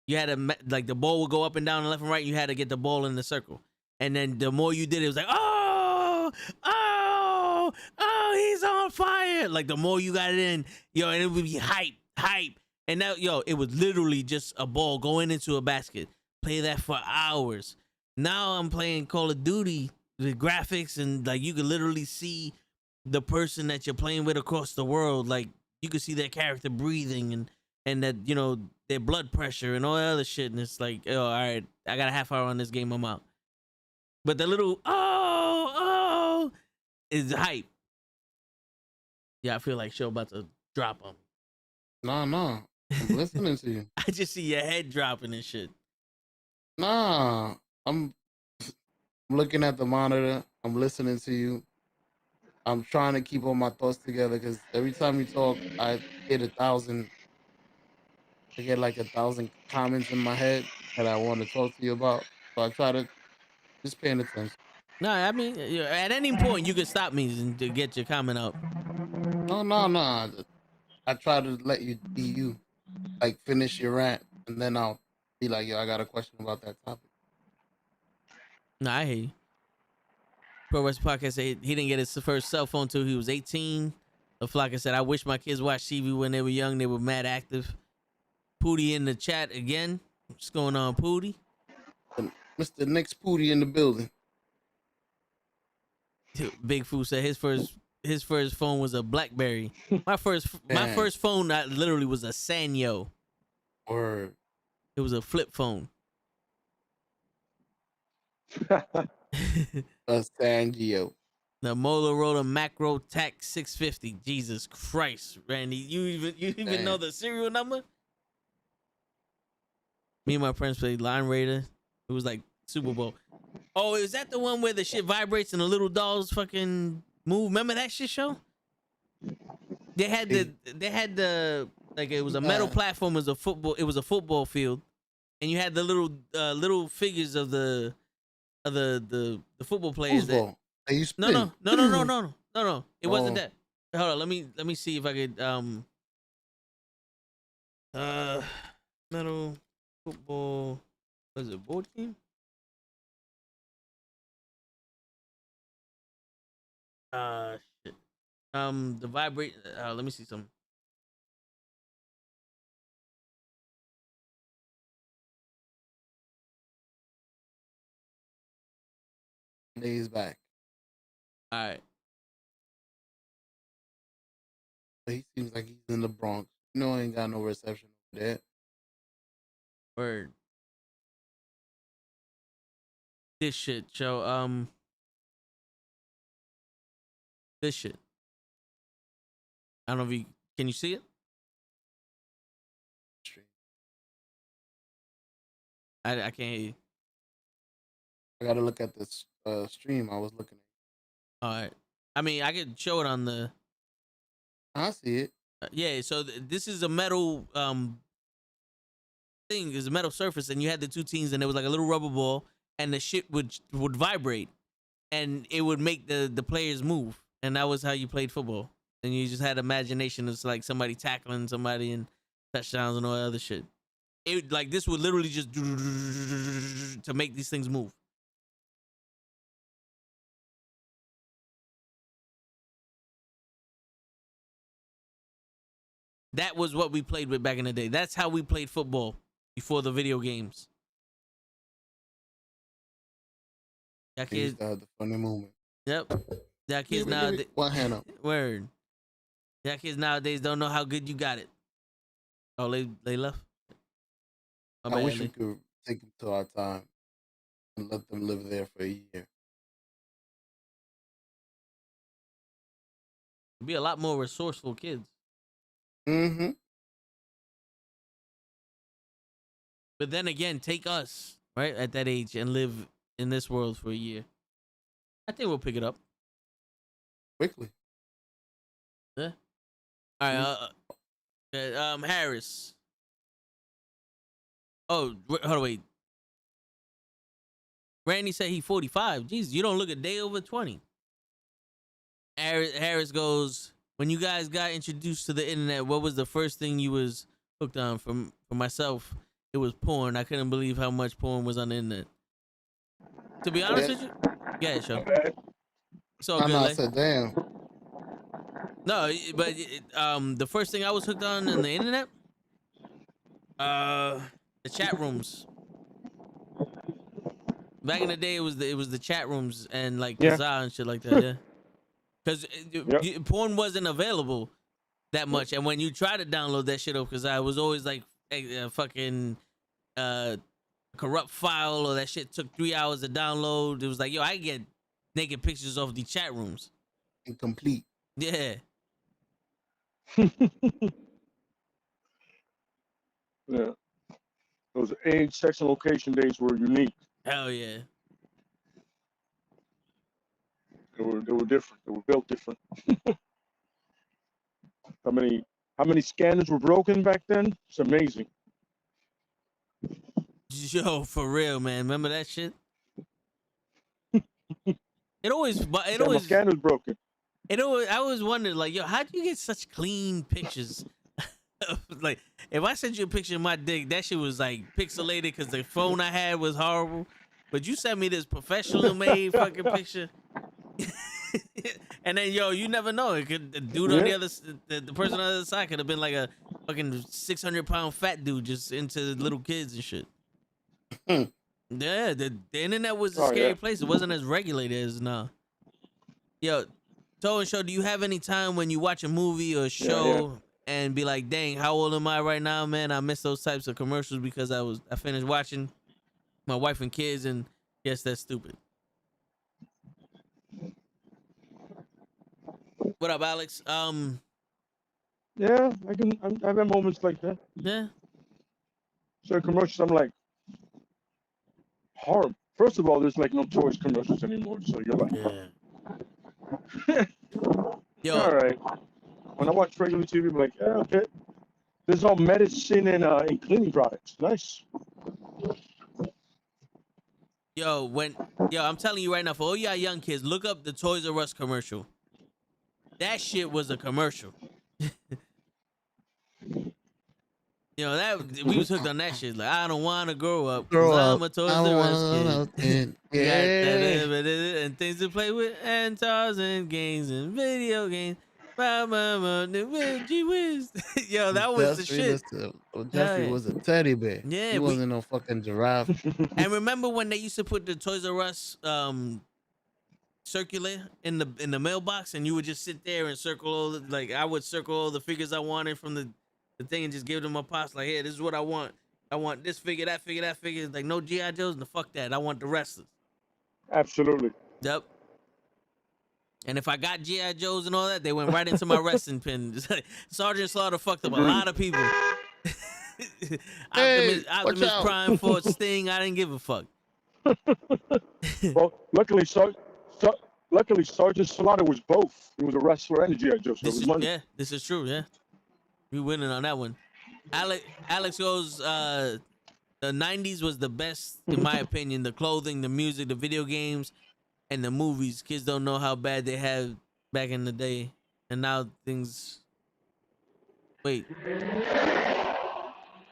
You had to, like, the ball would go up and down and left and right. You had to get the ball in the circle. And then the more you did, it was like, oh, he's on fire. Like, the more you got it in, and it would be hype. And now, it was literally just a ball going into a basket. Play that for hours. Now I'm playing Call of Duty with graphics, and like you could literally see the person that you're playing with across the world. Like, you could see their character breathing and that, their blood pressure and all that other shit. And it's like, all right, I got a half hour on this game, I'm out. But the little is hype. Yeah, I feel like show about to drop on me. No. I'm listening to you. I just see your head dropping and shit. Nah, I'm looking at the monitor. I'm listening to you. I'm trying to keep all my thoughts together because every time you talk, I get 1,000. I get like 1,000 comments in my head that I want to talk to you about. So I try to Just paying attention. No, I mean, at any point you can stop me and to get your comment out. No. I try to let you be you, like finish your rant, and then I'll be like, yo, I got a question about that topic. No, I hear you. Pro Wrestling Podcast said he didn't get his first cell phone till he was 18. Flocka said, I wish my kids watched TV when they were young. They were mad active. Pooty in the chat again. What's going on, Pooty? Mr. Nick's Pooty in the building. Big Foo said his first phone was a BlackBerry. My first phone literally was a Sanyo. Or it was a flip phone. A Sangio. The Motorola Macro Tac 650. Jesus Christ, Randy, you even know the serial number? Me and my friends played Line Raider. It was like Super Bowl. Oh, is that the one where the shit vibrates and the little dolls fucking move? Remember that shit show? They had the like it was a metal platform. It was a football field, and you had the little figures of the football players. Football. No. It wasn't that. Hold on, let me see if I could metal football. Was it board game? Shit. The vibrate. Let me see some. Days back. All right. But he seems like he's in the Bronx. You know, I ain't got no reception over there. Word. This shit, show. This shit. I don't know if can you see it? I can't hear you. I gotta look at this stream I was looking at. All right. I mean, I could show it on the. I see it. Yeah. So this is a metal thing. It's a metal surface, and you had the two teams, and there was like a little rubber ball, and the shit would vibrate, and it would make the players move, and that was how you played football. And you just had imagination. It's like somebody tackling somebody and touchdowns and all that other shit. It like this would literally just to make these things move. That was what we played with back in the day. That's how we played football before the video games. Y'all kids the funny movement. Yep. Y'all kids nowadays. One hand up. Word. Y'all kids nowadays don't know how good you got it. Oh, they left. I wish we could take them to our time and let them live there for a year. Be a lot more resourceful kids. Mm-hmm. But then again, take us, right, at that age and live in this world for a year. I think we'll pick it up. Quickly. Yeah. All right, Harris. Oh, hold on, wait. Randy said he 45. Jesus, you don't look a day over 20. Harris goes, when you guys got introduced to the internet, what was the first thing you was hooked on? For myself, it was porn. I couldn't believe how much porn was on the internet. To be honest with you, yeah, sure. It's all good. I said, damn. No, but the first thing I was hooked on the internet, the chat rooms. Back in the day, it was the chat rooms and like Kazaa and shit like that. Yeah. Because porn wasn't available that much, and when you try to download that shit off, because I was always like a fucking corrupt file, or that shit took 3 hours to download. It was like, yo, I get naked pictures off the chat rooms. Incomplete. Yeah. Yeah. Those age, sex, and location days were unique. Hell yeah. They were different. They were built different. How many scanners were broken back then? It's amazing. Yo, for real, man. Remember that shit? It always, but it My always, scanner's broken. it always. I always wondered, like, yo, how do you get such clean pictures? Like, if I sent you a picture of my dick, that shit was like pixelated because the phone I had was horrible. But you sent me this professional made fucking picture. And then, yo, you never know. It could the dude on the other, the person on the other side could have been like a fucking 600-pound fat dude just into little kids and shit. Yeah, the internet was a scary place. It wasn't as regulated as now. Yo, Toe and Show, do you have any time when you watch a movie or a show and be like, dang, how old am I right now, man? I miss those types of commercials because I finished watching my wife and kids, and yes, that's stupid. What up, Alex? Yeah, I've had moments like that. Yeah. So commercials, I'm like, horrible. First of all, there's like no toys commercials anymore, so you're like, yo, all right. When I watch regular TV, I'm like, yeah, okay. There's all medicine and cleaning products. Nice. Yo, I'm telling you right now, for all y'all young kids, look up the Toys R Us commercial. That shit was a commercial. That we was hooked on that shit. Like, I don't want to grow up. I'm a Toys R Us kid. And things to play with, and toys and games and video games. Gee whiz. Yo, that was the shit. Jeffrey was a teddy bear. Yeah, he wasn't no fucking giraffe. And remember when they used to put the Toys R Us circular in the mailbox, and you would just sit there and circle all the, like, I would circle all the figures I wanted from the thing and just give them a pass, like, hey, this is what I want. I want this figure, that figure, that figure. Like, no G.I. Joes, no, fuck that. I want the wrestlers. Absolutely. Yep. And if I got G.I. Joes and all that, they went right into my wrestling pin. Sergeant Slaughter fucked up a lot of people. Optimus Prime fought Sting. I didn't give a fuck. Well, luckily Sergeant Slaughter was both. He was a wrestler and a G.I. Joe. So This is true. Yeah, we winning on that one. Alex goes. The 90s was the best, in my opinion. The clothing, the music, the video games, and the movies. Kids don't know how bad they had back in the day, and now things. Wait.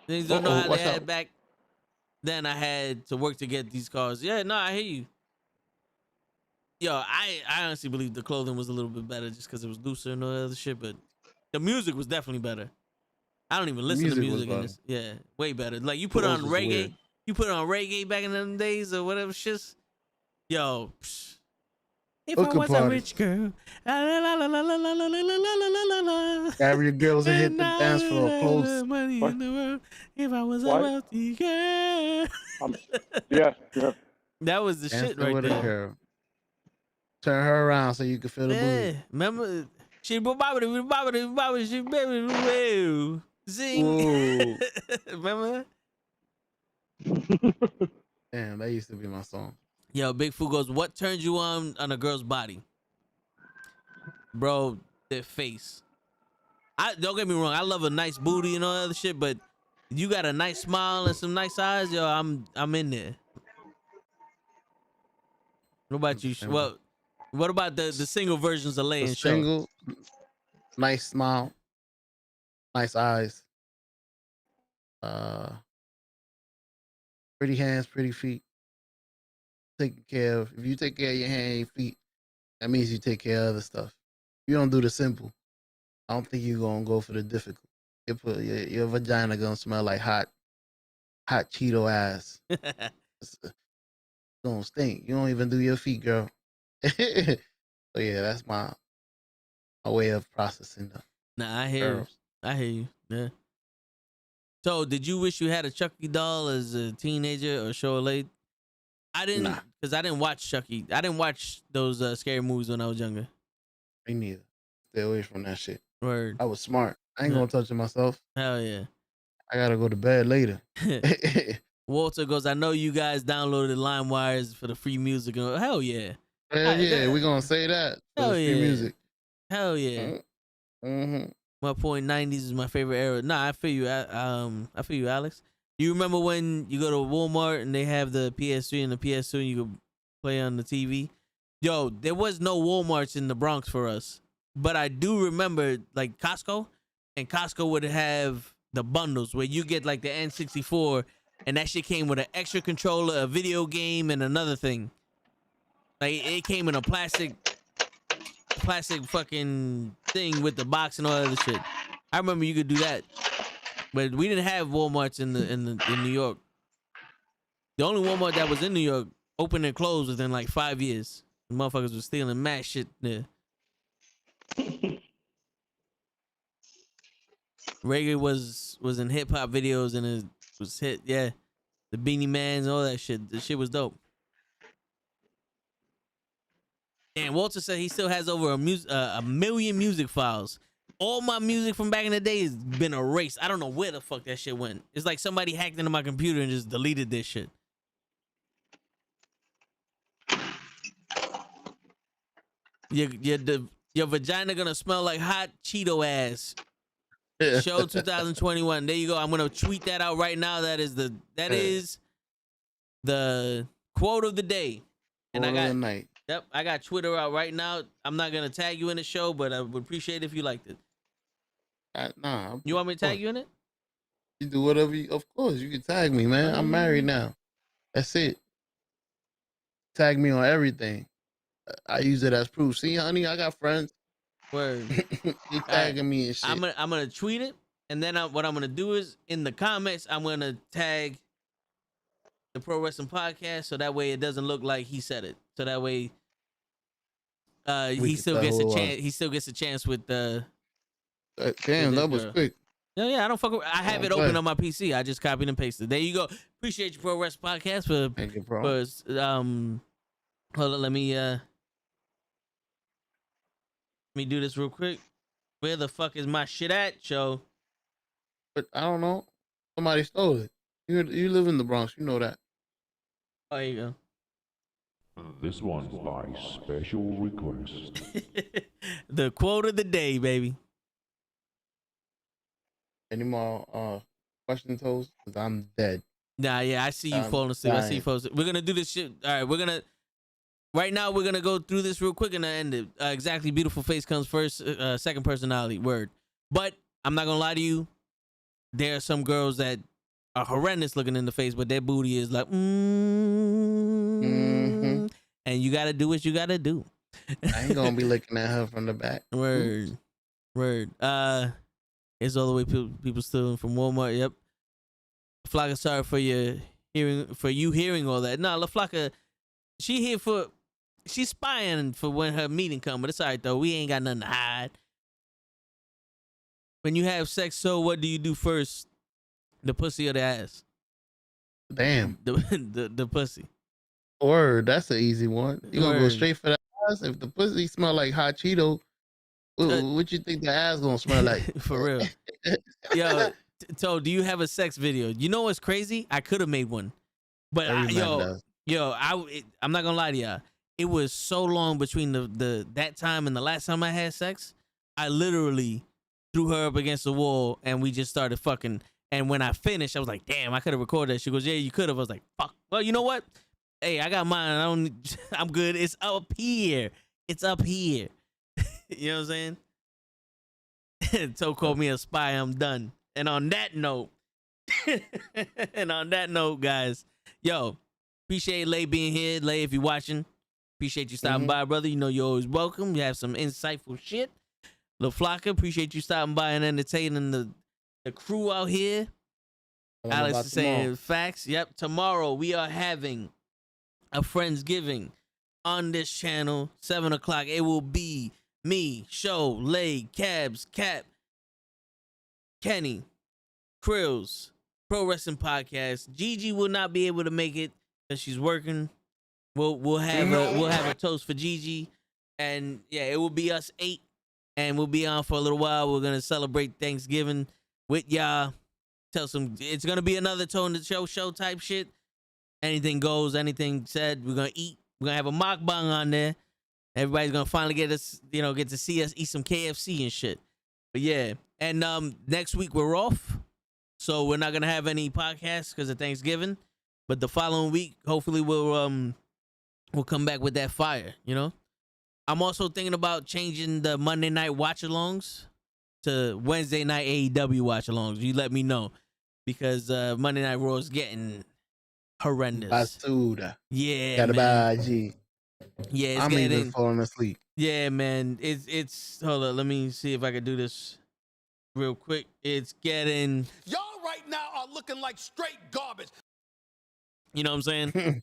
Things don't know how they had back then. I had to work to get these cars. Yeah, no, I hear you. Yo, I honestly believe the clothing was a little bit better just because it was looser and all that other shit, but the music was definitely better. I don't even listen to music in this. Yeah, way better. Like, you put on reggae. Weird. You put on reggae back in them days or whatever shit. Yo, if I was a rich girl, grab your girls and hit the dance floor close. Money in the world. If I was a wealthy girl. Yeah. That was the shit right there. Girl. Turn her around so you can feel the booty. Remember? She baby. Sing. Remember? Damn, that used to be my song. Yo, Big Fu goes, what turns you on a girl's body? Bro, their face. Don't get me wrong, I love a nice booty and all that other shit, but you got a nice smile and some nice eyes, yo, I'm in there. What about you? What about the single versions of Lay and Show? Single, nice smile, nice eyes, pretty hands, pretty feet. Taken care of. If you take care of your hand and your feet, that means you take care of other stuff. If you don't do the simple, I don't think you're gonna go for the difficult. Your vagina gonna smell like hot Cheeto ass. It's gonna stink. You don't even do your feet, girl. So yeah, that's my way of processing them. Nah, I hear you. Yeah. So, did you wish you had a Chucky doll as a teenager or show late? I didn't, because I didn't watch Chucky. I didn't watch those scary movies when I was younger. Me neither. Stay away from that shit. Word. I was smart. I ain't gonna touch it myself. Hell yeah. I gotta go to bed later. Walter goes, I know you guys downloaded LimeWires for the free music. Hell yeah. Hell yeah, we're gonna say that. Hell for the yeah. free music. Hell yeah. Mm-hmm. My point, 90s is my favorite era. Nah, I feel you. I feel you, Alex. Do you remember when you go to Walmart and they have the PS3 and the PS2 and you can play on the TV? Yo, there was no Walmarts in the Bronx for us, but I do remember like Costco, and Costco would have the bundles where you get like the N64, and that shit came with an extra controller, a video game, and another thing. Like it came in a plastic fucking thing with the box and all that other shit. I remember you could do that, but we didn't have Walmarts in New York. The only Walmart that was in New York opened and closed within like 5 years. The motherfuckers was stealing mad shit there. Reggae was in hip hop videos and it was hit. Yeah, the Beanie Mans, all that shit. The shit was dope. And Walter said he still has over a million music files. All my music from back in the day has been erased. I don't know where the fuck that shit went. It's like somebody hacked into my computer and just deleted this shit. Your vagina gonna smell like hot Cheeto ass. Show 2021. There you go. I'm gonna tweet that out right now. That is the quote of the day. And I got night. Yep, I got Twitter out right now. I'm not gonna tag you in the show, but I would appreciate it if you liked it. Nah. You want me to tag you in it? You do whatever you. Of course, you can tag me, man. I'm married now. That's it. Tag me on everything. I use it as proof. See, honey, I got friends. Word. You tagging me and shit. I'm gonna tweet it, and then what I'm gonna do is in the comments I'm gonna tag the Pro Wrestling Podcast, so that way it doesn't look like he said it. So that way, he still gets a chance. He still gets a chance with the. Damn, that was quick. Yeah, I don't fuck. I have it open on my PC. I just copied and pasted. There you go. Appreciate you, Pro Wrestling Podcast, for. Thank you, bro. Hold on, let me do this real quick. Where the fuck is my shit at, Joe? But I don't know. Somebody stole it. You live in the Bronx. You know that. Oh, there you go. This one's by special request. The quote of the day, baby. Any more questions, Toes? Because I'm dead. Nah, yeah, I see you falling asleep. I see you falling asleep. We're gonna do this shit. All right, right now we're gonna go through this real quick and end it. Exactly, beautiful face comes first. Second personality, word. But I'm not gonna lie to you. There are some girls that are horrendous looking in the face, but their booty is like, and you gotta do what you gotta do. I ain't gonna be looking at her from the back. Word. It's all the way people stealing from Walmart. Yep. Flocka, sorry for you hearing all that. Nah, La Flocka, she's spying for when her meeting come, but it's all right though. We ain't got nothing to hide. When you have sex, so what do you do first? The pussy or the ass? Damn. The pussy. Word, that's an easy one. You gonna go straight for the ass? If the pussy smell like hot Cheeto, what you think the ass gonna smell like? For real. Yo, So, do you have a sex video? You know what's crazy? I could have made one, but I'm not gonna lie to y'all. It was so long between that time and the last time I had sex. I literally threw her up against the wall and we just started fucking. And when I finished, I was like, "Damn, I could have recorded that." She goes, "Yeah, you could have." I was like, "Fuck." Well, you know what? Hey, I got mine. I'm good. It's up here. It's up here. You know what I'm saying? So called me a spy. I'm done. And on that note, guys, yo, appreciate Lay being here. Lay, if you're watching, appreciate you stopping by, brother. You know you're always welcome. You have some insightful shit. Lil Flocka, appreciate you stopping by and entertaining the crew out here. Alex is saying facts. Yep. Tomorrow we are having a Friendsgiving on this channel, 7 o'clock. It will be me, Show, Lay, Cabs, Cap, Kenny, Krills, Pro Wrestling Podcast. Gigi will not be able to make it because she's working. We'll have a toast for Gigi, and yeah, it will be us 8, and we'll be on for a little while. We're gonna celebrate Thanksgiving with y'all. It's gonna be another Toe in the Show type shit. Anything goes, anything said. We're gonna eat. We're gonna have a mukbang on there. Everybody's gonna finally get to see us eat some KFC and shit. But yeah, and next week we're off, so we're not gonna have any podcasts because of Thanksgiving. But the following week, hopefully we'll we'll come back with that fire. I'm also thinking about changing the Monday night watch-alongs to Wednesday night AEW watch-alongs. You let me know, because Monday Night Raw is getting horrendous. Basura. Yeah, man. Garbage. Yeah, it's I'm getting. even falling asleep. Yeah, man. It's. Hold on. Let me see if I can do this real quick. It's getting. Y'all right now are looking like straight garbage. You know what I'm saying?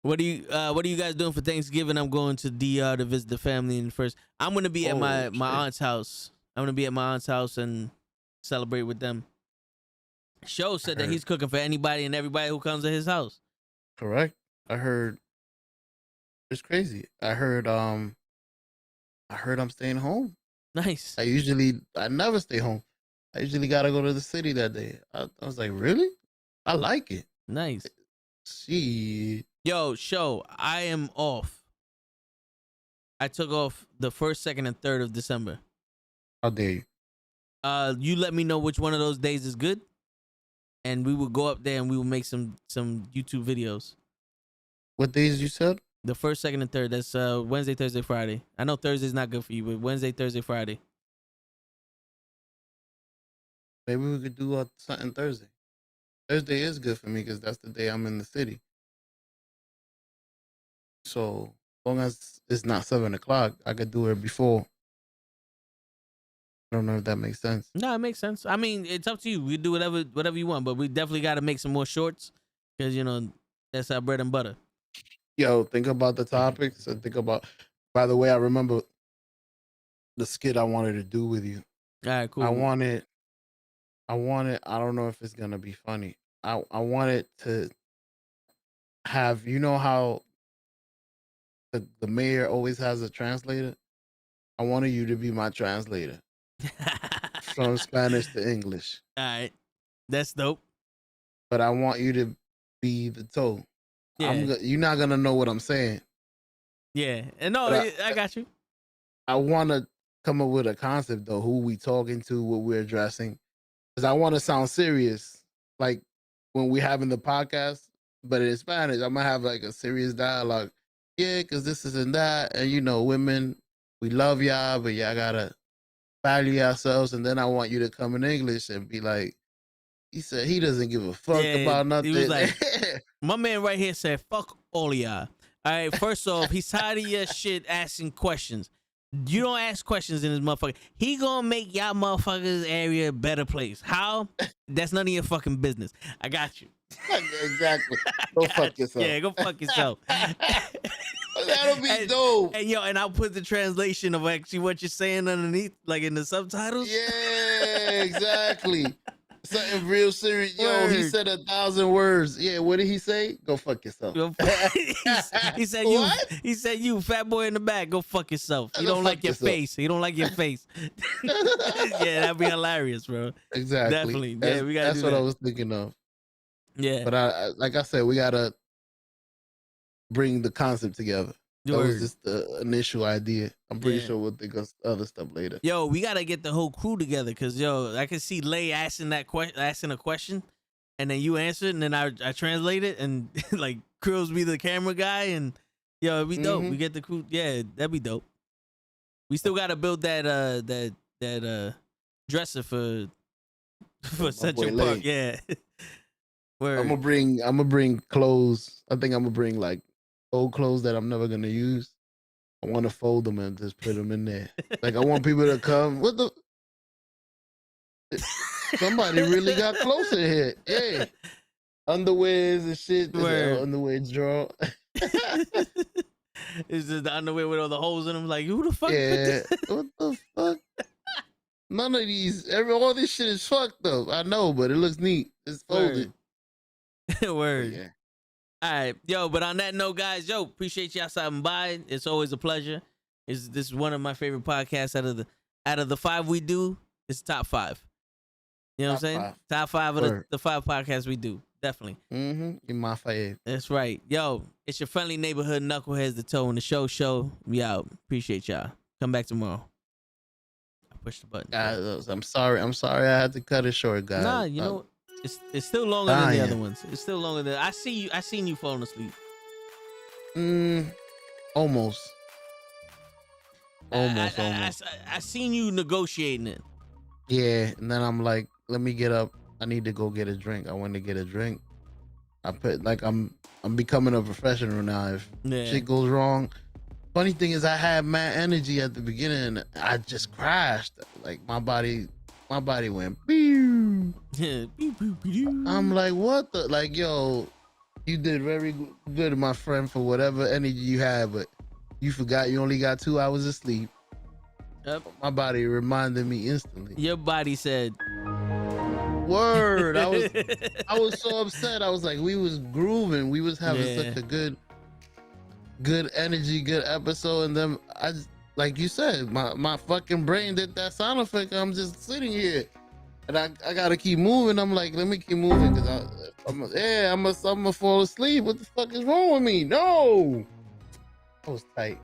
What are you guys doing for Thanksgiving? I'm going to DR to visit the family. And first, I'm gonna be at my aunt's house. I'm gonna be at my aunt's house and celebrate with them. Show said that he's cooking for anybody and everybody who comes to his house. Correct. I heard. It's crazy. I heard I'm staying home. Nice. I never stay home. I usually gotta go to the city that day. I was like, really? I like it. Nice. See. Yo, show, I am off. I took off the 1st, 2nd, and 3rd of December. How dare you? You let me know which one of those days is good, and we will go up there and we will make some YouTube videos. What days you said? The 1st, 2nd, and 3rd. That's Wednesday, Thursday, Friday. I know Thursday's not good for you, but Wednesday, Thursday, Friday. Maybe we could do something Thursday. Thursday is good for me because that's the day I'm in the city. So as long as it's not 7 o'clock, I could do it before. I don't know if that makes sense. No, it makes sense. I mean, it's up to you. We do whatever you want, but we definitely got to make some more shorts because that's our bread and butter. Yo, think about the topics and think about. By the way, I remember the skit I wanted to do with you. All right, cool. I wanted. I don't know if it's gonna be funny. I wanted to have. You know how the mayor always has a translator? I wanted you to be my translator from Spanish to English. All right, that's dope. But I want you to be the toe. Yeah. You're not gonna know what I'm saying. Yeah, and no, I got you. I want to come up with a concept though. Who we talking to? What we're addressing? Because I want to sound serious, like when we having the podcast, but in Spanish, I'm gonna have like a serious dialogue. Yeah, because this is and that, and women, we love y'all, but y'all gotta value ourselves. And then I want you to come in English and be like, he said he doesn't give a fuck about nothing. He was like, my man right here said, fuck all of y'all. All right, first off, he's tired of your shit asking questions. You don't ask questions in this motherfucker. He gonna make y'all motherfuckers area a better place. How? That's none of your fucking business. I got you. Exactly. Go fuck yourself. Yeah, go fuck yourself. That'll be dope. And I'll put the translation of actually what you're saying underneath, like in the subtitles. Yeah, exactly. Something real serious. Yo, he said 1,000 words. Yeah, what did he say? Go fuck yourself. He said what? He said you fat boy in the back. Go fuck yourself. You don't like your face. You don't like your face. Yeah, that'd be hilarious, bro. Exactly. Definitely. Yeah, we gotta. That's what I was thinking of. Yeah. But like I said, we gotta bring the concept together. That was just the initial idea. I'm pretty sure we'll think of other stuff later. Yo, we gotta get the whole crew together because I can see Lay asking a question, and then you answer it, and then I translate it, and like Krill's be the camera guy, and it'd be dope. We get the crew. Yeah, that'd be dope. We still gotta build that dresser for Central Park. Yeah. I'm gonna bring clothes. I think I'm gonna bring like old clothes that I'm never gonna use. I want to fold them and just put them in there. Like I want people to come. What the? Somebody really got close in here. Yeah, underwears and shit. Underwear drawer. Is just the underwear with all the holes in them? Like who the fuck? Yeah. What the fuck? None of these. All this shit is fucked up. I know, but it looks neat. It's folded. Word. Yeah. All right, yo, but on that note, guys, appreciate y'all stopping by. It's always a pleasure. This is one of my favorite podcasts out of the 5 we do. It's top 5. You know what I'm saying? 5. Top 5 of the 5 podcasts we do. Definitely. You're my fave. That's right. Yo, it's your friendly neighborhood knuckleheads, the toe in the show. We out. Appreciate y'all. Come back tomorrow. I pushed the button. Guys, I'm sorry. I had to cut it short, guys. Nah, you know. It's still longer than the other ones. It's still longer than I seen you falling asleep. Almost. Almost. I seen you negotiating it. Yeah, and then I'm like, let me get up. I need to go get a drink. I went to get a drink. I put like I'm becoming a professional now. If shit goes wrong, funny thing is I had mad energy at the beginning. And I just crashed. Like my body went. Pew. I'm like, what the? Like, yo, you did very good, my friend, for whatever energy you had, but you forgot you only got 2 hours of sleep. Yep. My body reminded me instantly. Your body said, word. I was so upset. I was like, we was grooving. We was having such a good energy, good episode. And then I just, like you said, my fucking brain did that sound effect. I'm just sitting here and I gotta keep moving. I'm like, let me keep moving because I'm gonna fall asleep. What the fuck is wrong with me? No. I was tight.